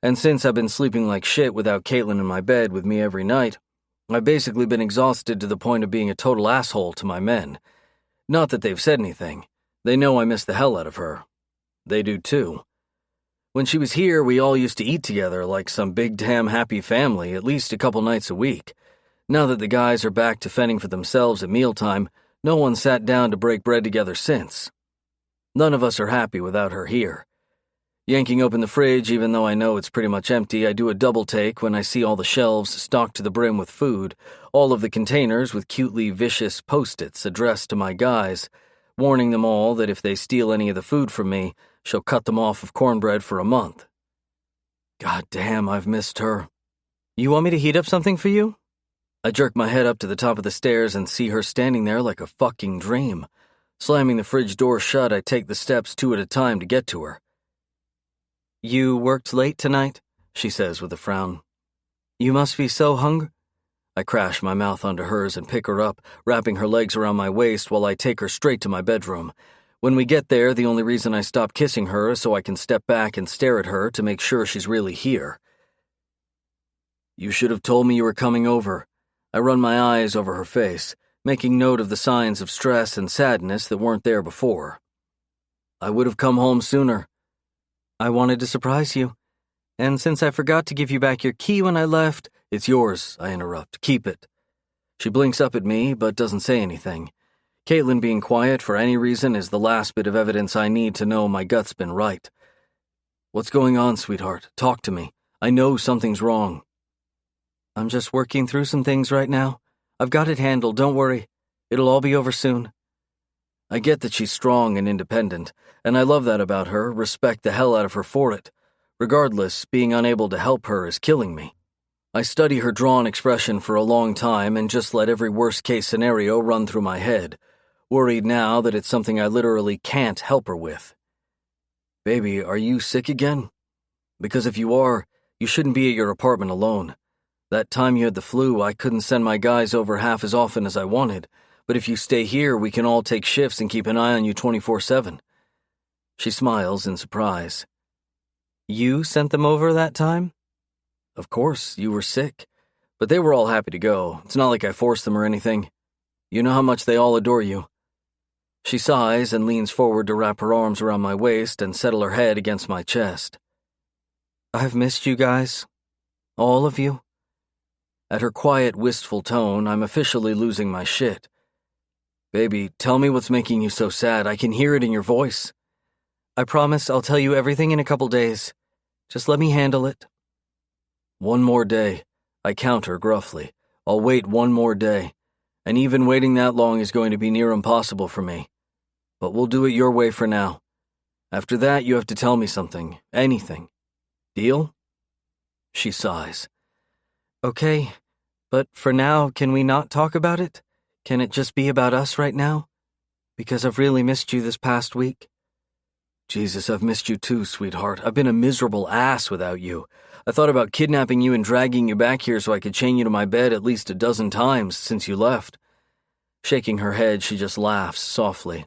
And since I've been sleeping like shit without Caitlin in my bed with me every night, I've basically been exhausted to the point of being a total asshole to my men. Not that they've said anything. They know I miss the hell out of her. They do too. When she was here, we all used to eat together like some big damn happy family at least a couple nights a week. Now that the guys are back to fending for themselves at mealtime, no one sat down to break bread together since. None of us are happy without her here. Yanking open the fridge, even though I know it's pretty much empty, I do a double take when I see all the shelves stocked to the brim with food, all of the containers with cutely vicious post-its addressed to my guys, warning them all that if they steal any of the food from me, she'll cut them off of cornbread for a month. God damn, I've missed her. You want me to heat up something for you? I jerk my head up to the top of the stairs and see her standing there like a fucking dream. Slamming the fridge door shut, I take the steps 2 at a time to get to her. You worked late tonight, she says with a frown. You must be so hungry. I crash my mouth onto hers and pick her up, wrapping her legs around my waist while I take her straight to my bedroom. When we get there, the only reason I stop kissing her is so I can step back and stare at her to make sure she's really here. You should have told me you were coming over. I run my eyes over her face, making note of the signs of stress and sadness that weren't there before. I would have come home sooner. I wanted to surprise you, and since I forgot to give you back your key when I left... It's yours, I interrupt. Keep it. She blinks up at me, but doesn't say anything. Caitlin being quiet for any reason is the last bit of evidence I need to know my gut's been right. What's going on, sweetheart? Talk to me. I know something's wrong. I'm just working through some things right now. I've got it handled, don't worry. It'll all be over soon. I get that she's strong and independent, and I love that about her, respect the hell out of her for it. Regardless, being unable to help her is killing me. I study her drawn expression for a long time and just let every worst-case scenario run through my head, worried now that it's something I literally can't help her with. Baby, are you sick again? Because if you are, you shouldn't be at your apartment alone. That time you had the flu, I couldn't send my guys over half as often as I wanted, but if you stay here, we can all take shifts and keep an eye on you 24/7. She smiles in surprise. You sent them over that time? Of course, you were sick. But they were all happy to go. It's not like I forced them or anything. You know how much they all adore you. She sighs and leans forward to wrap her arms around my waist and settle her head against my chest. I've missed you guys. All of you. At her quiet, wistful tone, I'm officially losing my shit. Baby, tell me what's making you so sad. I can hear it in your voice. I promise I'll tell you everything in a couple days. Just let me handle it. One more day. I counter gruffly. I'll wait one more day. And even waiting that long is going to be near impossible for me. But we'll do it your way for now. After that, you have to tell me something. Anything. Deal? She sighs. Okay, but for now, can we not talk about it? Can it just be about us right now? Because I've really missed you this past week. Jesus, I've missed you too, sweetheart. I've been a miserable ass without you. I thought about kidnapping you and dragging you back here so I could chain you to my bed at least a dozen times since you left. Shaking her head, she just laughs softly.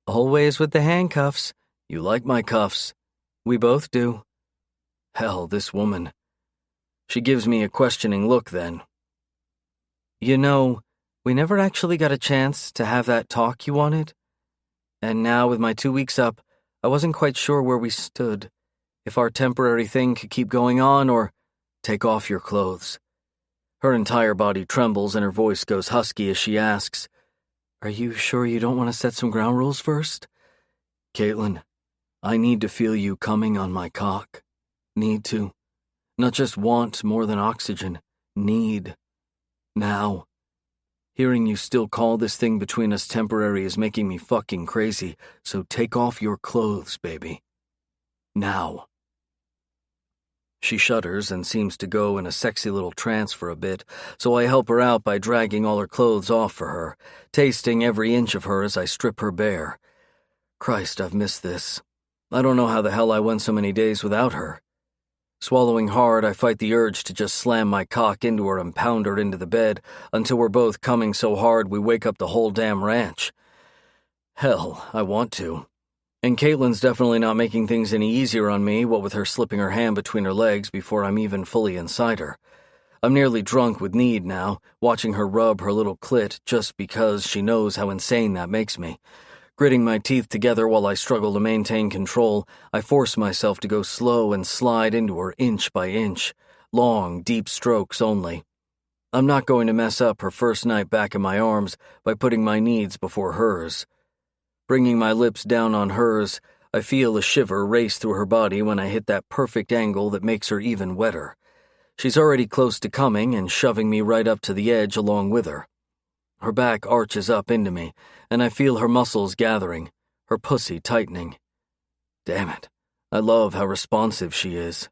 Always with the handcuffs. You like my cuffs. We both do. Hell, this woman. She gives me a questioning look then. You know, we never actually got a chance to have that talk you wanted. And now with my 2 weeks up, I wasn't quite sure where we stood. If our temporary thing could keep going on or... Take off your clothes. Her entire body trembles and her voice goes husky as she asks, Are you sure you don't want to set some ground rules first? Caitlin, I need to feel you coming on my cock. Need to. Not just want more than oxygen. Need. Now. Hearing you still call this thing between us temporary is making me fucking crazy, so take off your clothes, baby. Now. She shudders and seems to go in a sexy little trance for a bit, so I help her out by dragging all her clothes off for her, tasting every inch of her as I strip her bare. Christ, I've missed this. I don't know how the hell I went so many days without her. Swallowing hard, I fight the urge to just slam my cock into her and pound her into the bed until we're both coming so hard we wake up the whole damn ranch. Hell, I want to. And Caitlin's definitely not making things any easier on me, what with her slipping her hand between her legs before I'm even fully inside her. I'm nearly drunk with need now, watching her rub her little clit just because she knows how insane that makes me. Gritting my teeth together while I struggle to maintain control, I force myself to go slow and slide into her inch by inch, long, deep strokes only. I'm not going to mess up her first night back in my arms by putting my needs before hers. Bringing my lips down on hers, I feel a shiver race through her body when I hit that perfect angle that makes her even wetter. She's already close to coming and shoving me right up to the edge along with her. Her back arches up into me, and I feel her muscles gathering, her pussy tightening. Damn it, I love how responsive she is.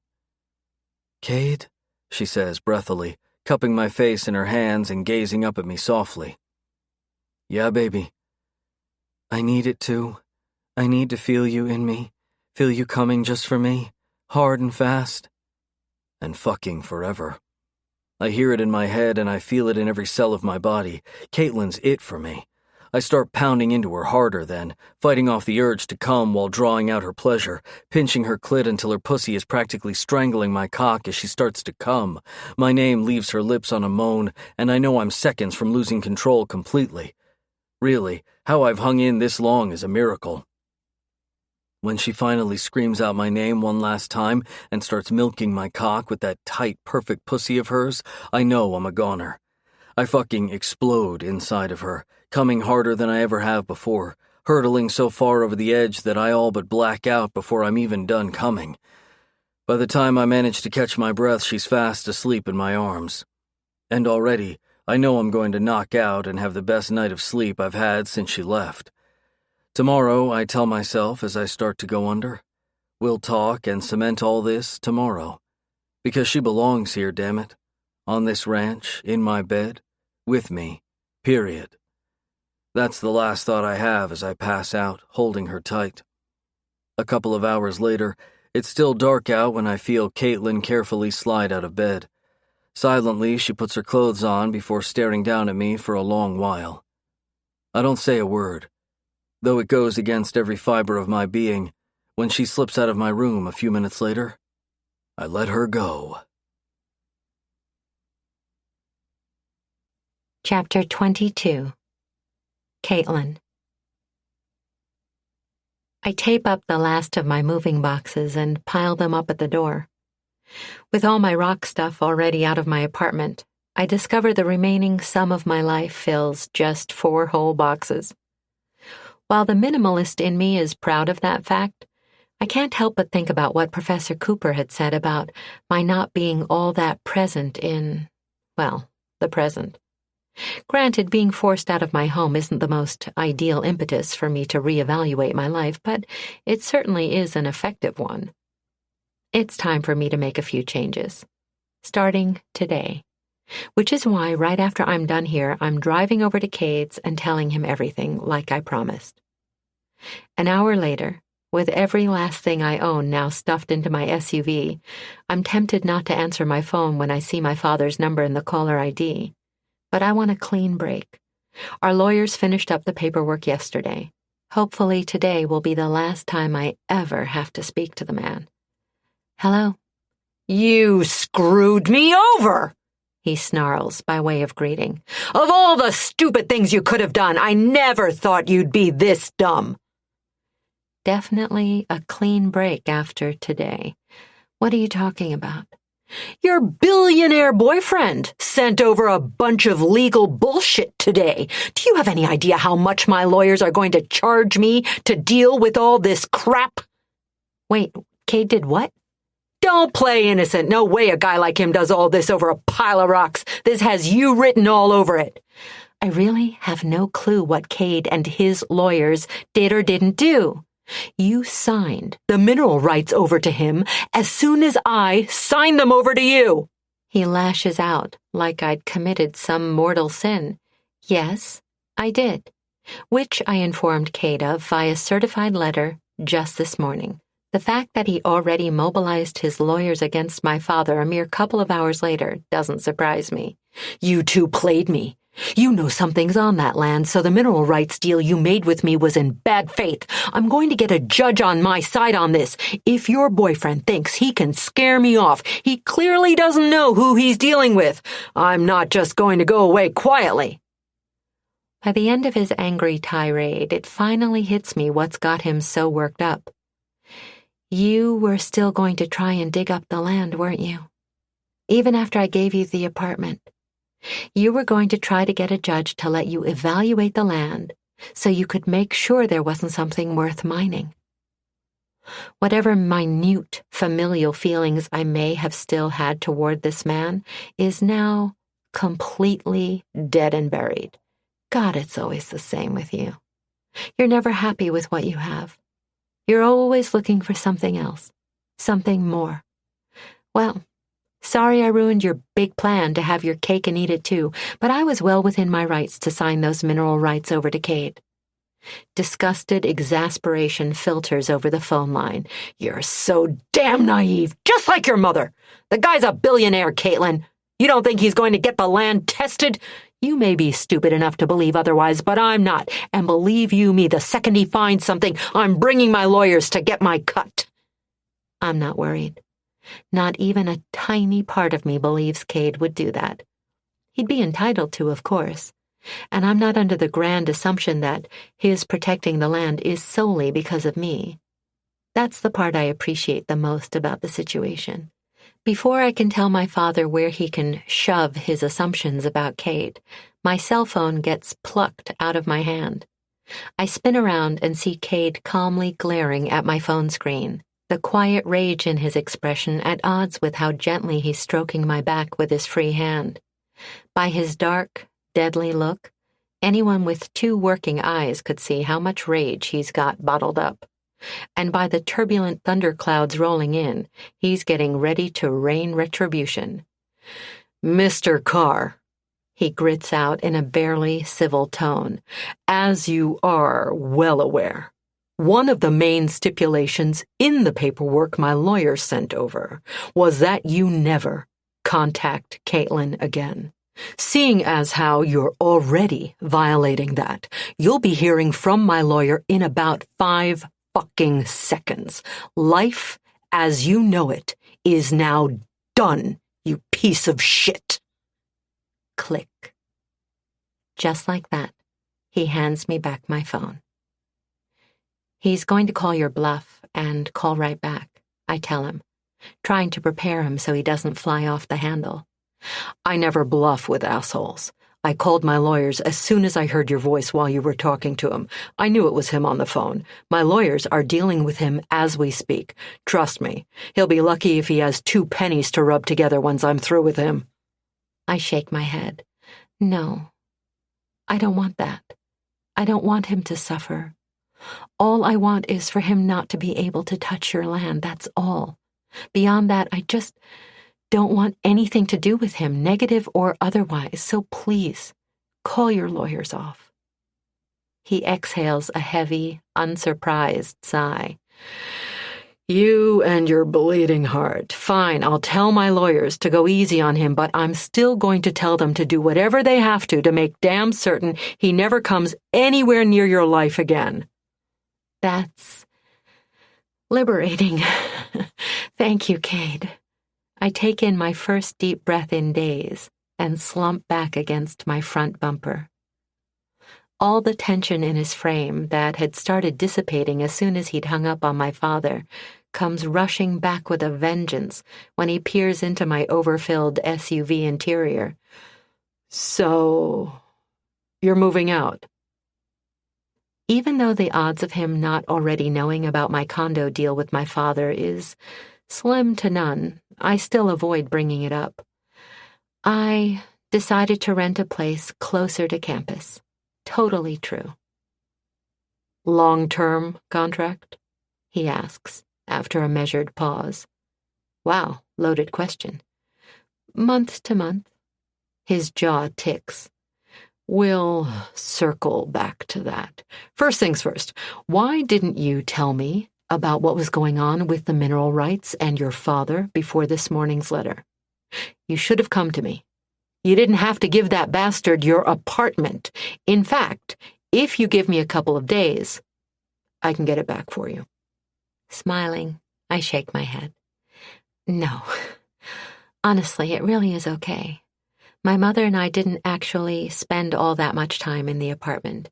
"Cade?" she says breathily, cupping my face in her hands and gazing up at me softly. "Yeah, baby." "I need it too. I need to feel you in me, feel you coming just for me, hard and fast. And fucking forever." I hear it in my head and I feel it in every cell of my body. Caitlin's it for me. I start pounding into her harder then, fighting off the urge to come while drawing out her pleasure, pinching her clit until her pussy is practically strangling my cock as she starts to come. My name leaves her lips on a moan, and I know I'm seconds from losing control completely. Really, how I've hung in this long is a miracle. When she finally screams out my name one last time and starts milking my cock with that tight, perfect pussy of hers, I know I'm a goner. I fucking explode inside of her, coming harder than I ever have before, hurtling so far over the edge that I all but black out before I'm even done coming. By the time I manage to catch my breath, she's fast asleep in my arms. And already, I know I'm going to knock out and have the best night of sleep I've had since she left. Tomorrow, I tell myself as I start to go under, we'll talk and cement all this tomorrow. Because she belongs here, damn it. On this ranch, in my bed, with me, period. That's the last thought I have as I pass out, holding her tight. A couple of hours later, it's still dark out when I feel Caitlin carefully slide out of bed. Silently, she puts her clothes on before staring down at me for a long while. I don't say a word. Though it goes against every fiber of my being, when she slips out of my room a few minutes later, I let her go. Chapter 22. Caitlin. I tape up the last of my moving boxes and pile them up at the door. With all my rock stuff already out of my apartment, I discover the remaining sum of my life fills just 4 whole boxes. While the minimalist in me is proud of that fact, I can't help but think about what Professor Cooper had said about my not being all that present in, well, the present. Granted, being forced out of my home isn't the most ideal impetus for me to reevaluate my life, but it certainly is an effective one. It's time for me to make a few changes, starting today, which is why right after I'm done here, I'm driving over to Cade's and telling him everything like I promised. An hour later, with every last thing I own now stuffed into my SUV, I'm tempted not to answer my phone when I see my father's number in the caller ID. But I want a clean break. Our lawyers finished up the paperwork yesterday. Hopefully today will be the last time I ever have to speak to the man. Hello? You screwed me over, he snarls by way of greeting. Of all the stupid things you could have done, I never thought you'd be this dumb. Definitely a clean break after today. What are you talking about? Your billionaire boyfriend sent over a bunch of legal bullshit today. Do you have any idea how much my lawyers are going to charge me to deal with all this crap? Wait, Cade did what? Don't play innocent. No way a guy like him does all this over a pile of rocks. This has you written all over it. I really have no clue what Cade and his lawyers did or didn't do. You signed the mineral rights over to him as soon as I signed them over to you. He lashes out like I'd committed some mortal sin. Yes, I did, which I informed Cade of via certified letter just this morning. The fact that he already mobilized his lawyers against my father a mere couple of hours later doesn't surprise me. You two played me. You know something's on that land, so the mineral rights deal you made with me was in bad faith. I'm going to get a judge on my side on this. If your boyfriend thinks he can scare me off, he clearly doesn't know who he's dealing with. I'm not just going to go away quietly. By the end of his angry tirade, it finally hits me what's got him so worked up. You were still going to try and dig up the land, weren't you? Even after I gave you the apartment. You were going to try to get a judge to let you evaluate the land so you could make sure there wasn't something worth mining. Whatever minute familial feelings I may have still had toward this man is now completely dead and buried. God, it's always the same with you. You're never happy with what you have. You're always looking for something else, something more. Well, sorry I ruined your big plan to have your cake and eat it too, but I was well within my rights to sign those mineral rights over to Cade. Disgusted exasperation filters over the phone line. You're so damn naive, just like your mother. The guy's a billionaire, Caitlin. You don't think he's going to get the land tested? You may be stupid enough to believe otherwise, but I'm not. And believe you me, the second he finds something, I'm bringing my lawyers to get my cut. I'm not worried. Not even a tiny part of me believes Cade would do that. He'd be entitled to, of course. And I'm not under the grand assumption that his protecting the land is solely because of me. That's the part I appreciate the most about the situation. Before I can tell my father where he can shove his assumptions about Cade, my cell phone gets plucked out of my hand. I spin around and see Cade calmly glaring at my phone screen, the quiet rage in his expression at odds with how gently he's stroking my back with his free hand. By his dark, deadly look, anyone with 2 working eyes could see how much rage he's got bottled up. And by the turbulent thunderclouds rolling in, he's getting ready to rain retribution. Mr. Carr, he grits out in a barely civil tone, as you are well aware, one of the main stipulations in the paperwork my lawyer sent over was that you never contact Caitlin again. Seeing as how you're already violating that, you'll be hearing from my lawyer in about 5 fucking seconds. Life, as you know it, is now done, you piece of shit. Click. Just like that, he hands me back my phone. He's going to call your bluff and call right back, I tell him, trying to prepare him so he doesn't fly off the handle. I never bluff with assholes. I called my lawyers as soon as I heard your voice while you were talking to him. I knew it was him on the phone. My lawyers are dealing with him as we speak. Trust me, he'll be lucky if he has 2 pennies to rub together once I'm through with him. I shake my head. No, I don't want that. I don't want him to suffer. All I want is for him not to be able to touch your land, that's all. Beyond that, I just don't want anything to do with him, negative or otherwise, so please, call your lawyers off. He exhales a heavy, unsurprised sigh. You and your bleeding heart. Fine, I'll tell my lawyers to go easy on him, but I'm still going to tell them to do whatever they have to make damn certain he never comes anywhere near your life again. That's liberating. Thank you, Cade. I take in my first deep breath in days and slump back against my front bumper. All the tension in his frame that had started dissipating as soon as he'd hung up on my father comes rushing back with a vengeance when he peers into my overfilled SUV interior. So, you're moving out? Even though the odds of him not already knowing about my condo deal with my father is slim to none, I still avoid bringing it up. I decided to rent a place closer to campus. Totally true. Long-term contract? He asks, after a measured pause. Wow, loaded question. Month to month. His jaw ticks. We'll circle back to that. First things first, why didn't you tell me about what was going on with the mineral rights and your father before this morning's letter? You should have come to me. You didn't have to give that bastard your apartment. In fact, if you give me a couple of days, I can get it back for you. Smiling, I shake my head. No. Honestly, it really is okay. My mother and I didn't actually spend all that much time in the apartment.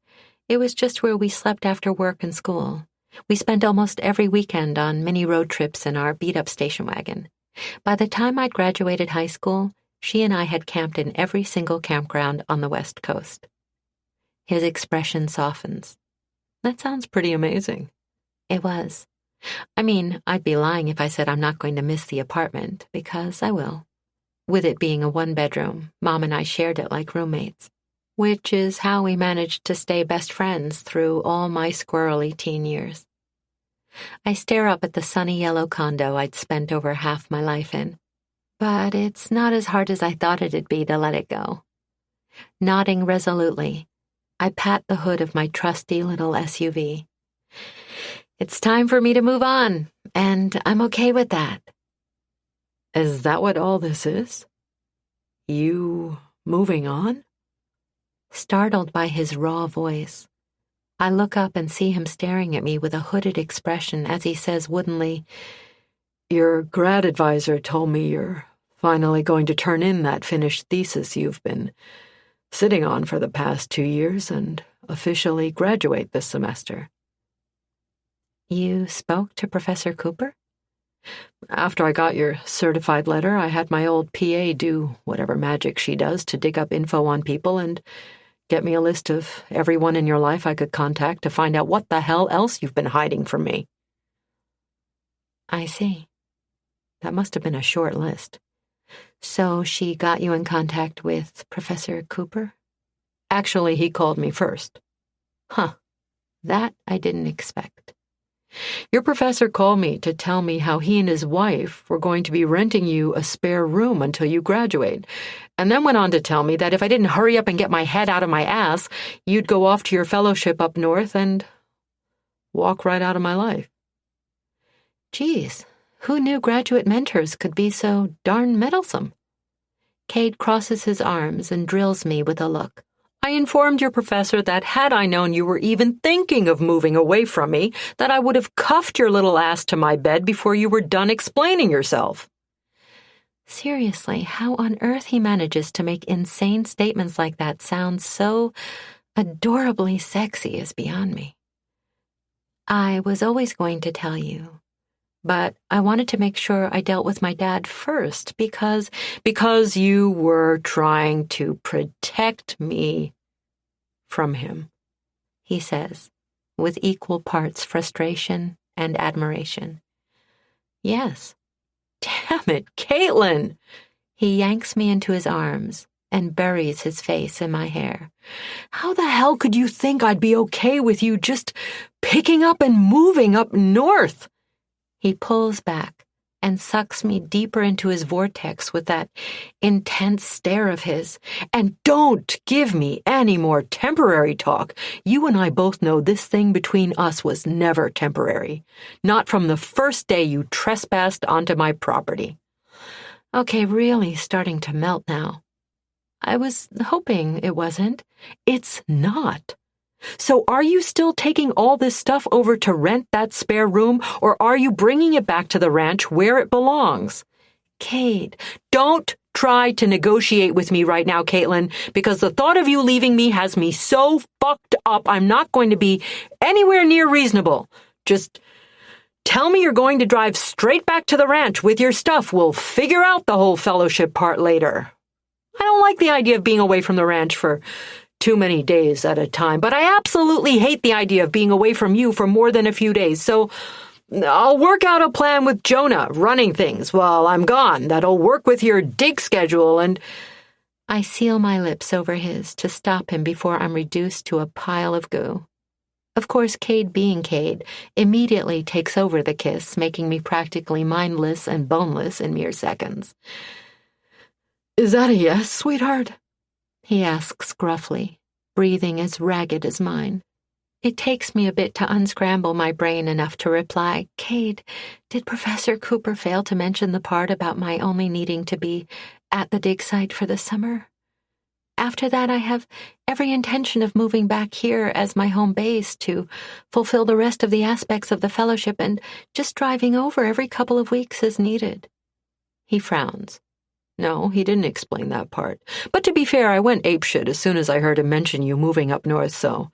It was just where we slept after work and school. We spent almost every weekend on mini road trips in our beat-up station wagon. By the time I'd graduated high school, she and I had camped in every single campground on the West Coast. His expression softens. That sounds pretty amazing. It was. I mean, I'd be lying if I said I'm not going to miss the apartment, because I will. With it being a one-bedroom, Mom and I shared it like roommates, which is how we managed to stay best friends through all my squirrely teen years. I stare up at the sunny yellow condo I'd spent over half my life in, but it's not as hard as I thought it'd be to let it go. Nodding resolutely, I pat the hood of my trusty little SUV. It's time for me to move on, and I'm okay with that. Is that what all this is? You moving on? Startled by his raw voice, I look up and see him staring at me with a hooded expression as he says woodenly, Your grad advisor told me you're finally going to turn in that finished thesis you've been sitting on for the past 2 years and officially graduate this semester. You spoke to Professor Cooper? After I got your certified letter, I had my old PA do whatever magic she does to dig up info on people and get me a list of everyone in your life I could contact to find out what the hell else you've been hiding from me. I see. That must have been a short list. So she got you in contact with Professor Cooper? Actually, he called me first. Huh. That I didn't expect. Your professor called me to tell me how he and his wife were going to be renting you a spare room until you graduate, and then went on to tell me that if I didn't hurry up and get my head out of my ass, you'd go off to your fellowship up north and walk right out of my life. Geez, who knew graduate mentors could be so darn meddlesome? Cade crosses his arms and drills me with a look. I informed your professor that had I known you were even thinking of moving away from me, that I would have cuffed your little ass to my bed before you were done explaining yourself. Seriously, how on earth he manages to make insane statements like that sound so adorably sexy is beyond me. I was always going to tell you, but I wanted to make sure I dealt with my dad first because you were trying to protect me from him, he says, with equal parts frustration and admiration. Yes. Damn it, Caitlin! He yanks me into his arms and buries his face in my hair. How the hell could you think I'd be okay with you just picking up and moving up north? He pulls back and sucks me deeper into his vortex with that intense stare of his. And don't give me any more temporary talk. You and I both know this thing between us was never temporary. Not from the first day you trespassed onto my property. Okay, really starting to melt now. I was hoping it wasn't. It's not. So are you still taking all this stuff over to rent that spare room, or are you bringing it back to the ranch where it belongs? Cade, don't try to negotiate with me right now, Caitlin, because the thought of you leaving me has me so fucked up I'm not going to be anywhere near reasonable. Just tell me you're going to drive straight back to the ranch with your stuff. We'll figure out the whole fellowship part later. I don't like the idea of being away from the ranch for too many days at a time, but I absolutely hate the idea of being away from you for more than a few days, so I'll work out a plan with Jonah running things while I'm gone that'll work with your dig schedule, and I seal my lips over his to stop him before I'm reduced to a pile of goo. Of course, Cade being Cade immediately takes over the kiss, making me practically mindless and boneless in mere seconds. Is that a yes, sweetheart? He asks gruffly, breathing as ragged as mine. It takes me a bit to unscramble my brain enough to reply, Cade, did Professor Cooper fail to mention the part about my only needing to be at the dig site for the summer? After that, I have every intention of moving back here as my home base to fulfill the rest of the aspects of the fellowship and just driving over every couple of weeks as needed. He frowns. No, he didn't explain that part. But to be fair, I went apeshit as soon as I heard him mention you moving up north, so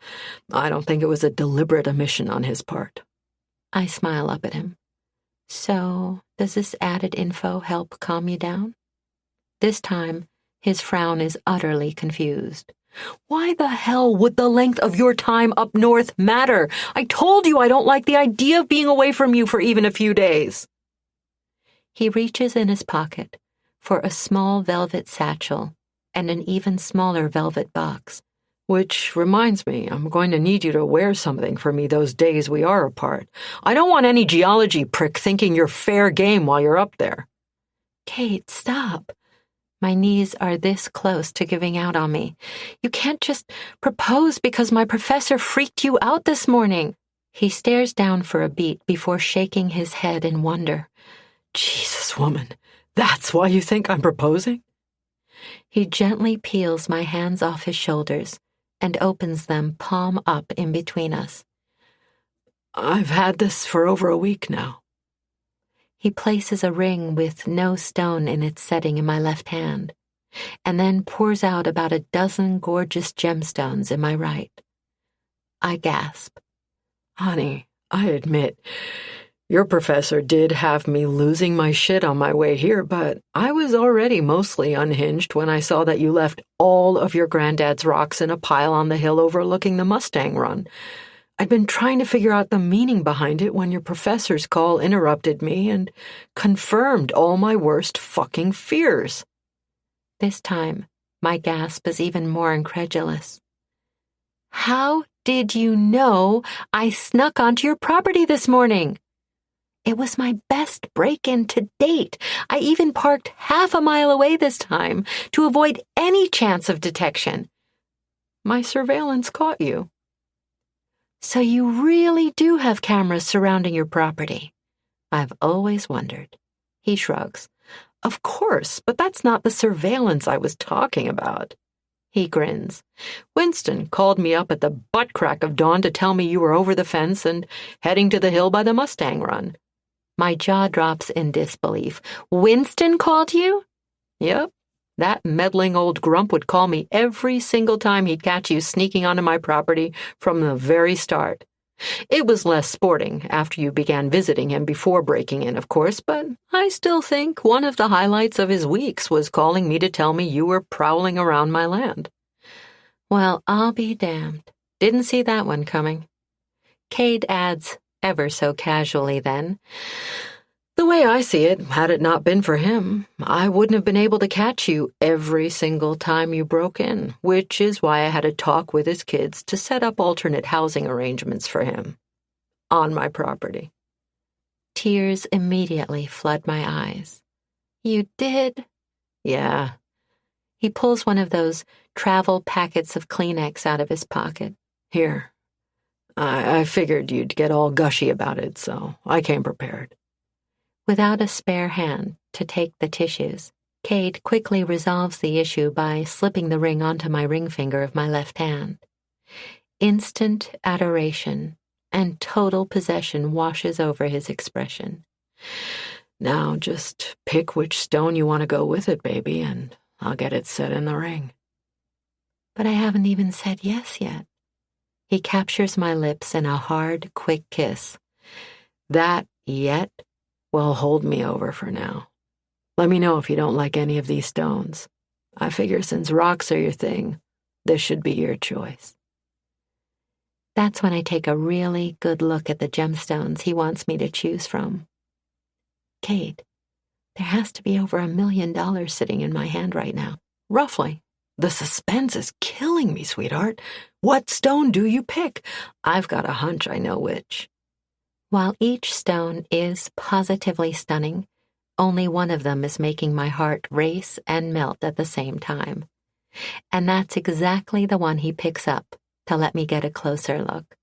I don't think it was a deliberate omission on his part. I smile up at him. So, does this added info help calm you down? This time, his frown is utterly confused. Why the hell would the length of your time up north matter? I told you I don't like the idea of being away from you for even a few days. He reaches in his pocket for a small velvet satchel and an even smaller velvet box. Which reminds me, I'm going to need you to wear something for me those days we are apart. I don't want any geology prick thinking you're fair game while you're up there. Kate, stop. My knees are this close to giving out on me. You can't just propose because my professor freaked you out this morning. He stares down for a beat before shaking his head in wonder. Jesus, woman, that's why you think I'm proposing? He gently peels my hands off his shoulders and opens them palm up in between us. I've had this for over a week now. He places a ring with no stone in its setting in my left hand, and then pours out about a dozen gorgeous gemstones in my right. I gasp. Honey, I admit, your professor did have me losing my shit on my way here, but I was already mostly unhinged when I saw that you left all of your granddad's rocks in a pile on the hill overlooking the Mustang Run. I'd been trying to figure out the meaning behind it when your professor's call interrupted me and confirmed all my worst fucking fears. This time, my gasp is even more incredulous. How did you know I snuck onto your property this morning? It was my best break-in to date. I even parked half a mile away this time to avoid any chance of detection. My surveillance caught you. So you really do have cameras surrounding your property? I've always wondered. He shrugs. Of course, but that's not the surveillance I was talking about. He grins. Winston called me up at the butt crack of dawn to tell me you were over the fence and heading to the hill by the Mustang Run. My jaw drops in disbelief. Winston called you? Yep. That meddling old grump would call me every single time he'd catch you sneaking onto my property from the very start. It was less sporting after you began visiting him before breaking in, of course, but I still think one of the highlights of his weeks was calling me to tell me you were prowling around my land. Well, I'll be damned. Didn't see that one coming. Cade adds, ever so casually then, the way I see it, had it not been for him, I wouldn't have been able to catch you every single time you broke in, which is why I had a talk with his kids to set up alternate housing arrangements for him. On my property. Tears immediately flood my eyes. You did? Yeah. He pulls one of those travel packets of Kleenex out of his pocket. Here. I figured you'd get all gushy about it, so I came prepared. Without a spare hand to take the tissues, Cade quickly resolves the issue by slipping the ring onto my ring finger of my left hand. Instant adoration and total possession washes over his expression. Now just pick which stone you want to go with it, baby, and I'll get it set in the ring. But I haven't even said yes yet. He captures my lips in a hard, quick kiss. That yet? Well, hold me over for now. Let me know if you don't like any of these stones. I figure since rocks are your thing, this should be your choice. That's when I take a really good look at the gemstones he wants me to choose from. Cade, there has to be over $1 million sitting in my hand right now. Roughly. The suspense is killing me, sweetheart. What stone do you pick? I've got a hunch I know which. While each stone is positively stunning, only one of them is making my heart race and melt at the same time. And that's exactly the one he picks up to let me get a closer look.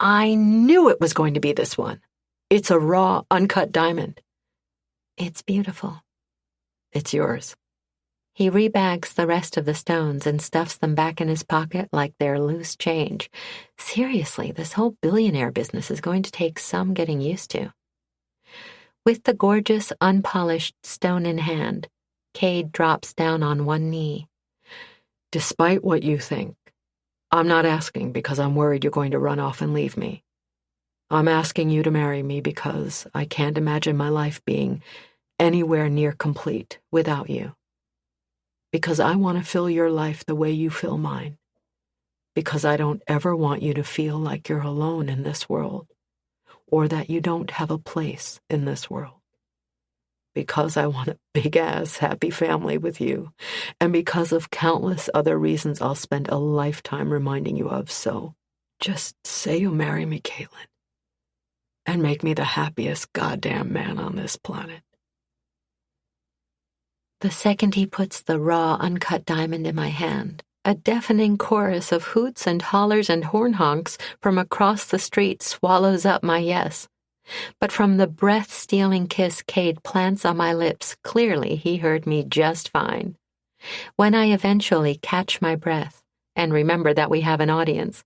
I knew it was going to be this one. It's a raw, uncut diamond. It's beautiful. It's yours. He rebags the rest of the stones and stuffs them back in his pocket like they're loose change. Seriously, this whole billionaire business is going to take some getting used to. With the gorgeous, unpolished stone in hand, Cade drops down on one knee. Despite what you think, I'm not asking because I'm worried you're going to run off and leave me. I'm asking you to marry me because I can't imagine my life being anywhere near complete without you. because I want to fill your life the way you fill mine, because I don't ever want you to feel like you're alone in this world, or that you don't have a place in this world. Because I want a big-ass happy family with you, and because of countless other reasons I'll spend a lifetime reminding you of. So just say you'll marry me, Caitlin, and make me the happiest goddamn man on this planet. The second he puts the raw, uncut diamond in my hand, a deafening chorus of hoots and hollers and horn honks from across the street swallows up my yes. But from the breath-stealing kiss Cade plants on my lips, clearly he heard me just fine. When I eventually catch my breath and remember that we have an audience,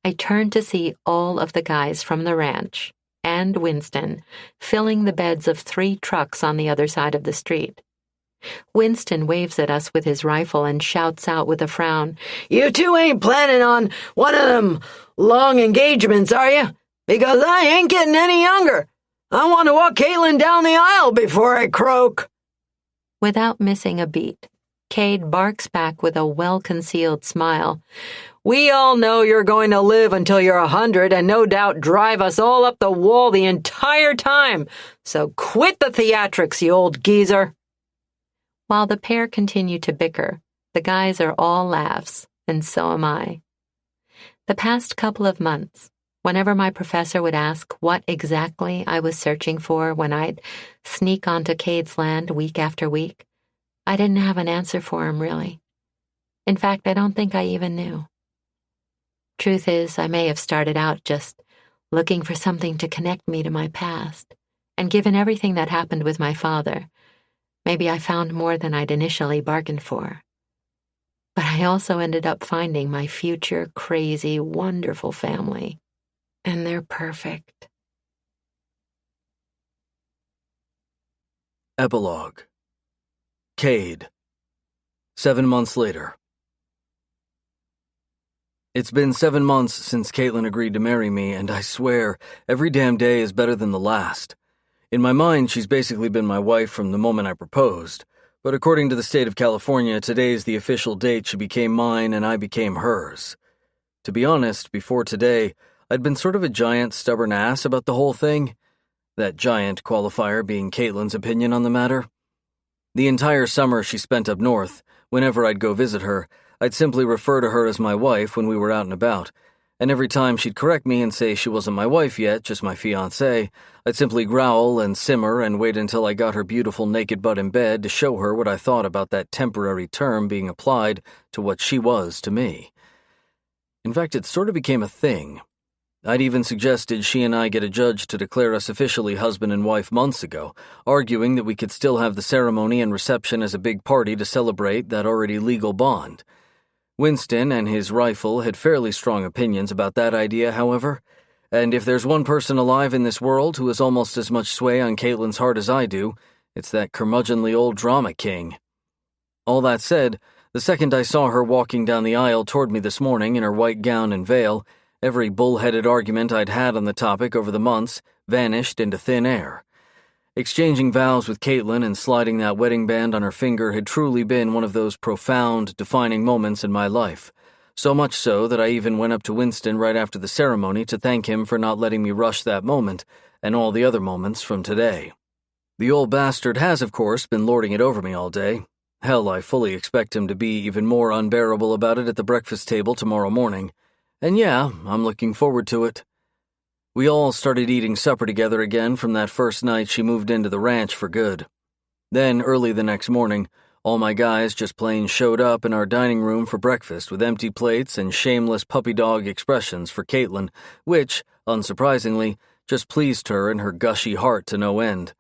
I turn to see all of the guys from the ranch and Winston filling the beds of 3 trucks on the other side of the street. Winston waves at us with his rifle and shouts out with a frown, "You two ain't planning on one of them long engagements, are you? Because I ain't getting any younger. I want to walk Caitlin down the aisle before I croak." Without missing a beat, Cade barks back with a well-concealed smile. "We all know you're going to live until you're 100 and no doubt drive us all up the wall the entire time. So quit the theatrics, you old geezer." While the pair continue to bicker, the guys are all laughs, and so am I. The past couple of months, whenever my professor would ask what exactly I was searching for when I'd sneak onto Cade's land week after week, I didn't have an answer for him, really. In fact, I don't think I even knew. Truth is, I may have started out just looking for something to connect me to my past, and given everything that happened with my father, maybe I found more than I'd initially bargained for. But I also ended up finding my future, crazy, wonderful family. And they're perfect. Epilogue. Cade. 7 months later. It's been 7 months since Caitlin agreed to marry me, and I swear, every damn day is better than the last. In my mind, she's basically been my wife from the moment I proposed, but according to the state of California, today is the official date she became mine and I became hers. To be honest, before today, I'd been sort of a giant stubborn ass about the whole thing, that giant qualifier being Caitlin's opinion on the matter. The entire summer she spent up north, whenever I'd go visit her, I'd simply refer to her as my wife when we were out and about, and every time she'd correct me and say she wasn't my wife yet, just my fiancée, I'd simply growl and simmer and wait until I got her beautiful naked butt in bed to show her what I thought about that temporary term being applied to what she was to me. In fact, it sort of became a thing. I'd even suggested she and I get a judge to declare us officially husband and wife months ago, arguing that we could still have the ceremony and reception as a big party to celebrate that already legal bond. Winston and his rifle had fairly strong opinions about that idea, however, and if there's one person alive in this world who has almost as much sway on Caitlin's heart as I do, it's that curmudgeonly old drama king. All that said, the second I saw her walking down the aisle toward me this morning in her white gown and veil, every bull-headed argument I'd had on the topic over the months vanished into thin air. Exchanging vows with Caitlin and sliding that wedding band on her finger had truly been one of those profound, defining moments in my life, so much so that I even went up to Winston right after the ceremony to thank him for not letting me rush that moment and all the other moments from today. The old bastard has, of course, been lording it over me all day. Hell, I fully expect him to be even more unbearable about it at the breakfast table tomorrow morning. And yeah, I'm looking forward to it. We all started eating supper together again from that first night she moved into the ranch for good. Then, early the next morning, all my guys just plain showed up in our dining room for breakfast with empty plates and shameless puppy dog expressions for Caitlin, which, unsurprisingly, just pleased her and her gushy heart to no end.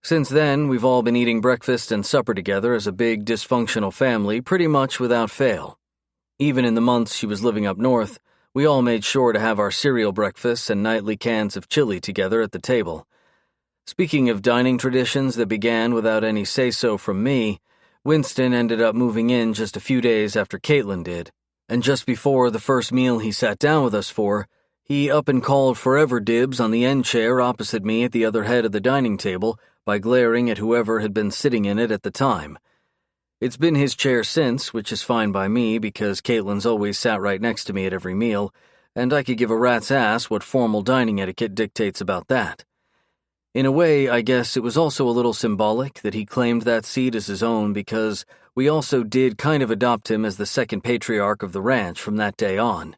Since then, we've all been eating breakfast and supper together as a big, dysfunctional family pretty much without fail. Even in the months she was living up north, we all made sure to have our cereal breakfasts and nightly cans of chili together at the table. Speaking of dining traditions that began without any say-so from me, Winston ended up moving in just a few days after Caitlin did, and just before the first meal he sat down with us for, he up and called forever dibs on the end chair opposite me at the other head of the dining table by glaring at whoever had been sitting in it at the time. It's been his chair since, which is fine by me because Caitlin's always sat right next to me at every meal, and I could give a rat's ass what formal dining etiquette dictates about that. In a way, I guess it was also a little symbolic that he claimed that seat as his own because we also did kind of adopt him as the second patriarch of the ranch from that day on.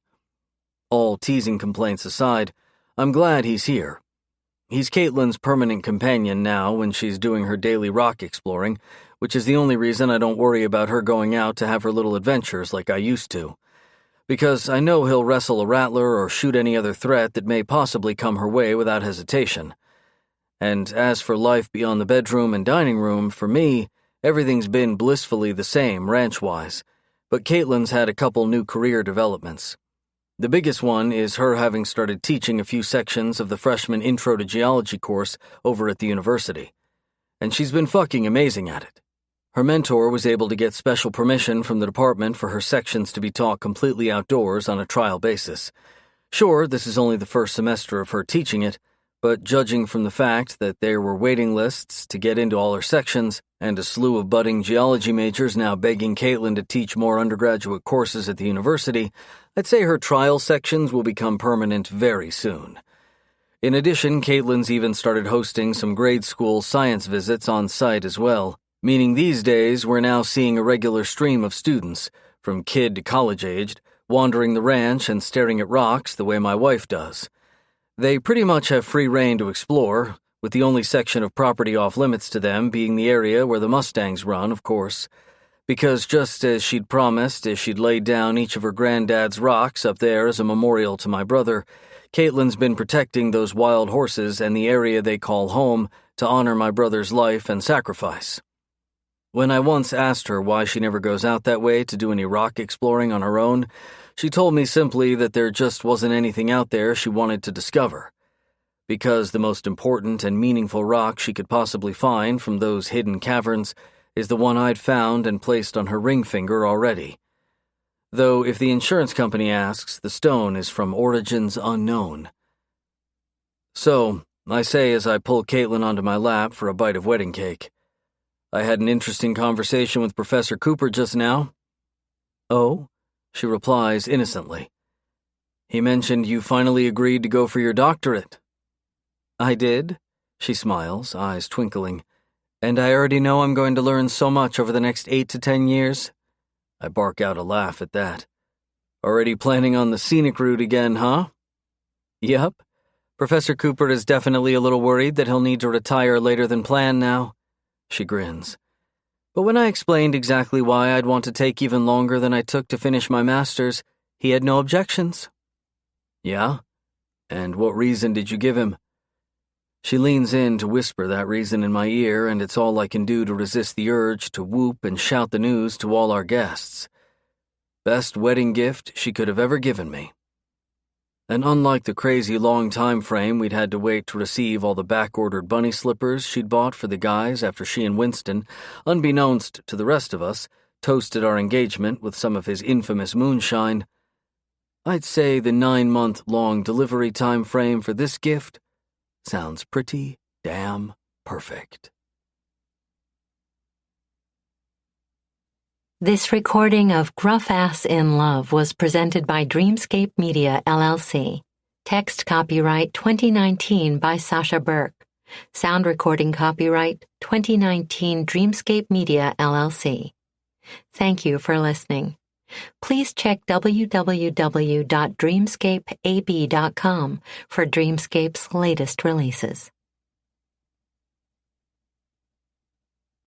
All teasing complaints aside, I'm glad he's here. He's Caitlin's permanent companion now when she's doing her daily rock exploring, which is the only reason I don't worry about her going out to have her little adventures like I used to. Because I know he'll wrestle a rattler or shoot any other threat that may possibly come her way without hesitation. And as for life beyond the bedroom and dining room, for me, everything's been blissfully the same ranch-wise, but Caitlin's had a couple new career developments. The biggest one is her having started teaching a few sections of the freshman Intro to Geology course over at the university. And she's been fucking amazing at it. Her mentor was able to get special permission from the department for her sections to be taught completely outdoors on a trial basis. Sure, this is only the first semester of her teaching it, but judging from the fact that there were waiting lists to get into all her sections, and a slew of budding geology majors now begging Caitlin to teach more undergraduate courses at the university, I'd say her trial sections will become permanent very soon. In addition, Caitlin's even started hosting some grade school science visits on site as well, meaning these days we're now seeing a regular stream of students, from kid to college-aged, wandering the ranch and staring at rocks the way my wife does. They pretty much have free rein to explore, with the only section of property off-limits to them being the area where the Mustangs run, of course, because just as she'd promised as she'd laid down each of her granddad's rocks up there as a memorial to my brother, Caitlin's been protecting those wild horses and the area they call home to honor my brother's life and sacrifice. When I once asked her why she never goes out that way to do any rock exploring on her own, she told me simply that there just wasn't anything out there she wanted to discover. Because the most important and meaningful rock she could possibly find from those hidden caverns is the one I'd found and placed on her ring finger already. Though if the insurance company asks, the stone is from origins unknown. So, I say as I pull Caitlin onto my lap for a bite of wedding cake. I had an interesting conversation with Professor Cooper just now. Oh? She replies innocently. He mentioned you finally agreed to go for your doctorate. I did, she smiles, eyes twinkling. And I already know I'm going to learn so much over the next 8 to 10 years. I bark out a laugh at that. Already planning on the scenic route again, huh? Yep. Professor Cooper is definitely a little worried that he'll need to retire later than planned now. She grins. But when I explained exactly why I'd want to take even longer than I took to finish my master's, he had no objections. Yeah? And what reason did you give him? She leans in to whisper that reason in my ear, and it's all I can do to resist the urge to whoop and shout the news to all our guests. Best wedding gift she could have ever given me. And unlike the crazy long time frame we'd had to wait to receive all the back-ordered bunny slippers she'd bought for the guys after she and Winston, unbeknownst to the rest of us, toasted our engagement with some of his infamous moonshine, I'd say the 9-month-long delivery time frame for this gift sounds pretty damn perfect. This recording of Gruff Ass in Love was presented by Dreamscape Media, LLC. Text copyright 2019 by Sasha Burke. Sound recording copyright 2019 Dreamscape Media, LLC. Thank you for listening. Please check www.dreamscapeab.com for Dreamscape's latest releases.